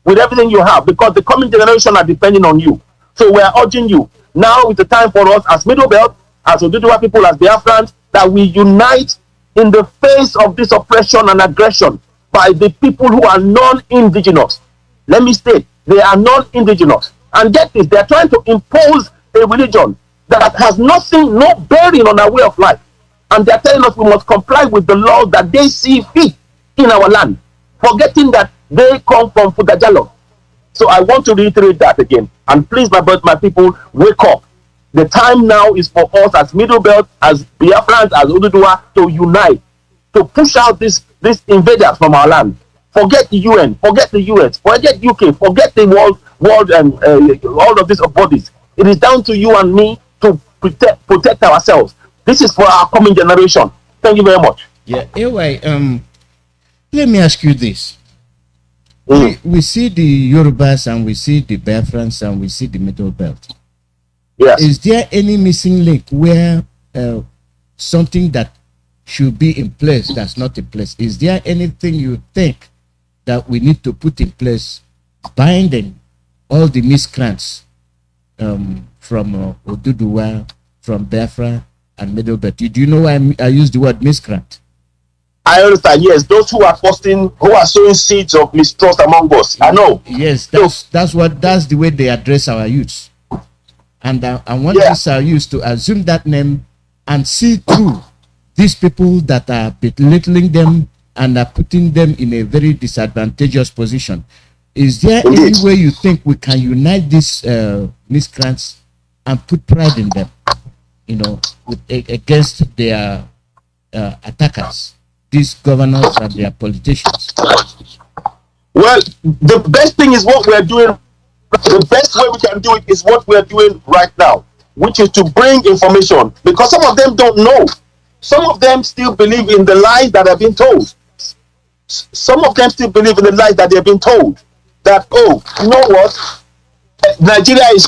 With everything you have, because the coming generation are depending on you. So we are urging you. Now is the time for us as Middle Belt, as Oduduwa people, as Biafrans, that we unite in the face of this oppression and aggression by the people who are non-indigenous. Let me state, they are non-indigenous. And get this, they are trying to impose a religion that has nothing, no bearing on our way of life. And they are telling us we must comply with the laws that they see fit in our land, forgetting that they come from Fudajalo. So I want to reiterate that again. And please, my people, wake up. The time now is for us as Middle Belt, as Biafrans, as Oduduwa, to unite, to push out these invaders from our land. Forget the UN, forget the US, forget UK, forget the world and all of these bodies. It is down to you and me to protect ourselves. This is for our coming generation. Thank you very much. Yeah, anyway, let me ask you this. We see the Yorubas and we see the Biafrans and we see the Middle Belt. Yes. Is there any missing link where something that should be in place that's not in place? Is there anything you think that we need to put in place binding all the miscreants from Oduduwa, from Biafra and Middle Belt? Do you know why I use the word miscreant? I understand. Yes, those who are sowing seeds of mistrust among us. I know. Yes, that's the way they address our youths, and I want this our youths to assume that name and see through these people that are belittling them and are putting them in a very disadvantageous position. Is there any way you think we can unite these miscreants and put pride in them, against their attackers? These governors and their politicians? Well, the best thing is what we're doing. The best way we can do it is what we're doing right now, which is to bring information, because some of them don't know. Some of them still believe in the lies that have been told. Some of them still believe in the lies that they've been told. That, oh, you know what? Nigeria is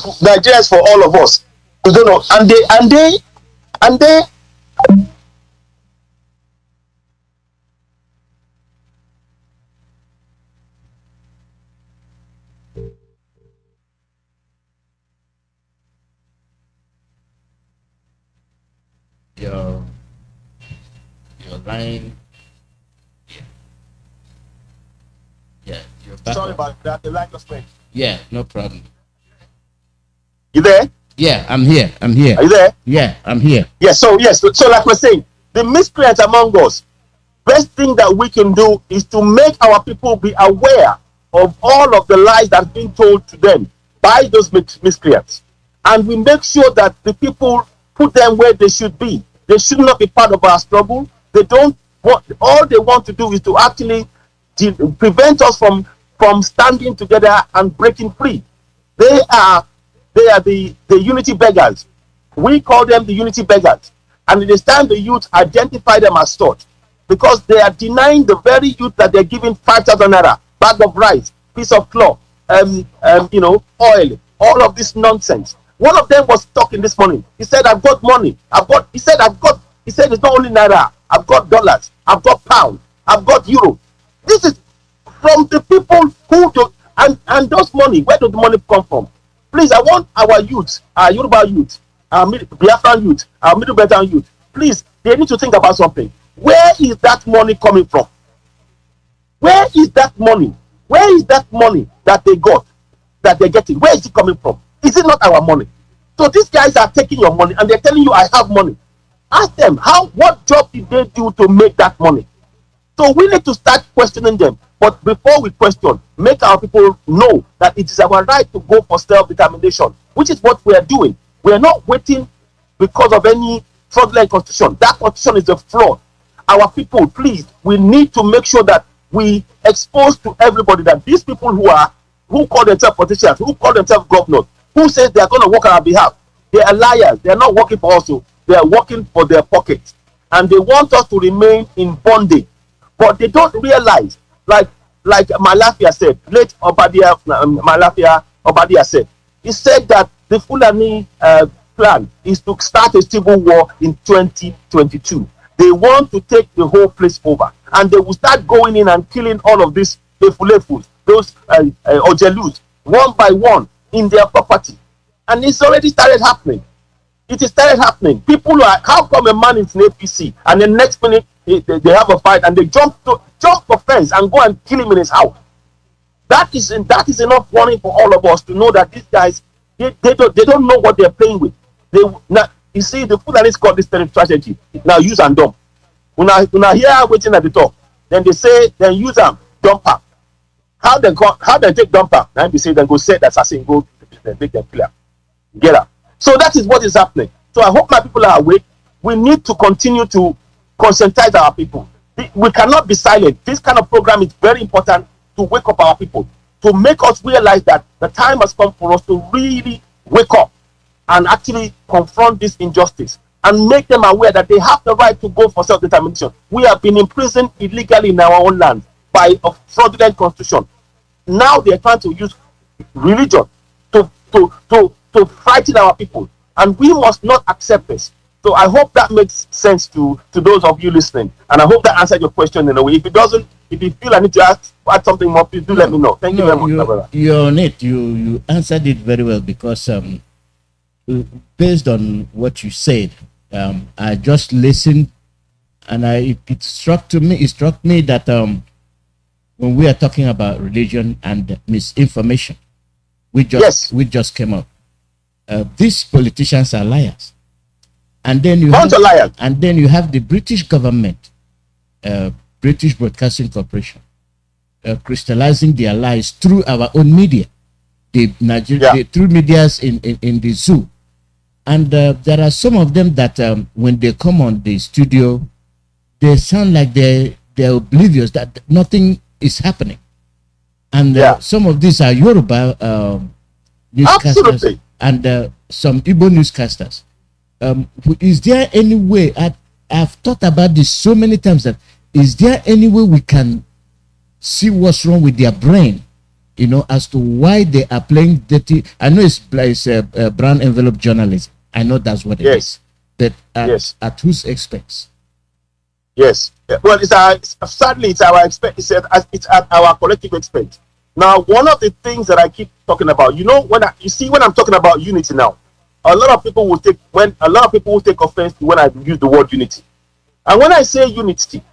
for all of us. You don't know. And they your line. Yeah, you're back. Sorry about that. The line just went. Yeah, no problem. You there? Yeah, I'm here. Are you there? Yeah, I'm here. Yeah, so like we're saying, the miscreants among us, best thing that we can do is to make our people be aware of all of the lies that's being told to them by those miscreants. And we make sure that the people put them where they should be. They should not be part of our struggle. They don't want, all they want to do is to actually prevent us from standing together and breaking free. They are the unity beggars. We call them the unity beggars. And it is time the youth identify them as such, because they are denying the very youth that they're giving 5,000 naira, bag of rice, piece of cloth, oil, all of this nonsense. One of them was talking this morning. He said, I've got money. He said it's not only naira. I've got dollars. I've got pounds. I've got euro. This is from the people who do, and those money, where does the money come from? Please, I want our youth, our Yoruba youth, our Biafran youth, our Middle Belgian youth, please, they need to think about something. Where is that money coming from? Where is that money? Where is that money that they got, that they're getting? Where is it coming from? Is it not our money? So these guys are taking your money and they're telling you, I have money. Ask them, what job did they do to make that money? So we need to start questioning them. But before we question, make our people know that it is our right to go for self-determination, which is what we are doing. We are not waiting because of any fraudulent constitution. That constitution is a fraud. Our people, please, we need to make sure that we expose to everybody that these people who call themselves politicians, who call themselves governors, who says they are going to work on our behalf, they are liars. They are not working for us. They are working for their pockets. And they want us to remain in bondage. But they don't realize, like Malafia said, late Obadia said, he said that the Fulani plan is to start a civil war in 2022. They want to take the whole place over, and they will start going in and killing all of these Efulefus, those Ojelus, one by one in their property. And it's already started happening. It is started happening. People are, how come a man is in APC and the next minute they have a fight and they jump the fence and go and kill him in his house? That is enough warning for all of us to know that these guys, they don't know what they're playing with. Now, you see, the Fulanis call this strategy. Now use and dump. When I hear waiting at the top, then they say, then use them, dump her. How they take dump her? Now they say, then go set the assassin, go make them clear. Get up. So that is what is happening. So I hope my people are awake. We need to continue to conscientize our people. We cannot be silent. This kind of program is very important to wake up our people, to make us realize that the time has come for us to really wake up and actually confront this injustice and make them aware that they have the right to go for self-determination. We have been imprisoned illegally in our own land by a fraudulent constitution. Now they are trying to use religion to frighten our people, and we must not accept this. So I hope that makes sense to those of you listening, and I hope that answered your question in a way. If it doesn't, if you feel I need to add something more, please do let me know. Thank you very much, my brother. You're on it. You answered it very well, because based on what you said, I just listened, and it struck me that when we are talking about religion and misinformation, we just came up. These politicians are liars, and then you have the British government, British Broadcasting Corporation, crystallizing their lies through our own media, through medias in the zoo, and there are some of them that when they come on the studio, they sound like they're oblivious that nothing is happening, and some of these are Yoruba newscasters. Absolutely. And some Igbo newscasters. Is there any way, I've thought about this so many times, that is there any way we can see what's wrong with their brain, as to why they are playing dirty? I know it's brown envelope journalism. I know that's what it is. But at whose expense? Yes. Well, sadly, it's at our collective expense. Now, one of the things that I keep talking about, when I'm talking about unity now, a lot of people will take offense when I use the word unity. And when I say unity,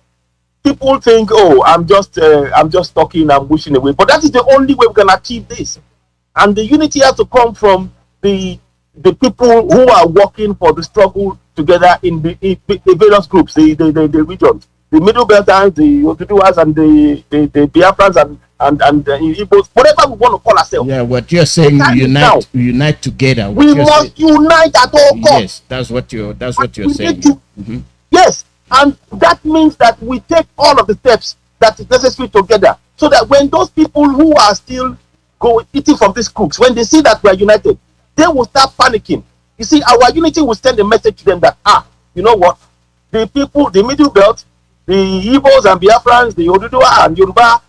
people think, oh, I'm just talking, I'm wishing away. But that is the only way we can achieve this. And the unity has to come from the people who are working for the struggle together in the various groups, the regions, the Middle Belters, the Oduduwas, and the Biafrans, and Ipob, whatever we want to call ourselves. Yeah, what you're saying, unite together. We must unite at all costs. Yes, that's what you're saying. Yes, and that means that we take all of the steps that is necessary together, so that when those people who are still eating from these cooks, when they see that we are united, they will start panicking. You see, our unity will send a message to them that, you know what, the people, the Middle Belt, the Igbos and Biafrans, the Oduduwa and Yoruba,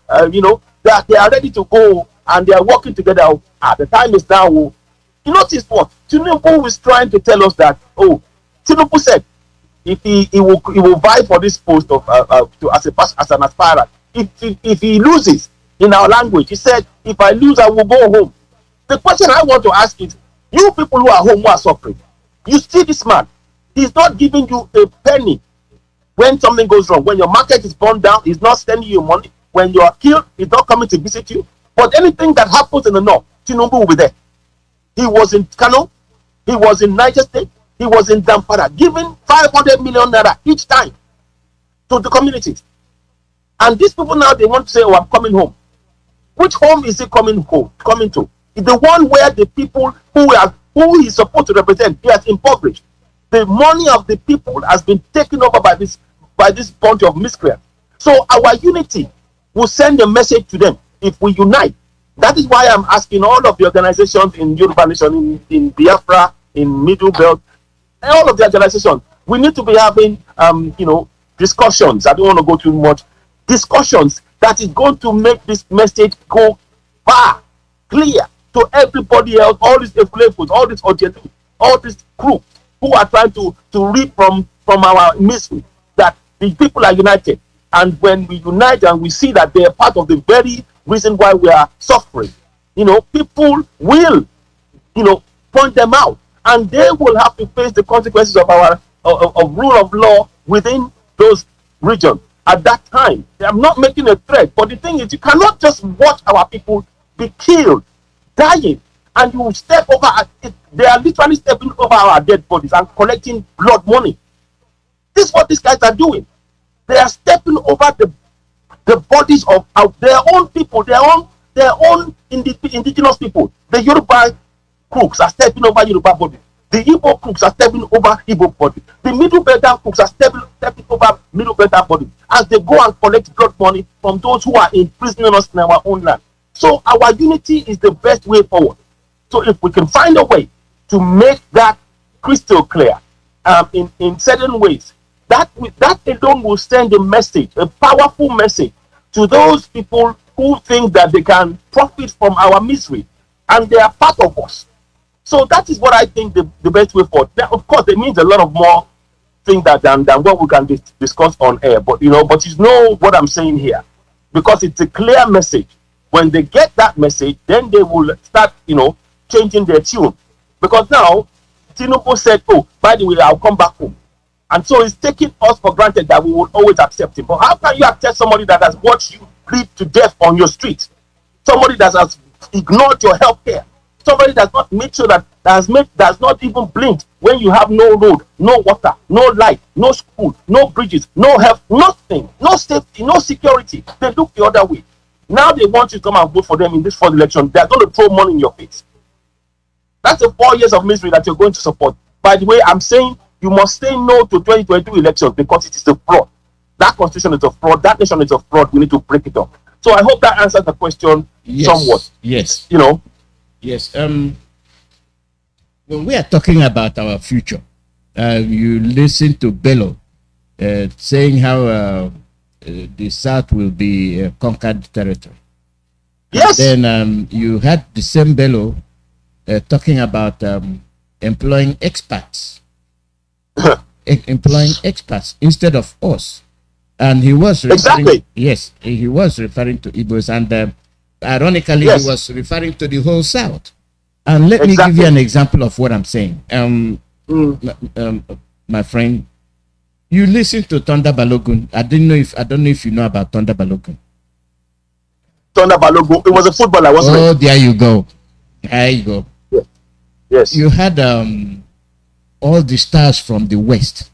that they are ready to go and they are working together. The time is now. You notice what Tinubu is trying to tell us, that Tinubu said if he will vie for this post of as an aspirant. If he loses, in our language, he said, if I lose, I will go home. The question I want to ask is, you people who are home, who are suffering, you see this man, he's not giving you a penny when something goes wrong. When your market is burned down, he's not sending you money. When you are killed, he's not coming to visit you. But anything that happens in the north, Tinubu will be there. He was in Kanu, he was in Niger State, he was in Zamfara, giving 500 million naira each time to the communities. And these people now, they want to say, oh, I'm coming home. Which home is he coming to? It's the one where the people who he's supposed to represent, he has impoverished. The money of the people has been taken over by this bunch of miscreants. So our unity will send a message to them if we unite. That is why I'm asking all of the organizations in Yoruba Nation, in Biafra, in Middle Belt, and all of the organizations, we need to be having discussions. I don't want to go too much. discussions that is going to make this message go far, clear to everybody else, all these Efulefus, all these Ojelu, all these groups who are trying to reap from our misery, that the people are united. And when we unite and we see that they are part of the very reason why we are suffering, people will, point them out, and they will have to face the consequences of our of rule of law within those regions at that time. I'm not making a threat, but the thing is, you cannot just watch our people be killed, dying, and you step over. They are literally stepping over our dead bodies and collecting blood money. This is what these guys are doing. They are stepping over the bodies of their own people, their own indigenous people. The Yoruba crooks are stepping over Yoruba bodies. The Ipob crooks are stepping over Ipob bodies. The Middle Beltern crooks are stepping over Middle Beltern bodies as they go and collect blood money from those who are imprisoning us in our own land. So our unity is the best way forward. So if we can find a way to make that crystal clear in certain ways, that alone will send a message, a powerful message to those people who think that they can profit from our misery and they are part of us. So that is what I think the best way forward. Now, of course, it means a lot of more things than what we can discuss on air. But you know what I'm saying here, because it's a clear message. When they get that message, then they will start, changing their tune. Because now, Tinubu said, "Oh, by the way, I'll come back home," and so it's taking us for granted that we will always accept him. But how can you accept somebody that has watched you bleed to death on your street? Somebody that has ignored your health care? Somebody that's not made sure that does not even blink when you have no road, no water, no light, no school, no bridges, no health, nothing, no safety, no security. They look the other way. Now they want you to come and vote for them in this first election. They're going to throw money in your face. That's the 4 years of misery that you're going to support. By the way, I'm saying you must say no to 2022 elections because it is a fraud. That constitution is a fraud. That nation is a fraud. We need to break it up. So I hope that answers the question somewhat. Yes. Yes. When we are talking about our future, you listen to Bello saying how the South will be conquered territory. Yes. And then you had the same Bello talking about employing expats, employing expats instead of us. And he was referring, he was referring to Igbos, and ironically, he was referring to the whole South. And let me give you an example of what I'm saying. My friend, you listen to Thunder Balogun. I don't know if you know about Thunder Balogun. Thunder Balogun, it was a footballer, wasn't it? Oh, there you go. There you go. Yeah. Yes. You had all the stars from the West.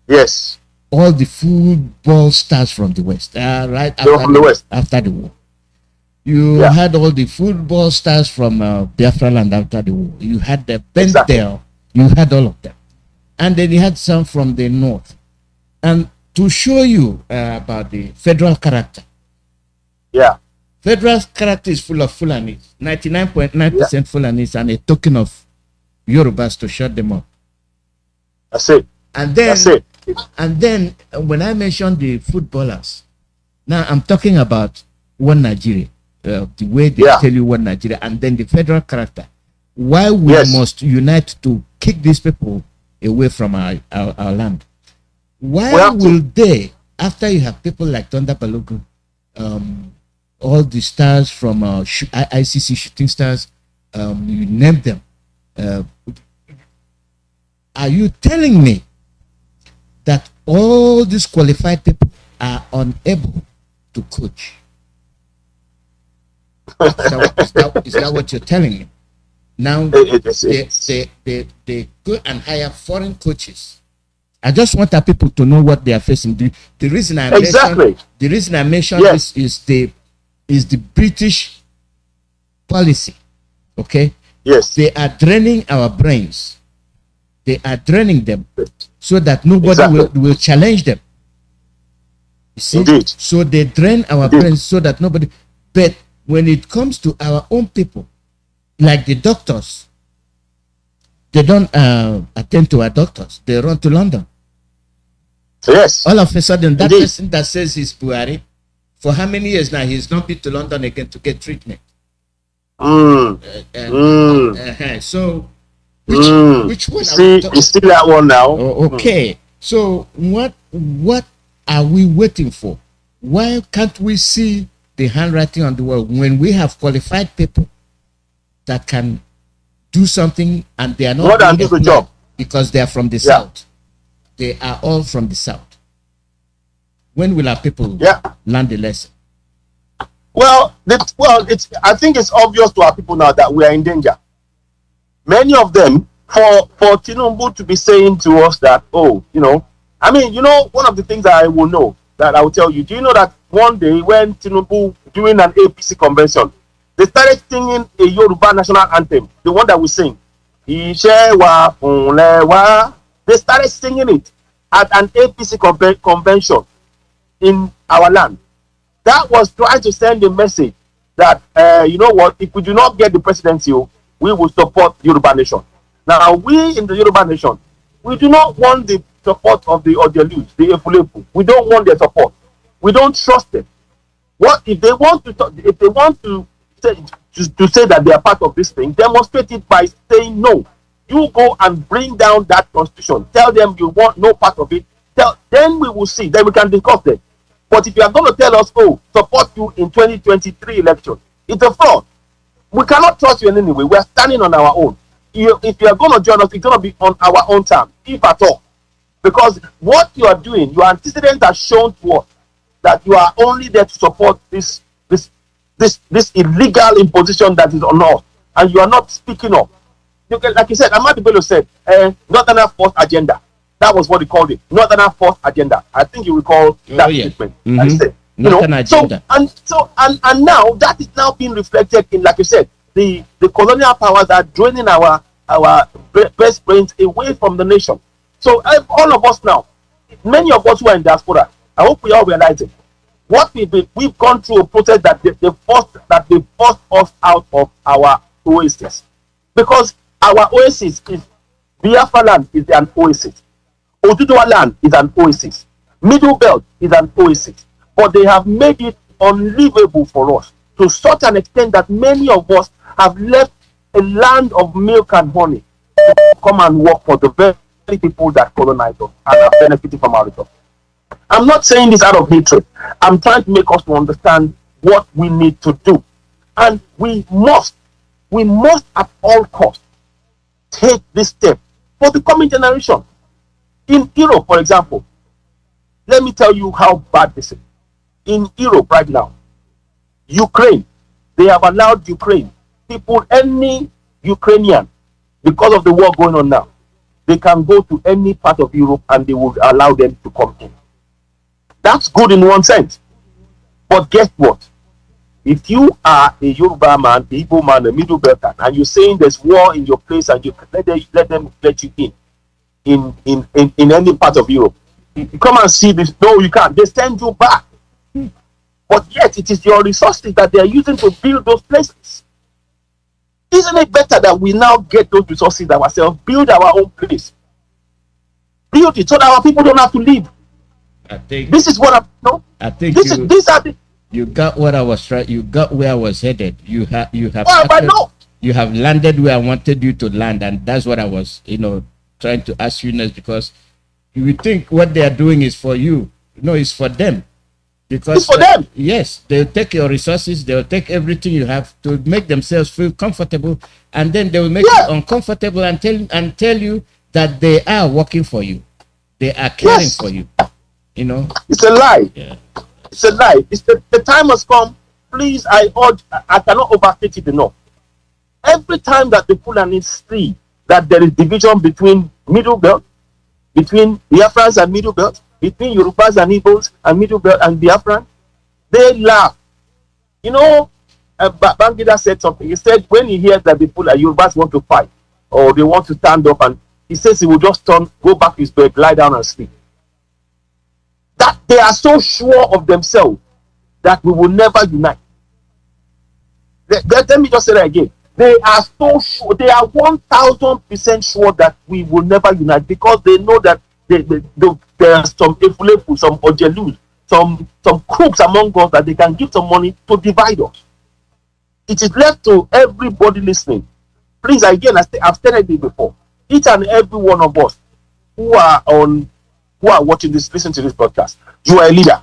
Yes. All the football stars from the West. Right after the war. You had all the football stars from Biafra land after the war. You had the Bentel. You had all of them. And then you had some from the North. And to show you about the federal character. Yeah. Federal character is full of Fulanis. 99.9% Fulanis and a token of Yorubas to shut them up. That's it. And then when I mentioned the footballers, now I'm talking about one Nigeria. The way they tell you one Nigeria, and then the federal character. Why we must unite to kick these people away from our land? Why will they, after you have people like Thunder Balogun, all the stars from ICC shooting stars, you name them, are you telling me that all these qualified people are unable to coach? Is that what you're telling me? Now they go and hire foreign coaches. I just want our people to know what they are facing. The reason I mentioned this is the British policy. Okay? Yes. They are draining our brains. They are draining them so that nobody will challenge them. You see? Indeed. So they drain our brains so that nobody. But when it comes to our own people, like the doctors, they don't attend to our doctors. They run to London. Yes. All of a sudden, that person that says he's Buhari, for how many years now, he's not been to London again to get treatment. So, which one? You see that one now? Okay. So, what are we waiting for? Why can't we see the handwriting on the wall when we have qualified people that can do something and they are not doing the job because they are from the south? They are all from the south. When will our people learn the lesson? Well, I think it's obvious to our people now that we are in danger. Many of them, for Tinubu to be saying to us that, one of the things that I will know, that I will tell you, do you know that one day when Tinubu, during an APC convention, they started singing a Yoruba national anthem, the one that we sing. They started singing it at an APC convention in our land. That was trying to send a message that, if we do not get the presidency, we will support the Yoruba nation. Now, we in the Yoruba nation, we do not want the support of the Odiolus, the Efulefu. We don't want their support. We don't trust them. What if they want to say that they are part of this thing? Demonstrate it by saying no. You go and bring down that constitution. Tell them you want no part of it. Then we will see. Then we can discuss them. But if you are going to tell us, support you in 2023 election, it's a fraud. We cannot trust you in any way. We are standing on our own. If you are going to join us, it's going to be on our own time, if at all. Because what you are doing, your antecedents are shown to us that you are only there to support this illegal imposition that is on us, and you are not speaking up. Like you said, Ahmad Bello said, Northern Force Agenda. That was what he called it, Northern Force Agenda. I think you recall that statement. I said, agenda. And now that is now being reflected in, like you said, the colonial powers are draining our best brains away from the nation. So all of us now, many of us who are in diaspora, I hope we all realize it. What we've gone through a process that they forced us out of our oasis, because our oasis is Biafra land is an oasis, Oduduwa land is an oasis, Middle Belt is an oasis, but they have made it unlivable for us to such an extent that many of us have left a land of milk and honey to come and work for the very people that colonized us and are benefiting from our resources. I'm not saying this out of hatred. I'm trying to make us to understand what we need to do. And we must at all costs take this step for the coming generation. In Europe, for example, let me tell you how bad this is. In Europe right now, Ukraine, they have allowed Ukraine, any Ukrainian, because of the war going on now, they can go to any part of Europe and they will allow them to come in. That's good in one sense. But guess what? If you are a Yoruba man, a Igbo man, a Middle Belter, and you're saying there's war in your place and you let them let you in any part of Europe, you come and see this. No, you can't. They send you back. But yet it is your resources that they are using to build those places. Isn't it better that we now get those resources ourselves, build our own place, build it so that our people don't have to leave? I think this is what I think you got what I was trying. You got where I was headed. You have landed where I wanted you to land, and that's what I was trying to ask you next, because you would think what they are doing is for you. No, it's for them. Because it's for them. Yes, they'll take your resources, they'll take everything you have to make themselves feel comfortable, and then they will make you uncomfortable and tell you that they are working for you, they are caring for you. It's a lie. Yeah. It's a lie. It's the time has come. Please, I cannot overstate it enough. Every time that the Fulanis see that there is division between Middle Belt, between Biafrans and Middle Belt, between Yorubas and Igbos and Middle Belt and Biafran, they laugh. Bangida said something. He said when he hears that the Yorubas want to fight or they want to stand up, and he says he will just go back to his bed, lie down and sleep. That they are so sure of themselves that we will never unite. Let me just say that again. They are so sure, they are 1000% sure that we will never unite, because they know that there are some efulefu, some ojelus, some crooks among us that they can give some money to divide us. It is left to everybody listening. Please, again, I've stated it before. Each and every one of us who are watching this, listen to this broadcast. You are a leader.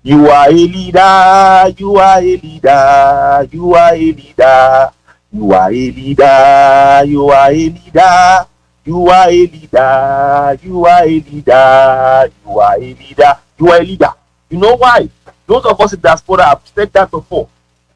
You are a leader. You are a leader. You are a leader. You are a leader. You are a leader. You are a leader. You are a leader. You are a leader. You are a leader. You know why? Those of us in diaspora have said that before.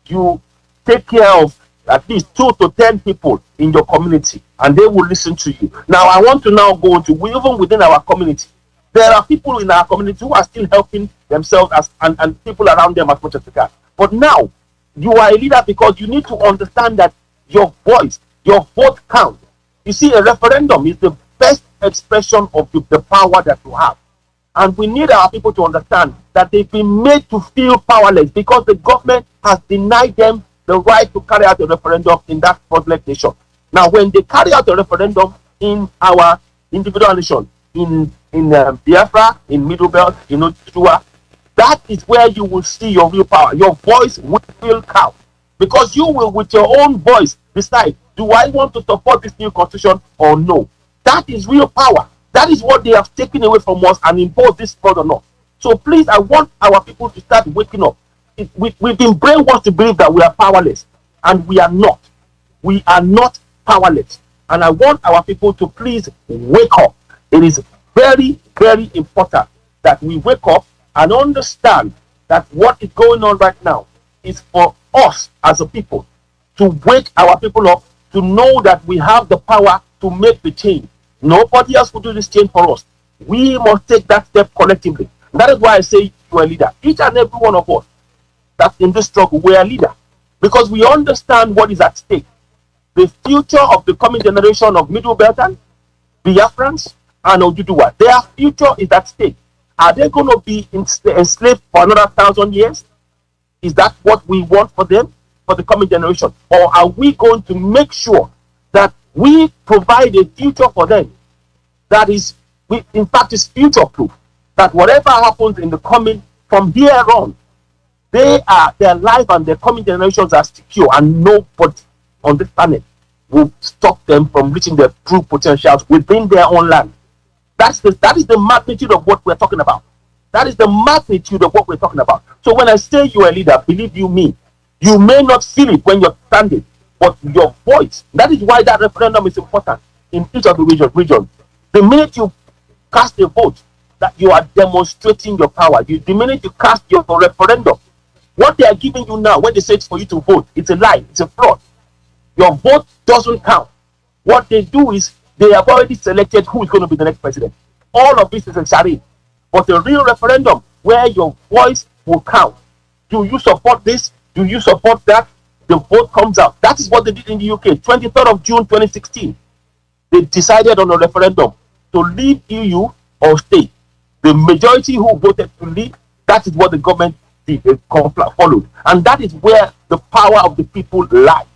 You take care of at least 2 to 10 people in your community, and they will listen to you. Now, I want to now go into even within our community. There are people in our community who are still helping themselves and people around them as much as they can. But now, you are a leader because you need to understand that your voice, your vote counts. You see, a referendum is the best expression of the power that you have. And we need our people to understand that they've been made to feel powerless because the government has denied them the right to carry out a referendum in that fraudulent nation. Now, when they carry out a referendum in our individual nation, in Biafra, in Middle Belt, in Ojua, that is where you will see your real power. Your voice will count because you will, with your own voice, decide, do I want to support this new constitution or no? That is real power. That is what they have taken away from us and imposed this fraud on us. So please, I want our people to start waking up. We've been brainwashed to believe that we are powerless, and we are not. We are not powerless. And I want our people to please wake up. It is very, very important that we wake up and understand that what is going on right now is for us as a people to wake our people up to know that we have the power to make the change. Nobody else will do this change for us. We must take that step collectively. That is why I say you are a leader. Each and every one of us that's in this struggle, we are a leader. Because we understand what is at stake. The future of the coming generation of Middle Beltans, Biafrans, and Oduduwa, their future is at stake. Are they going to be enslaved for another 1,000 years? Is that what we want for them, for the coming generation? Or are we going to make sure that we provide a future for them that is, in fact, is future-proof? That whatever happens in the coming, from here on, their life and their coming generations are secure, and nobody on this planet will stop them from reaching their true potentials within their own land. That is the magnitude of what we're talking about. That is the magnitude of what we're talking about. So when I say you're a leader, believe you me, you may not feel it when you're standing, but your voice, that is why that referendum is important in each of the regions. The minute you cast a vote, that you are demonstrating your power. The minute you cast your referendum, what they are giving you now, when they say it's for you to vote, it's a lie, it's a fraud. Your vote doesn't count. What they do is they have already selected who is going to be the next president. All of this is a charade. But a real referendum where your voice will count. Do you support this? Do you support that? The vote comes out. That is what they did in the UK. 23rd of June 2016. They decided on a referendum to leave EU or stay. The majority who voted to leave, that is what the government followed. And that is where the power of the people lies.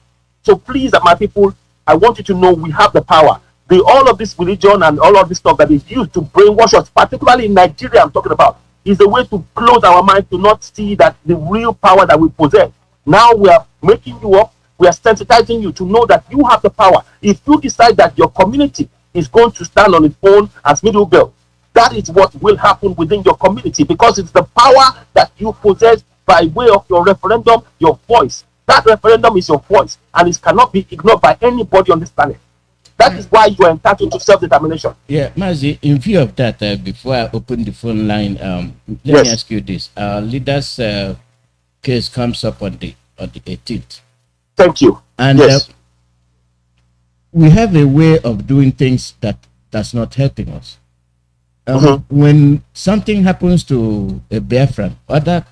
So please, my people, I want you to know we have the power. All of this religion and all of this stuff that is used to brainwash us, particularly in Nigeria, I'm talking about, is a way to close our mind to not see that the real power that we possess. Now we are making you up, we are sensitizing you to know that you have the power. If you decide that your community is going to stand on its own as Middle Belt, that is what will happen within your community, because it's the power that you possess by way of your referendum, your voice. That referendum is your voice, and it cannot be ignored by anybody on this planet. That is why you are entitled to self-determination. Yeah, Mazi, in view of that, before I open the phone line, let me ask you this. Our leader's case comes up on the 18th. Thank you. And we have a way of doing things that's not helping us. When something happens to a Biafran, other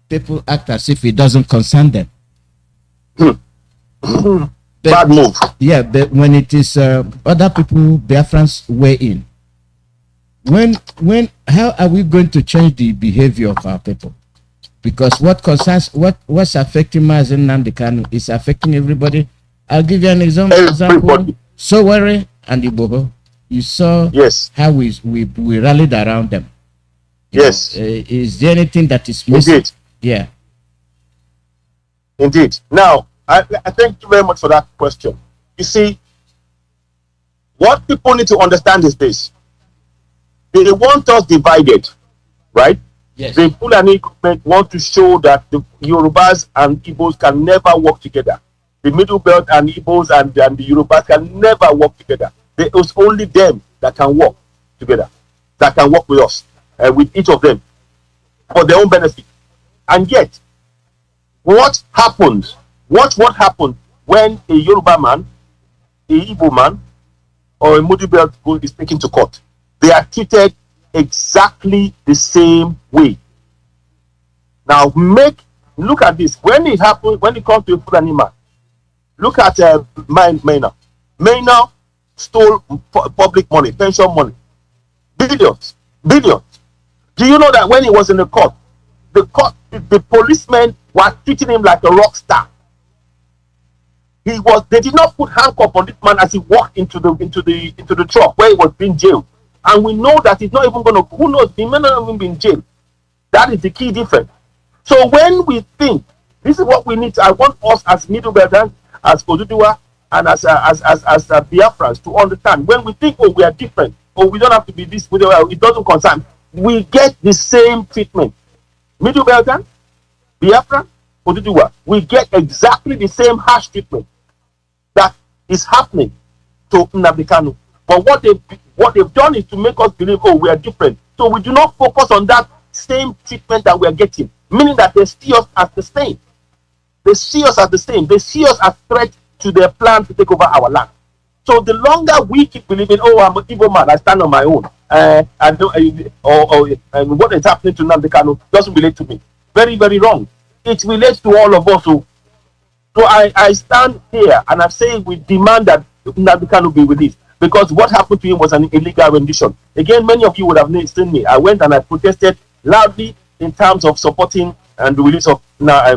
people act as if it doesn't concern them. Bad move. Yeah, but when it is other people, Biafrans weigh in. How are we going to change the behavior of our people? Because what's affecting Mazi Nnamdi Kanu is affecting everybody. I'll give you an example. Everybody. Sowore and Ipob. You saw how we rallied around them. Yes. Is there anything that is missing? Indeed. Yeah. Indeed. Now, I thank you very much for that question. You see, what people need to understand is this. They want us divided, right? Yes. The Fulani government want to show that the Yorubas and Igbos can never work together. The Middle Belt and Igbos and the Yorubas can never work together. It's only them that can work together, that can work with us, with each of them, for their own benefit. And yet, what happens? Watch what happened when a Yoruba man, a Igbo man, or a Middle Belt is taken to court. They are treated exactly the same way. Now, look at this. When it happens, when it comes to a Fulani man, look at Maina. Maina stole public money, pension money, billions. Do you know that when he was in the court, the policemen were treating him like a rock star? They did not put handcuff on this man as he walked into the truck where he was being jailed. And we know that he's not even going to, who knows, he may not even be in jail. That is the key difference. So when we think, this is what we need to, I want us as Middle Belters, as Oduduwa, and as Biafrans to understand, when we think, oh, we are different, or we don't have to be this, it doesn't concern, we get the same treatment. Middle Belters, Biafra, Oduduwa, we get exactly the same harsh treatment that is happening to Nnamdi Kanu. But what they've done is to make us believe, oh, we are different. So we do not focus on that same treatment that we are getting, meaning that they see us as the same. They see us as the same. They see us as threat to their plan to take over our land. So the longer we keep believing, oh, I'm an evil man, I stand on my own, and what is happening to Nnamdi Kanu doesn't relate to me. Very, very wrong. It relates to all of us. So I stand here and I say we demand that Nnamdi Kanu be released. Because what happened to him was an illegal rendition. Again, many of you would have seen me. I went and I protested loudly in terms of supporting and the release of Showore.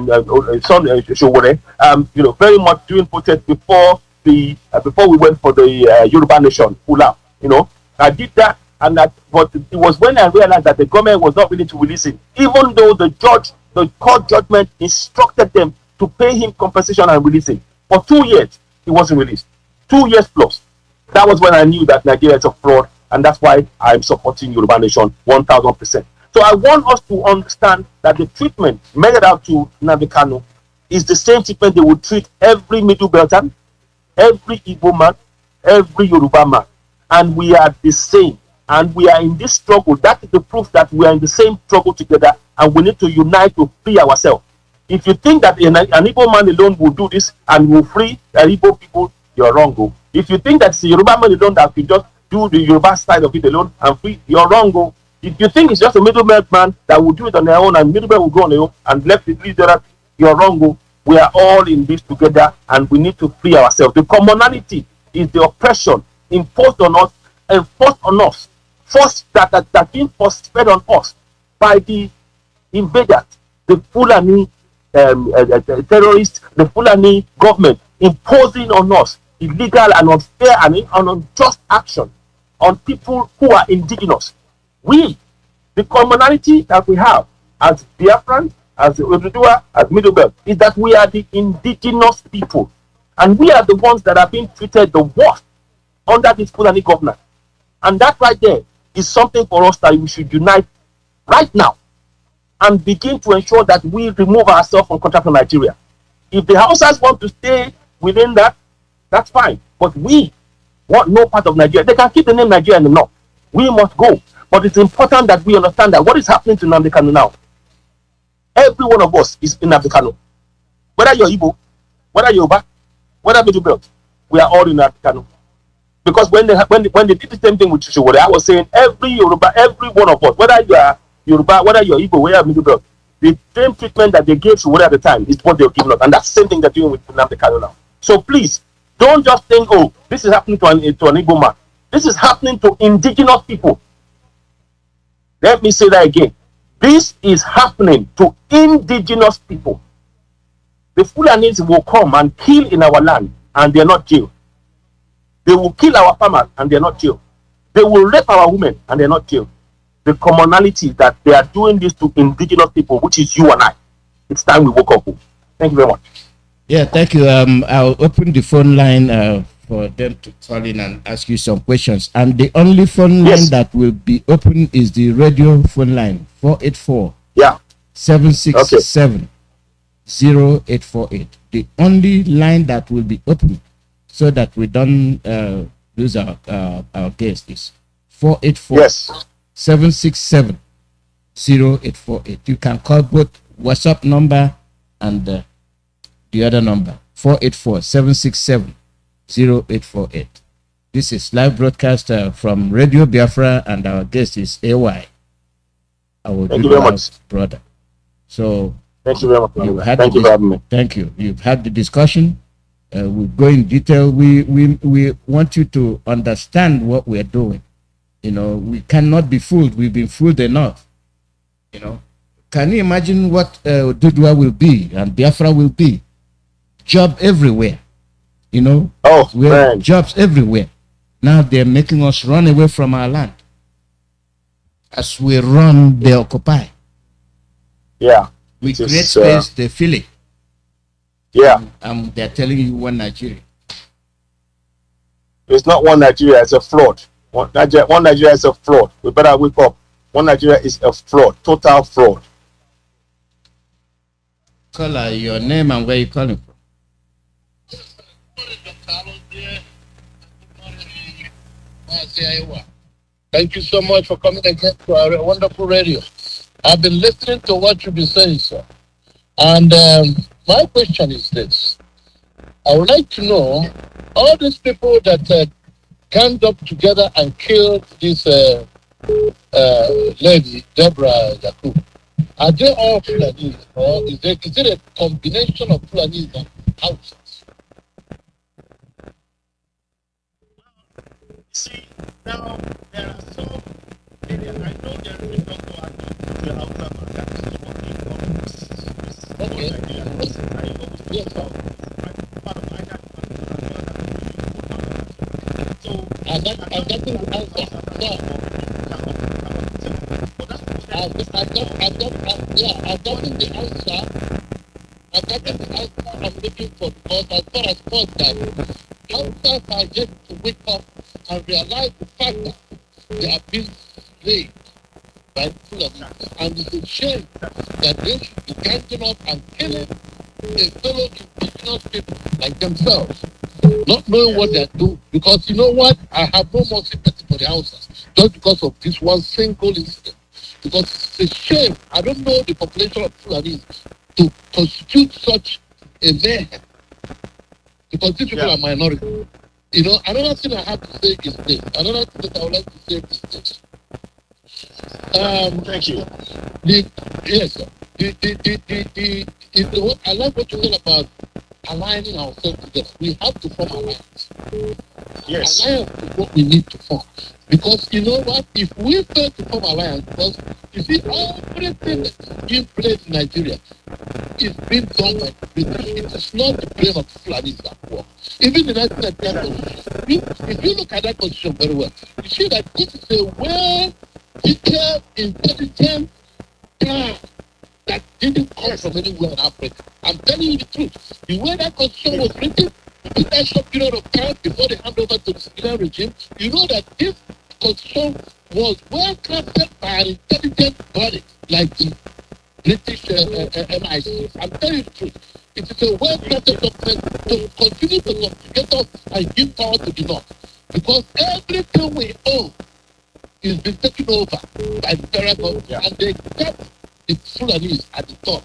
Very much doing protest before we went for the Yoruba Nation pull out. I did that, but it was when I realized that the government was not willing to release him, even though the court judgment instructed them to pay him compensation and release him. For 2 years, he wasn't released. 2 years plus. That was when I knew that Nigeria is a fraud, and that's why I'm supporting Yoruba Nation 1000%. So I want us to understand that the treatment meted out to Nnamdi Kanu is the same treatment they would treat every Middle Belter, every Igbo man, every Yoruba man. And we are the same. And we are in this struggle. That is the proof that we are in the same struggle together, and we need to unite to free ourselves. If you think that an Igbo man alone will do this and will free the Igbo people, you're wrong. If you think that it's the Yoruba man alone that will just do the Yoruba side of it alone and free, you're wrong. If you think it's just a Middle Belt man that will do it on their own and Middle Belt will go on their own and left it leave the other, you're wrong. We are all in this together and we need to free ourselves. The commonality is the oppression imposed on us and forced on us, that being fed on us by the invaders, the Fulani terrorists, the Fulani government imposing on us illegal and unfair and unjust action on people who are indigenous. The commonality that we have as Biafrans, as Oduduwa, as Middle Belt, is that we are the indigenous people. And we are the ones that are being treated the worst under this Fulani government. And that right there is something for us that we should unite right now and begin to ensure that we remove ourselves from contact with Nigeria. If the Hausas want to stay within that, that's fine. But we want no part of Nigeria. They can keep the name Nigeria in the north. We must go. But it's important that we understand that what is happening to Nnamdi Kanu now, every one of us is in Nnamdi Kanu. Whether you're Igbo, whether you're Yoruba, whether Middle Belt, we are all in Nnamdi Kanu. Because when they did the same thing with Showore, I was saying every Yoruba, every one of us, whether you are Yoruba, whether you're Igbo, whether you're Middle Belt, the same treatment that they gave Showore at the time is what they're giving us. And that's the same thing they're doing with Nnamdi Kanu now. So please, don't just think, oh, this is happening to an Igbo man. This is happening to indigenous people. Let me say that again. This is happening to indigenous people. The Fulanis will come and kill in our land and they're not jailed. They will kill our farmers and they're not jailed. They will rape our women and they're not killed. The commonality that they are doing this to indigenous people, which is you and I. It's time we woke up. Thank you very much. Yeah, thank you. I'll open the phone line for them to call in and ask you some questions. And the only phone line that will be open is the radio phone line, 484 767 0848. The only line that will be open so that we don't lose our guest is 484 767 0848. You can call both WhatsApp number and the other number, 484 767 0848. This is live broadcast from Radio Biafra, and our guest is AY, our brother. So thank you very much. Thank you for having me. Thank you. You've had the discussion. We'll go in detail. We want you to understand what we're doing. You know, we cannot be fooled. We've been fooled enough. You know, can you imagine what Dudwa will be and Biafra will be? Job everywhere. You know, we have jobs everywhere. Now they're making us run away from our land. As we run, they occupy. Yeah. We create space, they fill it. Yeah. They're telling you one Nigeria. It's not one Nigeria, it's a fraud. One Nigeria is a fraud. We better wake up. One Nigeria is a fraud, total fraud. Caller, your name and where you calling from? Thank you so much for coming again to our wonderful radio. I've been listening to what you've been saying, sir. And my question is this. I would like to know, all these people that ganged up together and killed this lady, Deborah Yakub, are they all Fulanese, or is it a combination of Fulanese and Hausas? See, now there are some areas, I know there is a doctor and the Hausa I'm looking for, because as far as thought that Hausas are yet to wake up and realize the fact that they are being slaved by Fulani, and it's a shame that they should be ganging up and killing a fellow indigenous people like themselves, not knowing what they're doing. Because you know what? I have no more sympathy for the Hausas just because of this one single incident. Because it's a shame. I don't know the population of Fulani to constitute such a mayhem. Because these people are minority. You know, another thing I have to say is this. Another thing that I would like to say is this. Thank you. Yes, sir. I like what you said about aligning ourselves together. We have to form alliance. Yes. Alliance is what we need to form. Because you know what? If we fail to form alliance, because you see, everything that's being played in Nigeria is being done by the British. It is not the brain of the Fulanis that work. Even the 1910 constitution, if you look at that constitution very well, you see that this is a well-detailed, intelligent plan that didn't come from anywhere in Africa. I'm telling you the truth. The way that constitution was written, in that short period of time before they hand over to the civilian regime, you know that this constitution was well crafted by an intelligent body like the British MI6. I'm telling you the truth. It is a well crafted document to continue to subjugate us and give power to the North. Because everything we own is been taken over by the federal government, and they kept the Fulanese at the top.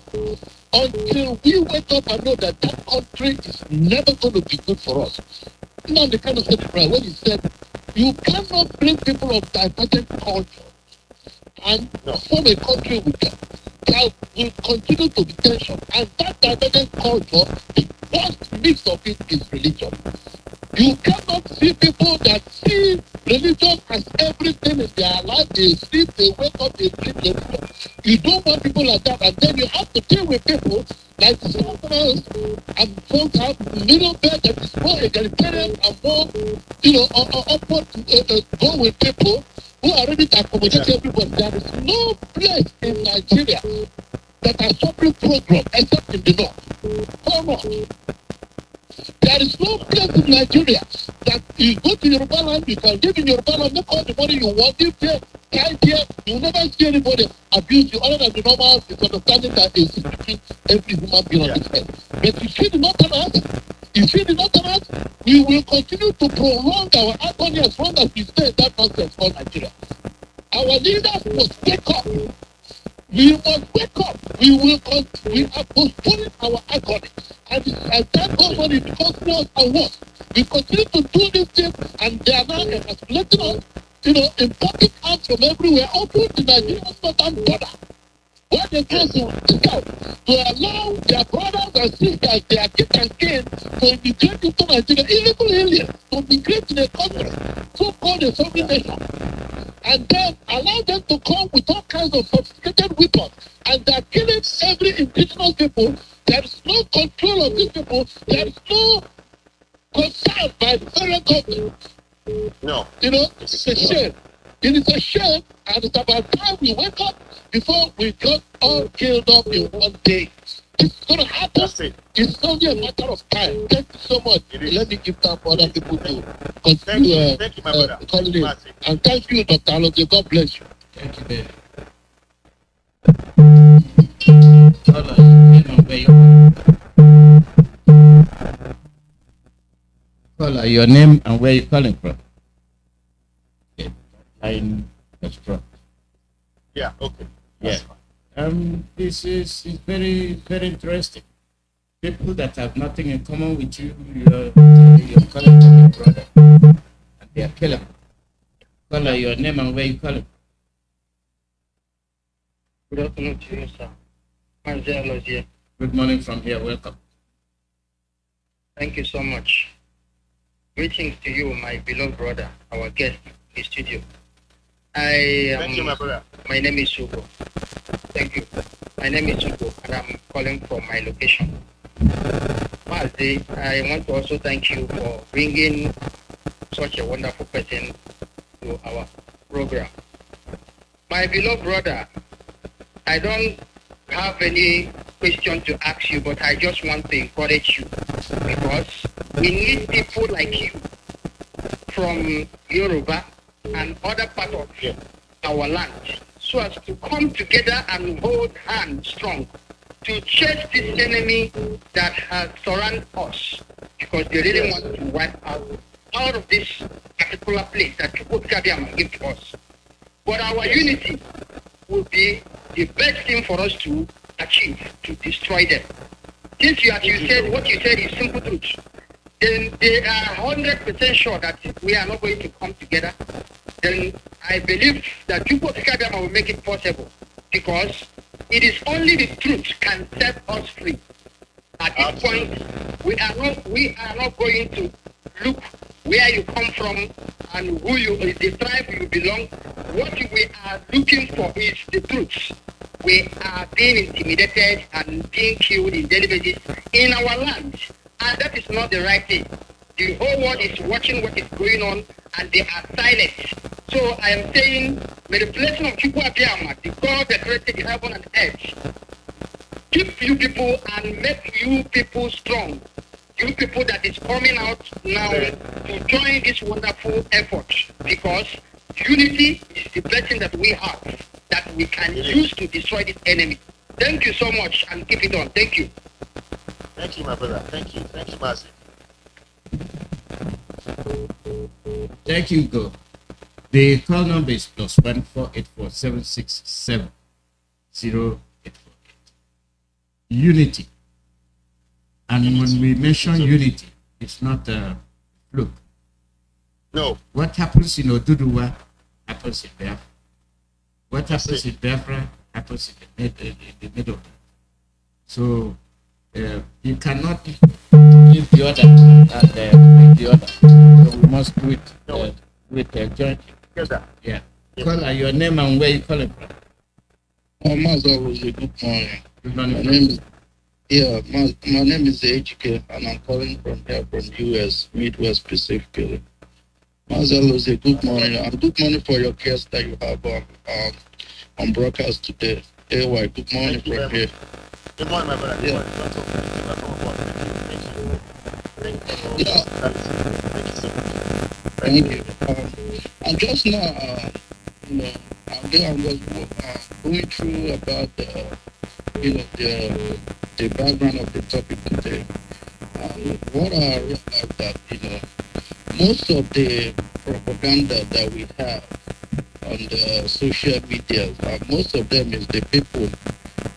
Until we wake up and know that that country is never going to be good for us. Nnamdi kind of said it right when he said, you cannot bring people of divergent culture and form a country with them. There will continue to be tension. And that divergent culture, the worst mix of it is religion. You cannot see people that see religion as everything in their life. They sleep, they wake up, they sleep religion. You don't want people like that, and then you have to deal with people like Southerners and folks have middle belt that is more egalitarian and more, upward go with people who are ready to accommodate everybody. There is no place in Nigeria that has public program except in the north. How much? There is no place in Nigeria that you go to Yoruba land, you can live in Yoruba land, make all the money you want, live there, die there, you never see anybody abuse you other than the normal misunderstanding that is between every human being on this earth. But you see the northerners, we will continue to prolong our agony as long as we stay in that nonsense called Nigeria. Our leaders must wake up. We must wake up. We are postponing our agony. And that goes on, it becomes worse and worse. We continue to do this thing, and they are now escalating us, importing arms from everywhere, also the Nigerians northern border. What they do to allow their brothers and sisters, their kids and kin, to immigrate into Nigeria, illegal aliens, to migrate in a country, so-called a sovereign nation. And then allow them to come with all kinds of sophisticated weapons. And they're killing every indigenous people. There is no control of these people. There is no concern by the federal government. No. It's a shame. It is a shame, and it's about time we wake up before we got all killed up in one day. It's going to happen. It's only a matter of time. Thank you so much. Let me give time for other people to continue. Thank you, my brother. And thank you, Dr. Alonso. God bless you. Thank you, baby. Caller, your name and where you calling from? Okay. Line has dropped. Yeah, okay. Yeah. This is very, very interesting. People that have nothing in common with you, you're calling from your brother, and they are killing. Caller, your name and where you calling? Good afternoon to you, sir. Mazi Iyke. Good morning from here. Welcome. Thank you so much. Greetings to you, my beloved brother, our guest in the studio. Thank you, my brother. My name is Sugo. Thank you. My name is Sugo, and I'm calling from my location. Mazi, I want to also thank you for bringing such a wonderful person to our program. My beloved brother, I don't have any question to ask you, but I just want to encourage you, because we need people like you from Yoruba and other parts of our land, so as to come together and hold hands strong to chase this enemy that has surrounded us, because they really want to wipe out of this particular place that people can give to us. But our unity will be the best thing for us to achieve, to destroy them. Since you said, what you said is simple truth, then they are 100% sure that we are not going to come together. Then I believe that people will make it possible, because it is only the truth can set us free. At this point, we are not going to look where you come from and who you is, the tribe you belong. What we are looking for is the truth. We are being intimidated and being killed in daily basis in our land, and that is not the right thing. The whole world is watching what is going on, and they are silent. So I am saying, may the blessing of Chukwuabiama, the God that created heaven and earth, keep you people and make you people strong. You people that is coming out now to join this wonderful effort, because unity is the blessing that we have, that we can use to destroy this enemy. Thank you so much, and keep it on. Thank you. Thank you, my brother. Thank you. Thank you, Mazi. Thank you, Go. The call number is +14847670848. Unity. And when we mention unity, it's not a fluke. No. What happens in Oduduwa happens in Biafra. What happens in Biafra happens in the middle. So you cannot give the other and the other. So we must do it with jointly. Yeah. Caller, your name and where you calling from? Mazi Iyke, good morning. Good morning. My name is Yeah, my name is Iyke, and I'm calling from here from US, Midwest specifically. Mazi, good morning, and good morning for your guest that you have on broadcast today. AY, good morning from here. Good morning, my brother. Yeah. Yeah. Thank you. And just now, you know, I was going through about the background of the topic today. What I realized that most of the propaganda that we have on the social media, most of them is the people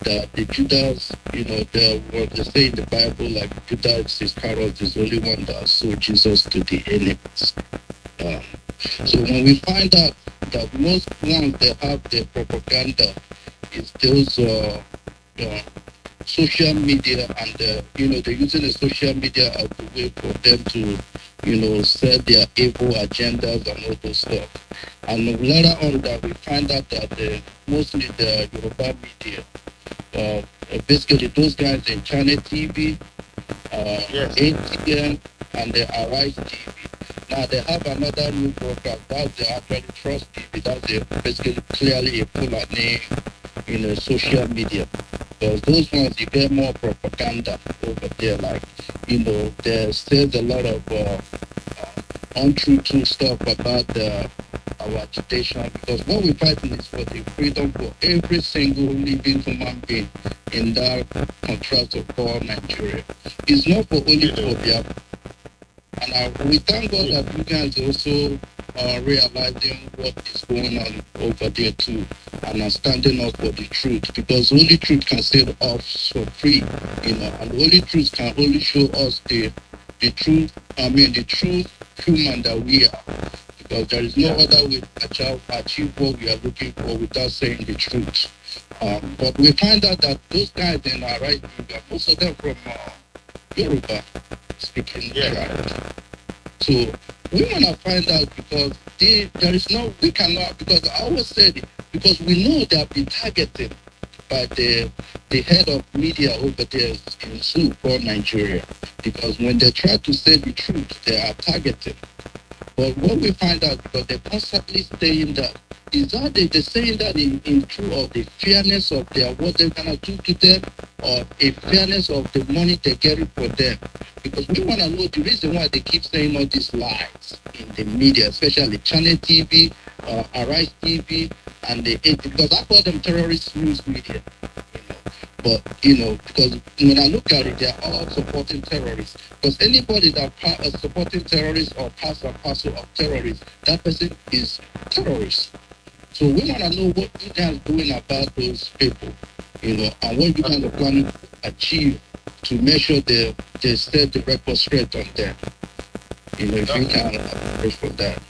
that the Judas, what they say in the Bible, like Judas Iscariot is the only one that sold Jesus to the enemies. So when we find out that most ones that have the propaganda is those social media, and they're using the social media as a way for them to set their evil agendas and all those stuff. And later on that we find out that mostly the Yoruba media, basically those guys in Channel TV, ATN, and the Arise TV. Now they have another new broadcast, that's the actually Trust TV, that's basically clearly a Fulani, social media. Because those ones you get more propaganda over there, like, there says a lot of untrue stuff about our agitation, because what we're fighting is for the freedom for every single living human being in that contrast of called Nigeria. It's not for only for Biafra. And we thank God that you guys also realizing what is going on over there too, and are standing up for the truth, because only truth can set us for free, and only truth can only show us the truth, the true human that we are, because there is no other way to achieve what we are looking for without saying the truth. But we find out that those guys in our right, most of them from Yoruba speaking tribe. So we want to find out, because we cannot, because I always said it, because we know they have been targeted by the head of media over there in Zoo called Nigeria, because when they try to say the truth, they are targeted. But what we find out, because they're constantly saying that, is that they're saying that in true of the fairness of what they're going to do to them, or a fairness of the money they're getting for them. Because we want to know the reason why they keep saying all these lies in the media, especially Channel TV, Arise TV, and because I call them terrorist news media. But, because when I look at it, they're all supporting terrorists. Because anybody that is supporting terrorists or part and parcel of terrorists, that person is terrorist. So we want to know what you guys are doing about those people, and what you guys are planning to achieve to make sure they set the record straight on them. If you can approach for that.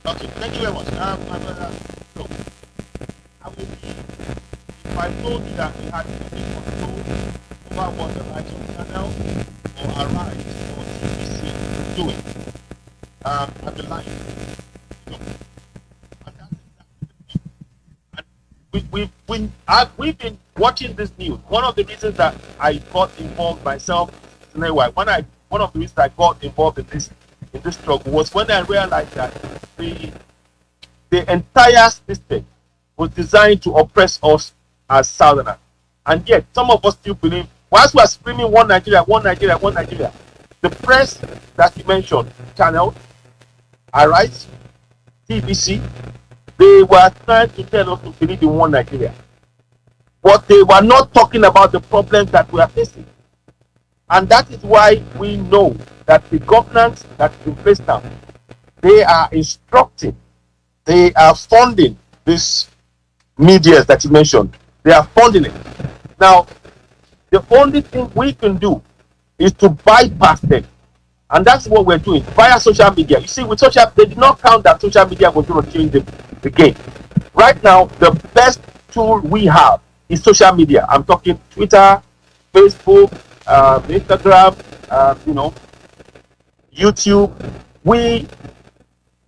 Okay, thank you very much. My brother, look, I will be, if I told you that we had any control over what the Righteous Channel or Arise or TBC is doing, I'd be lying. We've been watching this news. One of the reasons that I got involved myself, one of the reasons I got involved in this struggle was when I realized that the entire system was designed to oppress us as Southerners, and yet some of us still believe. Whilst we are screaming one Nigeria, one Nigeria, one Nigeria, the press that you mentioned, Channel, Arise, TBC, they were trying to tell us to believe in one Nigeria. But they were not talking about the problems that we are facing. And that is why we know that the governance that is in place now, they are instructing, they are funding these media that you mentioned. They are funding it. Now, the only thing we can do is to bypass them. And that's what we're doing via social media. You see, with social, they did not count that social media was going to change the game. Right now, the best tool we have is social media. I'm talking Twitter, Facebook, Instagram, YouTube. We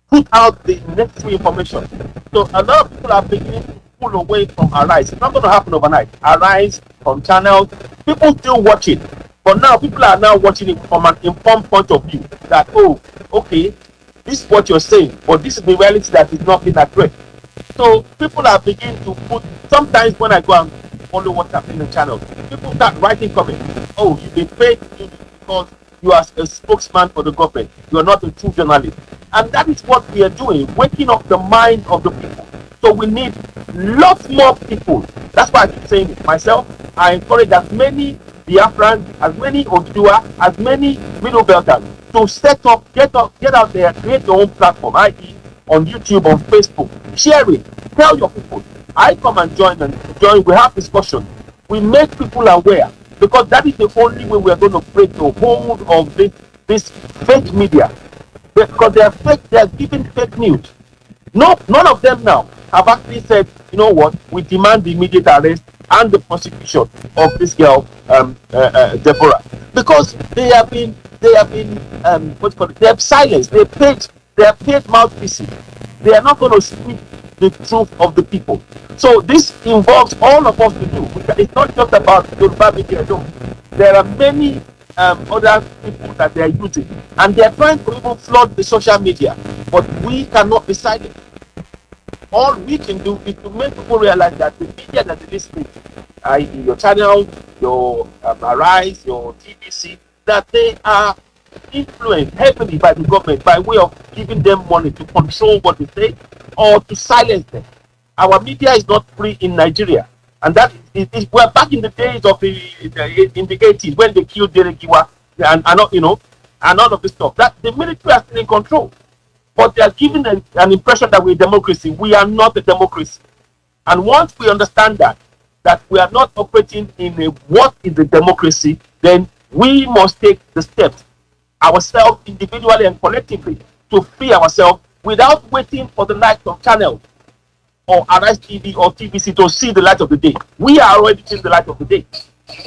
put out the necessary information. So a lot of people are beginning to pull away from Arise. It's not going to happen overnight. Arise from channels, People still watch it, but now people are now watching it from an informed point of view. That, oh, okay, this is what you're saying, but this is the reality that is not being addressed. So people are beginning to put. Sometimes when I go and follow what's happening in the channel, people start writing comments. Oh, you've been paid to do this because you are a spokesman for the government. You are not a true journalist. And that is what we are doing, waking up the mind of the people. So we need lots more people. That's why I keep saying it. Myself, I encourage as many Biafrans, as many Odua, as many middle belters to set up, get out there, create your own platform, i.e. on YouTube, on Facebook. Share it. Tell your people. I come and join, we have discussion. We make people aware, because that is the only way we are going to break the hold of this fake media. Because they are giving fake news. No, none of them now have actually said, you know what, we demand the immediate arrest and the prosecution of this girl, Deborah, because they have been they have silenced, they have paid mouthpieces. They are not going to speak the truth of the people. So this involves all of us to do. It's not just about Yoruba media alone. There are many other people that they are using, and they are trying to even flood the social media, but we cannot be silent. All we can do is to make people realize that the media that they listen to, i.e. your channel, your Arise, your TBC, that they are influenced heavily by the government by way of giving them money to control what they say or to silence them. Our media is not free in Nigeria, and that is we're back in the days of in the 80s when they killed Directives and all of this stuff. That the military are still in control. But they are giving an impression that we're a democracy. We are not a democracy. And once we understand that we are not operating in what is a democracy, then we must take the steps ourselves individually and collectively to free ourselves without waiting for the light of channels or Arise TV or TBC to see the light of the day. We are already seeing the light of the day.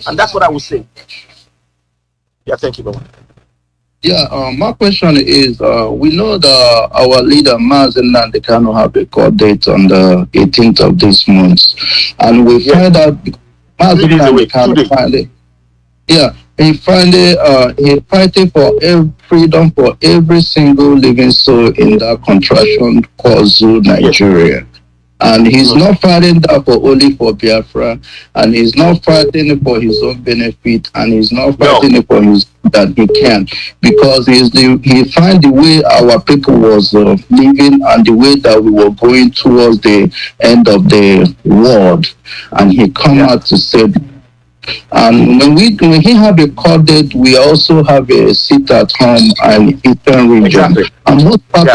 And that's what I would say. Yeah, thank you very much. Yeah, my question is, we know that our leader, Mazi Iyke, Kanu, have a court date on the 18th of this month. And we find out, Mazi Iyke finally, he fighting for freedom for every single living soul in that contraction called Zoo, Nigeria. And he's not fighting that for only for Biafra, and he's not fighting it for his own benefit, and he's not fighting it for his that he can, because he find the way our people was living and the way that we were going towards the end of the world, and he come out to say. And when he have a court date, we also have a sit at home and Eastern region. Exactly. And most part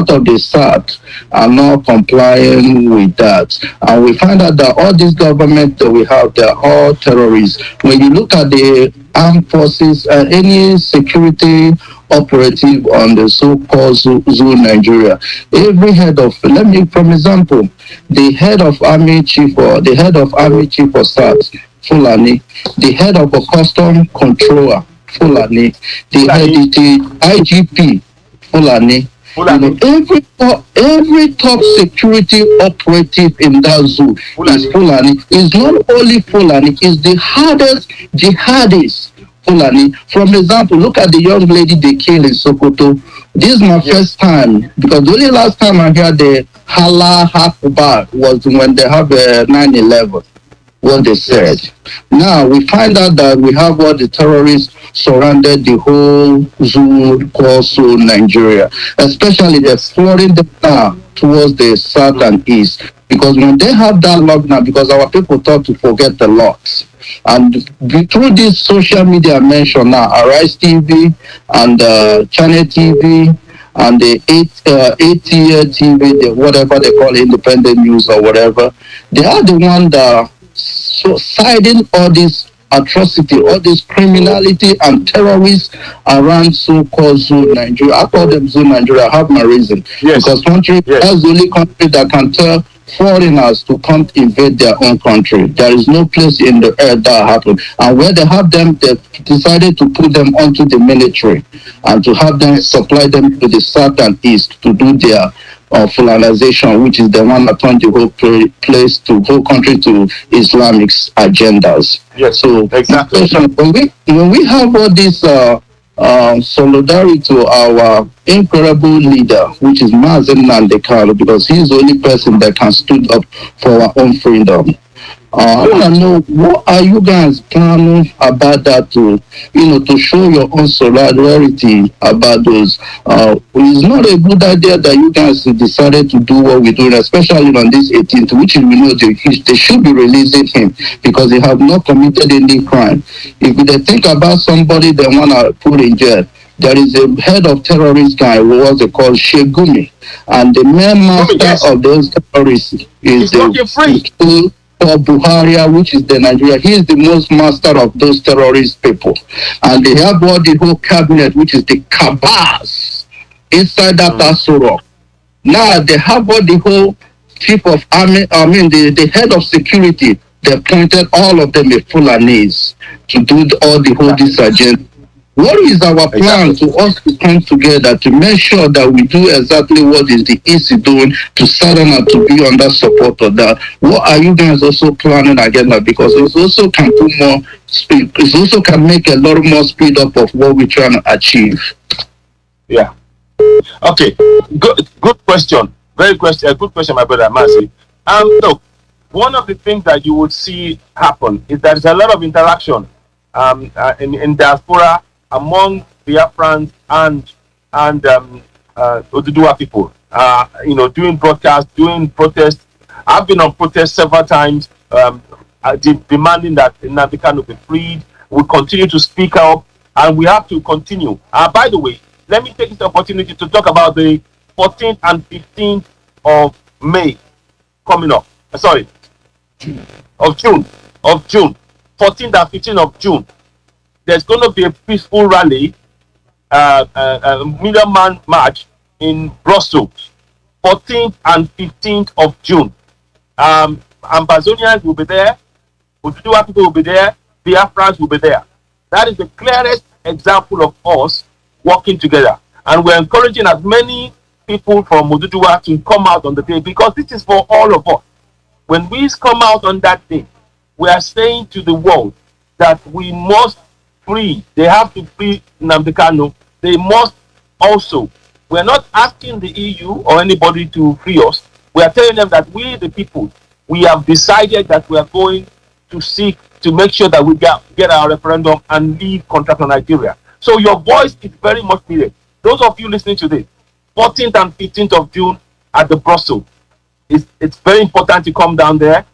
of the South are not complying with that. And we find out that all these governments that we have, they're all terrorists. When you look at the armed forces and any security operative on the so-called Zoo Nigeria, every head of, for example, the head of army chief for South, Fulani, the head of a custom controller, Fulani, the IGP, Fulani. Every top security operative in that zoo is Fulani. It's not only Fulani, it's the hardest jihadists. Fulani. From example, look at the young lady they killed in Sokoto. This is my first time, because the only last time I heard the Allah Akbar was when they have a 9/11, what they said. Now we find out that we have all the terrorists surrounded the whole zoo called Zoo Nigeria, especially they're flooding them now towards the south and east, because when they have that lockdown, because our people thought to forget the locks. And through this social media I mentioned now, Arise TV and Channel TV and the 8-tier TV, whatever they call independent news or whatever, they are the one that siding all this atrocity, all this criminality and terrorists around so-called Zoo Nigeria. I call them Zoo Nigeria. I have my reason. Yes. Because that's the only country that can tell foreigners to come invade their own country. There is no place in the earth that happened. And where they have them, they decided to put them onto the military and to have them supply them to the south and east to do their Fulanization, which is the one that turned the whole country to Islamic agendas. Yes, so exactly. When we have all this solidarity to our incredible leader, which is Mazi Iyke, because he's the only person that can stand up for our own freedom. I want to know, what are you guys planning about that to show your own solidarity about those? It's not a good idea that you guys decided to do what we're doing, especially on this 18th, which we know they should be releasing him because they have not committed any crime. If they think about somebody they want to put in jail, there is a head of terrorist guy who was called Shegumi, and the main master of those terrorists is the Buhari, which is the Nigeria. He is the most master of those terrorist people, and they have all the whole cabinet, which is the cabals inside that Asuro. Now they have all the whole chief of army. The head of security. They appointed all of them a Fulanese to do all the whole this agenda. What is our plan to us to come together to make sure that we do exactly what is the EC doing to settle and to be under support of that? What are you guys also planning again? Because it also can put more speed. It also can make a lot more speed up of what we're trying to achieve. Yeah. Okay. Good question. Good question, my brother Mazi. Look, one of the things that you would see happen is that there's a lot of interaction in diaspora among Biafrans and Oduduwa people, doing broadcasts, doing protests. I've been on protests several times, demanding that Nnamdi Kanu be freed. We continue to speak up, and we have to continue. By the way, let me take this opportunity to talk about the 14th and 15th of May coming up. Of June. 14th and 15th of June. There's going to be a peaceful rally, million man march in Brussels, 14th and 15th of June. Ambazonians will be there, Oduduwa people will be there, Biafrans will be there. That is the clearest example of us working together. And we're encouraging as many people from Oduduwa to come out on the day, because this is for all of us. When we come out on that day, we are saying to the world that we must free. They have to free Nnamdi Kanu. They must also. We're not asking the EU or anybody to free us. We are telling them that we, the people, we have decided that we are going to seek to make sure that we get our referendum and leave contract on Nigeria. So your voice is very much needed. Those of you listening to this, 14th and 15th of June at the Brussels. It's very important to come down there.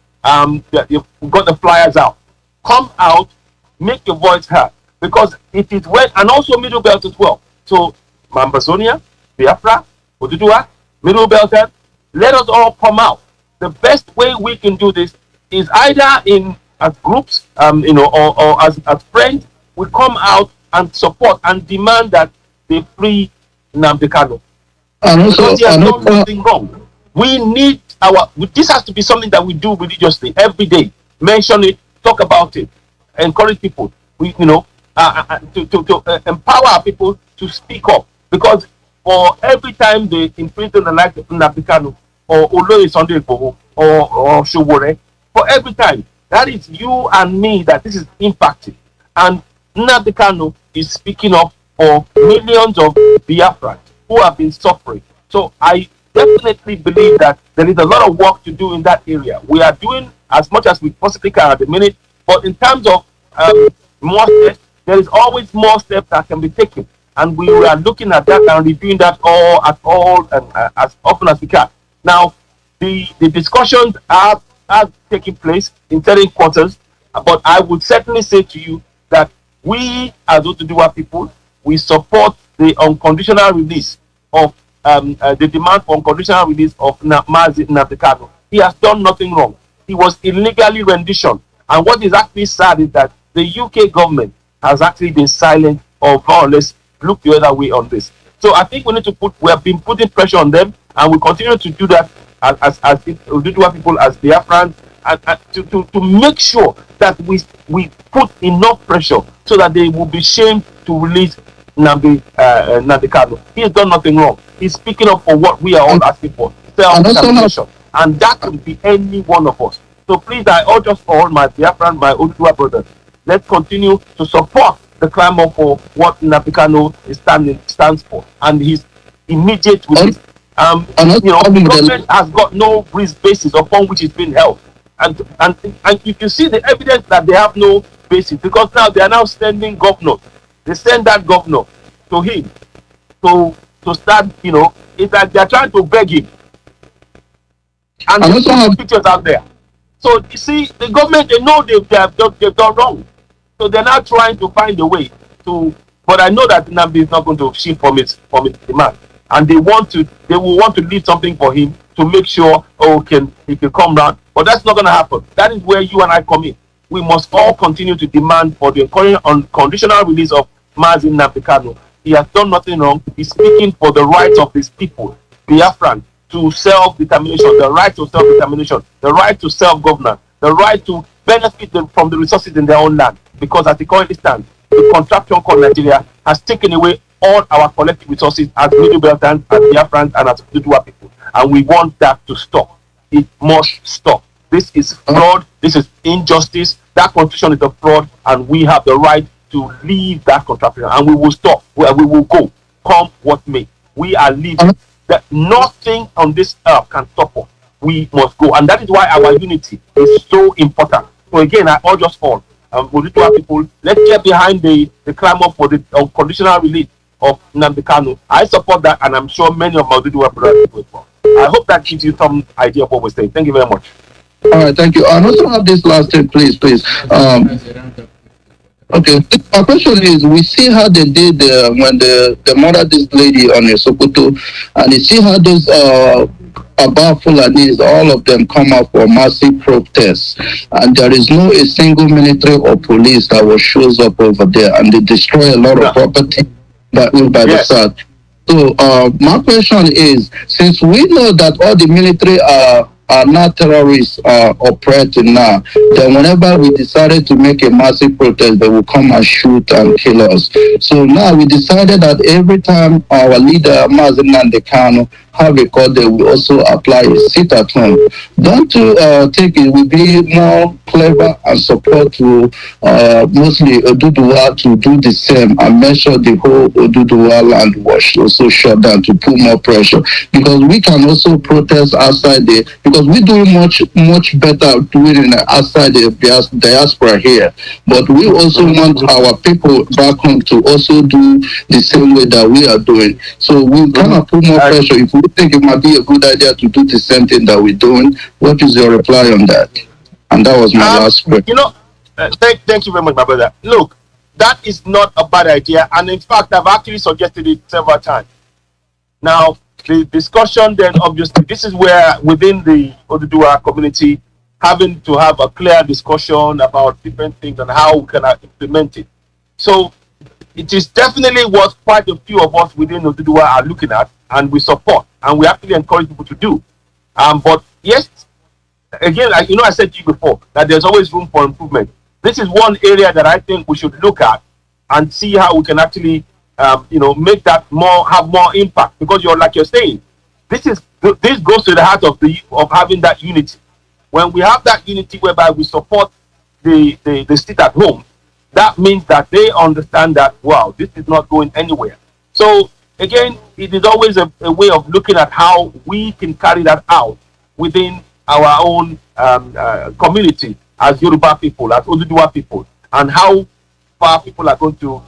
You've got the flyers out. Come out, make your voice heard. Because it is when, and also Middle Belt as well. So, Mambazonia, Biafra, Oduduwa, Middle Belt, let us all come out. The best way we can do this is either as groups, or as friends, we come out and support and demand that they free Nnamdi Kanu. Because he has done nothing wrong. We need this has to be something that we do religiously every day. Mention it, talk about it, encourage people. To empower people to speak up, because for every time they imprison the life of Nnamdi Kanu or Oloye Sunday Igboho or Showore, for every time, that is you and me that this is impacting. And Nnamdi Kanu is speaking up for millions of Biafrans who have been suffering. So I definitely believe that there is a lot of work to do in that area. We are doing as much as we possibly can at the minute, but in terms of more steps, there is always more steps that can be taken, and we are looking at that and reviewing that as often as we can. Now, the discussions are taking place in certain quarters, but I would certainly say to you that we, as Oduduwa people, we support the unconditional release of the demand for unconditional release of Mazi Nnamdi Kanu. He has done nothing wrong. He was illegally renditioned, and what is actually sad is that the UK government has actually been silent or more or less look the other way on this. So I think we need to we have been putting pressure on them, and we continue to do that as Oduduwa people, as Biafrans, and to make sure that we put enough pressure so that they will be shamed to release Nnamdi Kanu. He has done nothing wrong. He's speaking up for what we are all asking for, self-determination. And that could be any one of us. So please, I urge us all, my Biafran, my Oduduwa brothers, let's continue to support the clamor for what Nnamdi Kanu stands for, and his immediate release. The government has got no basis upon which it's been held, and if you see the evidence that they have no basis, because now they are now sending governors. They send that governor to him to start. It's like they are trying to beg him, and there's some pictures out there. So you see, the government, they know they've done wrong, so they're now trying to find a way to. But I know that Nnamdi is not going to shift from its demand, and they will want to leave something for him to make sure he can come round. But that's not going to happen. That is where you and I come in. We must all continue to demand for the unconditional release of Mazi Iyke. He has done nothing wrong. He's speaking for the rights of his people, Biafran, to self-determination, the right to self-determination, the right to self-governance, the right to benefit from the resources in their own land. Because as it currently stands, the contraption called Nigeria has taken away all our collective resources as Middle Beltans, as Biafrans, and as Oduduwa people. And we want that to stop. It must stop. This is fraud. This is injustice. That constitution is a fraud, and we have the right to leave that contraption. And we will stop. We will go, come what may. We are leaving. That nothing on this earth can stop us. We must go, and that is why our unity is so important. So again, I urge us all, Oduduwa people, let's get behind the clamor for the unconditional release of Nnamdi Kanu. I support that, and I'm sure many of my Oduduwa brothers will as well. I hope that gives you some idea of what we're saying. Thank you very much. All right, thank you. And also have this last thing, please. Okay, my question is, we see how they did when the murder this lady on Sokoto, and you see how those about Fulanis, all of them come up for massive protests, and there is no a single military or police that shows up over there, and they destroy a lot of property by the South. So my question is, since we know that all the military are not terrorists operating now, then whenever we decided to make a massive protest, they will come and shoot and kill us. So now we decided that every time our leader, Mazi Iyke, have a court, they will also apply a sit at home. Don't you think it will be more clever and support to mostly Oduduwa to do the same and make sure the whole Oduduwa land was also shut down to put more pressure? Because we can also protest outside because we do much better doing it outside the diaspora here. But we also want our people back home to also do the same way that we are doing. So we cannot put more pressure. If we think it might be a good idea to do the same thing that we're doing, what is your reply on that? And that was my last question. Thank you very much, my brother. Look, that is not a bad idea, and in fact, I've actually suggested it several times. Now, the discussion then, obviously, this is where within the Oduduwa community, having to have a clear discussion about different things and how we can implement it. So, it is definitely what quite a few of us within Oduduwa are looking at, and we support, and we actually encourage people to do. But yes, again, I said to you before that there's always room for improvement. This is one area that I think we should look at and see how we can actually, make that have more impact. Because you're saying, this goes to the heart of having that unity. When we have that unity whereby we support the state at home, that means that they understand that, wow, this is not going anywhere. So again, it is always a way of looking at how we can carry that out within our own community as Yoruba people, as Oduduwa people, and how far people are going to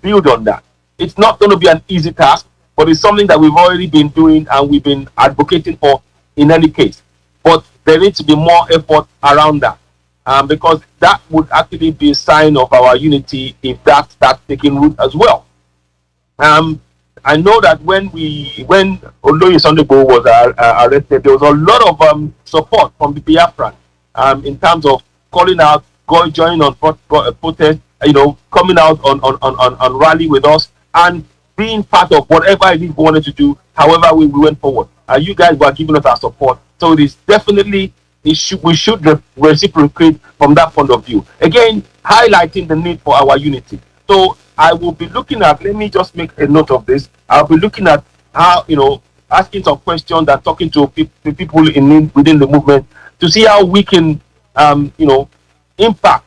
build on that. It's not going to be an easy task, but it's something that we've already been doing and we've been advocating for in any case. But there needs to be more effort around that, because that would actually be a sign of our unity if that starts taking root as well. I know that when Oloye Sundaybo was arrested, there was a lot of support from the Biafran in terms of calling out, joining on protest, coming out on rally with us and being part of whatever it is we wanted to do. However, we went forward. You guys were giving us our support, so it is definitely we should reciprocate from that point of view. Again, highlighting the need for our unity. So I will be looking at, let me just make a note of this. I'll be looking at how, asking some questions and talking to people within the movement to see how we can, impact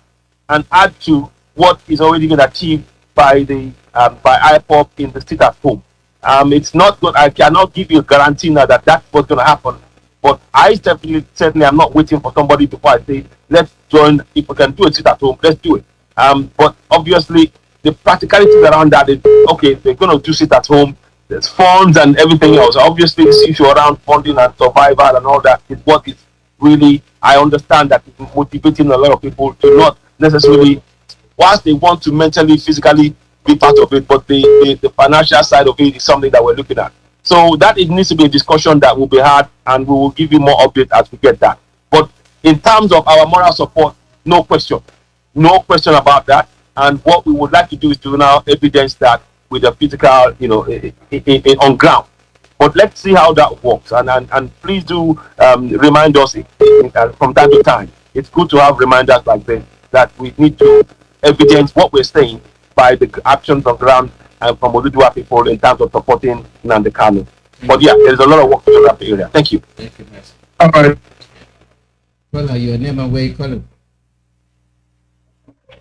and add to what is already been achieved by the by Ipob in the state at home. It's not good. I cannot give you a guarantee now that that's what's going to happen. But I certainly am not waiting for somebody before I say, let's join. If we can do a sit at home, let's do it. But obviously, the practicalities around that is, okay, they're going to do sit at home. There's funds and everything else. Obviously, this issue around funding and survival and all that is what is really, I understand that it's motivating a lot of people to not necessarily, whilst they want to mentally, physically be part of it, but the financial side of it is something that we're looking at. So that it needs to be a discussion that will be had, and we will give you more update as we get that. But in terms of our moral support, no question about that. And what we would like to do is to now evidence that with a physical, on ground. But let's see how that works. And please do remind us from time to time. It's good to have reminders like this that we need to evidence what we're saying by the actions on ground and from Oduduwa people in terms of supporting Nnamdi Kanu. But yeah, there's a lot of work to do in that area. Thank you. Thank you, Mazi. All right. Well, your name and where you calling?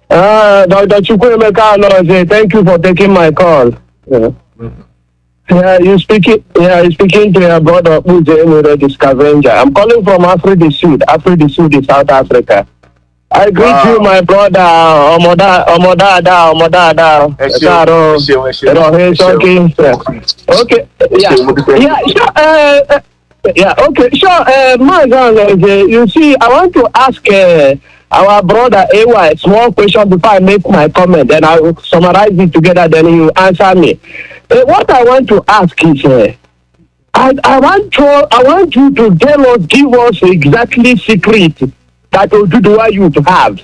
Dr. Chukwuemeka, thank you for taking my call. Yeah, you're speaking to your brother who's the scavenger. I'm calling from Africa Sud. Africa Sud is South Africa. I greet you, my brother. Omodada. Okay. Sure. You see, I want to ask our brother AY small question before I make my comment. Then I will summarize it together. Then you answer me. What I want to ask is, I want you to give us exactly secret that Oduduwa youth have.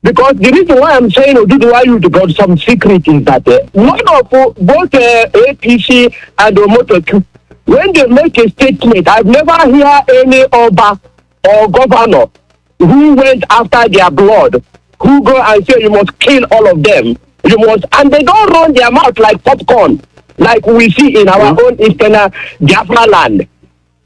Because the reason why I'm saying Oduduwa youth got some secret is that one of both APC and Omotoku, when they make a statement, I've never heard any Oba or governor who went after their blood, who go and say you must kill all of them. And they don't run their mouth like popcorn, like we see in our own Eastern Biafra land.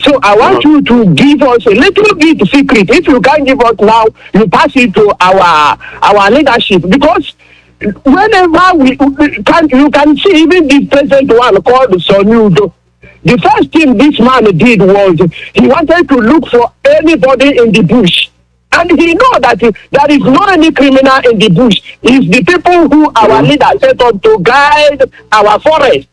So I want you to give us a little bit secret. If you can't give us now, you pass it to our leadership. Because whenever you can see even this present one called Sonudo, the first thing this man did was he wanted to look for anybody in the bush. And he know that there is no any criminal in the bush. It's the people who our leader set on to guide our forest.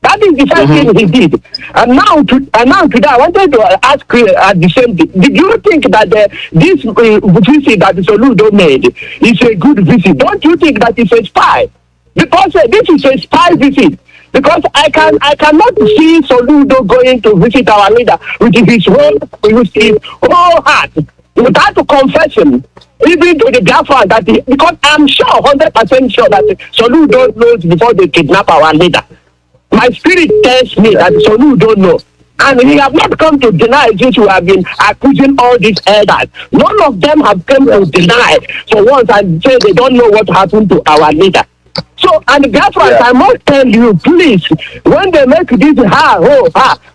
That is the first thing he did. And now today, I wanted to ask at the same thing. Do you think that this visit that Soludo made is a good visit? Don't you think that it's a spy? Because this is a spy visit. Because I cannot see Soludo going to visit our leader with his whole heart, without confession, even to the Biafra that because I'm sure, 100% sure that Soludo knows before they kidnap our leader. My spirit tells me that Soludo don't know. And he have not come to deny this. We have been accusing all these elders. None of them have come to deny for once and say they don't know what happened to our leader. So, and Biafrans, I must tell you, please, when they make this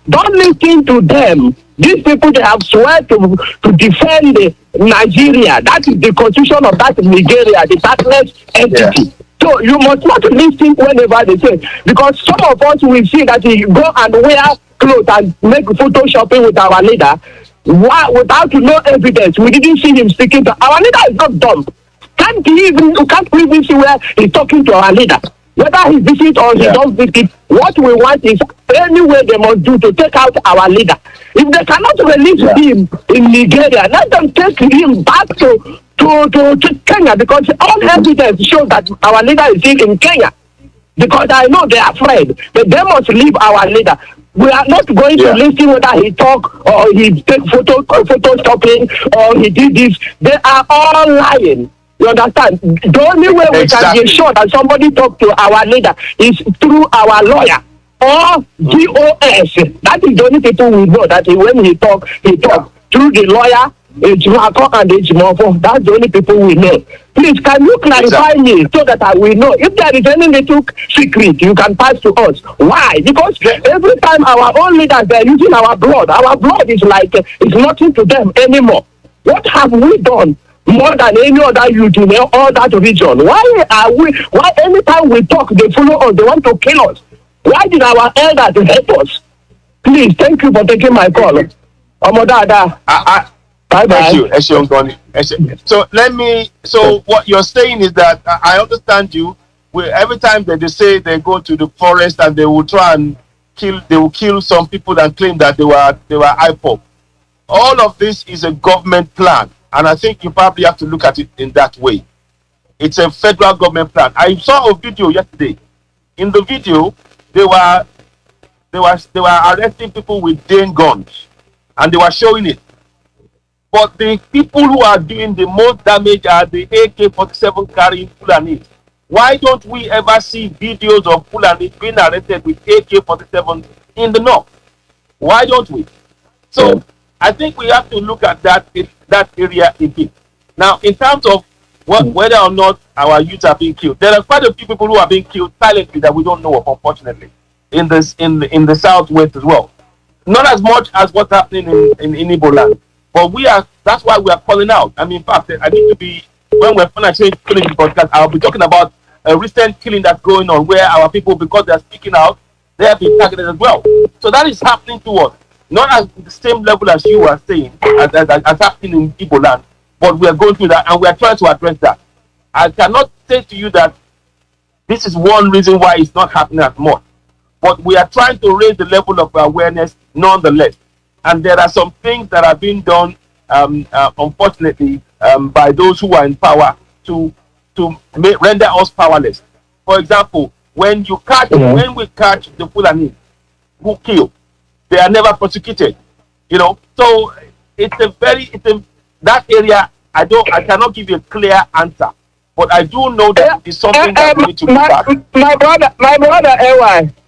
don't listen to them. These people, they have sworn to defend Nigeria. That is the constitution of that Nigeria, the darkness entity. Yeah. So you must not listen whenever they say, because some of us will see that he go and wear clothes and make photo shopping with our leader without no evidence. We didn't see him speaking to our leader. Is not dumb. You can't even see where he's talking to our leader. Whether he visits or he don't visit, what we want is any way they must do to take out our leader. If they cannot release him in Nigeria, let them take him back to Kenya, because all evidence shows that our leader is still in Kenya. Because I know they are afraid, but they must leave our leader. We are not going to listen whether he talk or he take photo stopping or he did this. They are all lying. You understand? The only way we can be sure that somebody talk to our leader is through our lawyer or GOS. That is the only people we know that when he talk through the lawyer Ejimako and Ejimofo. That's the only people we know. Please, can you clarify me so that I will know? If there is any little secret, you can pass to us. Why? Because every time our own leaders are using our blood is like it's nothing to them anymore. What have we done more than any other youth in all that region? Why anytime we talk, they follow us, they want to kill us? Why did our elders help us? Please, thank you for taking my call. Omodada. Bye-bye. So what you're saying is that I understand you. Every time that they say they go to the forest and they will try and kill some people and claim that they were Ipob. All of this is a government plan, and I think you probably have to look at it in that way. It's a federal government plan. I saw a video yesterday. In the video, they were arresting people with Dane guns, and they were showing it. But the people who are doing the most damage are the AK-47 carrying Fulani. Why don't we ever see videos of Fulani being arrested with AK-47 in the north? Why don't we? So I think we have to look at that area a bit. Now, in terms of whether or not our youth are being killed, there are quite a few people who are being killed silently that we don't know of, unfortunately, in the southwest as well. Not as much as what's happening in Igbo land. But that's why we are calling out. I mean, in fact, I need to be, when we're finishing killing the podcast, I'll be talking about a recent killing that's going on where our people, because they're speaking out, they have been targeted as well. So that is happening to us. Not at the same level as you are saying, as happening in Igbo land, but we are going through that and we are trying to address that. I cannot say to you that this is one reason why it's not happening as much. But we are trying to raise the level of awareness nonetheless. And there are some things that are being done, unfortunately, by those who are in power to render us powerless. For example, when we catch the Fulani who kill, they are never prosecuted. So that area. I cannot give you a clear answer, but I do know that it's something that we need to look at.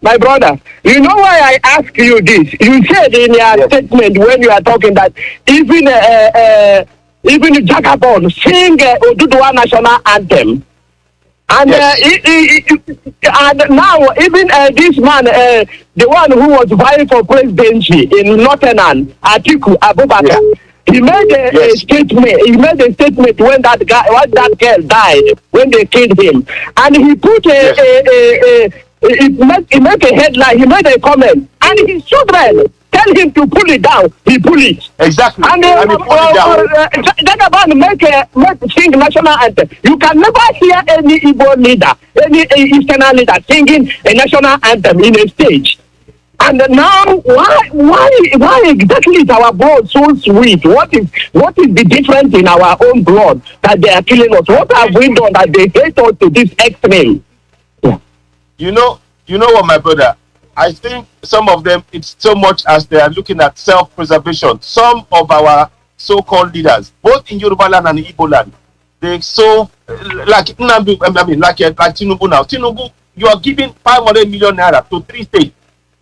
My brother, you know why I ask you this? You said in your statement when you are talking that even Jagabon sing Oduduwa national anthem. And and now even this man, the one who was vying for presidency in Northern Atiku Abubakar, he made a statement. He made a statement when that girl died, when they killed him, and he put he made a headline. He made a comment, and his children tell him to pull it down. He pull it. Exactly. And Jagaban make sing national anthem. You can never hear any Igbo leader, any Eastern leader singing a national anthem in a stage. And now, why exactly is our blood so sweet? What is the difference in our own blood that they are killing us? What have we done that they hate us to this extreme? You know what, my brother? I think some of them, it's so much as they are looking at self-preservation. Some of our so-called leaders, both in Yoruba land and Igbo land, they like Nnamdi, like Tinubu now. Tinubu, you are giving 500 million naira to 3 states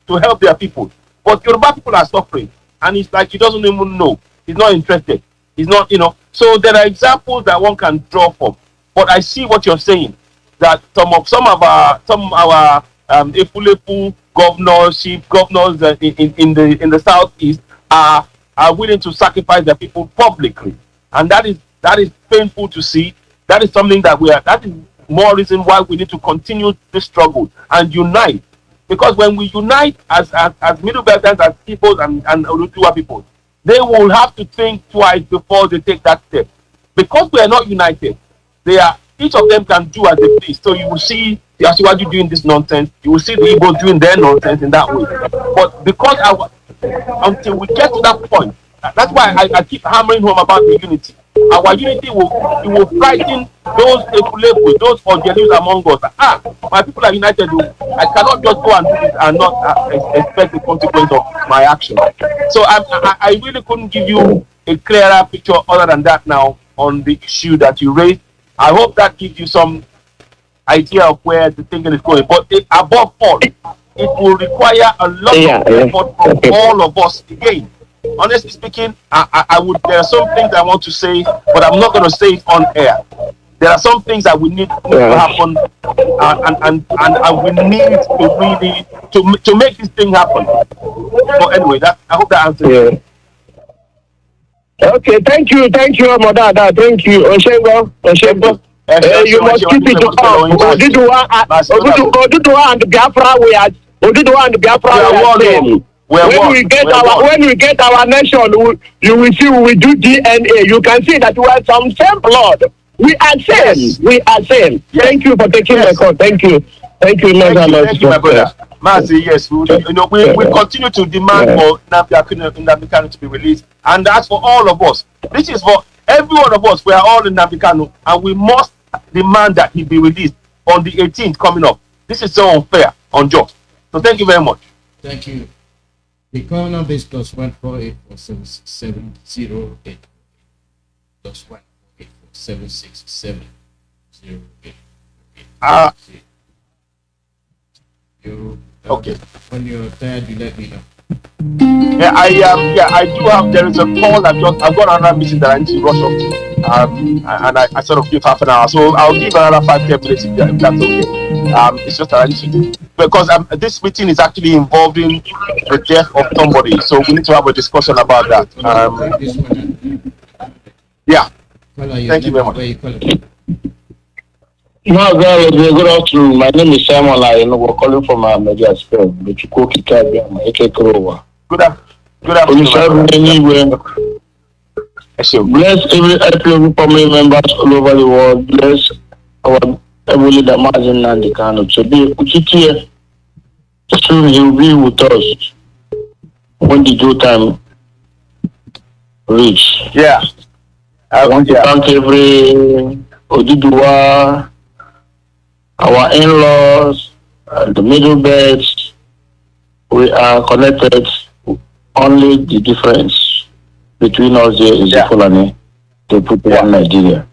to help their people, but Yoruba people are suffering, and it's like he doesn't even know. He's not interested. He's not, So there are examples that one can draw from. But I see what you're saying, that some of our Efulefu governors in the southeast are willing to sacrifice their people publicly, and that is painful to see. That is something that that is more reason why we need to continue this struggle and unite. Because when we unite as Middle Belters, as people and Oduduwa people, they will have to think twice before they take that step. Because we are not united, each of them can do as they please. So you will see the Asiwaju doing this nonsense, you will see the Igbo doing their nonsense in that way. But because until we get to that point, that's why I keep hammering home about the unity. Our unity will frighten those Efulefu, those Ojelis among us. My people are united. I cannot just go and do this and not expect the consequence of my action. So I really couldn't give you a clearer picture other than that now on the issue that you raised. I hope that gives you some idea of where the thinking is going. But above all, it will require a lot of effort from all of us again. honestly speaking, I would. There are some things I want to say, but I'm not going to say it on air. There are some things that we need to happen, and we need to really to make this thing happen. But anyway, I hope that answers. Yeah. Okay, thank you, Modada, thank you, Oshengo. You must keep it up. Oduduwa and Biafra, we are same. When we get our nation, you will see we do DNA. You can see that we are some same blood. We are same. Yes. We are same. Yes. Thank you for taking the call. Thank you, thank you, my brother. Mazi, yes, we continue to demand for Nnamdi Kanu to be released, and that's for all of us. This is for every one of us. We are all in Nnamdi Kanu, and we must demand that he be released on the 18th coming up. This is so unfair, unjust. So thank you very much. Thank you. The call number is +148476708. +148476708. Okay. When you're tired, you let me know. Yeah, I do have. There is a call I've got another meeting that I need to rush off to. And I sort of give half an hour, so I'll give another 5-10 minutes if that's okay. It's just that I need to, because this meeting is actually involving the death of somebody, so we need to have a discussion about that. Yeah. Thank you very much. No, good afternoon. My name is Simon. We're calling from Media Spell. Good afternoon. Good afternoon. Bless every family members all over the world. Bless our every leader, Mazi Nnamdi Kanu. Today, soon he will be with us when the due time reach. Yeah. I want to thank every Oduduwa, our in-laws, the middle beds. We are connected. Only the difference between us here is the Fulani to put one Nigeria.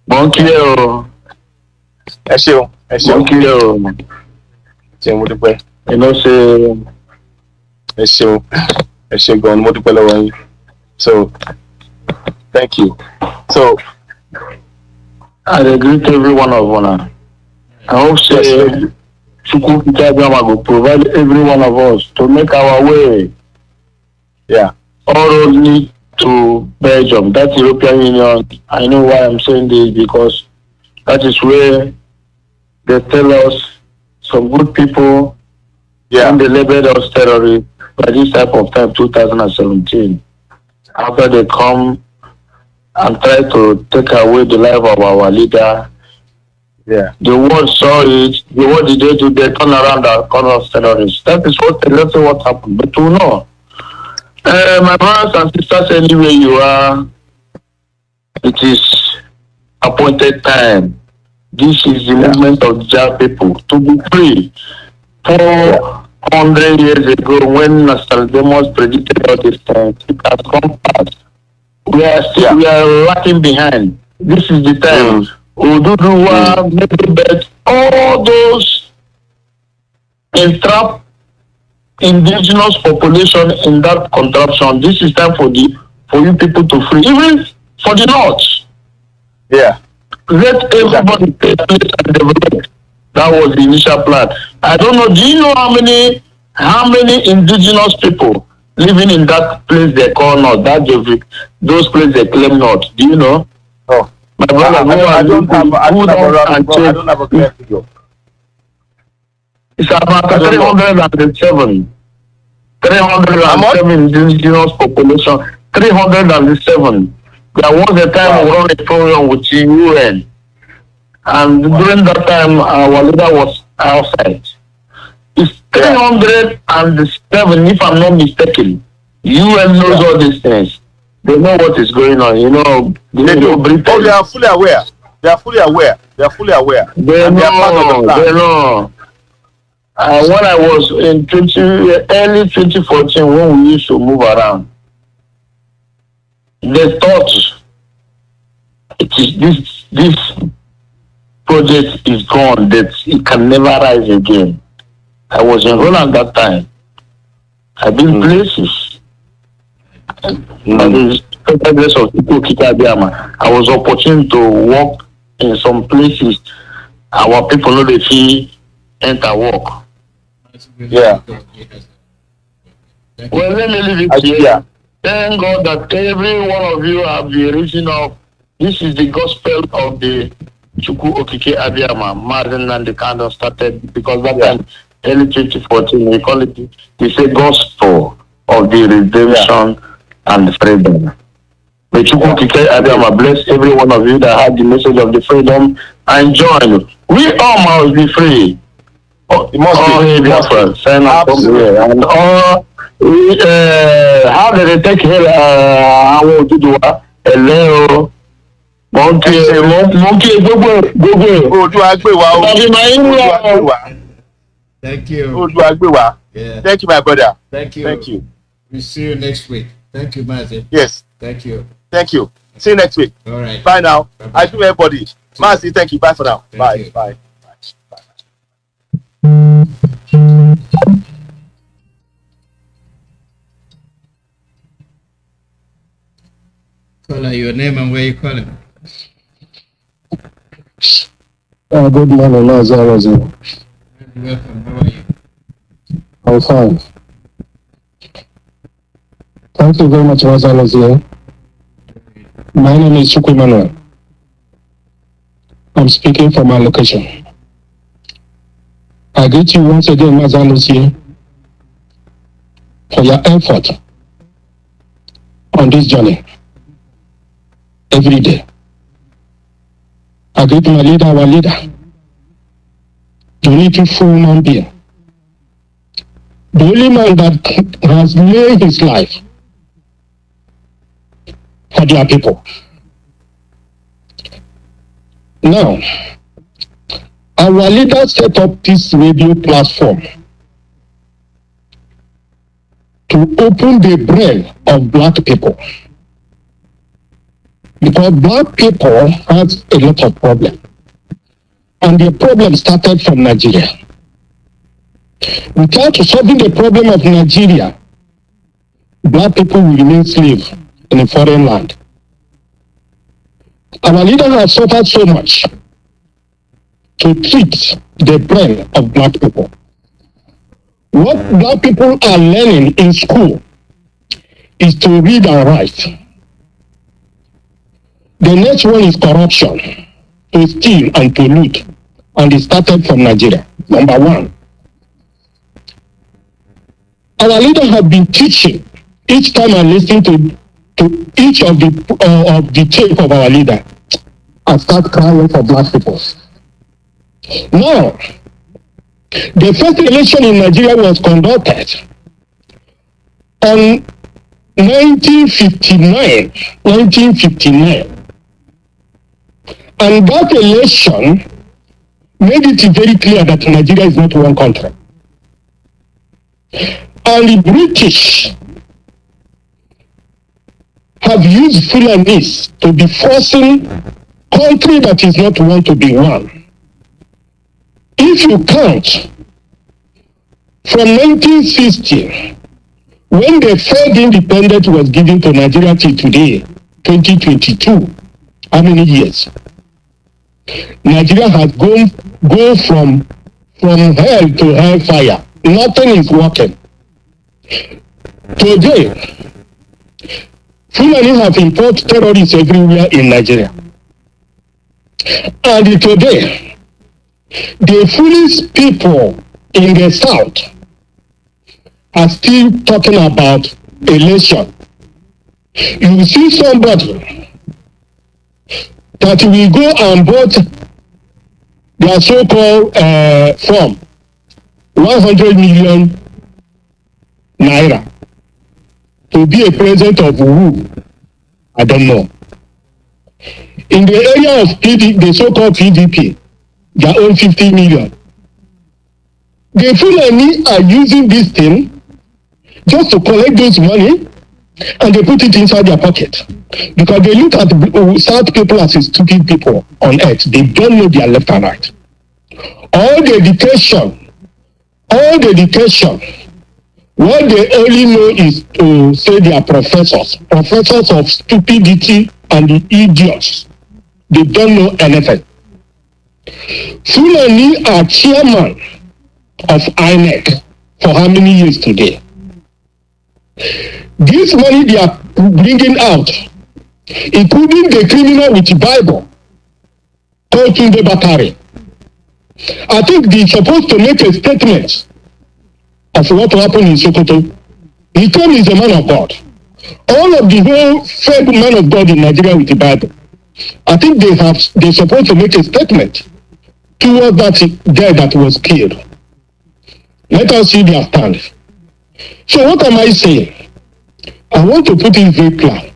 Thank you. You know, so thank you. So I agree to every one of us. I hope Chukwu will provide every one of us to make our way. Yeah. All roads lead to Belgium. That's European Union. I know why I'm saying this, because that is where they tell us some good people and they labeled us terrorists by this type of time, 2017. After they come and try to take away the life of our leader, the world saw it. The world did they do? They turn around and call us terrorists. That is exactly what happened. But we know. My brothers and sisters, anywhere you are, it is appointed time. This is the movement of the people to be free. 400 years ago, when Nostradamus predicted all these things, it has come past. We are lacking behind. This is the time. Oduduwa, Medibet, all those entrapped indigenous population in that contraption. This is time for you people to free, even for the North. Yeah. Let everybody take place and develop. That was the initial plan. I don't know. Do you know how many indigenous people living in that place they call North? Those places they claim North. Do you know? Oh, my brother, I don't have a clear figure. It's about 307. 307 indigenous population. 307. There was a time we run a program with the UN. And during that time, our leader was outside. It's 307, if I'm not mistaken. UN knows all these things. They know what is going on. You know, they do. Oh, they are fully aware. They are fully aware. They are fully aware. They know. When I was in early 2014, when we used to move around, they thought it is this project is gone, that it can never rise again. I was in Holland that time. I've been places. the address of Ipob, I was opportune to work in some places. Our people know the fee enter work. Yeah. Well, let me leave it here. Thank God that every one of you have been reaching out. This is the gospel of the Chukwu Okike Abiyama. Mazi Nnamdi kind of started because that time, early 2014, we call it the gospel of the redemption and freedom. May Chukwu Okike Abiyama bless every one of you that had the message of the freedom and join. We all must be free. All Biafra, sign up here. And all how did they take here? I want to do hello. Monkey, go. Thank you. Yeah. Thank you, my brother. Thank you. Thank you. We'll see you next week. Thank you, Mazi. Yes. Thank you. Thank you. See you next week. All right. Bye now. Bye-bye. I do everybody. Mazi, thank you. Bye for now. Thank Bye. you. Bye. Caller, your name and where you calling? Good morning, Mazi. Welcome. How are you? I'm fine. Thank you very much, Mazi. My name is Chukwu Emmanuel. I'm speaking from my location. I greet you once again, Mazi, for your effort on this journey every day. I greet my leader, our leader, the beautiful human being, the only man that has laid his life for their people. Now, our leader set up this radio platform to open the brain of black people. Because black people has a lot of problems. And the problem started from Nigeria. Without solving the problem of Nigeria, black people will remain slaves in a foreign land. Our leader has suffered so much to treat the brain of black people. What black people are learning in school is to read and write. The next one is corruption, to steal and to loot. And it started from Nigeria, number one. Our leader have been teaching. Each time I listen to each of the tape of our leader, I start crying for black people. Now, the first election in Nigeria was conducted on 1959. And that election made it very clear that Nigeria is not one country. And the British have used Fulanis to be forcing country that is not one to be one. If you count from 1960, when the third independence was given to Nigeria till today, 2022, how many years? Nigeria has gone from hell to hellfire. Nothing is working. Today, Fulani have imported terrorists everywhere in Nigeria. And today, the foolish people in the south are still talking about election. You see somebody that will go and vote their so-called form, 100 million naira, to be a president of who? I don't know. In the area of the so-called PDP, they own 50 million. The Fulani are using this thing just to collect those money and they put it inside their pocket. Because they look at South people as stupid people on earth. They don't know their left and right. All the education What they only know is to say they are professors of stupidity and the idiots. They don't know anything. Fulani are chairman of INEC for how many years today? This money they are bringing out, including the criminal with the Bible, called Tunde Bakari. I think they're supposed to make a statement of what happened in Sokoto. He came as a man of God. All of the whole fake men of God in Nigeria with the Bible, I think they're supposed to make a statement towards that guy that was killed. Let us see their stand. So what am I saying? I want to put it very clear.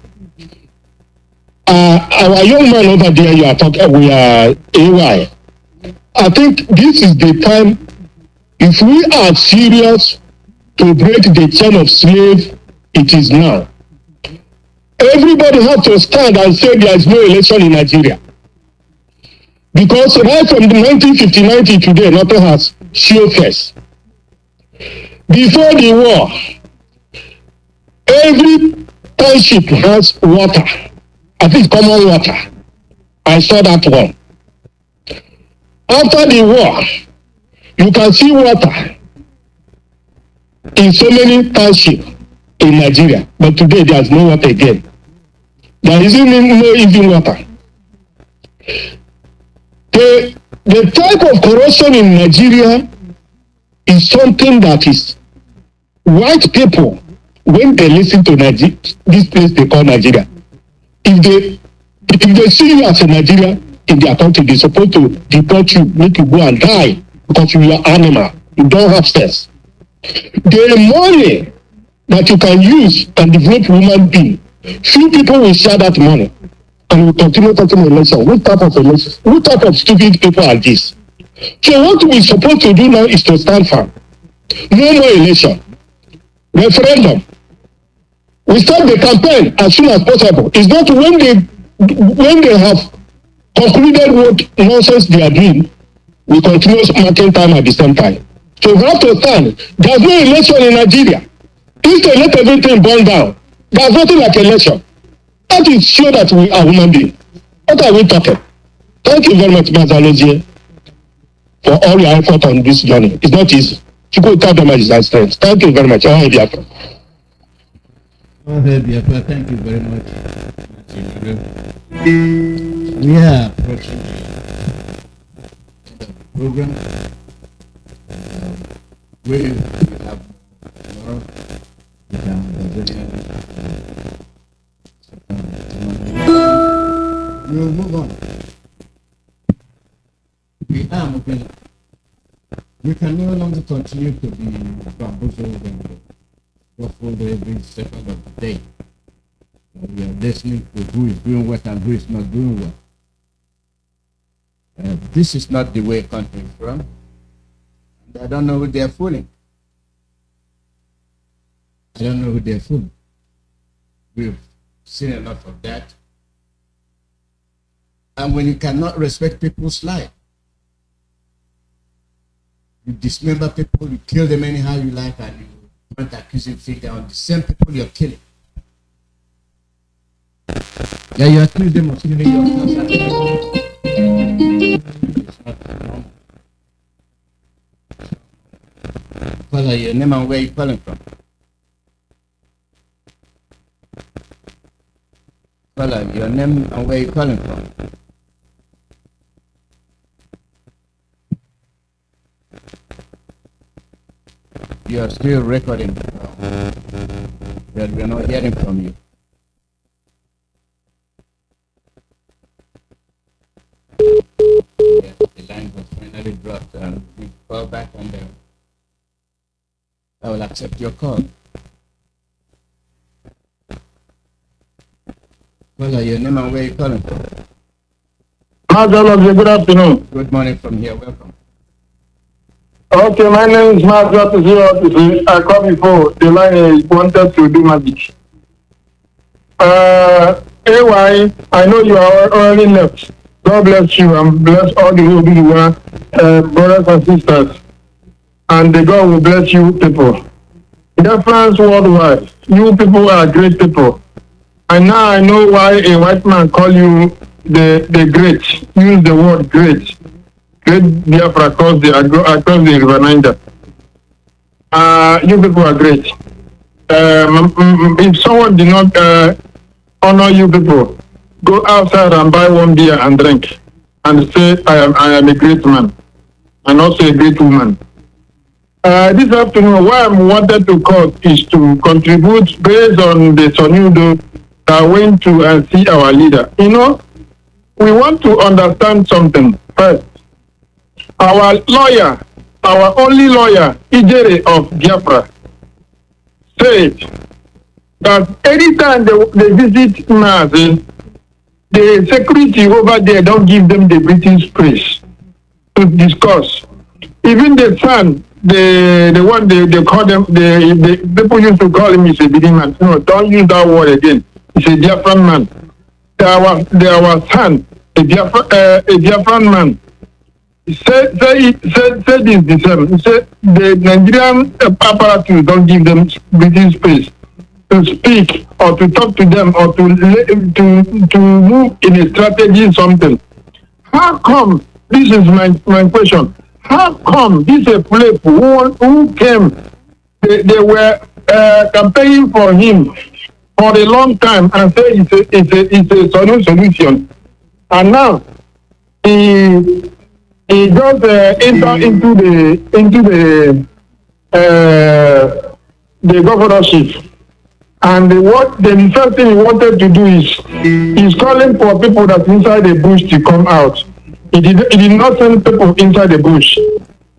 Our young man over there, you are talking, we are AY. I think this is the time, if we are serious to break the chain of slave, it is now. Everybody has to stand and say there is no election in Nigeria. Because right from the 1959 to today, nothing has shown face. Before the war, every township has water, at least common water. I saw that one. After the war, you can see water in so many townships in Nigeria, but today there's no water again. There isn't no even water. The type of corruption in Nigeria is something that is white people, when they listen to Nigeria, this place they call Nigeria, if they see you as a Nigerian in their country, they're supposed to deport you, make you go and die because you are animal, you don't have sense. The money that you can use and develop human being, few people will share that money and will continue talking election. What type of election? What type of stupid people are these? So what we're supposed to do now is to stand firm. No more election. Referendum. We start the campaign as soon as possible. It's not when they have concluded what nonsense they are doing, we continue marking time at the same time. So we have to stand. There's no election in Nigeria. Instead, let everything burn down. There's nothing like election. That is sure that we are human beings. What are we talking? Thank you very much, Mazi, for all your effort on this journey. It's not easy. You go tell them as his strength. Thank you very much. All Biafra. Biafra, thank you very much. We are approaching the program. We have tomorrow. We will move on. We are moving. We can no longer continue to be bamboozled and ruffled every second of the day. We are listening to who is doing what and who is not doing what. This is not the way a country is run. I don't know who they are fooling. I don't know who they are fooling. We've seen enough of that. And when you cannot respect people's life, you dismember people, you kill them anyhow you like, and you point accusing finger on the same people you're killing. Yeah, you accuse them of killing yourself. It's not normal. Follow your name and where you're calling from. Follow your name and where you're calling from. You are still recording, but we are not hearing from you. Yes, the line was finally dropped, and we call back, and I will accept your call. Well, your name and where you calling from? Good afternoon. Good morning from here. Welcome. Okay, my name is Mazi. I called before. The line is wanted to do magic. AY, I know you are already left. God bless you and bless all the who you are, brothers and sisters. And the God will bless you people. Biafrans worldwide, you people are great people. And now I know why a white man call you the great. Use the word great. Great Biafra across the River Niger. You people are great. If someone did not honor you people, go outside and buy one beer and drink, and say I am a great man, and also a great woman. This afternoon, why I wanted to call is to contribute based on the Sonudo that went to and see our leader. You know, we want to understand something first. Our lawyer, our only lawyer, Ijere of Biafra, said that anytime they visit Mazi, the security over there don't give them the breathing space to discuss. Even the son, the one they call them, the people used to call him is a big man. No, don't use that word again. He's a Biafran man. They are our son, a Biafran man. He said this the same. He said the Nigerian apparatus don't give them breathing space to speak or to talk to them or to move in a strategy something. How come? This is my question. How come this a play who came? They were campaigning for him for a long time and say it's a solution, and now he just enter into the governorship. And the first thing he wanted to do is he's calling for people that's inside the bush to come out. He did not send people inside the bush.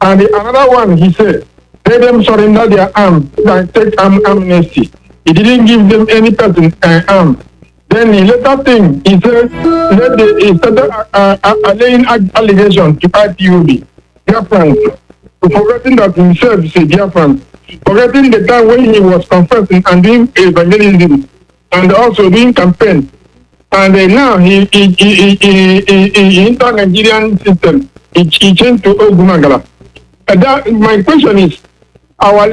And another one, he said, let them surrender their arms and take amnesty. He didn't give them any person arm. Then the later thing, he said, he started laying allegation to IPOB, Biafrans, forgetting that himself is a Biafran, forgetting the time when he was confessing and doing evangelism and also doing campaign. And now he entered Nigerian system. He changed to Ogumagala. My question is, our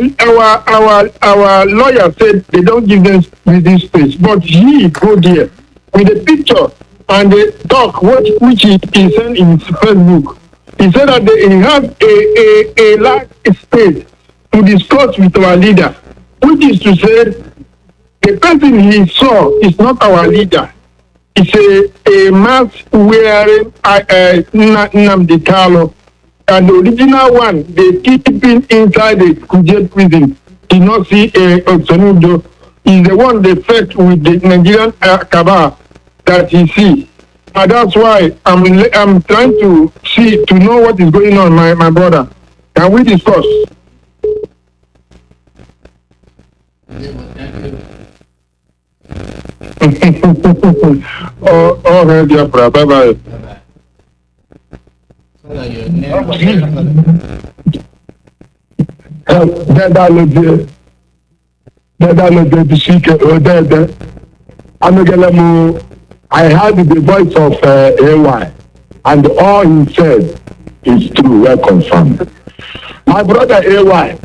lawyer said they don't give them this space, but he go there with a picture and the talk which he sent in his Facebook. He said that he has a large space to discuss with our leader, which is to say the person he saw is not our leader. It's a mask wearing Nnamdi Kanu. And the original one, they keep him inside the Kuje prison. Did not see a Sonudo. Is the one they fed with the Nigerian cabal that he see. And that's why I'm trying to know what is going on, my brother. Can we discuss? All right, Biafra. Bye-bye. I heard the voice of AY, and all he said is true, well confirmed. My brother AY,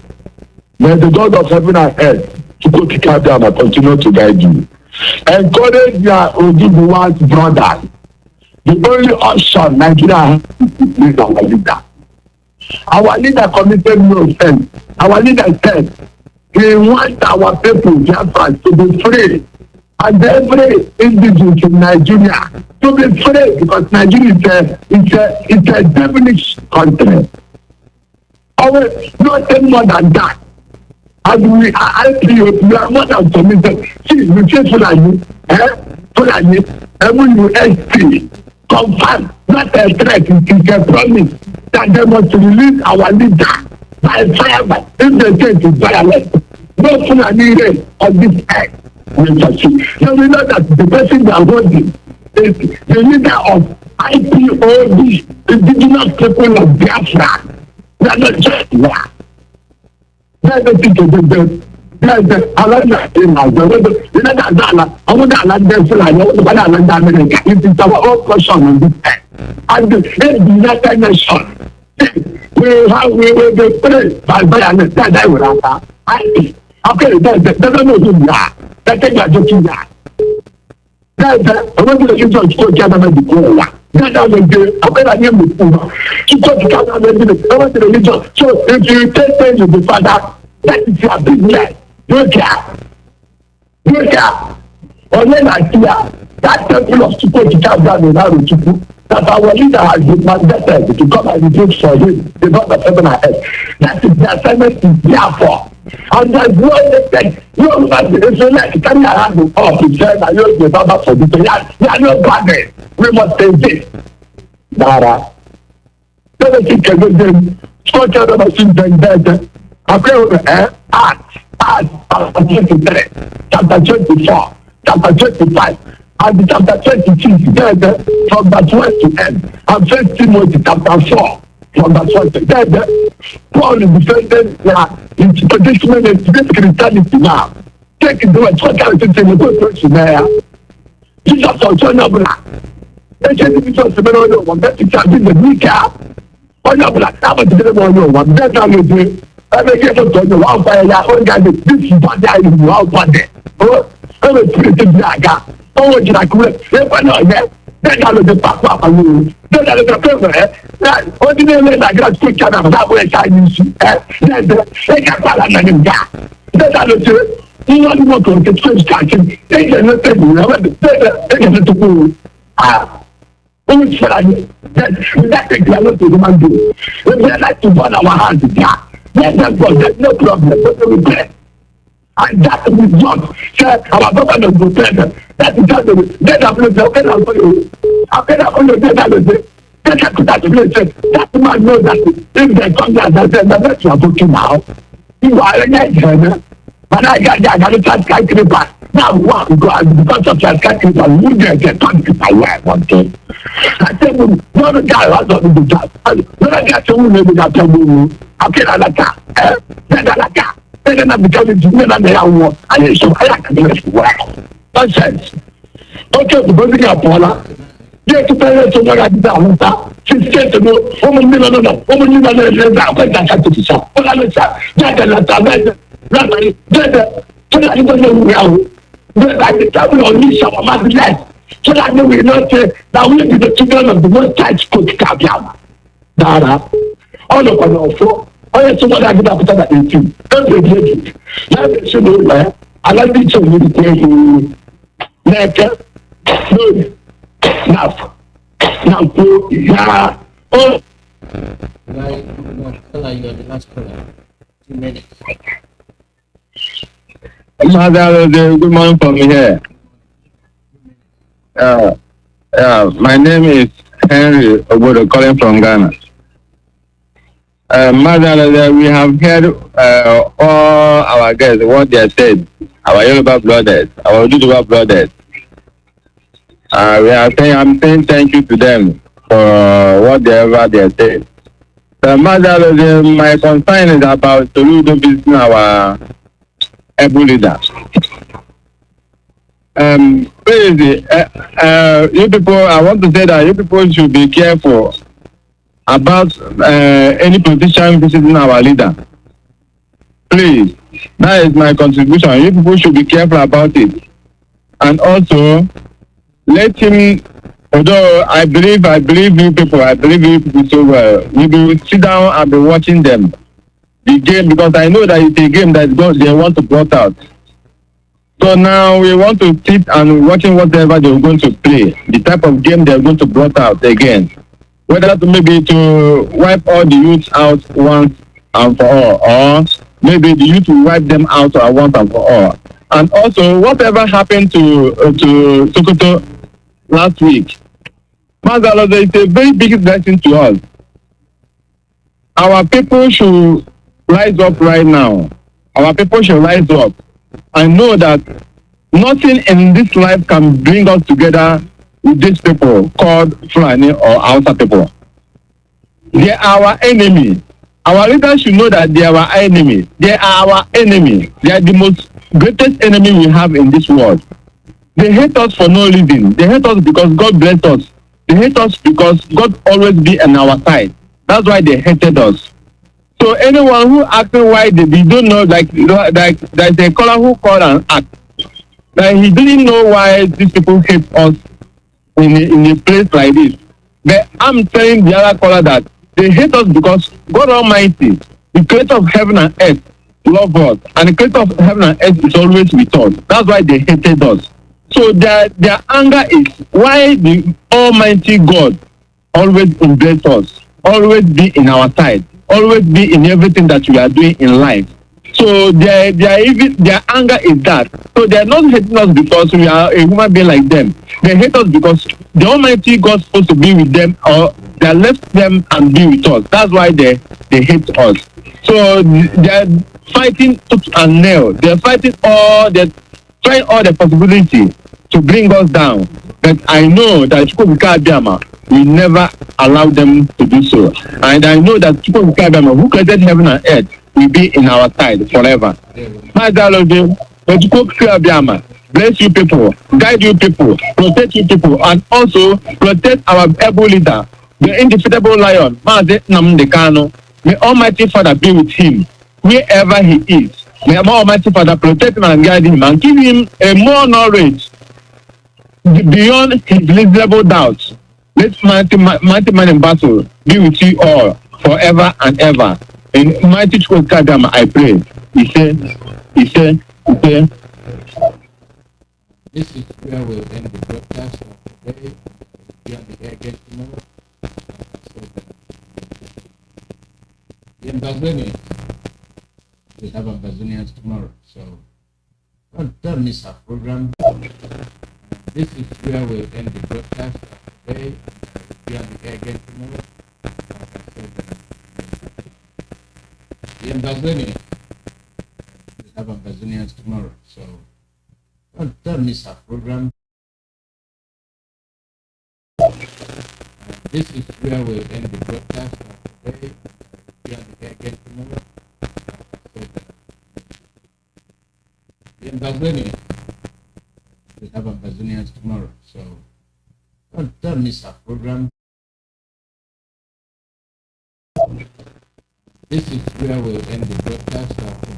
may the God of heaven and earth to go to Kabia and continue to guide you. Encourage your Oduduwa's brother. The only option Nigeria is our leader. Our leader committed no offense. Our leader said we want our people, Biafrans, to be free. And every individual in Nigeria to be free, because Nigeria is a devilish country. Nothing more than that. And we are more than committed. See, we say Fulani, MUSP, confirm, not a threat, it is a promise that they must release our leader by fire, if they take to violence. No Fulani race on this earth will succeed. So we know that the person they are holding is the leader of IPOB, indigenous people of Biafra. They are not just there. They are not thinking of them. They are the Alana in Nigeria. You know that I want to allow them to like, I want to allow America. It is our own question on this earth. And the United Nations, we will be free by understand that we are. Okay, they don't know who we are. They think we are joking now. I want to let you just go Canada the go. Ghana will do. I better name the poor. To go to Canada will do. I want to let you just. So if you take things with the father, that is your business. Don't care. Don't care. Or then I hear that temple of support to come down in Aruchuku, that our leader has been mandated to come and reduce for him the God of heaven and earth. That is the assignment is therefore. And there's no effect. No man is like carry around the up to say that you're the Baba for the prayer. You are not bad. We must say this. Dara. Don't think again. Scripture never seen them dead. Okay, Acts 23, chapter 24, chapter 25, and chapter 26, dead from the 12 to end. And 1 Timothy chapter 4. From that one, then Paul is defending his traditional and Christianity now. Take it to a church and say, we go to there. Jesus also never. They say, Jesus is never one that it has been the weaker. Or not black, how much did one know? One better than you. I may get up to the one fire, one guy, this is what I do, one body. Oh, I'm a pretty black. Oh, what did I call it? If I know that. Then I look at Papa and you. Then I look at Papa. What did they let that girl speak to them? That way Chinese. Then they got Parliament in that. Then I look at you know you want to get French catching. They get nothing. They get to go. Who's for that thing they are not to human being. If they like to burn our hands, let them go. There's no problem. But we pray. And that is not. Say, our government will tell them. That is how they have looked. How can I follow you? How can I follow you? That man knows that if they come there, they say, that's what you're talking now. You are a nice but I got a chance skyscraper. Now, what we go and because of your skyscraper, you get 20 people where I want to. I said, no, the guy was not in the job. No, I got to move in that table. How can I like that? Then I like that. Then I'm becoming to me and they are one. I need to I like to do it well. Nonsense. Okay, the building of Paula. Get to pay to what I did that. She's scared to know. Woman, no. Woman, you don't know that. When I got to the shop. What I said, that so that you don't know who we are. But I can tell you on this our man's life. So that we will not say that we be the children of the most tight coach Kabiam. Dara. All of us also. All of someone that get up to that 18. Don't be it. Let me show you where. I like to show you the way. Necker. No. Now. Yeah. Oh. The last caller. 2 minutes. Good morning from here. My name is Henry Obodo, calling from Ghana. We have heard all our guests, what they said, our Yoruba brothers, our Yoruba brothers. I'm saying thank you to them for whatever they said. My concern is about Toludo visiting our able leader. Please, you people, I want to say that you people should be careful about any politician visiting our leader. Please, that is my contribution. You people should be careful about it. And also, let him, although I believe you people so well, we will sit down and be watching them. The game, because I know that it's a game that they want to brought out. So now we want to sit and watching whatever they're going to play, the type of game they're going to brought out again. Whether to maybe to wipe all the youths out once and for all, or maybe the youth will wipe them out once and for all. And also, whatever happened to Sokoto last week, it's a very big blessing to us. Our people should rise up right now. Our people should rise up and know that nothing in this life can bring us together with these people called Fulani or Hausa people. They are our enemy. Our leaders should know that they are our enemy. They are our enemy. They are the most greatest enemy we have in this world. They hate us for no reason. They hate us because God blessed us. They hate us because God always be on our side. That's why they hated us. So So anyone who asking why they don't know, like there's a caller who called and asked that he didn't know why these people hate us in a place like this. But I'm telling the other caller that they hate us because God Almighty, the creator of heaven and earth, love us, and the creator of heaven and earth is always with us. That's why they hated us. So their anger is why the Almighty God always embrace us, always be in our side, always be in everything that we are doing in life. So their anger is that. So they are not hating us because we are a human being like them. They hate us because the Almighty God is supposed to be with them, or they left them and be with us. That's why they hate us. So they are fighting tooth and nail. They're fighting trying all the possibility to bring us down. But I know that Chukwuka Abiyama will never allow them to do so. And I know that Chukwuka Abiyama, who created heaven and earth, will be in our side forever. Mazi Iyke, bless you people, guide you people, protect you people, and also protect our able leader, the indefeatable lion, Mazi Nnamdi Kanu. May Almighty Father be with him wherever he is. May Almighty Father protect him and guide him and give him a more knowledge beyond his reasonable doubts. Let mighty man in battle be with you all forever and ever. In mighty Chukwuka Abiyama, I pray. He said. This is where we'll end the broadcast for today. We'll be on the air again tomorrow. The Ambazonians, we have Ambazonians tomorrow. So don't miss our program. This is where we'll end the broadcast for today. We'll be on the air again tomorrow. The Ambazonians, we have Ambazonians tomorrow. So don't miss our program. This is where we'll end the broadcast for today. We'll be on the air again tomorrow. The Ambazonians, we have Ambazonians tomorrow. So don't miss our program. This is where we'll end the broadcast for today.